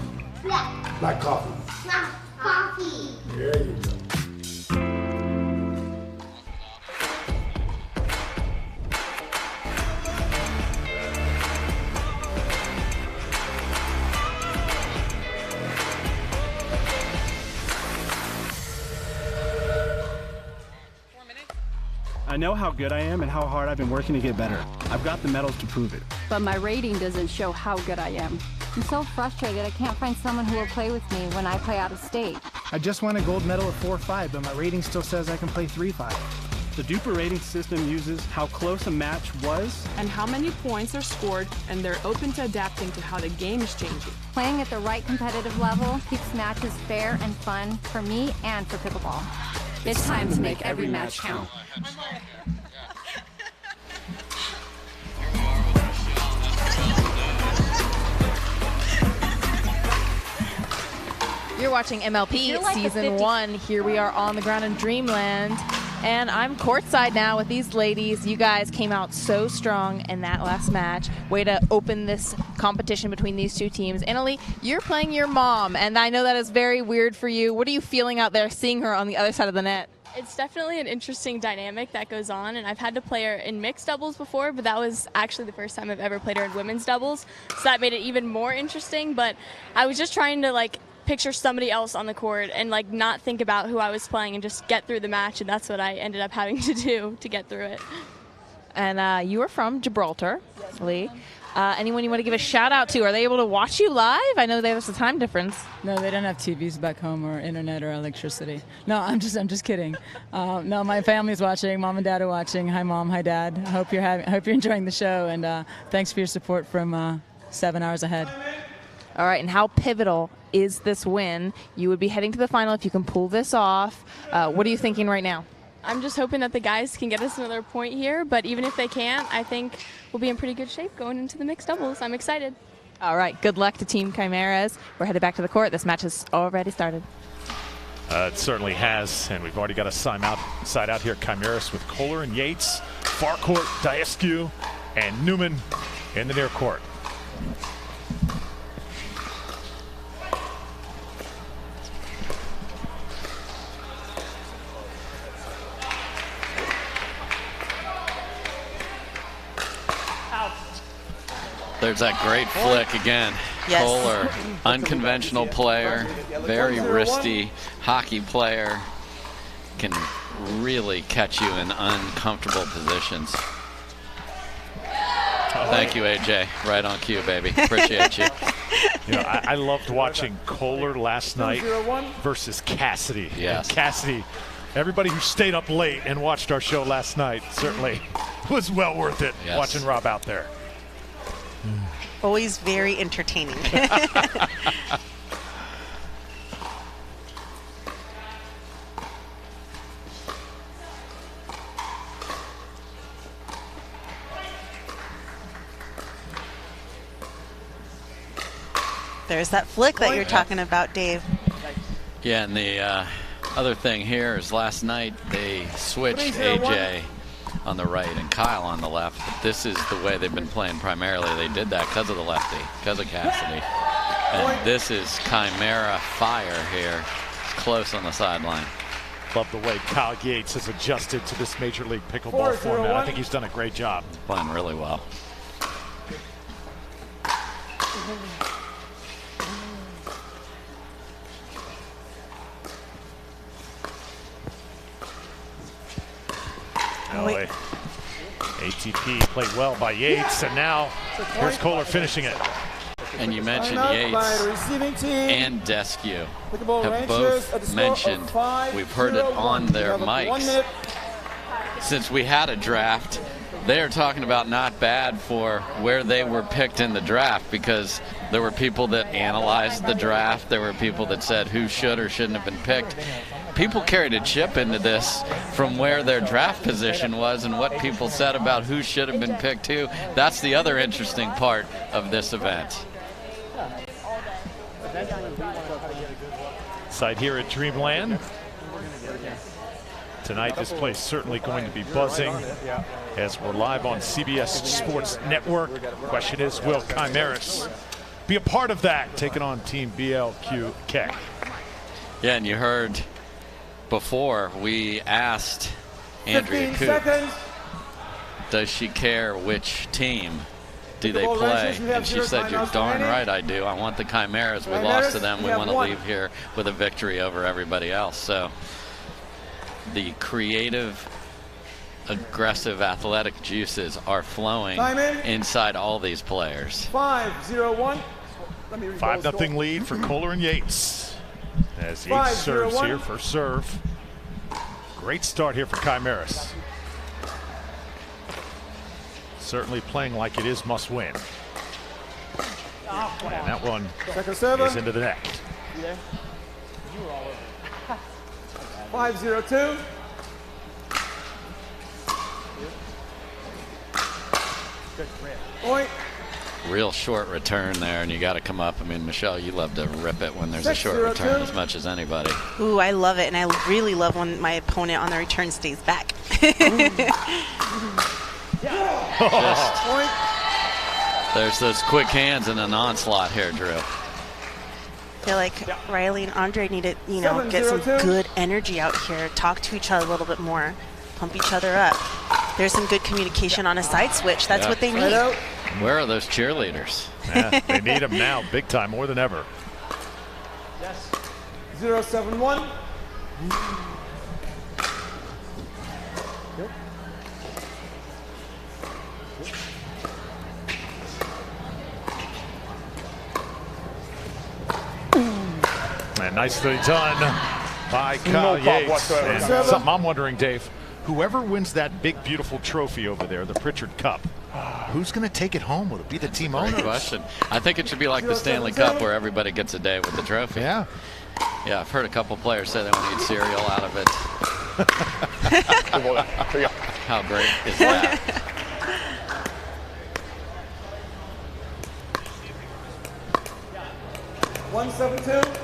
Black. Black coffee. Black coffee. There you go. I know how good I am and how hard I've been working to get better. I've got the medals to prove it. But my rating doesn't show how good I am. I'm so frustrated I can't find someone who will play with me when I play out of state. I just won a gold medal at 4.5, but my rating still says I can play 3.5. The Duper rating system uses how close a match was and how many points are scored, and they're open to adapting to how the game is changing. Playing at the right competitive level keeps matches fair and fun for me and for pickleball. It's time to make every match count. You're watching MLP Season 1. Here we are on the ground in Dreamland. And I'm courtside now with these ladies. You guys came out so strong in that last match. Way to open this competition between these two teams. Annalie, you're playing your mom, and I know that is very weird for you. What are you feeling out there seeing her on the other side of the net? It's definitely an interesting dynamic that goes on, and I've had to play her in mixed doubles before, but that was actually the first time I've ever played her in women's doubles. So that made it even more interesting, but I was just trying to picture somebody else on the court and not think about who I was playing and just get through the match, and that's what I ended up having to do to get through it. And you are from Gibraltar, yes, Lee. Anyone you want to give a shout out to? Are they able to watch you live? I know there's a time difference. No, they don't have TVs back home or internet or electricity. No, I'm just kidding. No, my family's watching. Mom and Dad are watching. Hi, Mom. Hi, Dad. I hope you're enjoying the show, and thanks for your support from 7 hours ahead. All right, and how pivotal is this win? You would be heading to the final if you can pull this off. What are you thinking right now? I'm just hoping that the guys can get us another point here, but even if they can't, I think we'll be in pretty good shape going into the mixed doubles. I'm excited. All right, good luck to Team Chimeras. We're headed back to the court. This match has already started. It certainly has, and we've already got a side out here. Chimeras with Kohler and Yates, far court, Diescu, and Newman in the near court. There's that great flick again. Yes. Kohler, unconventional player, very wristy hockey player, can really catch you in uncomfortable positions. Thank you, AJ. Right on cue, baby. Appreciate you. I loved watching Kohler last night versus Cassidy. Yes. And Cassidy, everybody who stayed up late and watched our show last night certainly was well worth it watching Rob out there. Always very entertaining. There's that flick that you're talking about, Dave. Yeah, and the other thing here is last night they switched AJ on the right and Kyle on the left, but this is the way they've been playing primarily. They did that because of the lefty, because of Cassidy. And this is Chimera fire here, close on the sideline. Love the way Kyle Yates has adjusted to this Major League Pickleball format. I think he's done a great job. Playing really well. ATP played well by Yates, and now here's Kohler finishing it. And you mentioned Yates and Diescu have both mentioned, we've heard it on their mics, since we had a draft, they are talking about not bad for where they were picked in the draft, because there were people that analyzed the draft, there were people that said who should or shouldn't have been picked. People carried a chip into this from where their draft position was and what people said about who should have been picked too. That's the other interesting part of this event. Side here at Dreamland. Tonight this place certainly going to be buzzing as we're live on CBS Sports Network. Question is, will Chimeras be a part of that, taking on Team BLQK? Yeah, and you heard before we asked Andrea Coop, does she care which team do they play? And she said, you're darn right I do. I want the Chimeras. We lost to them. We want to leave here with a victory over everybody else. So the creative, aggressive, athletic juices are flowing inside all these players. 5-0-1. 5-0 lead for Kohler and Yates. As Yates serves here for serve. Great start here for Chimeras. certainly playing like it is must win. And that one is into the net. You there? You were all over. 5-0-2. Point. Real short return there, and you got to come up. I mean, Michelle, you love to rip it when there's a short return as much as anybody. Ooh, I love it, and I really love when my opponent on the return stays back. There's those quick hands and an onslaught here, Drew. I feel like Riley and Andre need to, get some good energy out here, talk to each other a little bit more, pump each other up. There's some good communication on a side switch. That's what they need. Where are those cheerleaders? Yeah, they need them now, big time, more than ever. Yes. 0-7-1. And nicely done by Kyle Yates. And something I'm wondering, Dave, whoever wins that big, beautiful trophy over there, the Pritchard Cup, who's going to take it home? Will it be the team owner? Great question. I think it should be like the Stanley Cup where everybody gets a day with the trophy. Yeah. Yeah, I've heard a couple players say they want to eat cereal out of it. How great is that? One 1-7-2.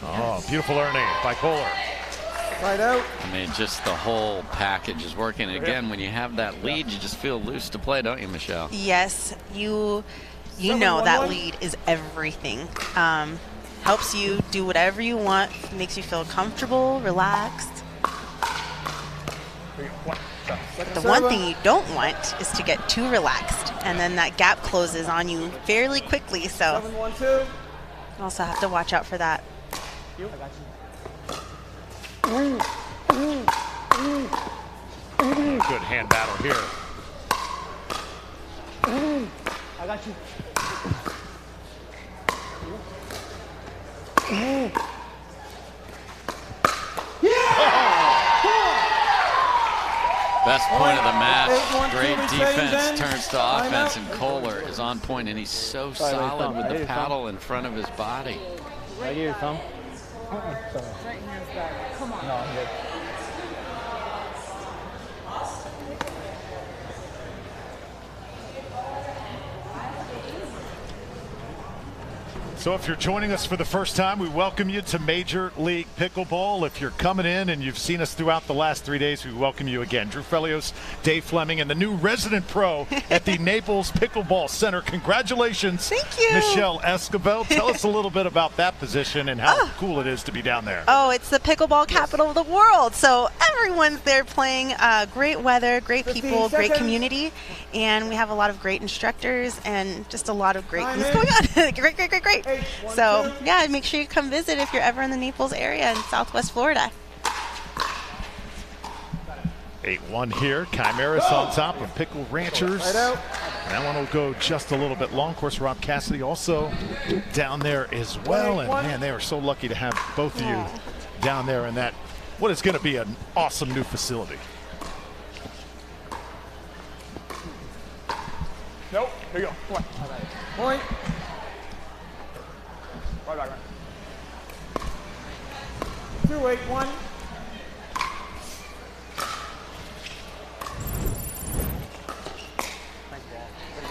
Oh, beautiful earning by Kohler. Right out. I mean, just the whole package is working. Again, when you have that lead, you just feel loose to play, don't you, Michelle? Yes, you know that lead is everything. Helps you do whatever you want, makes you feel comfortable, relaxed. The one thing you don't want is to get too relaxed, and then that gap closes on you fairly quickly. So you also have to watch out for that. Good hand battle here. I got you. Best point of the match. Great defense turns to offense, and Kohler is on point, and he's so solid with the paddle in front of his body. Right here, Tom. Sorry. Right here's back. Come on. No, I'm good. So if you're joining us for the first time, we welcome you to Major League Pickleball. If you're coming in and you've seen us throughout the last 3 days, we welcome you again. Drew Felios, Dave Fleming, and the new resident pro at the Naples Pickleball Center. Congratulations. Thank you. Michelle Escobar. Tell us a little bit about that position and how cool it is to be down there. Oh, it's the pickleball capital of the world. So everyone's there playing. Great weather, great people, great community. And we have a lot of great instructors and just a lot of great things going on. Great. So, yeah, make sure you come visit if you're ever in the Naples area in Southwest Florida. 8-1 here. Chimeras on top of Pickle Ranchers. That one will go just a little bit long. Of course, Rob Cassidy also down there as well. And, man, they are so lucky to have both of you down there in that, what is going to be an awesome new facility. Nope. Here you go. Come on. Point. Right. 2-8-1.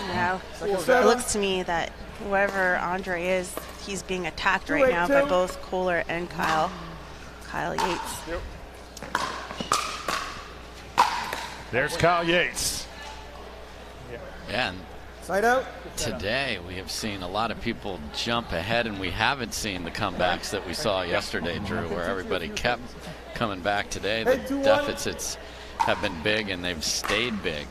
Yeah, it looks to me that whoever Andre is, he's being attacked right now by both Kohler and Kyle Yates. There's Kyle Yates. Yeah, and side out. Today we have seen a lot of people jump ahead, and we haven't seen the comebacks that we saw yesterday, Drew, where everybody kept coming back. Today the deficits have been big, and they've stayed big.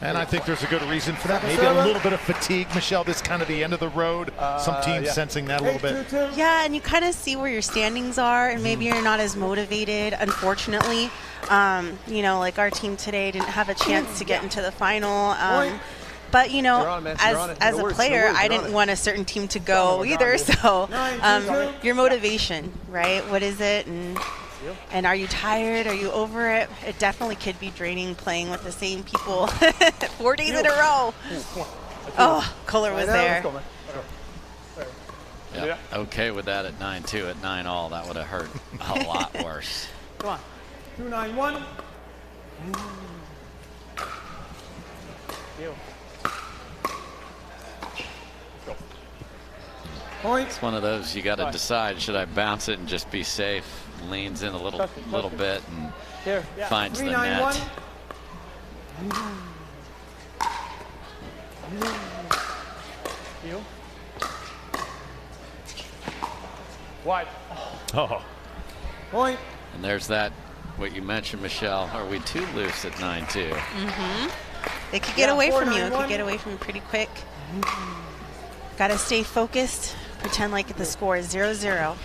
And I think there's a good reason for that. Maybe a little bit of fatigue, Michelle, this kind of the end of the road. Some teams sensing that a little bit. Yeah, and you kind of see where your standings are, and maybe you're not as motivated, unfortunately. Like our team today didn't have a chance to get into the final. But you know, You're on, man. as a player, I didn't want a certain team to go either. So your motivation, right? What is it? And are you tired? Are you over it? It definitely could be draining playing with the same people 4 days in a row. Oh, Kohler was there. Yeah, okay with that at 9-2. At 9-all, that would have hurt a lot worse. Come on. 2-9-1. It's one of those you got to decide, should I bounce it and just be safe? Leans in a little bit and finds the net. Wide. Oh. Point. And there's that, what you mentioned, Michelle. Are we too loose at 9-2? It could get away from you. It could get away from you pretty quick. Got to stay focused. Pretend like the score is 0-0.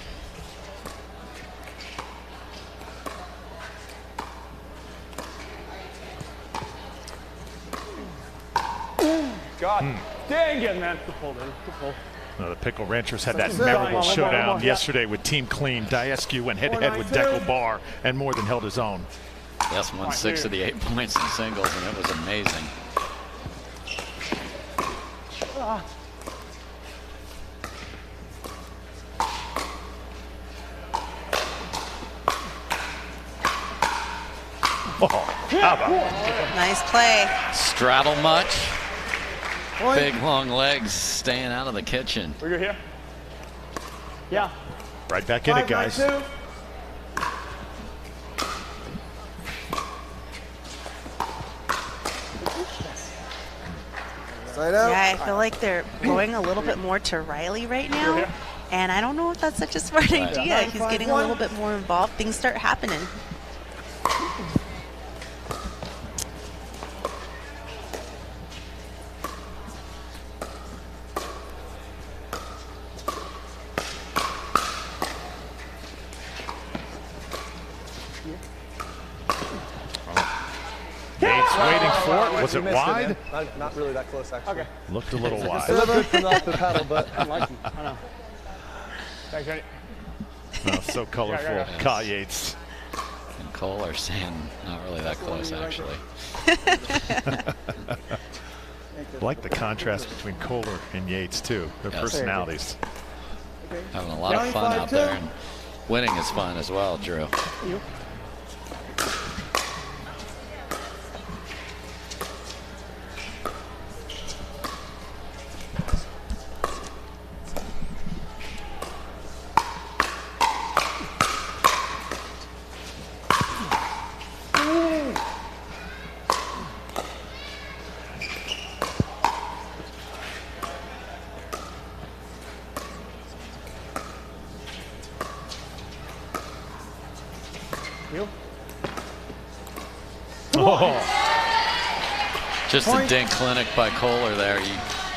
God dang it, man. Good pull, dude. Good pull. The Pickle Ranchers had that memorable showdown yesterday with Team Clean. Diescu went head-to-head with Dekel Bar and more than held his own. Yes, won 6 of the 8 points in singles, and it was amazing. Oh, how about nice play. Straddle much. Big long legs staying out of the kitchen. We're good here. Yeah. Right back in it, guys. Yeah, I feel like they're going a little bit more to Riley right now. And I don't know if that's such a smart idea. He's getting a little bit more involved. Things start happening. Waiting for it. Was it wide? Not really that close, actually. Okay. Looked a little wide. Still good from off the paddle, but unlucky. I know. Thanks, ready. Oh, so colorful. Yes. Kyle Yates. And Kohler saying not really that close, actually. I like the contrast between Kohler and Yates, too. Their personalities. Having a lot of fun out there. And winning is fun as well, Drew. Just a dink clinic by Kohler there.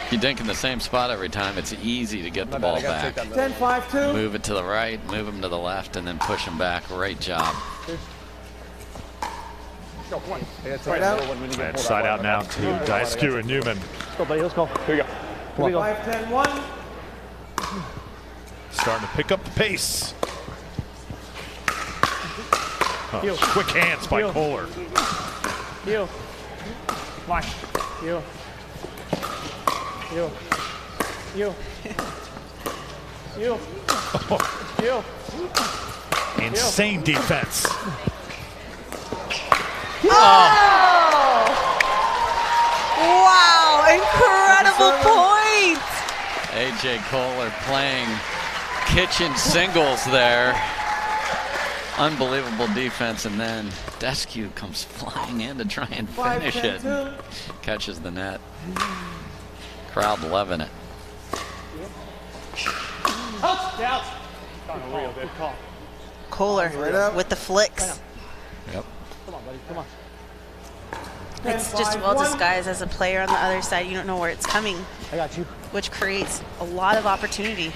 You dink in the same spot every time. It's easy to get the ball back. 10-5-2. Move it to the right, move him to the left, and then push him back. Great job. And side out now to Diescu and Newman. Let's go, buddy. Let's go. Here we go. Here we go. 5-10-1. Starting to pick up the pace. Oh, quick hands by Kohler. You. Why? You. You. You. You. You. Insane defense. Oh! Wow, incredible point. AJ Kohler playing kitchen singles there. Unbelievable defense, and then Diescu comes flying in to try and finish it. Catches the net. Crowd loving it. Kohler with the flicks. Yep. Come on, buddy. Come on. It's just well disguised as a player on the other side. You don't know where it's coming. I got you. Which creates a lot of opportunity.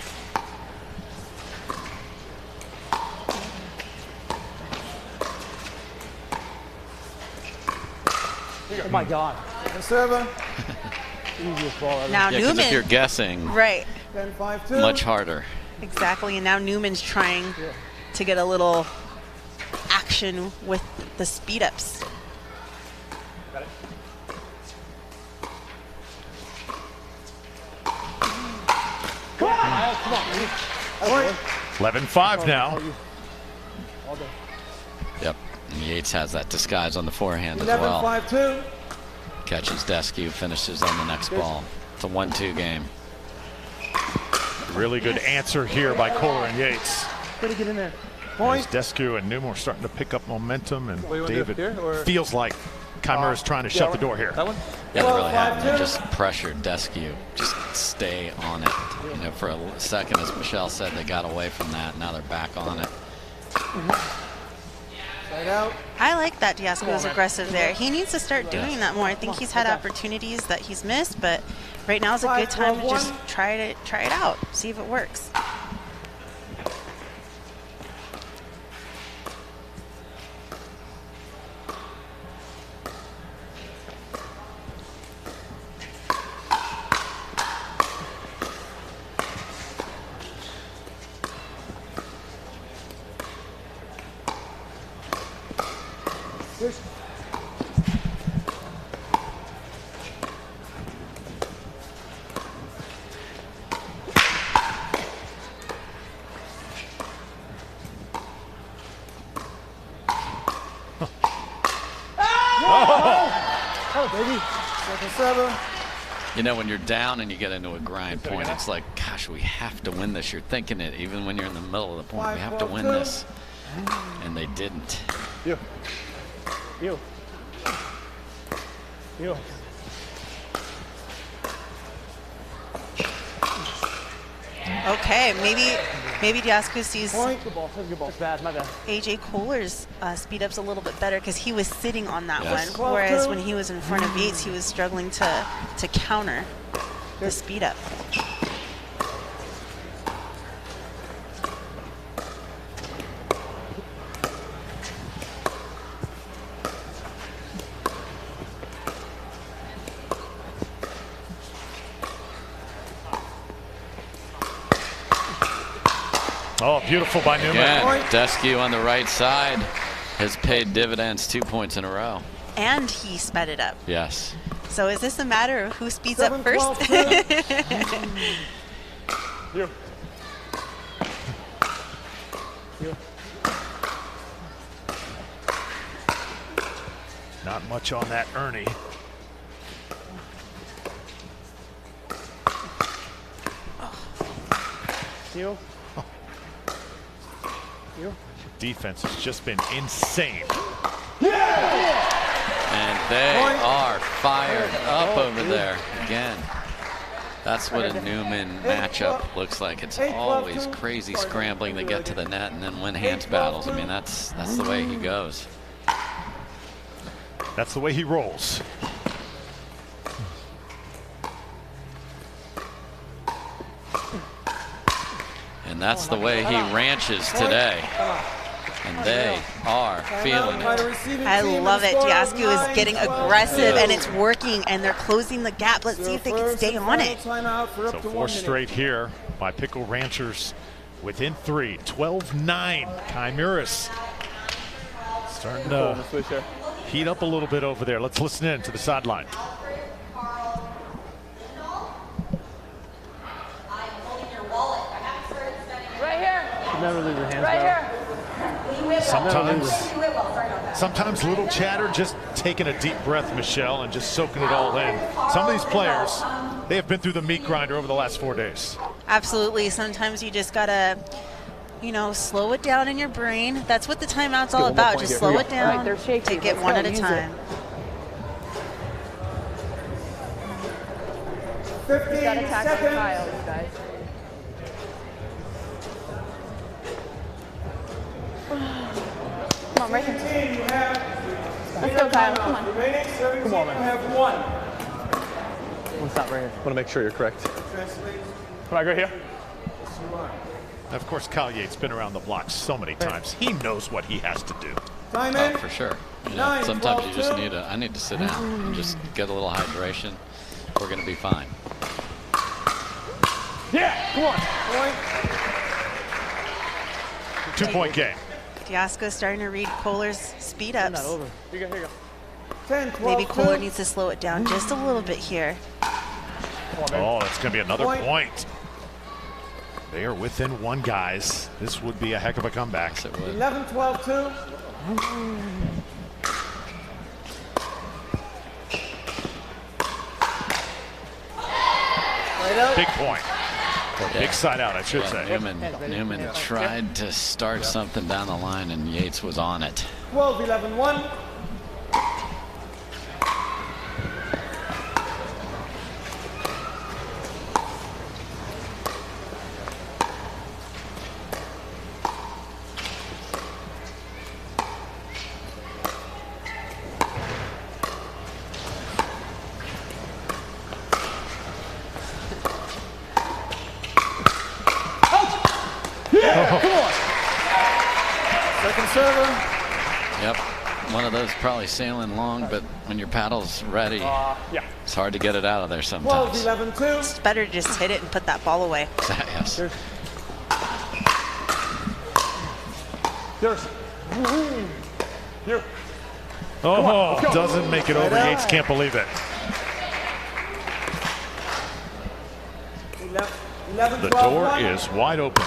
Oh my God. Server. Easiest ball ever. Now Yeah, Newman. if you're guessing, Right. 10-5-2. much harder. Exactly. And now Newman's trying to get a little action with the speed ups. Got it. Come on! Come on. 11-5 now. All day. Yep. And Yates has that disguise on the forehand as well. 11-5-2. Catches Deskew, finishes on the next ball. It's a 1-2 game. Really good answer here by Kohler and Yates. Way to get in there. As Point. Deskew and Newman are starting to pick up momentum, and What do you wanna do, David here, or- feels like Chimera's trying to shut the door here. That one? Yeah, they really 12-5-2. have. They just pressured Deskew. Just stay on it. You know, for a second, as Michelle said, they got away from that. Now they're back on it. Side out. I like that Diasco is aggressive there. He needs to start doing that more. I think he's had opportunities that he's missed, but right now is a good time to just try it out, see if it works. Oh, baby. 7-7. You know, when you're down and you get into a grind point, it's like, gosh, we have to win this. You're thinking it even when you're in the middle of the point. We have to win this. And they didn't. You. You. You. Okay, maybe Diasco sees Point. Good ball. Good ball. It's bad. My bad. AJ Kohler's speed up's a little bit better because he was sitting on that Yes. one, whereas when he was in front of Yates, he was struggling to counter the speed up. Oh, beautiful by Newman. Again, Deskew on the right side has paid dividends 2 points in a row. And he sped it up. Yes. So is this a matter of who speeds up 7-12 first? You. You. Not much on that Ernie. You. You. Defense has just been insane. And they are fired up over there again. That's what a Newman matchup looks like. It's always crazy scrambling to get to the net and then win hands battles. I mean, that's the way he goes. That's the way he rolls. And that's the way he ranches today. And they are feeling it. I love it. Diasco is getting aggressive and it's working and they're closing the gap. Let's see if they can stay on it. So 4 straight here by Pickle Ranchers within 3. 12-9. Chimeras starting to heat up a little bit over there. Let's listen in to the sideline. Right here. Never leave your hands Right down. here. Sometimes little chatter, just taking a deep breath, Michelle, and just soaking it all in. Some of these players, they have been through the meat grinder over the last 4 days. Absolutely. Sometimes you just gotta, you know, slow it down in your brain. That's what the timeout's all about. Just slow it down. Take it one at a time. 15 Got to tackle seconds. Kyle, guys. Come on, right here. Let's go, Kyle. Come on. Remaining 17. Come on, man. Have 1. One stop right here. Want to make sure you're correct. Right here. Of course, Kyle Yates been around the block so many times. He knows what he has to do. Time in. Oh, for sure. You know, sometimes you just need I need to sit down and just get a little hydration. we're going to be fine. Yeah, come on. Point. 2-point game. Diasco's starting to read Kohler's speed ups. Over. Here you go. 10, 12, Maybe Kohler needs to slow it down just a little bit here. Oh, that's going to be another point. They are within one, guys. This would be a heck of a comeback. Yes, it would. 11, 12, 2. Big point. Or big side out, I should say. Newman tried to start something down the line, and Yates was on it. 12, 11, 1. Yep, one of those probably sailing long, but when your paddle's ready, it's hard to get it out of there sometimes. 12, 11, 2. It's better to just hit it and put that ball away. Yes. Here. Oh, doesn't make it over. Yates can't believe it. 11, The 12, door 1. is wide open.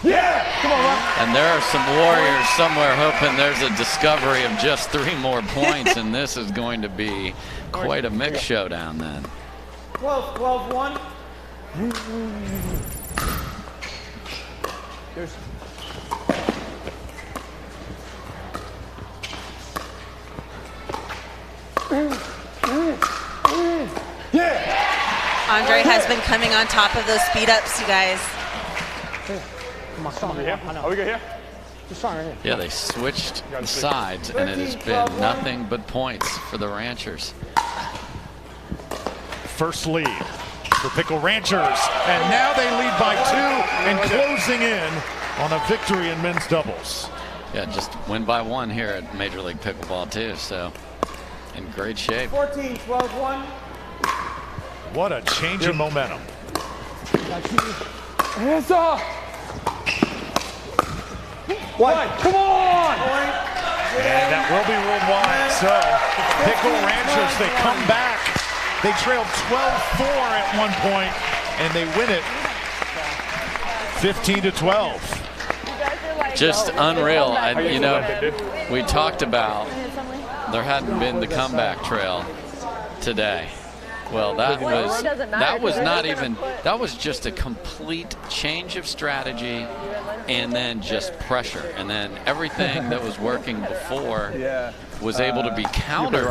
Yeah! Come on, Ron. And there are some warriors somewhere hoping there's a discovery of just 3 more points, and this is going to be quite a mixed showdown then. 12, 12, 1. There's Andre has been coming on top of those speed ups, you guys. Come on. Are we good here? Just right here. Yeah, they switched sides, and it has been nothing but points for the Ranchers. First lead for Pickle Ranchers, and now they lead by 2 and closing in on a victory in men's doubles. Yeah, just win by 1 here at Major League Pickleball too, so in great shape. 14, 12, 1. What a change in momentum. Hands up! What? Come on! And that will be worldwide. So, Pickle Ranchers, they come back. They trailed 12-4 at one point, and they win it 15-12. Just unreal. We talked about there hadn't been the comeback trail today. Well, that was just a complete change of strategy, and then just pressure, and then everything that was working before was able to be countered,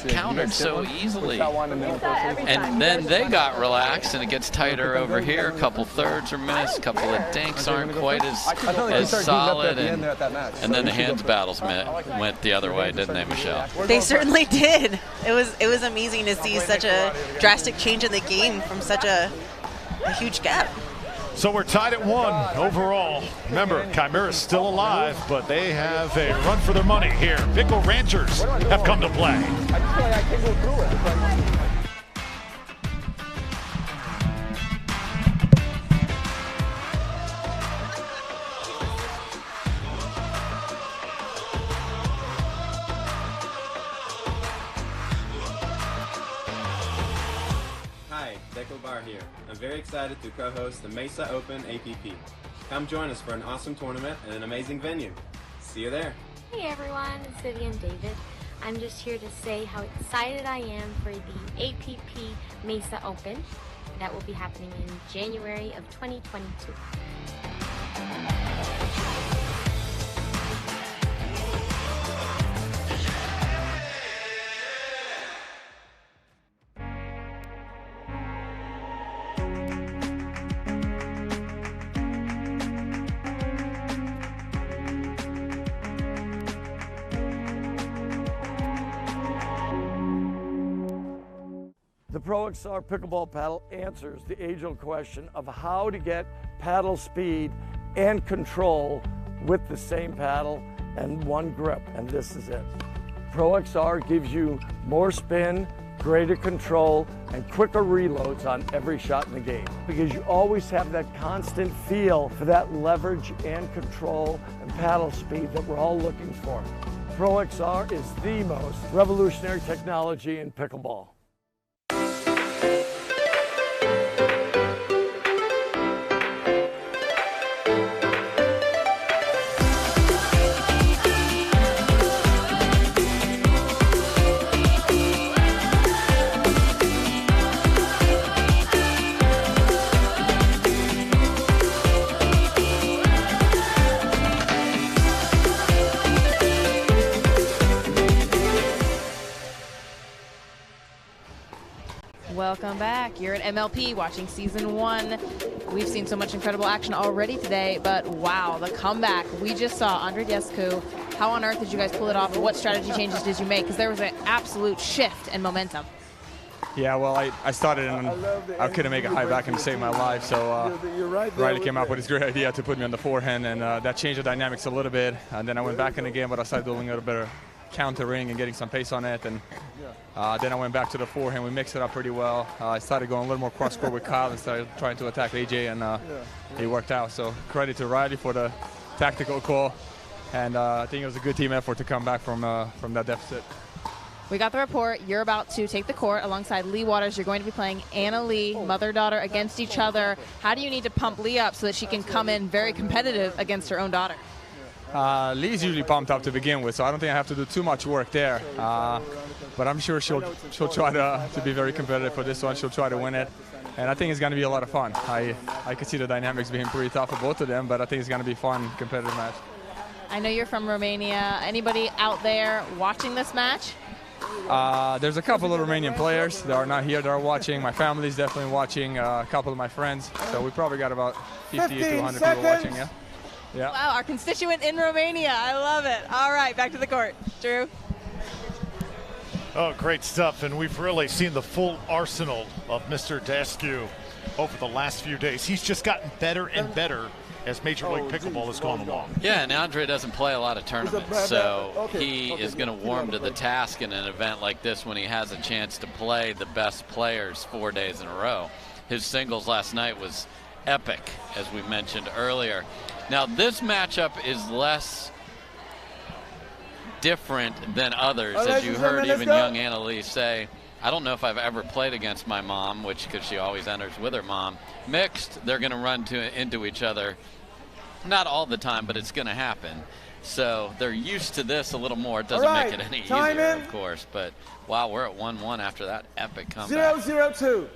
countered so easily. And then they got relaxed, and it gets tighter over here. A couple thirds are missed, a couple of dinks aren't quite as solid, and then the hands battles went the other way, didn't they, Michelle? They certainly did. It was amazing to see such a drastic change in the game from such a huge gap. So we're tied at 1 overall. Remember, Chimera's still alive, but they have a run for their money here. Pickle Ranchers have come to play. I just feel like I can't go through it. Hi, Dekel Bar here. I'm very excited to co-host the Mesa Open APP. Come join us for an awesome tournament and an amazing venue. See you there. Hey everyone, it's Vivian David. I'm just here to say how excited I am for the APP Mesa Open that will be happening in January of 2022. The Pro XR Pickleball Paddle answers the age-old question of how to get paddle speed and control with the same paddle and one grip, and this is it. Pro XR gives you more spin, greater control, and quicker reloads on every shot in the game, because you always have that constant feel for that leverage and control and paddle speed that we're all looking for. Pro XR is the most revolutionary technology in pickleball. Welcome back. You're at MLP watching season 1. We've seen so much incredible action already today, but wow, the comeback. We just saw Andreescu. How on earth did you guys pull it off, and what strategy changes did you make? Because there was an absolute shift in momentum. Yeah, well, I started and I couldn't make a high back and save my life, so Riley came up with this great idea to put me on the forehand, and that changed the dynamics a little bit. And then I went back in the game, but I started doing a little better countering and getting some pace on it, and then I went back to the forehand. We mixed it up pretty well. I started going a little more cross-court with Kyle and started trying to attack AJ, and it worked out. So credit to Riley for the tactical call, and I think it was a good team effort to come back from that deficit. We got the report. You're about to take the court alongside Lee Waters. You're going to be playing Anna Lee, mother-daughter, against each other. How do you need to pump Lee up so that she can come in very competitive against her own daughter? Lee's usually pumped up to begin with, so I don't think I have to do too much work there. But I'm sure she'll try to be very competitive for this one. She'll try to win it, and I think it's going to be a lot of fun. I can see the dynamics being pretty tough for both of them, but I think it's going to be a fun, competitive match. I know you're from Romania. Anybody out there watching this match? There's a couple of Romanian players that are not here that are watching. My family's definitely watching, a couple of my friends. So we probably got about 50 to 100 people watching, yeah. Yeah. Wow, our constituent in Romania. I love it. All right, back to the court. Drew. Oh, great stuff. And we've really seen the full arsenal of Mr. Dascu over the last few days. He's just gotten better and better as Major League Pickleball has gone along. Yeah, and Andre doesn't play a lot of tournaments, so he is going to warm to the task in an event like this when he has a chance to play the best players 4 days in a row. His singles last night was epic, as we mentioned earlier. Now, this matchup is less different than others, as you heard even young Annalise say. I don't know if I've ever played against my mom, because she always enters with her mom. Mixed, they're going to run into each other. Not all the time, but it's going to happen. So they're used to this a little more. It doesn't make it any easier, of course. But, wow, we're at 1-1 after that epic comeback. 0-0-2.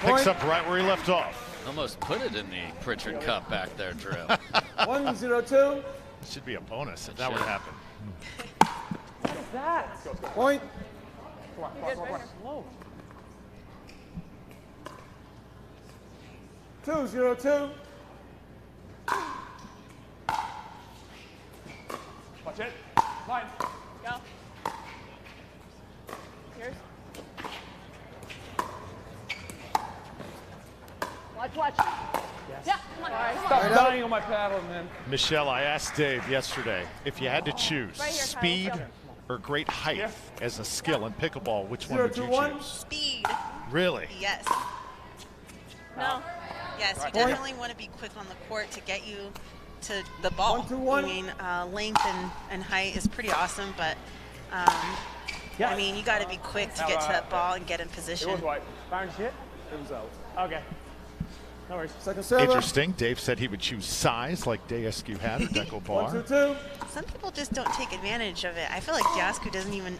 Picks up right where he left off. Almost put it in the Pritchard Cup back there, Drew. 1-0-2. Should be a bonus if that would happen. What is that? Point. Slow. 2-0-2. Watch it. Line. Go. Here's. Watch. Yes. Yeah, come on. Stop dying on my paddle, man. Michelle, I asked Dave yesterday if you had to choose speed or great height as a skill in pickleball, which one would you choose? Speed. Really? Yes. No. Yes, you definitely want to be quick on the court to get you to the ball. 1-2-1. I mean, length and height is pretty awesome, but I mean, you got to be quick to get to that ball and get in position. It was white. Bounce hit. It was out. Okay. No worries. Second server. Interesting. Dave said he would choose size like Dascu had at Pickelball. 1-2-2. Some people just don't take advantage of it. I feel like Dascu doesn't even,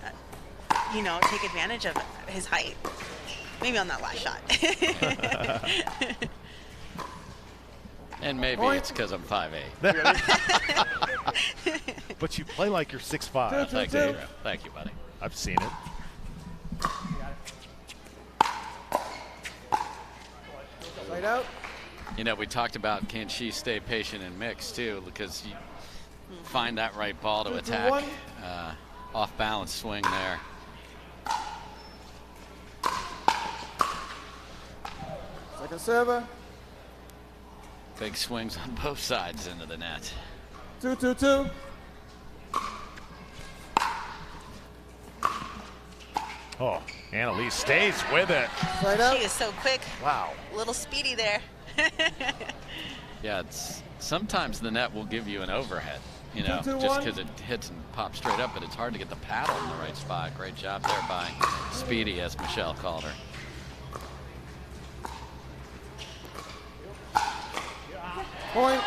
take advantage of his height. Maybe on that last shot. And maybe it's because I'm 5'8". But you play like you're 6'5". Thank you. Thank you, buddy. I've seen it. Right out. You know, we talked about can she stay patient in mix too, because you find that right ball to attack. Off balance swing there. Second server. Big swings on both sides into the net. 2-2-2. Oh, Annalise stays with it. She is so quick. Wow. A little speedy there. Yeah, sometimes the net will give you an overhead, you know, 2-2-1. just because it hits and pops straight up, but it's hard to get the paddle in the right spot. Great job there by Speedy, as Michelle called her. Point.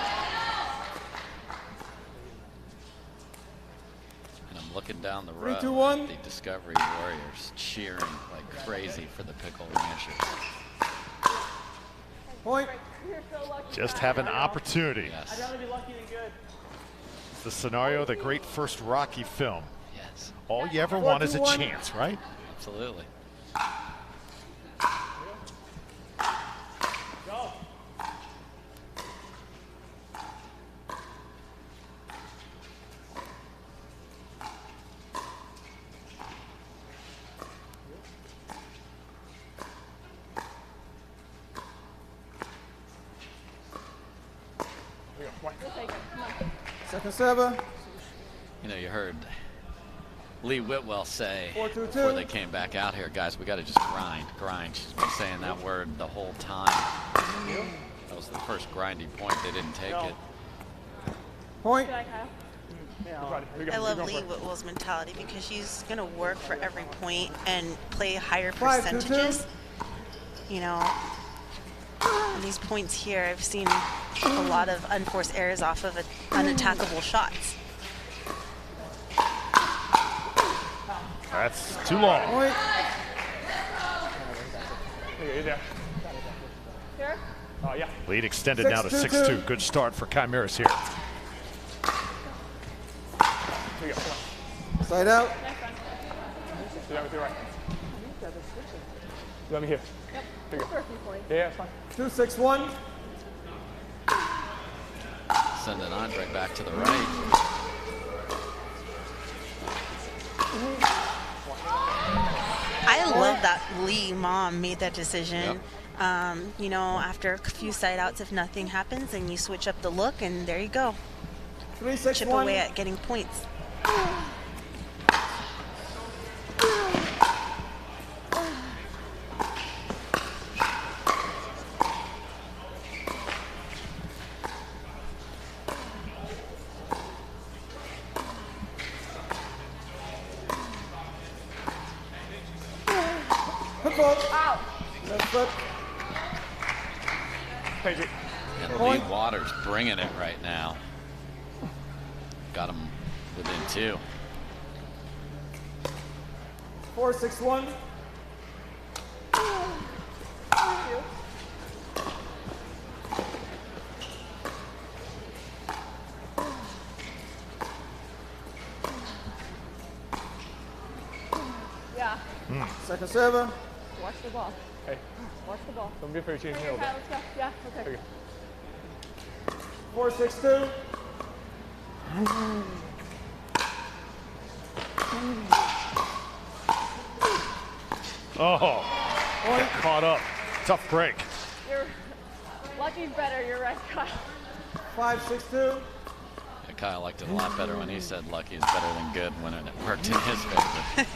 And I'm looking down the road 3-2-1. at the Discovery Warriors cheering like crazy for the Pickle Ranchers. Point. Just have an opportunity. Yes. I'd rather be lucky than good. It's the scenario of the great first Rocky film. Yes. All you ever want is a chance, right? Absolutely. Go. Second server. You know, you heard Lee Whitwell say 4-2-2. before they came back out here, guys, we got to just grind. She's been saying that word the whole time. That was the first grindy point. They didn't take it. Point. I love Lee Whitwell's mentality because she's going to work for every point and play higher 5-2-2. percentages. You know, on these points here, I've seen a lot of unforced errors off of unattackable shots. That's too long. Point. Here? Oh, yeah. Lead extended now to 6-2. Good start for Chimeras here. Side out. Do that with your right. Let me here. Yep. Here you go. For a few points. Yeah, it's fine. 2-6-1. Sending Andre back to the right. I love that Lee mom made that decision. Yep. You know, after a few side outs, if nothing happens, then you switch up the look, and there you go. 3-6-1. Chip away at getting points. Out. Left foot. And Lee Waters bringing it right now. Got him within 2. 4-6-1. Yeah. Second server. Watch the ball. Hey. Watch the ball. Don't be afraid to change Okay, me over. Kyle, let's go. Yeah, okay. 4-6-2. Oh, got caught up. Tough break. You're lucky's better. You're right, Kyle. 5-6-2. Yeah, Kyle liked it a lot better when he said lucky is better than good when it worked in his favor.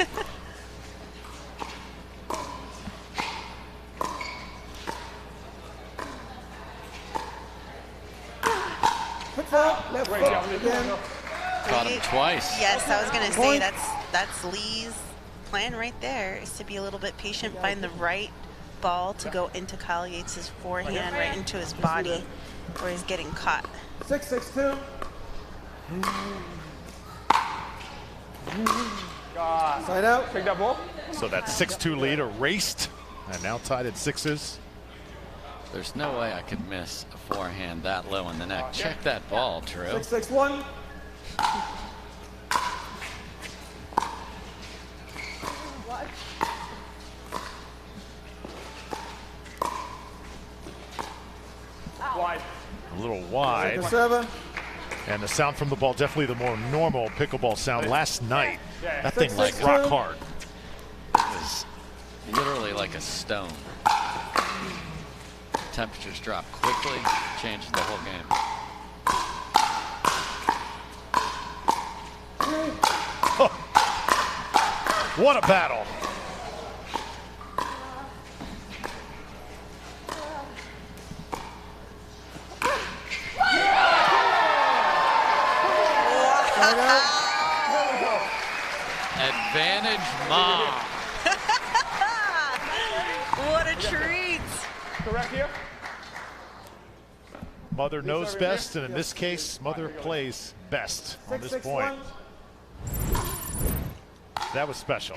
Left foot again. Caught him twice. Yes, I was going to say that's Lee's plan right there, is to be a little bit patient, find the right ball to go into Kyle Yates' forehand, right into his body, where he's getting caught. 6-6-2. Side out. Take that ball. So that 6-2 lead erased, and now tied at 6s. There's no way I could miss a forehand that low in the neck. Check that ball, Drew. 6-6-1. A little wide. Server. And the sound from the ball, definitely the more normal pickleball sound. Last night, that thing was rock hard. It was literally like a stone. Temperatures dropped quickly, changed the whole game. Oh. What a battle. Advantage mom. What a treat. Correct here. Mother knows best, and in this case, mother plays best on this point. That was special.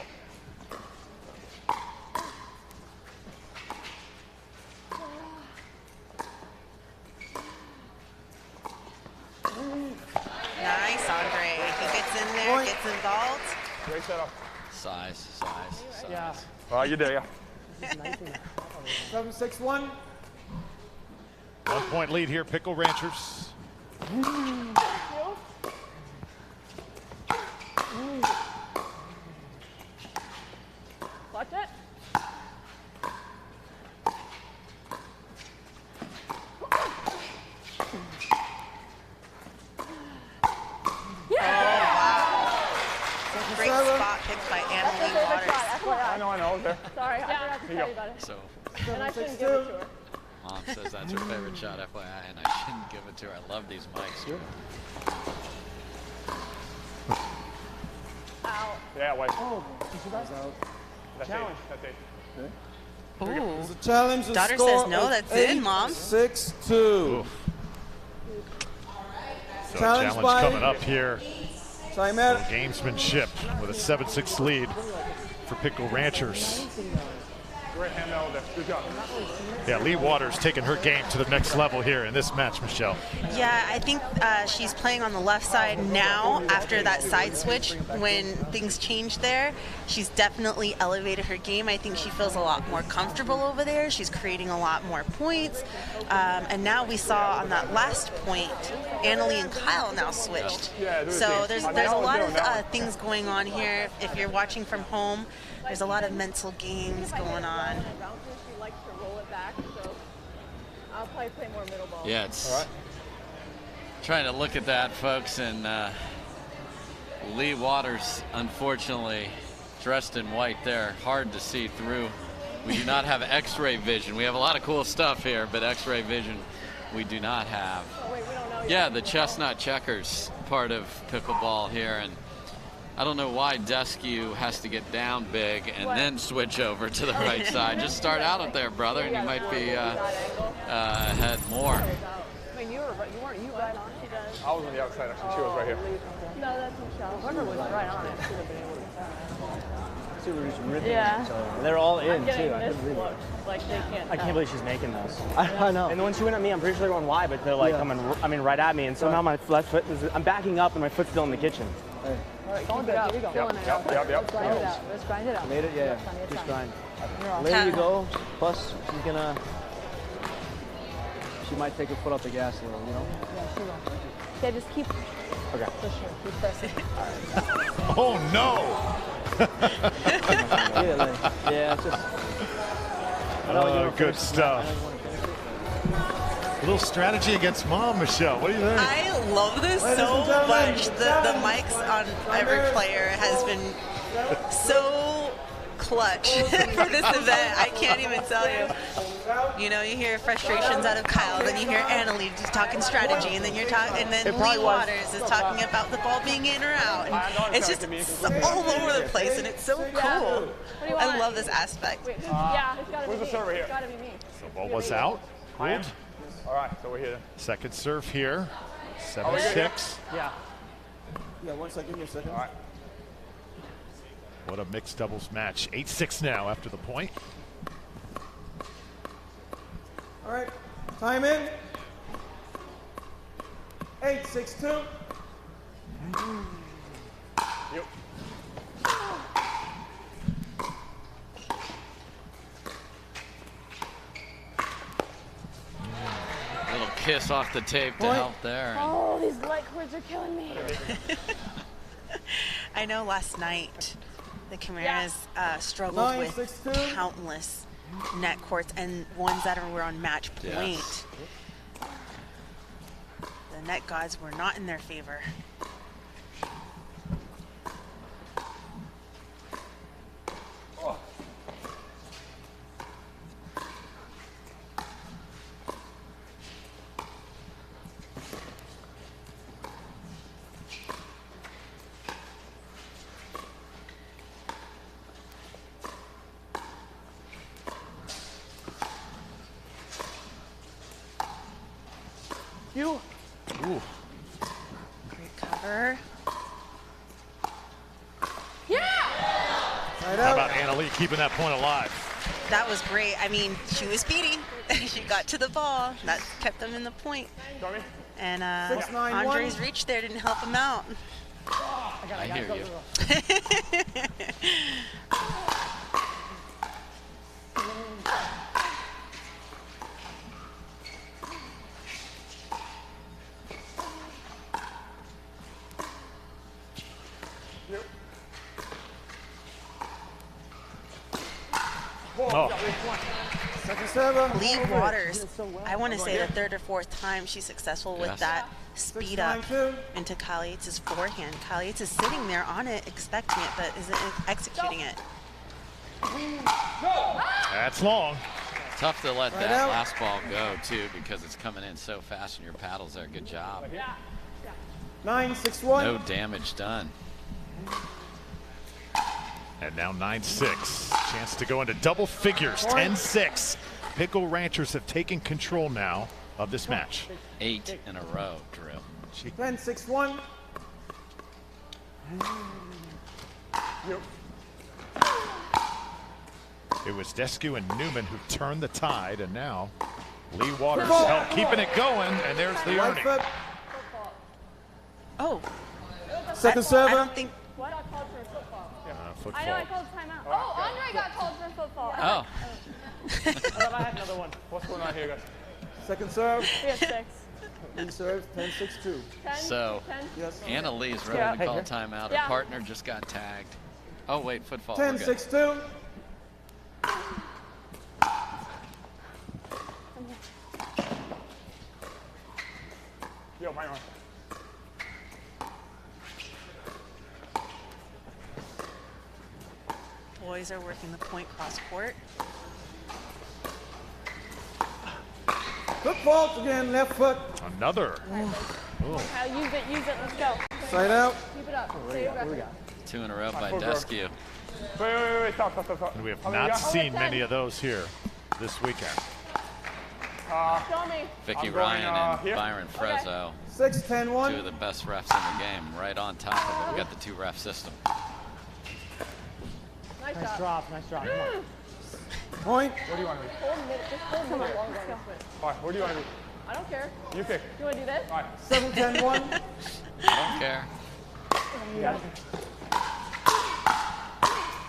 Nice, Andre. He gets in there, gets involved. Great setup. Size. Yeah. Oh, you're there, yeah. 7-6-1. 1 point lead here, Pickle Ranchers. Watch it. Great spot picked by MLP Waters. I know, I was there. Sorry, I forgot to tell you about it. So And I shouldn't give it to her. mom says that's her favorite shot, FYI, and I shouldn't give it to her. I love these mics. Ow. Yeah, wait. Oh, that's challenge. That's it. Ooh. There's a challenge. The Daughter score says no, is that's in, Mom. 6-2. So challenge by coming up here. Timeout. Gamesmanship with a 7-6 lead for Pickle Ranchers. Great hand out there. Good job. Yeah, Lee Waters taking her game to the next level here in this match, Michelle. Yeah, I think she's playing on the left side now after that side switch. When things changed there, she's definitely elevated her game. I think she feels a lot more comfortable over there. She's creating a lot more points. And now we saw on that last point, Annalie and Kyle now switched. So there's a lot of things going on here. If you're watching from home, there's a lot of mental games going on. She likes to roll it back, so I'll probably play more middle ball. Yeah, it's trying to look at that, folks, and Lee Waters, unfortunately, dressed in white there, hard to see through. We do not have X-ray vision. We have a lot of cool stuff here, but X-ray vision we do not have. Oh, wait, we don't know yet. Yeah, the chestnut checkers part of pickleball here, and I don't know why Deskew has to get down big and then switch over to the right side. Just start out up there, brother, and you might be ahead more. I mean, you weren't right on it? She does. I was on the outside, actually. She was right here. No, that's Michelle. Whoever was right on it should have been able to See, we're just ripping Yeah. each other. They're all in, I'm too. getting I this couldn't believe look. it. Like, they can't I can't tell. believe she's making those. I know. And the ones she went at me, I'm pretty sure they're going wide, but they're like coming right at me, and somehow my left foot I'm backing up and my foot's still in the kitchen. All right, keep it up. Here we go. Yep. Let's grind it out. Let's grind it out. Made it? Yeah. It's Just fine. grind. Later you go. Plus, she's gonna. She might take her foot off the gas a little, you know? Yeah, she will. Okay, just keep. Okay. For sure. Keep pressing. Oh, no! Yeah, it's just. Good stuff. A little strategy against mom, Michelle. What do you think? I love this so much. The mics on every player has been so clutch for this event. I can't even tell you. You know, you hear frustrations out of Kyle, then you hear Annalie just talking strategy, and then Lee Waters is talking about the ball being in or out. And it's just all over the place, and it's so cool. I love this aspect. Yeah, it's gotta be Where's the server here? It's gotta be me. So ball was out. I am. All right, so we're here. Second serve here. 7-6. Yeah. Yeah, 1 second. Give me a second. All right. What a mixed doubles match. 8-6 now after the point. All right. Time in. 8-6-2. Yep. kiss off the tape to help there. Oh, these light cords are killing me. I know last night the Chimeras struggled with countless net courts and ones that were on match point. Yes. The net gods were not in their favor. You. Ooh. Great cover. Yeah! How about Anna Lee keeping that point alive? That was great. I mean, she was speedy. She got to the ball. That kept them in the point. And 6-9-1. Andre's reach there didn't help him out. I hear you. Oh. Lee Waters, I want to say the third or fourth time she's successful with that speed up into Kyle Yates' forehand. Kyle Yates is sitting there on it, expecting it, but isn't executing it. That's long. Tough to let that last ball go, too, because it's coming in so fast and your paddles there. Good job. 9-6-1. No damage done. And now 9-6. Chance to go into double figures, 10-6. Pickle Ranchers have taken control now of this match. 8 in a row, Drew. 10-6-1. It was Deskew and Newman who turned the tide, and now Lee Waters helped keeping it going, and there's the earning. Oh. Second server. I don't think. What? Football. I know, I called timeout. Oh, Andre got called for football. Oh. I thought I had another one. What's going on here, guys? Second serve. We have 6. Lee serves 10-6-2. So, Yes. Anna Lee's ready to call timeout. Her partner just got tagged. Oh, wait, football. 10-6-2. Yo, my arm. Boys are working the point cross court. Good fault again, left foot. Another. Kyle, use it, let's go. Side out. Keep it up. Stay aggressive. 2 in a row by Deskew. Wait, stop. And we have not seen many of those here this weekend. Show me. Vicky Ryan and Byron Frezzo. 6-10-1. 2 of the best refs in the game, right on top of it. We got the 2-ref system. Nice drop. Come on. Point. Where do you want to be? Hold a minute. Just hold a minute. All right, where do you want to be? I don't care. You pick. You want to do this? All right, 7-10-1. I don't care. You got it.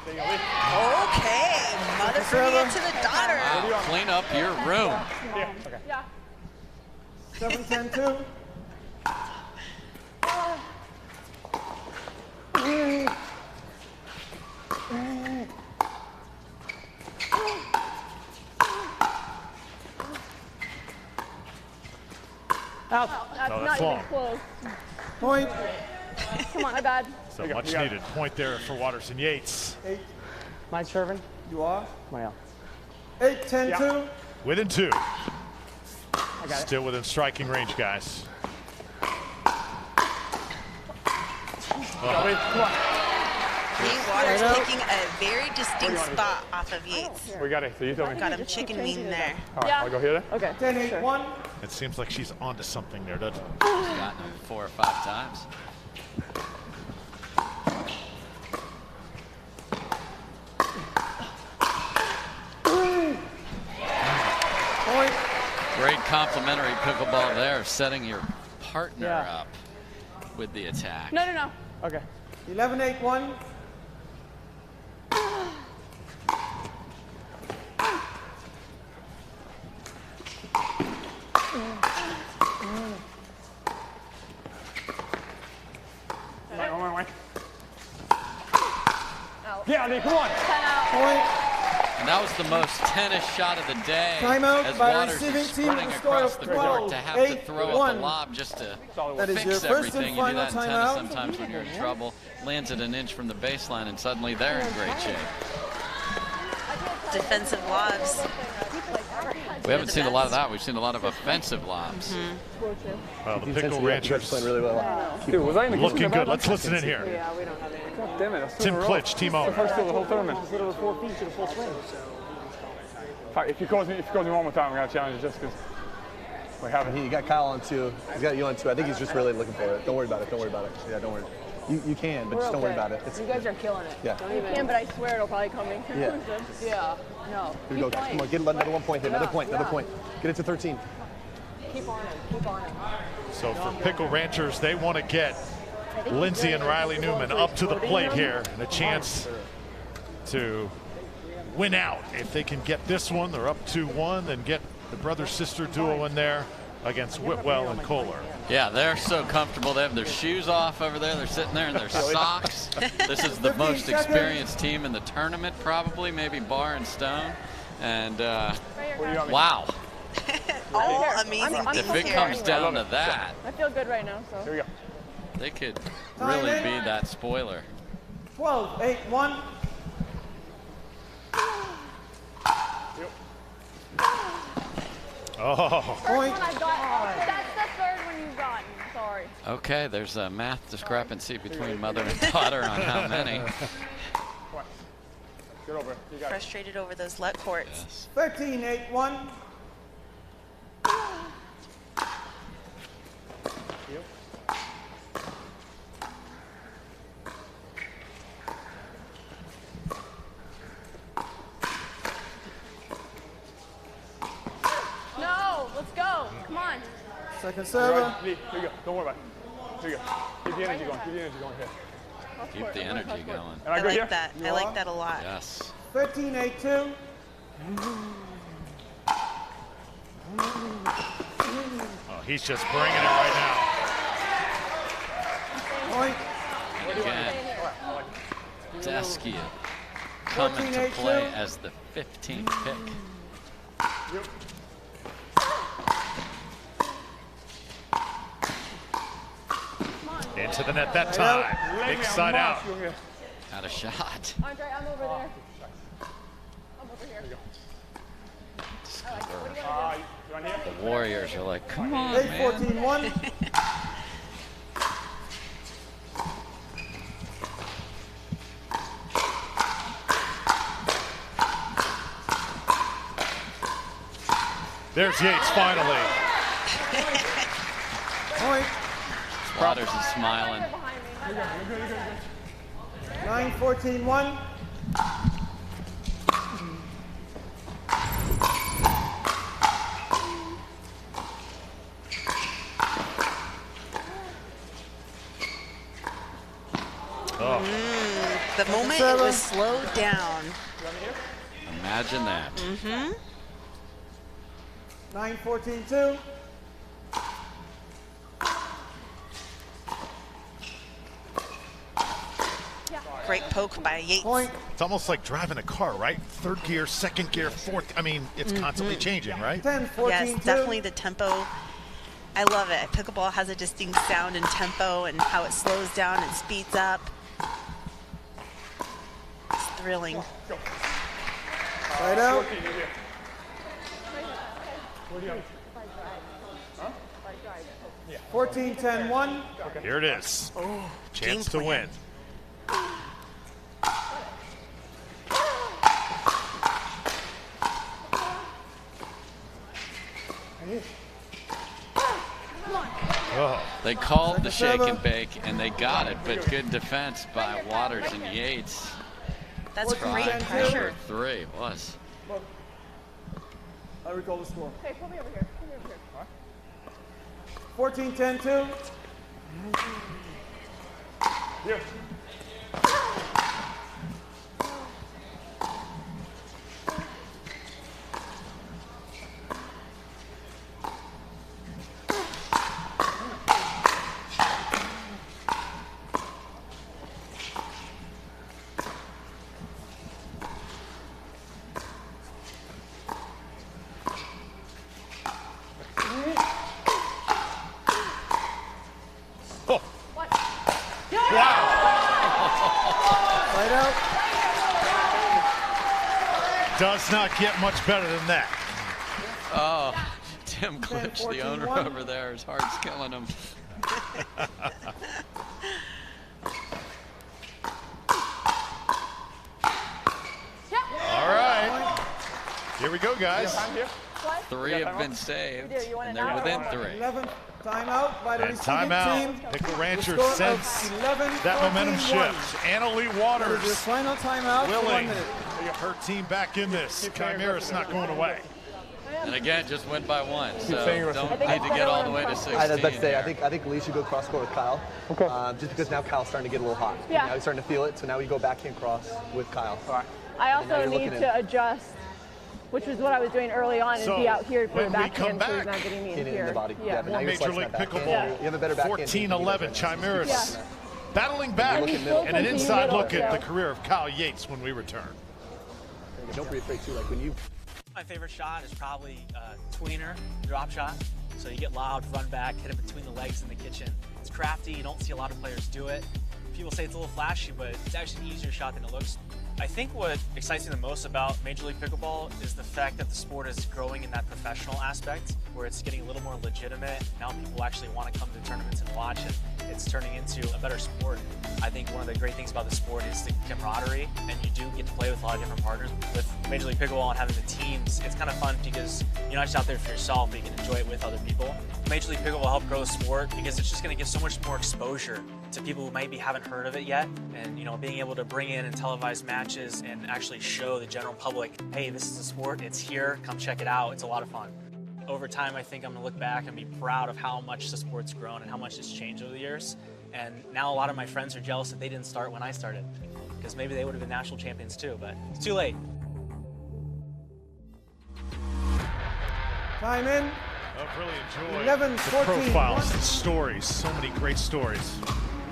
There you go, Lee. Okay, mother bringing it to the daughter. Wow, clean up your room. Yeah, okay. Yeah. 7-10-2. Out. That's No, not that's even long. close. Point. Come on, my bad. So much needed point there for Waters and Yates. 8. Mine serving. You are. Mine out. 8-10-2. Within 2. I got it. Still within striking range, guys. Come on. Lee Waters taking a very distinct spot off of Yates. We got it. So you tell me. Got him chicken wing there. All right, I'll go here then. Okay. 10-8-1. It seems like she's onto something there, doesn't it? She's gotten him 4 or 5 times. Point. Great complimentary pickleball there, setting your partner up with the attack. No. Okay. 11-8-1. Ready, come on. Point. And that was the most tennis shot of the day. Timeout as by Waters receiving is team sprinting with a score across of the court to have to 12, throw 8, up 1. a lob just to That is your fix first and everything. You do that in final tennis timeout. sometimes when you're in trouble. Lands it an inch from the baseline and suddenly they're in great shape. Defensive lobs. We haven't seen a lot of that. We've seen a lot of offensive lobs. Well, the Pickle Ranchers playing really well. Dude, was I in the looking kitchen good. about Let's that? listen in here. Yeah, we don't have any. God damn it. Tim Klitsch, team owner. First of the whole tournament. Just little 4 feet to the full swing. If you cause me one more time, I'm gonna challenge you just because we haven't. He got Kyle on 2. He's got you on 2. I think he's just really looking for it. Don't worry about it. Don't worry about it. Yeah, don't worry. You can, but just don't worry about it. You guys are killing it. Yeah. You can, but I swear it'll probably come in conclusive. Yeah. No. Here we go. Come on, get another 1 point here. Another point. Another point. Get it to 13. Keep on it. Keep on it. So for Pickle Ranchers, they want to get Lindsay and Riley Newman up to the plate here and a chance to win out. If they can get this one, they're up 2-1, then get the brother-sister duo in there against Whitwell and Kohler. Yeah, they're so comfortable. They have their shoes off over there. They're sitting there in their socks. This is the most experienced team in the tournament, probably, maybe bar and Stone. And wow. All amazing things If it here. comes down to that, I feel good right now, so. Here we go. they could really be that spoiler. 12, 8, 1. Oh. Point. That's the third one you've gotten. Sorry. Okay, there's a math discrepancy between mother and daughter on how many. Get over. You got it. Frustrated over those let courts. 13, 8, 1. No, let's go. Come on. Second server. Here you go. Don't worry about it. Here you go. Keep the energy going. Keep the energy going here. Keep the energy going. Am I I good here? like that. I like that a lot. Yes. 13, 8, 2. Oh, he's just bringing it right now. Point. Again, Deskia coming to play as the 15th pick. Into the net that time. Big side out. Got a shot. Andre, I'm over there. I'm over here. The Warriors are like, come on, 8, man. 14, 1. There's Yates finally. Point. Waters is smiling. 9, 14, 1. The moment it was slowed down. Imagine that. Mm-hmm. 9, 14, 2. Great poke by Yates. Point. It's almost like driving a car, right? Third gear, second gear, fourth. I mean, it's constantly changing, right? 10, 14, Yes, 2. definitely the tempo. I love it. Pickleball has a distinct sound and tempo and how it slows down and speeds up. It's thrilling. Right out. 14, 10, 1. Here it is. Oh, Chance to game win. Oh. They called the shake and bake, and they got it, but good defense by Waters and Yates. That's great Trying pressure. for 3 it was. I recall the score. Okay, pull me over here. Pull me over here. 14, 10, 2. Here. does not get much better than that. Oh, Tim Glitch, the owner over there, his heart's killing him. All right. Here we go, guys. 3 have been saved, and they're within 3. 11, timeout by the And receiving timeout. team. Pickle Rancher The score sense of 11, that momentum 14-1. shift. Annalie Waters. Your final timeout for 1 willing minute. to get her team back in this. Chimeras not going away. And again, just win by 1, so saying don't need to get all the way to 16. I was about to say, I think Lee should go cross court with Kyle. Okay. Just because now Kyle's starting to get a little hot. Yeah. Now he's starting to feel it, so now we go backhand cross with Kyle. All right. I And now also you're need looking to in. adjust, which was what I was doing early on, So, and be out here for the when we come backhand, so he's back, not getting me Hit in it here. in the body. Yeah. but now More you're Major slicing League that backhand. Pickleball. You have a better backhand. 14-11, Chimeras battling back. And an inside look at the career of Kyle Yates when we return. Don't be afraid too, like when you... My favorite shot is probably tweener, drop shot. So you get loud, run back, hit it between the legs in the kitchen. It's crafty, you don't see a lot of players do it. People say it's a little flashy, but it's actually an easier shot than it looks. I think what excites me the most about Major League Pickleball is the fact that the sport is growing in that professional aspect, where it's getting a little more legitimate. Now people actually want to come to tournaments and watch it. It's turning into a better sport. I think one of the great things about the sport is the camaraderie, and you do get to play with a lot of different partners. With Major League Pickleball and having the teams, it's kind of fun because you're not just out there for yourself, but you can enjoy it with other people. Major League Pickleball will help grow the sport because it's just going to give so much more exposure to people who maybe haven't heard of it yet. And, you know, being able to bring in and televise matches and actually show the general public, hey, this is a sport, it's here, come check it out, it's a lot of fun. Over time, I think I'm going to look back and be proud of how much the sport's grown and how much it's changed over the years. And now a lot of my friends are jealous that they didn't start when I started, because maybe they would have been national champions too, but it's too late. Time in. I've really enjoyed 11, the 14, profiles, 1. the stories, so many great stories.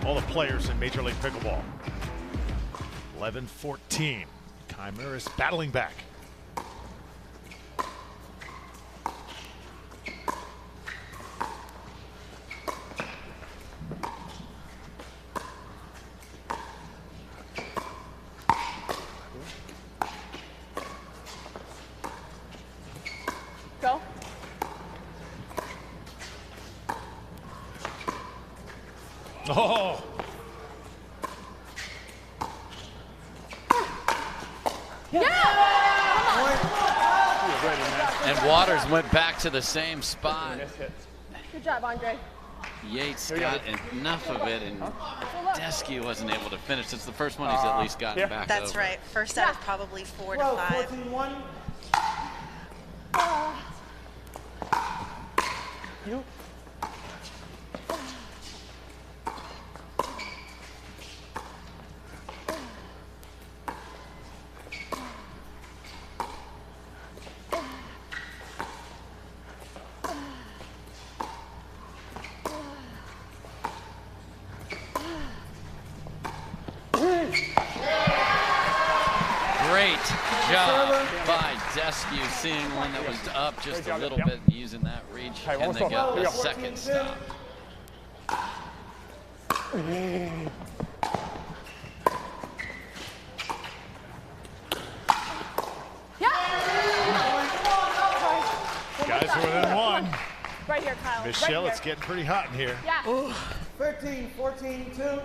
All the players in Major League Pickleball. 11-14, Chimeras battling back. Go. Oh! And Waters went back to the same spot. Good job, Andre. Yates got enough of it, and Desky wasn't able to finish. It's the first one he's at least gotten back That's over. right. First out of probably 4 to 12, 5. 14-1. You. Great job by Desky, seeing one that was up just a little bit and using that reach, and they got the second stop. Guys are within 1. Right here, Kyle. Michelle, right it's getting pretty hot in here. Yeah. 13, 14, 2.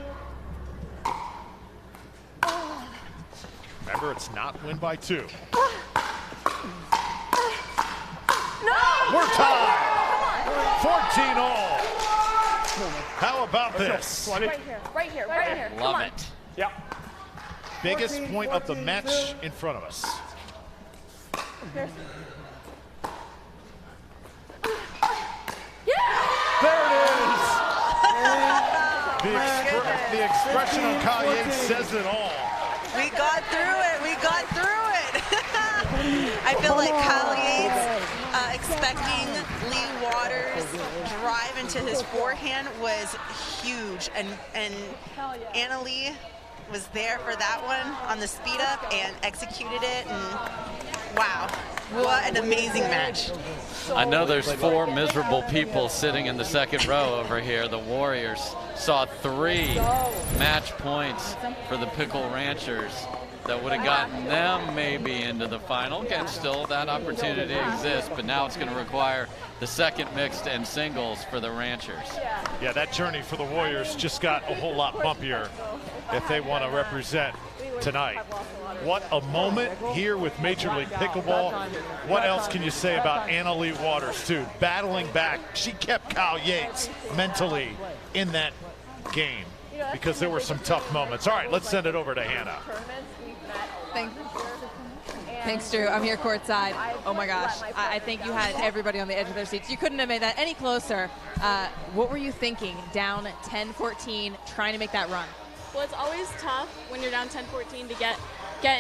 Remember, it's not win by 2. No! We're tied. 14 all. How about this? Right here, right here, right here. Love Come on. it. Yeah. Biggest 14, point of the 14, match in front of us. Here's- There it is. The expression on Kyle Yates says it all. We got through it. We got through it. I feel like Kyle Yates expecting Lee Waters' drive into his forehand was huge, and Anna Lee was there for that one on the speed up and executed it, and wow, what an amazing match. I know there's 4 miserable people sitting in the second row over here. The Warriors saw 3 match points for the Pickle Ranchers. that would have gotten them maybe into the final. Again, still that opportunity exists, but now it's going to require the second mixed and singles for the Ranchers. Yeah, that journey for the Warriors just got a whole lot bumpier if they want to represent tonight. What a moment here with Major League Pickleball. What else can you say about Annalie Waters, too? Battling back. She kept Kyle Yates mentally in that game because there were some tough moments. All right, let's send it over to Hannah. Thanks, Drew. I'm here courtside. Oh my gosh, I think you had everybody on the edge of their seats. You couldn't have made that any closer. What were you thinking down 10-14, trying to make that run? Well, it's always tough when you're down 10-14 to get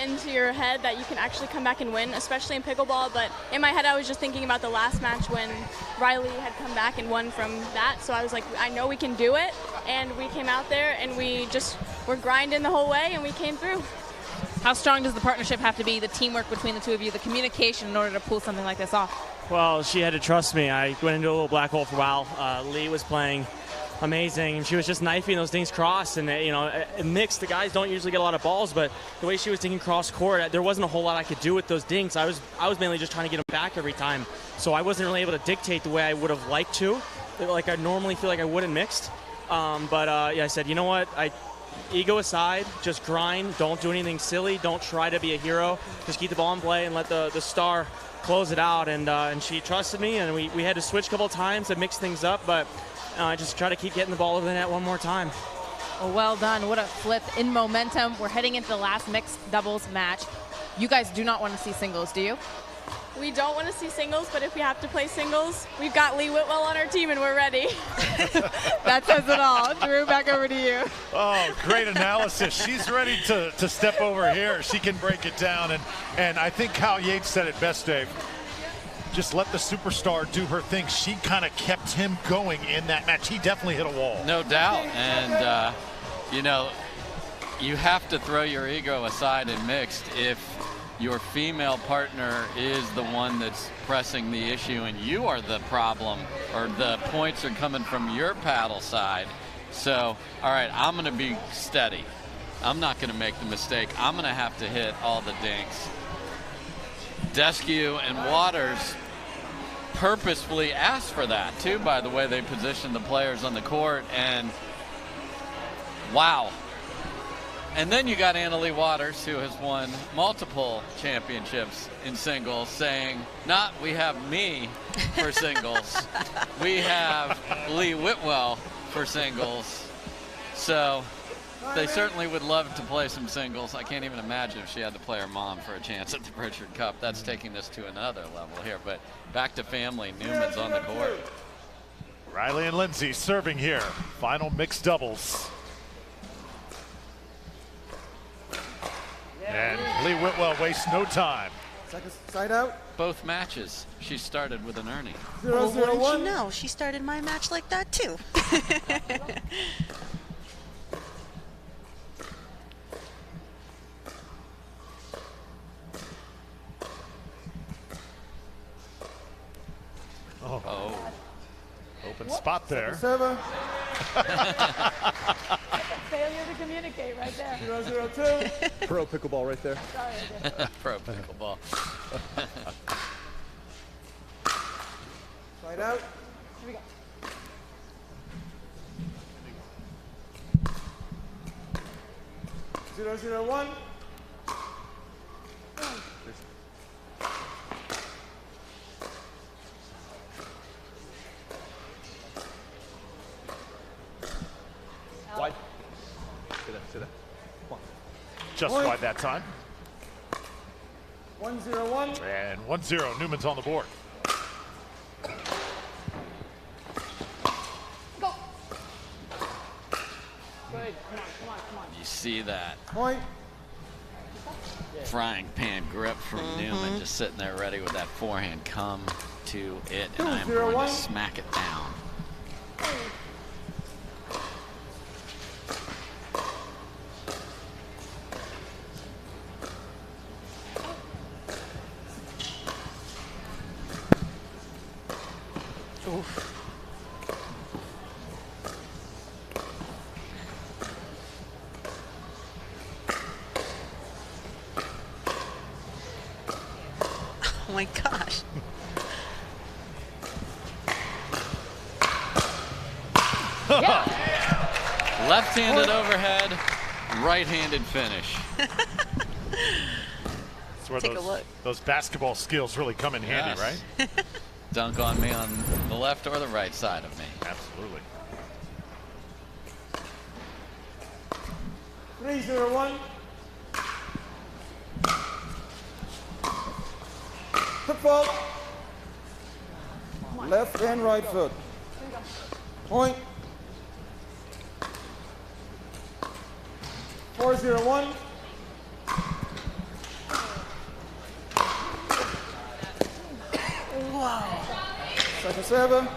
into your head that you can actually come back and win, especially in pickleball. But in my head, I was just thinking about the last match when Riley had come back and won from that. So I was like, I know we can do it. And we came out there and we just were grinding the whole way and we came through. How strong does the partnership have to be, the teamwork between the two of you, the communication in order to pull something like this off? Well, she had to trust me. I went into a little black hole for a while. Lee was playing amazing, and she was just knifing those things cross. And mixed, the guys don't usually get a lot of balls, but the way she was taking cross court, there wasn't a whole lot I could do with those dinks. I was mainly just trying to get them back every time, so I wasn't really able to dictate the way I would have liked to, like I normally feel like I would in mixed. I said, you know what, ego aside, just grind. Don't do anything silly. Don't try to be a hero. Just keep the ball in play and let the star close it out. And she trusted me, and we had to switch a couple of times to mix things up, but I just try to keep getting the ball over the net one more time. Well done. What a flip in momentum. We're heading into the last mixed doubles match. You guys do not want to see singles, do you? We don't want to see singles, but if we have to play singles, we've got Lee Whitwell on our team and we're ready. That says it all. Drew, back over to you. Oh, great analysis. She's ready to step over here. She can break it down. And I think Kyle Yates said it best, Dave. Just let the superstar do her thing. She kind of kept him going in that match. He definitely hit a wall. No doubt. And, you have to throw your ego aside in mixed if your female partner is the one that's pressing the issue and you are the problem, or the points are coming from your paddle side. So, all right, I'm going to be steady. I'm not going to make the mistake. I'm going to have to hit all the dinks. Deskew and Waters purposefully asked for that, too, by the way they positioned the players on the court. And, wow. And then you got Annalie Waters, who has won multiple championships in singles, saying, not we have me for singles. We have Lee Whitwell for singles. So they certainly would love to play some singles. I can't even imagine if she had to play her mom for a chance at the Pritchard Cup. That's taking this to another level here. But back to family. Newman's on the court. Riley and Lindsay serving here. Final mixed doubles. And Lee Whitwell wastes no time. Second side out. Both matches, she started with an Ernie. 0-0-1. Well, wouldn't you know? She started my match like that too. Oh. Open spot there. Server. Failure to communicate right there. 0-0-2. Pro pickleball right there. Sorry, Pro pickleball. Side out. Here we go. Zero, 0-1. Wide. Sit there. Just wide that time. 1-0-1. And 1-0. Newman's on the board. Go. Good. Come on. You see that Point. frying pan grip from Newman, just sitting there ready with that forehand. Come to it, and I'm going to smack it down. my gosh. Left-handed overhead, right-handed finish. That's where Take a look. those basketball skills really come in handy, Yes. right? Dunk on me on the left or the right side of me. Absolutely. 3-0-1. Football. Left and right foot. Point. 4-0-1. Whoa. Second server.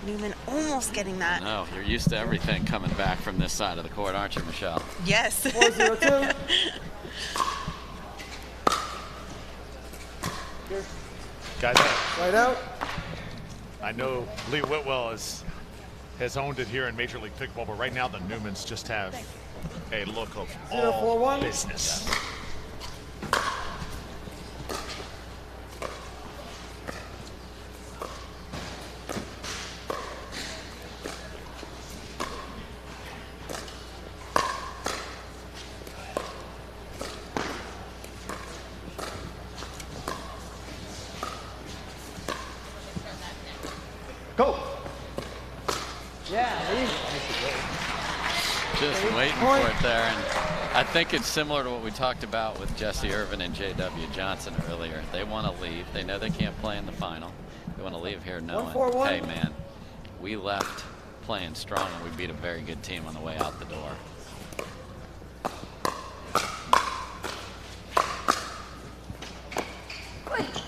Newman almost getting that. No, you're used to everything coming back from this side of the court, aren't you, Michelle? Yes. 4-0-2. Guys, Right out. I know Lee Whitwell has owned it here in Major League Pickleball, but right now the Newmans just have a look of all 0-4-1. business. Go. Just waiting for it there. And I think it's similar to what we talked about with Jesse Irvin and J.W. Johnson earlier. They want to leave. They know they can't play in the final. They want to leave here knowing, 1-4-1. hey, man, we left playing strong and we beat a very good team on the way out the door.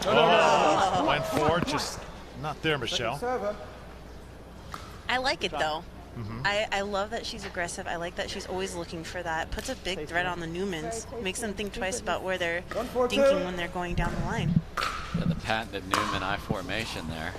Oh, went for it, just not there, Michelle. I like it though. I love that she's aggressive. I like that she's always looking for that. Puts a big threat on the Newmans. Makes them think twice about where they're dinking when they're going down the line. Yeah, the patented Newman I formation there.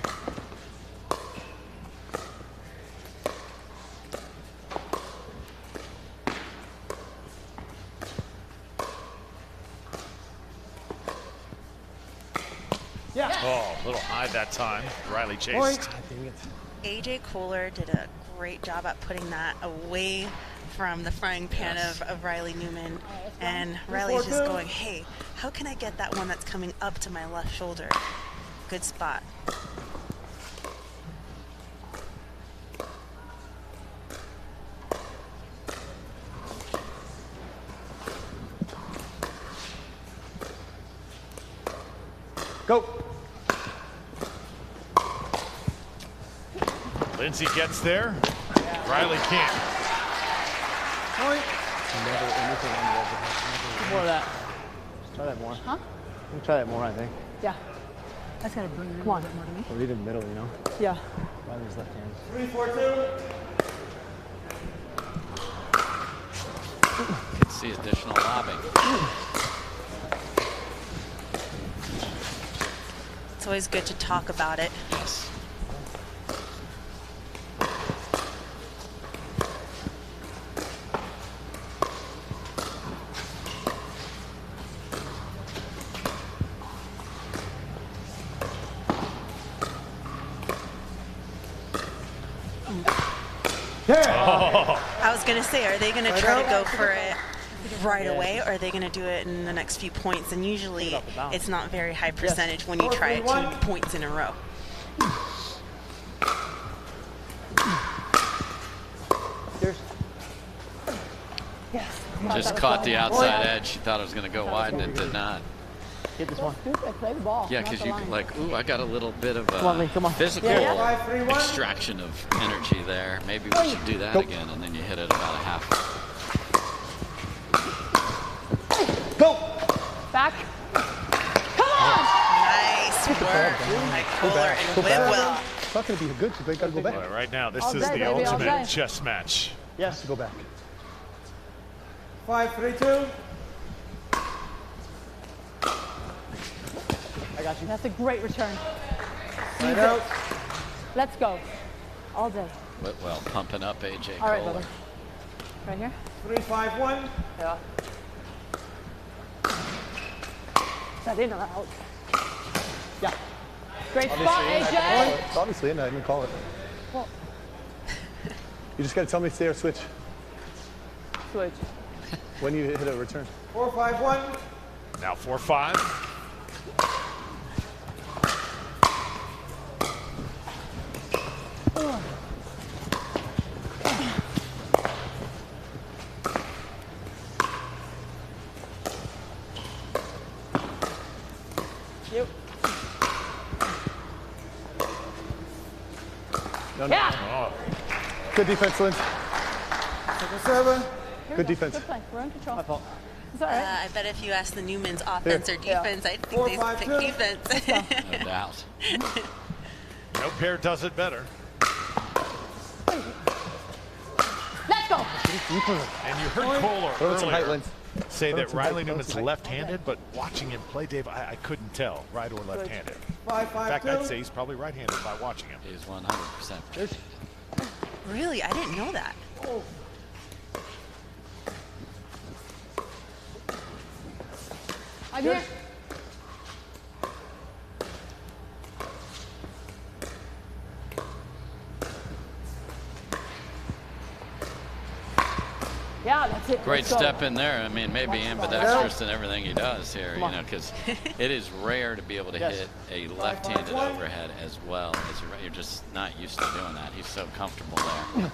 Yeah. Oh, a little high that time. Riley chased. AJ Kohler did a great job at putting that away from the frying pan of Riley Newman. And Riley's just going, hey, how can I get that one that's coming up to my left shoulder? Good spot. Go. Lindsay gets there. Riley can't. Point. Never anything on the edge. More of that. Let's try that more. Huh? We'll try that more, I think. Yeah. That's gotta bring it a little bit more to me. Or lead in the middle, you know? Yeah. Riley's left hand. 3-4-2. Could see additional lobbing. It's always good to talk about it. Yes. I was going to say, are they going to try to go for it right away, or are they going to do it in the next few points? And usually it's not very high percentage when you try it 2 points in a row. Just caught the outside edge. She thought it was going to go wide, and it did not. Hit this one. Play the ball. Yeah, because you like, ooh, I got a little bit of Come on, Lee, come on. physical Yeah. extraction of energy there. Maybe we should do that again, and then you hit it about a half. Go. Back. Nice work by Kohler and Whitwell. It's not going to be good, so they got to go back. Well, right now, this All is day, the baby, all ultimate day. chess match. Yes, go back. 5-3-2. I got you. That's a great return. Right Use out. it. Let's go. All day. Whitwell pumping up AJ All right, Kohler. brother. Right here. 3-5-1. Yeah. Is that in or out? Yeah. Great spot, AJ. It's obviously in. I didn't call it. Well, You just got to tell me stay or switch. switch. When you hit a return. 4-5-1. Now 4-5. Yep. Yeah. Oh. Good defense, Lynn. Second server. Good defense. Good play. We're in control. My fault. It's all right. I bet if you asked the Newmans offense or defense, I think they pick defense. No doubt. No pair does it better. Let's go. And you heard Kohler Throw it some height, earlier Lynn. say that some Riley height, Newman's throw some height. left-handed, but watching him play, Dave, I couldn't tell, right or left-handed. 5-5-2. In fact, I'd say he's probably right-handed by watching him. He's 100%. Really? I didn't know that. I'm here. Yeah, that's it. Great Let's go. step in there. I mean, maybe ambidextrous in everything he does here, you know, because it is rare to be able to hit a left-handed overhead as well as you're just not used to doing that. He's so comfortable there.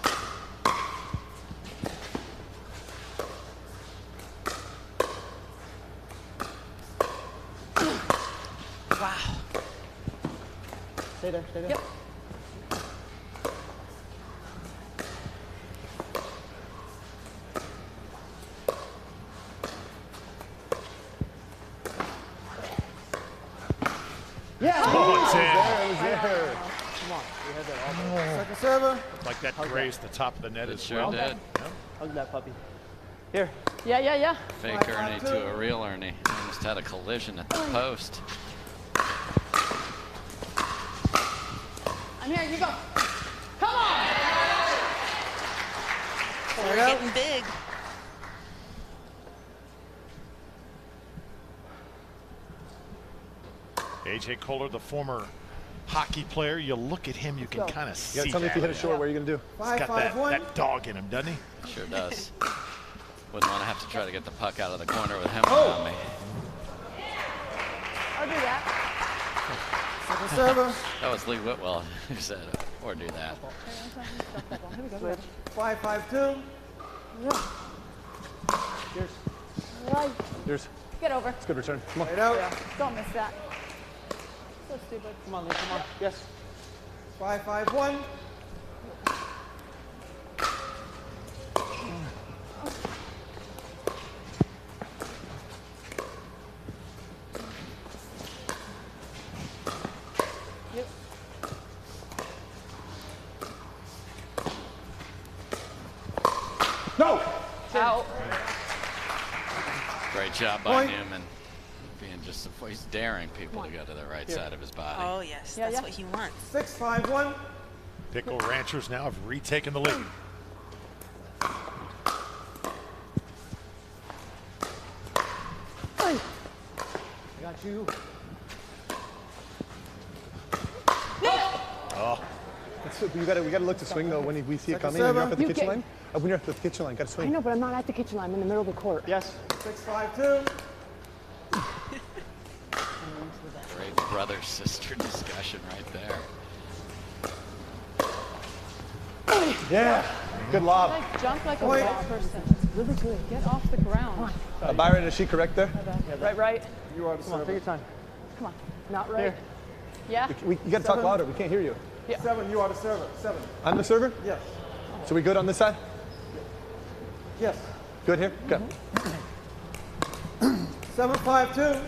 Wow. Stay there, stay there. Yep. Yeah. Oh, it's in. There. Come on. We had that all day. Second server. Like that grazed the top of the net It as sure well. did. Hug that puppy. Here. Yeah, yeah, yeah. Fake Ernie to a real Ernie. Almost had a collision at the post. I'm here. You go. Come on. We're getting big. AJ Kohler, the former hockey player, you look at him, you can kind of see You got to tell me if you hit it short, what are you going to do? He's got that dog in him, doesn't he? Sure does. Wouldn't want to have to try to get the puck out of the corner with him around me. I'll do that. Second server. That was Lee Whitwell who said, or do that. Here we go. Switch. 5-5-2. Cheers. Right. Yours. Get over. It's a good return. Come on. Right out. Yeah. Don't miss that. So stupid. Come on, Lee, come on. Yes. 5-5-1. Yep. No. Out. Great job by Newman. Being just, he's daring people to go to the right side of his body. Oh, yes. Yeah, That's yeah. what he wants. 6-5-1. Pickle Ranchers now have retaken the lead. I got you. Oh. We got to look to swing though when we see it coming. When you're up at the kitchen line. When you're up at the kitchen line, got to swing. I know, but I'm not at the kitchen line. I'm in the middle of the court. Yes. 6-5-2. Great brother-sister discussion right there. Yeah. Good lob. Like, jump like a raw person. It's really good. Get off the ground. Byron, is she correct there? Right. You are the Come on, server. take your time. Come on. Not right. Here. Yeah. You got to talk louder. We can't hear you. 7. You are the server. 7. I'm the server? Yes. So we good on this side? Yes. Good here? Good. 7-5-2.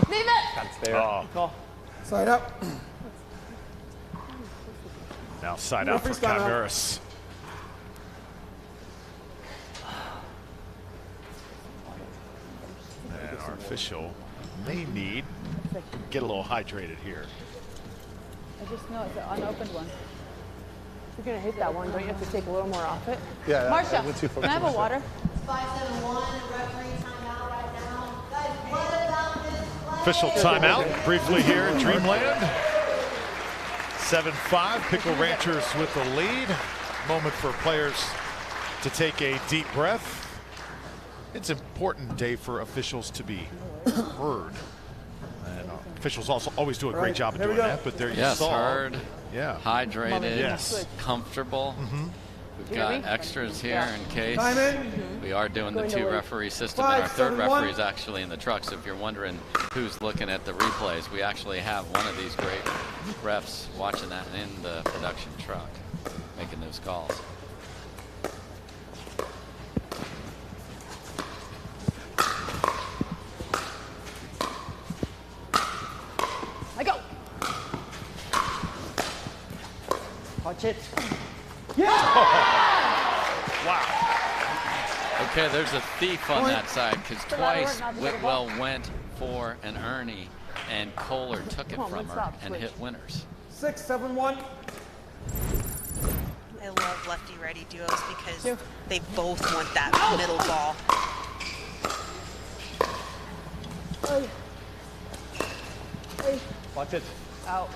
Leave it. That's there. Oh. Call. Side up. Now side out for Freestyle now. Chimeras. And our official may need to get a little hydrated here. I just know it's an unopened one. If you're gonna hit that one, don't you have to take a little more off it? Yeah. Marcia, what's your can I have a water? 5-7-1, referee timeout right now. Guys, what Official timeout briefly here in Dreamland. 7-5, Pickle Ranchers with the lead. Moment for players to take a deep breath. It's important, Dave, for officials to be heard. And officials also always do a great job of doing that, but there you saw. Heard, yeah, hydrated, comfortable. We've got extras here in case. We are doing the 2-referee system, and our 3rd referee is actually in the truck. So if you're wondering who's looking at the replays, we actually have one of these great refs watching that in the production truck, making those calls. I go. Watch it. Yeah! Wow. Okay, there's a thief on that side because twice Whitwell went for an Ernie and Kohler took it from her and hit winners. 6-7-1. I love lefty-righty duos because they both want that middle ball. Watch it. Out.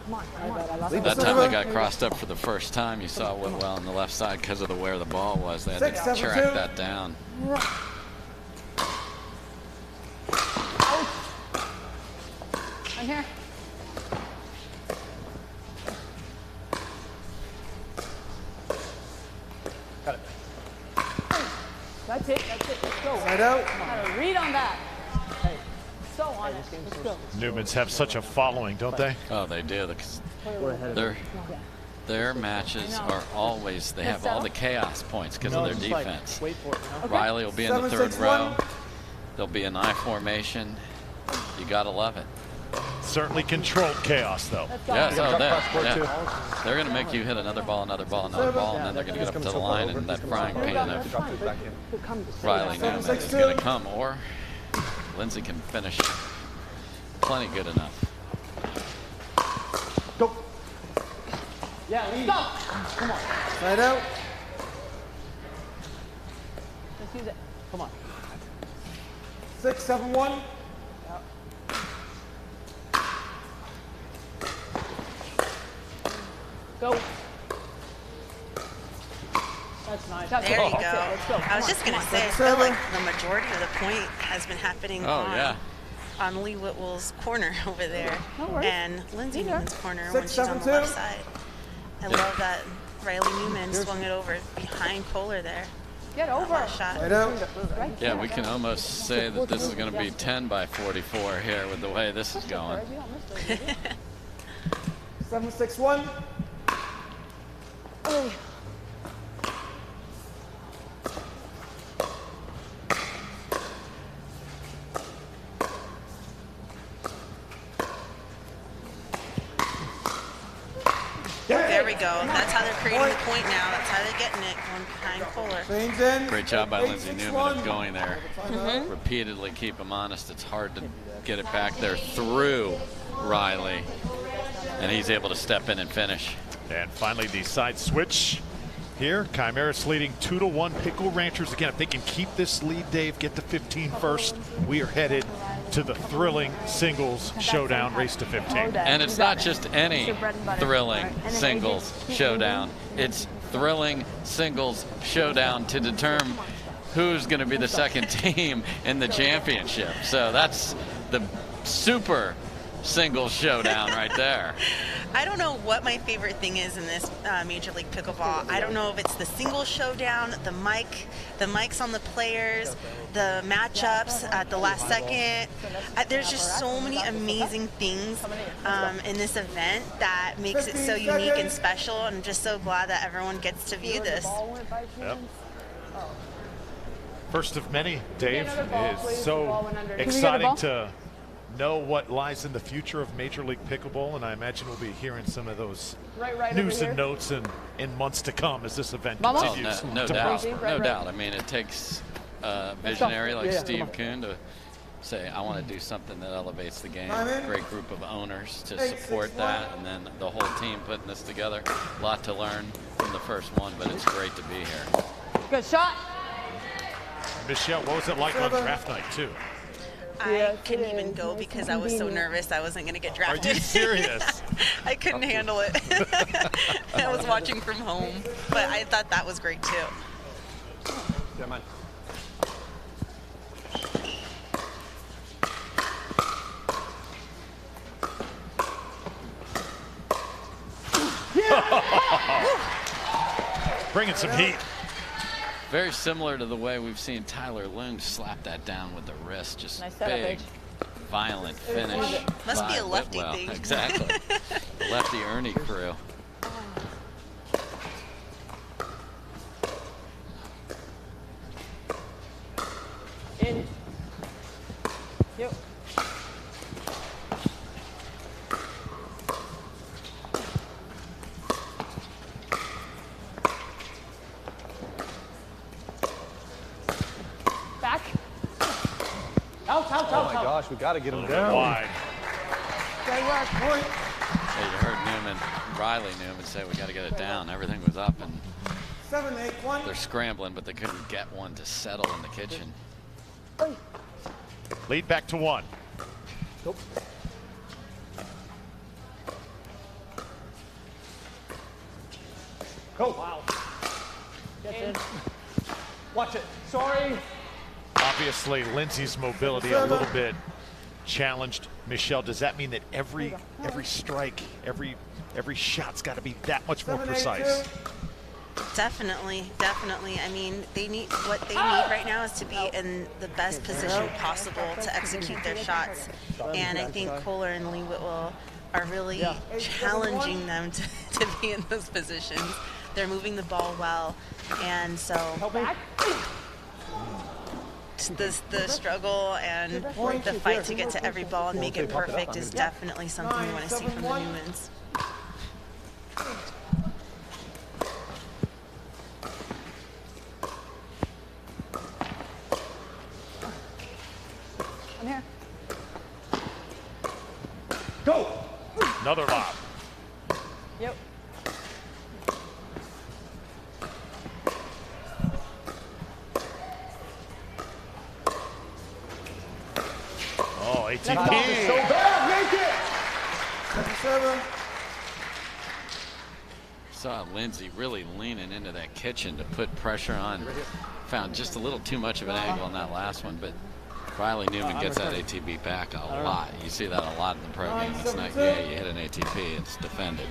Come on, come on. That time they got crossed up for the first time, you saw Whitwell on the left side because of where the ball was. They had to track that down. I'm here. Got it. That's it. Let's go. Side out. Got a read on that. Hey, so on it. Let's go. Newmans have such a following, don't they? Oh, they do. Their matches are always, they have all the chaos points because of their defense. Riley will be in the 3rd row. There'll be an I formation. You got to love it. Certainly controlled chaos, though. Yes, they're going to make you hit another ball, and then they're going to get up to the line, and that frying pan of Riley Newman is going to come, or Lindsay can finish plenty good enough. Go. Yeah, lead. Go. Come on. Side out. Let's use it. Come on. 6-7-1. Go. That's nice. There you go. Let's go. I was just going to say, I feel like the majority of the point has been happening on Lee Whitwell's corner over there and Lindsay Newman's corner when she's on the left side. I love that Riley Newman swung it over behind Kohler there. Get over. Shot. Yeah, we can almost say that this is going to be 10 by 44 here with the way this is going. 7-6-1. There we go. That's how they're creating the point now. That's how they're getting it, going behind Kohler. Great job by Lindsay Newman of going there. Repeatedly keep him honest. It's hard to get it back there through Riley. And he's able to step in and finish. And finally the side switch here. Chimeras leading 2-1. Pickle Ranchers again. If they can keep this lead, Dave, get to 15 first, we are headed to the thrilling singles showdown, race to 15. And it's not just any thrilling singles showdown. It's thrilling singles showdown to determine who's going to be the second team in the championship. So that's the super singles showdown right there. I don't know what my favorite thing is in this Major League Pickleball. I don't know if it's the singles showdown, the mics on the players, the matchups at the last second. There's just so many amazing things in this event that makes it so unique and special. I'm just so glad that everyone gets to view this. Yep. First of many, Dave. It is so exciting to know what lies in the future of Major League Pickleball, and I imagine we'll be hearing some of those news and notes in months to come as this event continues. No doubt. No doubt. I mean, it takes a visionary like Steve Kuhn to say, I want to do something that elevates the game. Great group of owners to support that, and then the whole team putting this together. A lot to learn from the first one, but it's great to be here. Good shot. Michelle, what was it like on draft night, too? I couldn't even go because I was so nervous I wasn't going to get drafted. Are you serious? I couldn't handle it. I was watching from home, but I thought that was great too. Yeah, mine. Bringing some heat. Very similar to the way we've seen Tyler Leauge slap that down with the wrist. Just Nice setup, big, violent finish. Must be by a lefty Whitwell. thing. Exactly. The lefty Ernie crew. In. Yep. Back. Out. Oh my gosh, we got to get him down. Wide. Great work. Point. Hey, you heard Riley Newman say we got to get it down. Everything was up and 7, 8, 1. they're scrambling, but they couldn't get one to settle in the kitchen. Lead back to 1. Nope. Go. Wow. Gets in. Watch it. Sorry. Obviously, Lindsay's mobility a little bit challenged. Michelle, does that mean that every strike, every shot's got to be that much more precise? Definitely. I mean, what they need right now is to be in the best position possible to execute their shots. And I think Kohler and Lee Whitwell are really challenging them to be in those positions. They're moving the ball well, and so the struggle and the fight to get to every ball and make it perfect is definitely something we want to see from the Newmans. I'm here. Go. Another lob. Yep. Oh, ATP. So bad, make it. 7. Saw Lindsay really leaning into that kitchen to put pressure on. Found just a little too much of an angle on that last one, but Riley Newman gets that ATP back a lot. You see that a lot in the pro game. It's not, you hit an ATP, it's defended.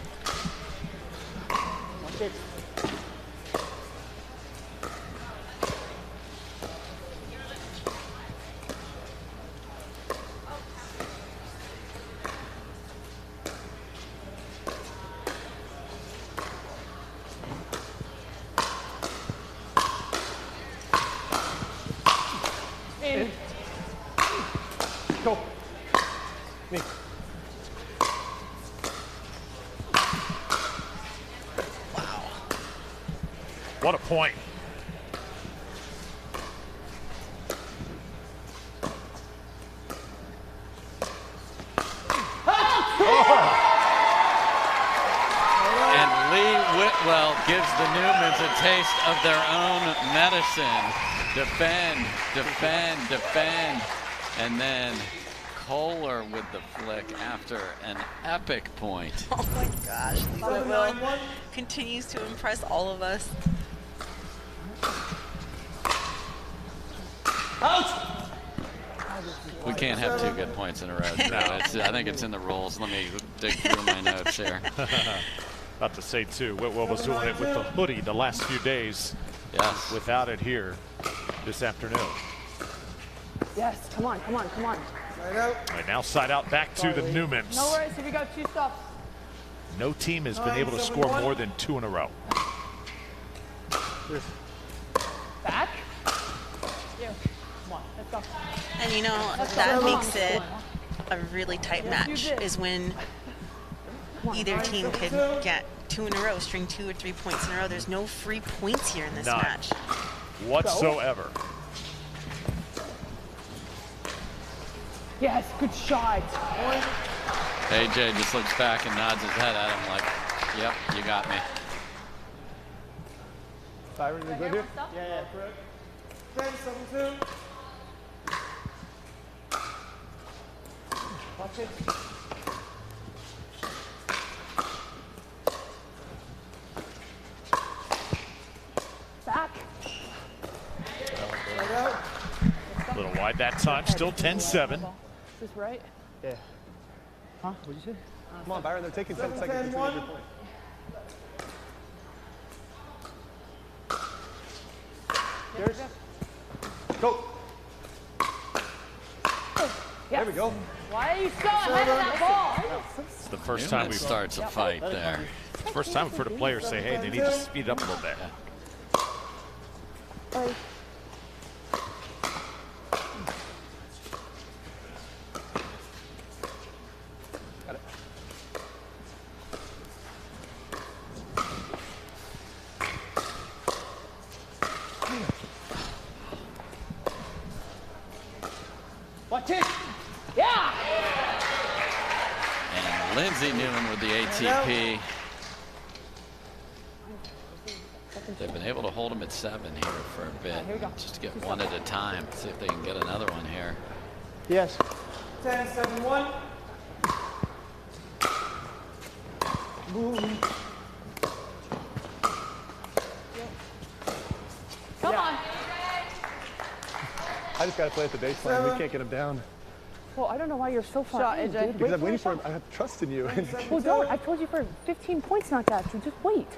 In. Go. Me. What a point. And Lee Whitwell gives the Newmans a taste of their own medicine. Defend, defend, defend. And then Kohler with the flick after an epic point. Oh my gosh, Lee Whitwell continues to impress all of us. We can't have 2 good points in a row. I think it's in the rules. Let me dig through my notes here. About to say, too, Whitwell was doing it with the hoodie the last few days. Yes. Without it here this afternoon. Yes, come on. Right out. Right now, side out back to the Newmans. No worries, here we go, 2 stops. No team has been able to score more than 2 in a row. Back. You. Come on, let's go. And you know, that makes it a really tight match, is when either team could get 2 in a row, string 2 or 3 points in a row. There's no free points here in this match. Whatsoever. Yes, good shot. AJ just looks back and nods his head at him like, yep, you got me. Byron, you good here? Yeah. 10, 7, 2. Watch it. Back. A little wide that time, still 10-7. Is this right? Yeah. Huh? What'd you say? Come on, Byron, they're taking 10 seconds between every point. Yours? Go. There we go. Why are you so ahead of that ball? It's the first Newman time we've starts a fight there. First time we've heard a player say, hey, they need to speed it up a little bit. Got it. Watch it. Yeah. And Lindsay Newman with the ATP. They've been able to hold him at 7 here for a bit. Just to get one at a time. See if they can get another one here. Yes. 10-7-1. Come on. I just got to play at the baseline. We can't get him down. Well, I don't know why you're so far Shot, in, AJ. dude. Because Wait I'm for waiting your for him. shot. I have trust in you. Well, don't. I told you for 15 points, not that. So just wait.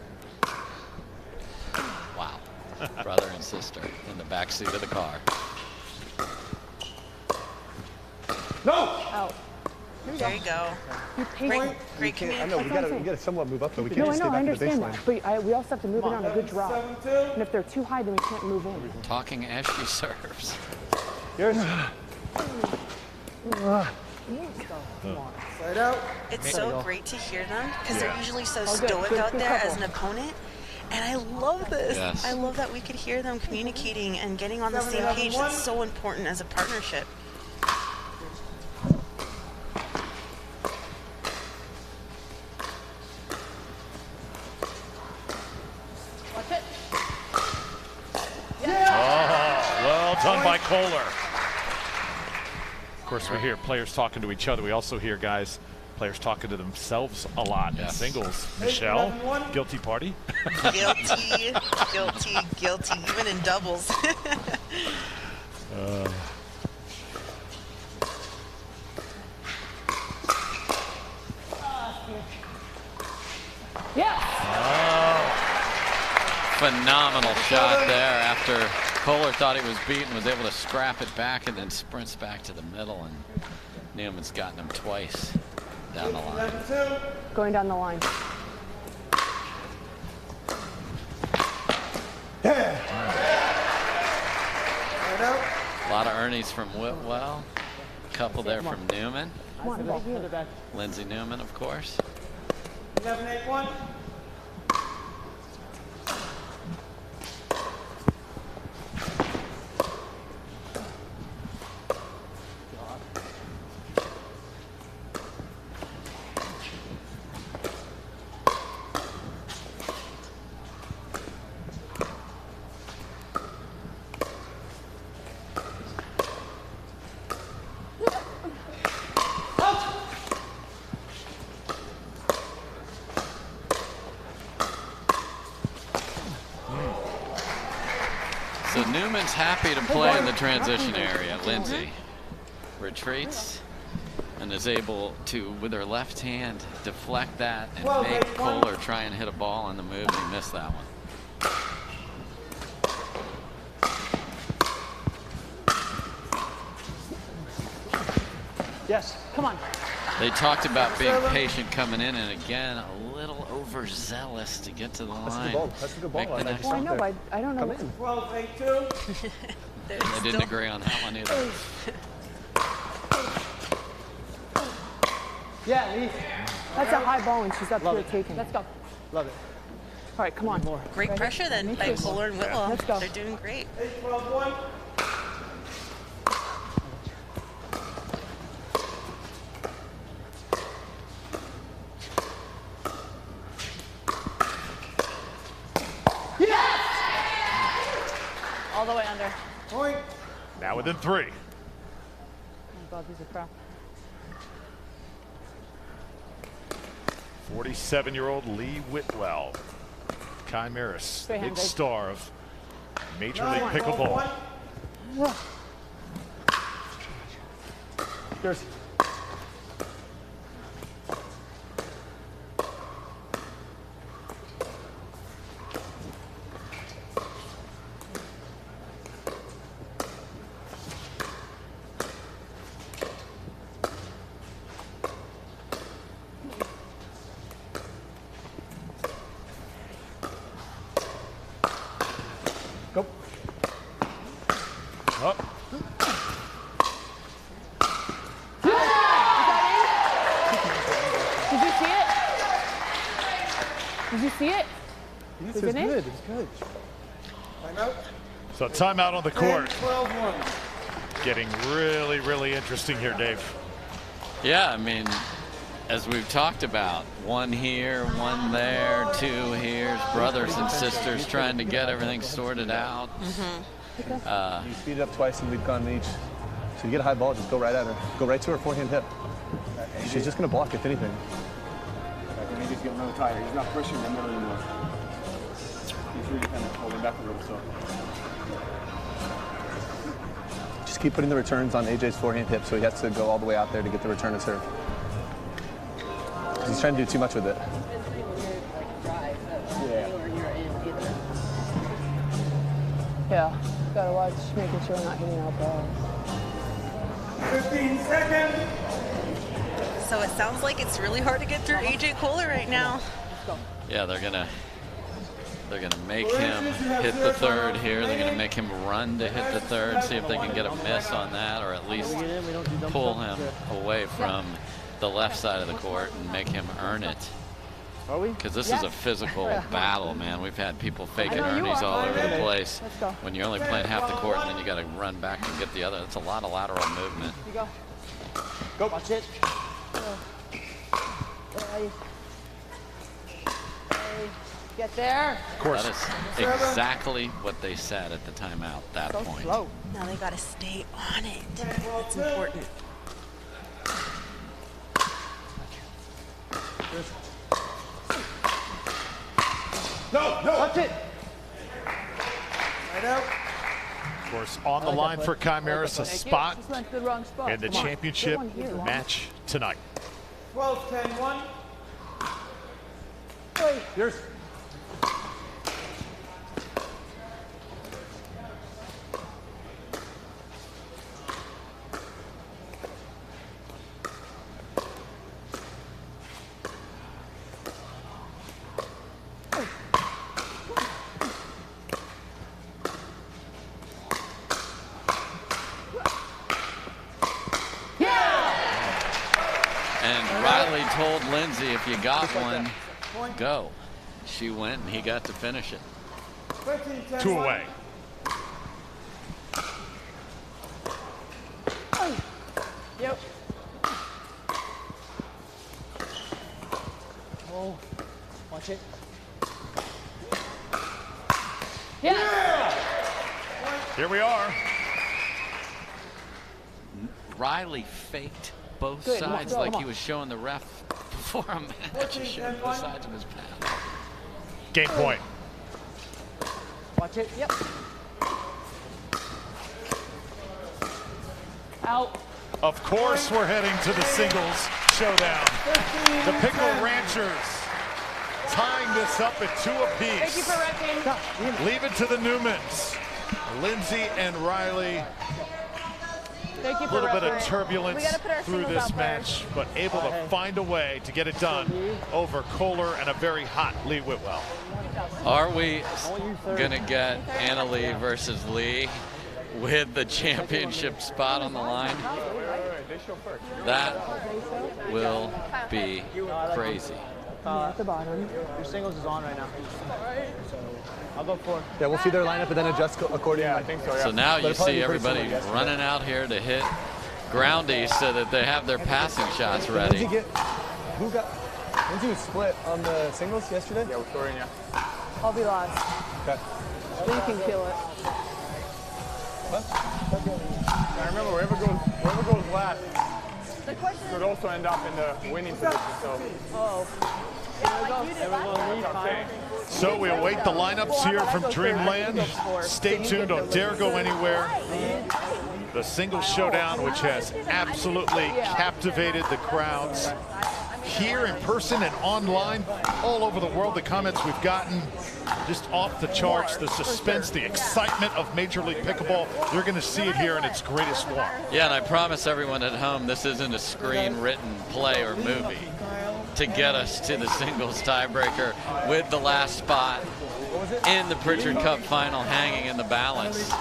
Wow. Brother and sister in the back seat of the car. No! Out. There you go. You Great, great I know, we gotta somewhat move up, though. We can't No, I just know, stay I back to the understand baseline. that. But we also have to move it on a good drop. And if they're too high, then we can't move in. Talking as she serves. Yours. Side out. It's so great to hear them because they're usually so Oh, good. stoic Good, out good there couple. as an opponent. And I love this. Yes. I love that we could hear them communicating and getting on the same page. That's so important as a partnership. Watch it. Oh, well done by Kohler. Of course, we hear players talking to each other. We also hear players talking to themselves a lot in singles. Michelle, guilty party. Guilty, guilty, guilty, even in doubles. Phenomenal shot there after Kohler thought he was beaten, was able to scrap it back and then sprints back to the middle, and Newman's gotten him twice down the line. Going down the line. A lot of Ernie's from Whitwell, a couple there from Newman. Come on, back here. Lindsay Newman, of course. 11-8-1. So Newman's happy to play in the transition area. Lindsay retreats and is able to, with her left hand, deflect that and make Kohler try and hit a ball on the move. He missed that one. Yes, come on. They talked about being patient coming in, and again, a little overzealous to get to the line. That's a good Make ball. the next Well, I one. know, but I don't know. Come in. 12-8-2. They didn't agree on that one either. Yeah, Lee. That's a high ball, and she's up Love here it. taking. Let's go. Love it. All right, come on. Great pressure then by Kohler and Whitwell. Let's go. They're doing great. 8-12-1. All the way under. Point. Now within 3. Oh God, these are crap. 47-year-old Lee Whitwell. Chimeras, big star of Major League Pickleball. Cheers. Go. Up. Did you see it? Did you see it? Yes, Was it's it in? good. It's good. Timeout. So timeout on the court. 12-1. Getting really, really interesting here, Dave. Yeah, I mean, as we've talked about, one here, one there, two here, brothers and sisters trying to get everything sorted out. You speed it up twice and we've gone each. So you get a high ball, just go right at her. Go right to her forehand hip. She's just going to block if anything. I think he's getting another tire. He's not pushing the middle anymore. He's really kind of holding back a little, so. Just keep putting the returns on AJ's forehand hip so he has to go all the way out there to get the return to serve. He's trying to do too much with it. Yeah. Gotta watch, making sure I'm not hitting out balls. 15 seconds. So it sounds like it's really hard to get through AJ Kohler right now. Yeah, they're gonna make him hit the third here. They're gonna make him run to hit the third, see if they can get a miss on that, or at least pull him away from the left side of the court and make him earn it. Because this is a physical battle, man. We've had people faking earnies all over the place. When you're only playing half the court and then you got to run back and get the other. It's a lot of lateral movement. Go. Watch it. Get there. Of course. That is exactly what they said at the timeout, that point. Now they gotta stay on it. It's important. No, watch it. Right out. Of course, on the line for Chimeras, a spot in the championship match tonight. 12-10-1. Yours. And Riley told Lindsay, if you got one, go. She went and he got to finish it. 2 away. Yep. Oh, watch it. Yeah. Here we are. Riley faked both Good, sides come on, like come he on. was showing the ref before a match. He showed both sides of his path. Game point. Watch it. Yep. Out. Of course, we're heading to the singles showdown. The Pickle Ranchers tying this up at 2 apiece. Thank you for wrecking. Leave it to the Newmans. Lindsay and Riley. Thank you A for little bit of refereeing. turbulence We gotta put our through singles this out there. match, but able to find a way to get it done over Kohler and a very hot Lee Whitwell. Are we gonna get Anna Lee versus Lee with the championship spot on the line? That will be crazy. At the bottom. Your singles is on right now. So I'll go for it. Yeah, we'll see their lineup and then adjust accordingly. Yeah, I think so, yeah. So now But you it'll probably see be pretty everybody similar to running out here to hit groundies so that they have their passing shots Lindsay ready. Lindsay was split on the singles yesterday? Yeah, we're scoring, yeah. I'll be lost. Okay. Lee can kill it. What? I remember, whoever goes last could also end up in the winning position. So. So we await the lineups here from Dreamland. Stay tuned, don't dare go anywhere. The singles showdown, which has absolutely captivated the crowds here in person and online all over the world. The comments we've gotten just off the charts. The suspense, the excitement of Major League Pickleball. You're going to see it here in its greatest form. Yeah, and I promise everyone at home, this isn't a screen-written play or movie to get us to the singles tiebreaker with the last spot in the Pritchard Cup final hanging in the balance.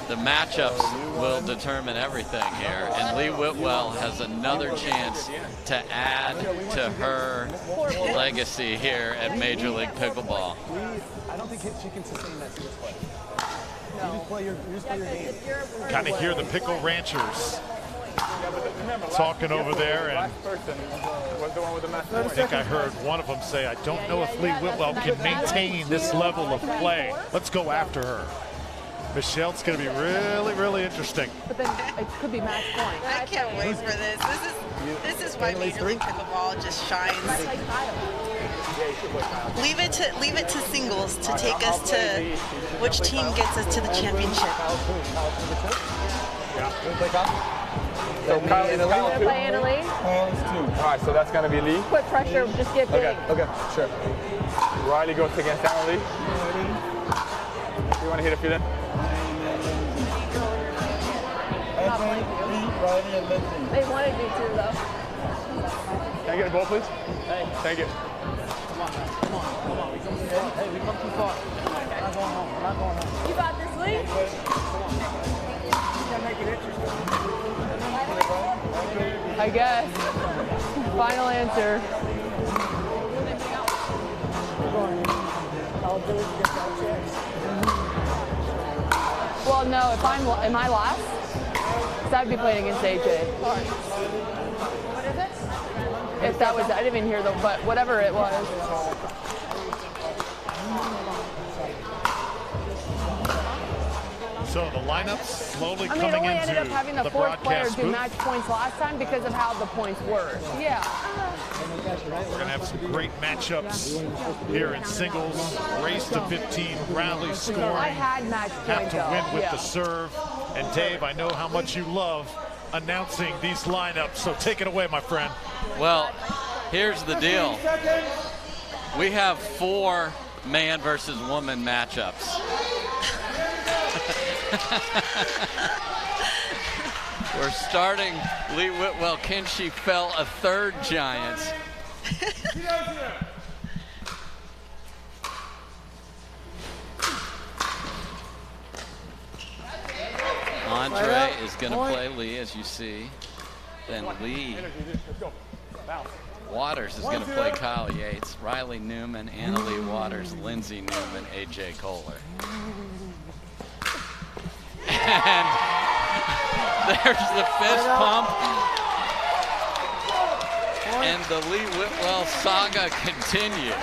The matchups will determine everything here, and Lee Whitwell has another chance to add to her legacy here at Major League Pickleball. I don't think she can sustain that singles play. You just play your game. Kind of hear the Pickle Ranchers talking over there, and I think I heard one of them say, I don't know if Lee Whitwell can maintain this level of play. Let's go after her. Michelle, it's going to be really, really interesting. But then it could be match point. I can't wait for this. This is why Major League Pickleball just shines. Leave it to singles to take us to which team gets us to the championship. So Kyle is Kyle too? Play Italy. All right, so that's going to be Lee. Put pressure, just get big. Okay, sure. Riley goes against Emily. You want to hit a few then? They wanted me to, though. Can I get a ball, please? Hey. Thank you. Come on. Hey, we come too far. We're not going home. You got this, Lee? I guess. Final answer. Well, no, am I last? Because I'd be playing against AJ. What is it? If that was, I didn't even hear them, but whatever it was. So the lineups slowly I mean, coming it only into ended up having the fourth player broadcast do booth. match points last time because of how the points were. Yeah. We're going to have some great matchups here in singles. Race to 15, rally scoring. I had match Have point, to win though. with Yeah. the serve. And Dave, I know how much you love announcing these lineups, so take it away, my friend. Well, here's the deal. We have 4 man versus woman matchups. We're starting Lee Whitwell. Can she fell a third giant? Andre is going to play Lee, as you see. Then Lee Waters is going to play Kyle Yates, Riley Newman, Anna Lee Waters, Lindsay Newman, AJ Kohler. And there's the fist pump. And the Lee Whitwell saga continues.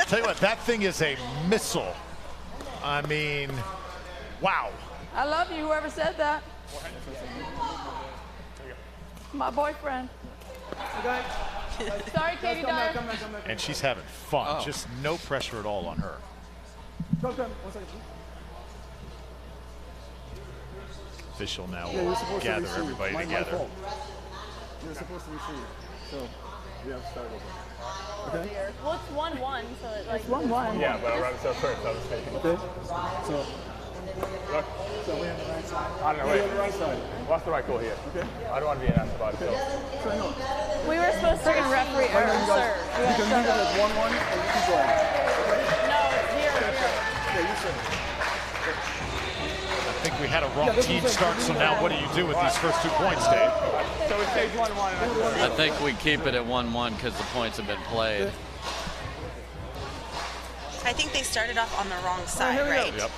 Tell you what, that thing is a missile. I mean, wow. I love you, whoever said that. My boyfriend. Sorry, Katie Dyer. And she's having fun. Just no pressure at all on her. Official now will gather everybody together. You're supposed to receive, so we have to start over. Okay? Well, it's 1-1, so it, like... It's 1-1. Yeah, but I'd rather start first. I was thinking. Okay? So, look. So we have the right side. I don't know. Wait. We have the right side. What's the right call here? Okay. I don't want to be an ass about it. Okay. So no. We were supposed to referee or serve. You can leave it as 1-1 and you keep going. No, it's 0-0. Yeah, you serve. I think we had a wrong team start, so now what do you do with these first 2 points, Dave? So it stays 1-1. I think we keep it at 1-1 because the points have been played. I think they started off on the wrong side, right? Yep.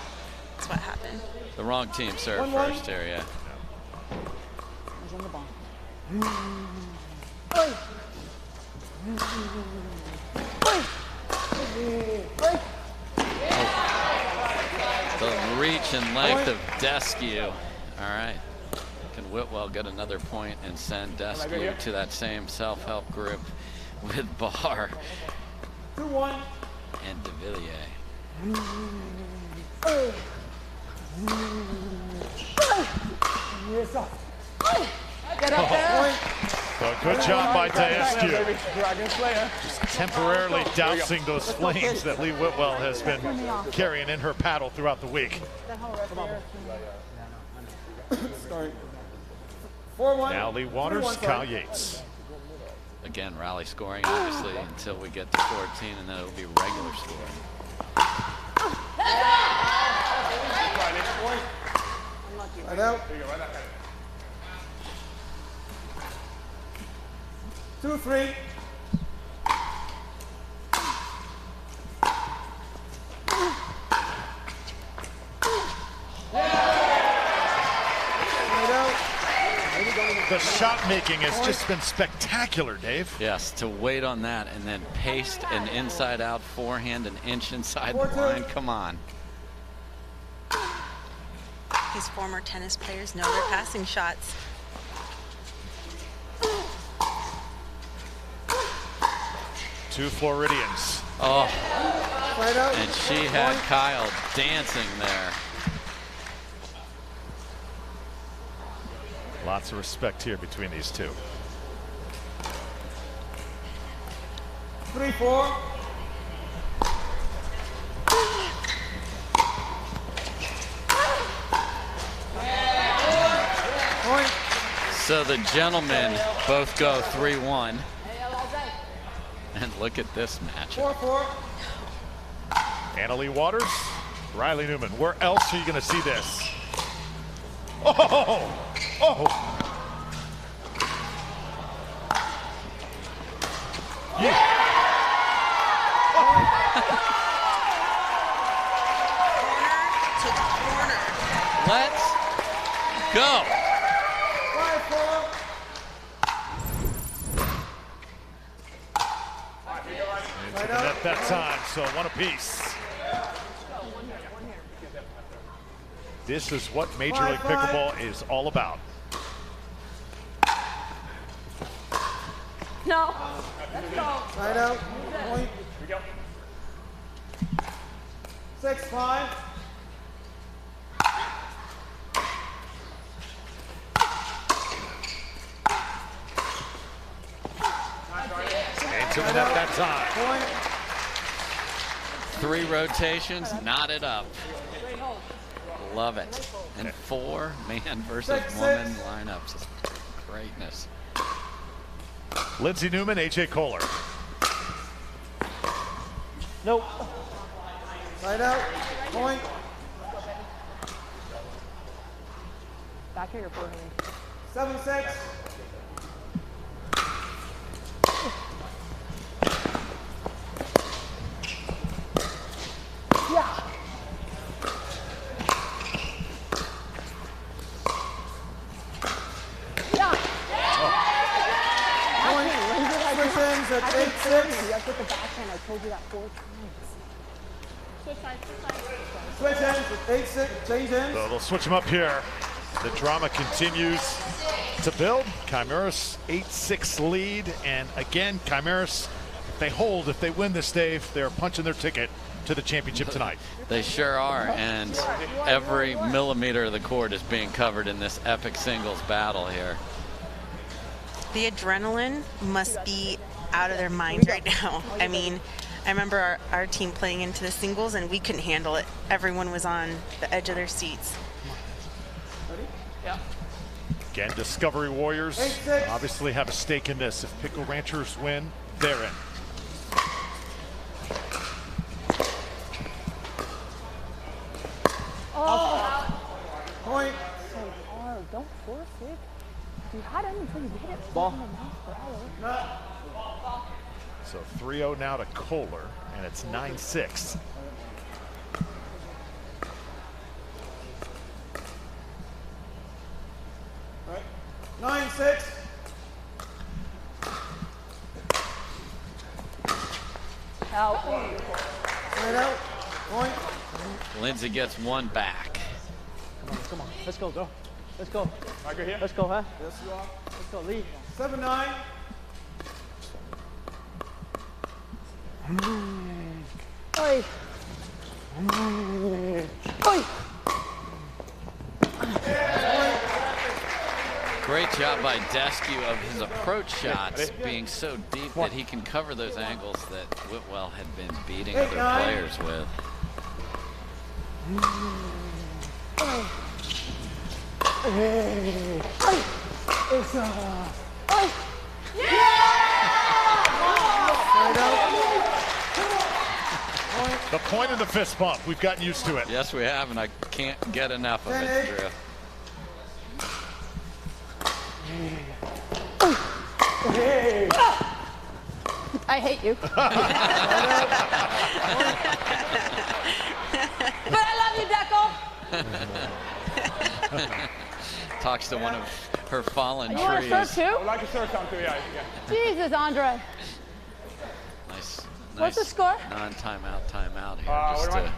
That's what happened. The wrong team served first here, yeah. The reach and length of Deskew. All right. Can Whitwell get another point and send Deskew to that same self-help group with Barr 2-1. and de Villiers. Get up there. So good job by Deskew. Dragon Slayer. Just temporarily dousing those flames that Lee Whitwell has been carrying in her paddle throughout the week. Now Lee Waters, Kyle Yates. Again, rally scoring, obviously, until we get to 14, and then it'll be regular scoring. Right out. 2-3. The shot making has just been spectacular, Dave. Yes, to wait on that and then paste an inside out forehand an inch inside the line. Come on. These former tennis players know their passing shots. Two Floridians. Oh, and she had Kyle dancing there. Lots of respect here between these two. 3-4. So the gentlemen both go 3-1. And look at this matchup. 4-4. Anna Lee Waters, Riley Newman. Where else are you going to see this? Oh! Oh! Yeah. Let's go. 5-4. At that time, so one apiece. This is what Major League Pickleball is all about. No. Let's go. Side out. Point. 6-5. Into it at that time. 3 rotations, knotted up. Love it. And 4 man versus woman lineups. Greatness. Lindsay Newman, AJ Kohler. Nope. Side out. Point. Back here for me. 7-6. Yeah. Switch-ins at 8-6. I took the backhand. I told you that 4 times. Switch sides, Switch-ins at 8-6. Change ins. So they'll switch them up here. The drama continues to build. Chimeras 8-6 lead, and again, Chimeras, if they hold, if they win this, Dave, they're punching their ticket to the championship tonight. They sure are, and every millimeter of the court is being covered in this epic singles battle here. The adrenaline must be out of their mind right now. I mean, I remember our team playing into the singles and we couldn't handle it. Everyone was on the edge of their seats. Again, Discovery Warriors obviously have a stake in this. If Pickle Ranchers win, they're in. Oh. Point. So hard. Don't force it. You had him until you hit it. Ball. So 3-0 now to Kohler, and it's 9-6. Right. 9-6. Out. Right out. Point. Lindsay gets 1 back. Come on, let's go, go. Let's go. Right here. Let's go, huh? Yes, you are. Let's go, Lee. 7-9. Oi. Oi. Great job by Deskew of his approach shots being so deep that he can cover those angles that Whitwell had been beating other players with. The point of the fist bump. We've gotten used to it. Yes, we have, and I can't get enough of it, Drew. I hate you. But I love you, Deco. Talks to one of her fallen You want trees. to serve too? I'd like to serve some too, yeah. Jesus, Andre. Nice. What's the score? Non-timeout here. Just to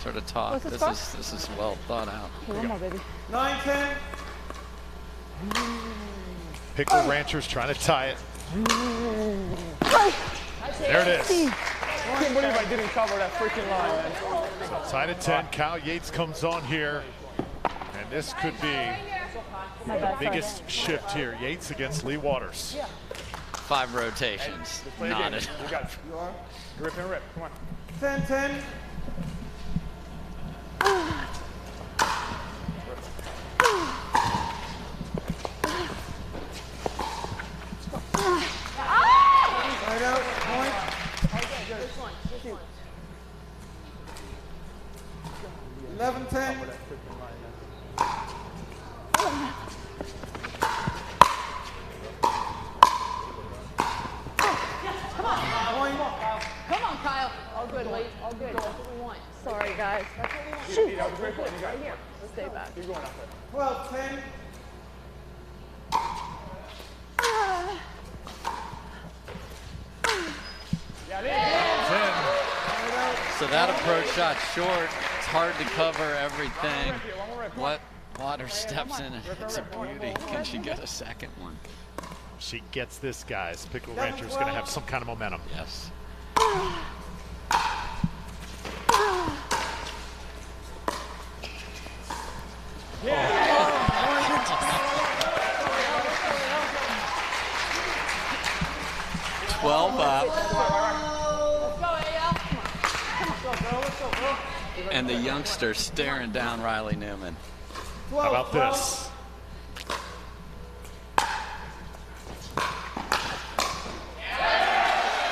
sort of talk. What's the This is well thought out. Okay, one more, baby. 9-10. Pickle Ranchers trying to tie it. There it is. I can't believe I didn't cover that freaking line, man. So tied at 10. Kyle Yates comes on here. And this could be the biggest shift here. Yates against Lee Waters. 5 rotations. Not it. You got it. You are. Rip and rip. Come on. 10-10. Right out. Point. This one. 11-10. Come on, Kyle. All good, Lee. All good. That's what we want. Sorry, guys. That's what we want. Shoot. Right here. Let's stay back. Keep going up there. 12-10. So that approach shot short. It's hard to cover everything. Waters steps in and hits a beauty. Can she get a second one? She gets this, guys. Pickle Rancher's going to have some kind of momentum. Yes. And the youngster staring down Riley Newman. How about this?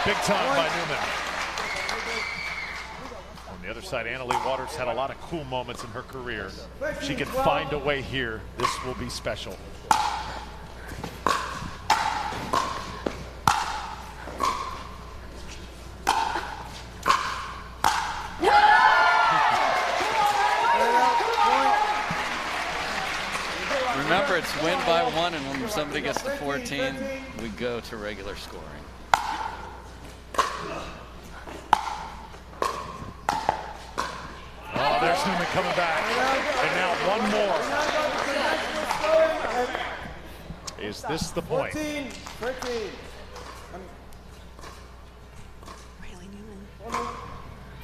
Big time by Newman. On the other side, Anna Lee Waters had a lot of cool moments in her career. If she can find a way here, this will be special. Remember, it's win by 1, and when somebody gets to 14, we go to regular scoring. Oh, there's Newman coming back. And now one more. Is this the point? 14, 13. Riley Newman.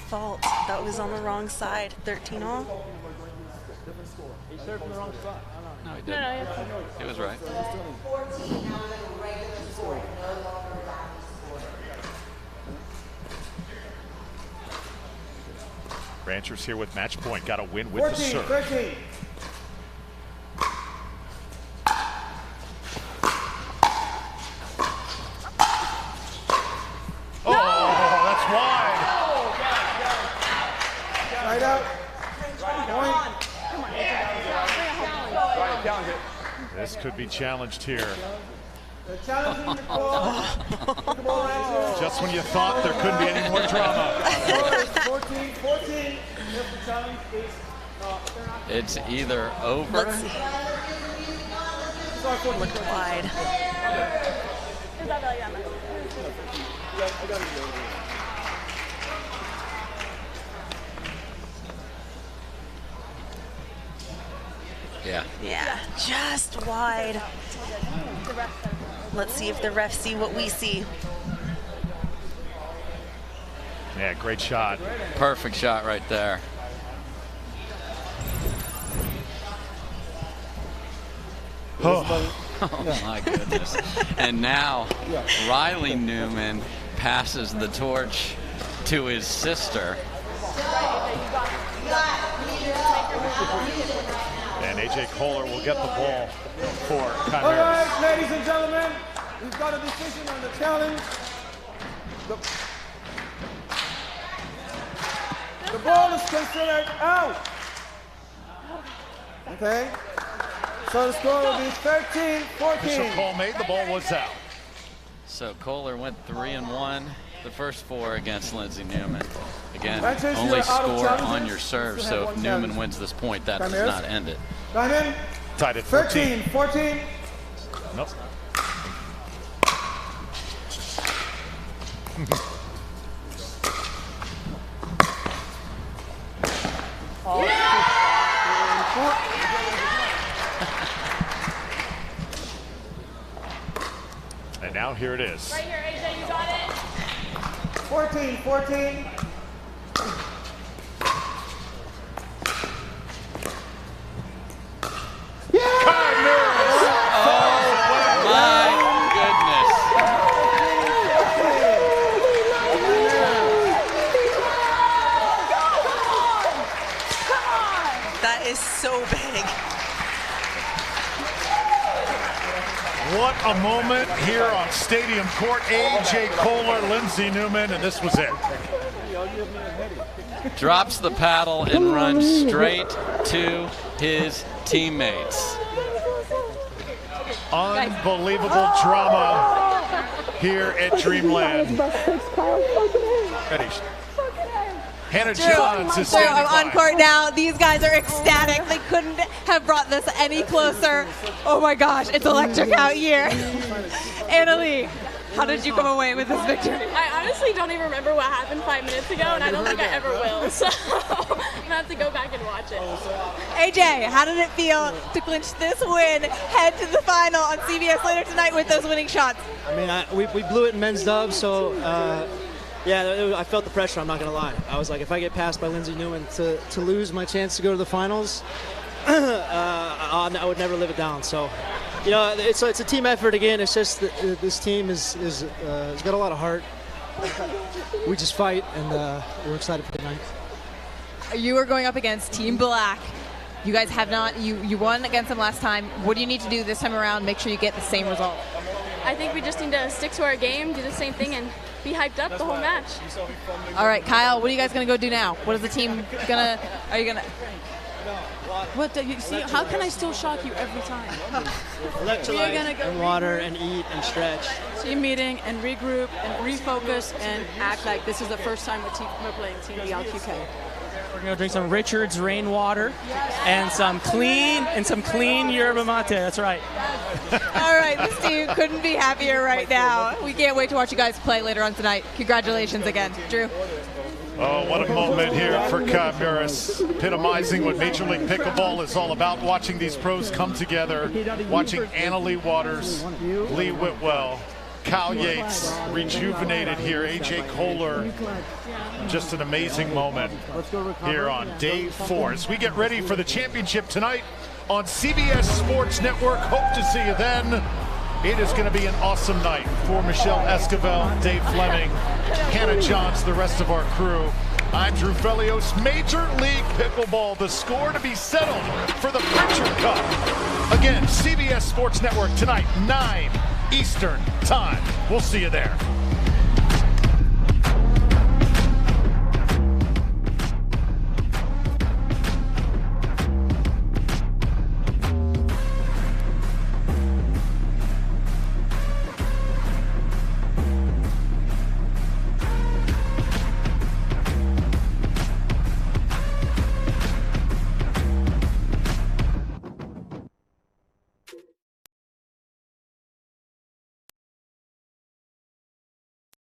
Fault. That was on the wrong side. 13 all. He served in the wrong spot. No, he didn't. He was right. Ranchers here with match point. Got to win with the serve. 13. Oh, that's wide. Right out. Point. This could be challenged here. Just when you thought there couldn't be any more drama. 14. It's either over. Looked wide. Yeah. Yeah, just wide. Let's see if the refs see what we see. Yeah, great shot. Perfect shot right there. Oh my goodness. And now Riley Newman passes the torch to his sister. And AJ Kohler will get the ball for All Chimeras. right, ladies and gentlemen, we've got a decision on the challenge. The ball is considered out. Okay? So the score will be 13-14. Official call made, the ball was out. So Kohler went 3-1 the first 4 against Lindsay Newman. Again, Francis, only you're out of score challenges. on your serve, You so have if one Newman challenge. wins this point, that does Chimeras. not end it. Diamond, Tied at 14. 13-14. Nope. And now here it is. Right here, AJ, you got it. 14-14. That is so big. What a moment here on Stadium Court. AJ Kohler, Lindsay Newman, and this was it. Drops the paddle and runs straight to his teammates. Unbelievable drama here at Dreamland. Hannah Johns is I'm standing on by. court now. These guys are ecstatic. They couldn't have brought this any closer. Oh my gosh, it's electric out here. Annalie, how did you come away with this victory? I honestly don't even remember what happened 5 minutes ago, and I don't think I ever will. So I'm gonna have to go back and watch it. AJ, how did it feel to clinch this win, head to the final on CBS later tonight with those winning shots? I mean, we blew it in men's dubs, so yeah, I felt the pressure, I'm not going to lie. I was like, if I get passed by Lindsay Newman to lose my chance to go to the finals, I would never live it down. So, you know, it's a team effort again. It's just that this team has got a lot of heart. We just fight, and we're excited for tonight. You are going up against Team Black. You guys have not, you won against them last time. What do you need to do this time around? Make sure you get the same result. I think we just need to stick to our game, do the same thing, and be hyped up the whole match. All right, Kyle, what are you guys going to go do now? What is the team going to, are you going to? What do you see? How can I still shock you every time? Electrolyte and water and eat and stretch. Team meeting and regroup and refocus and act like this is the first time we're playing Team BLQK. We're gonna drink some Richard's rainwater and some clean yerba mate. That's right. All right, this team couldn't be happier right now. We can't wait to watch you guys play later on tonight. Congratulations again, Drew. Oh, what a moment here for Chimeras, epitomizing what Major League Pickleball is all about. Watching these pros come together, watching Annalie Waters, Lee Whitwell, Kyle Yates rejuvenated here, AJ Kohler. Just an amazing moment here on day 4 as we get ready for the championship tonight on CBS Sports Network. Hope to see you then. It is going to be an awesome night for Michelle Esquivel, Dave Fleming, Hannah Johns, the rest of our crew. I'm Drew Felios. Major League Pickleball, the score to be settled for the Pritchard Cup. Again, CBS Sports Network tonight, 9 Eastern time. We'll see you there.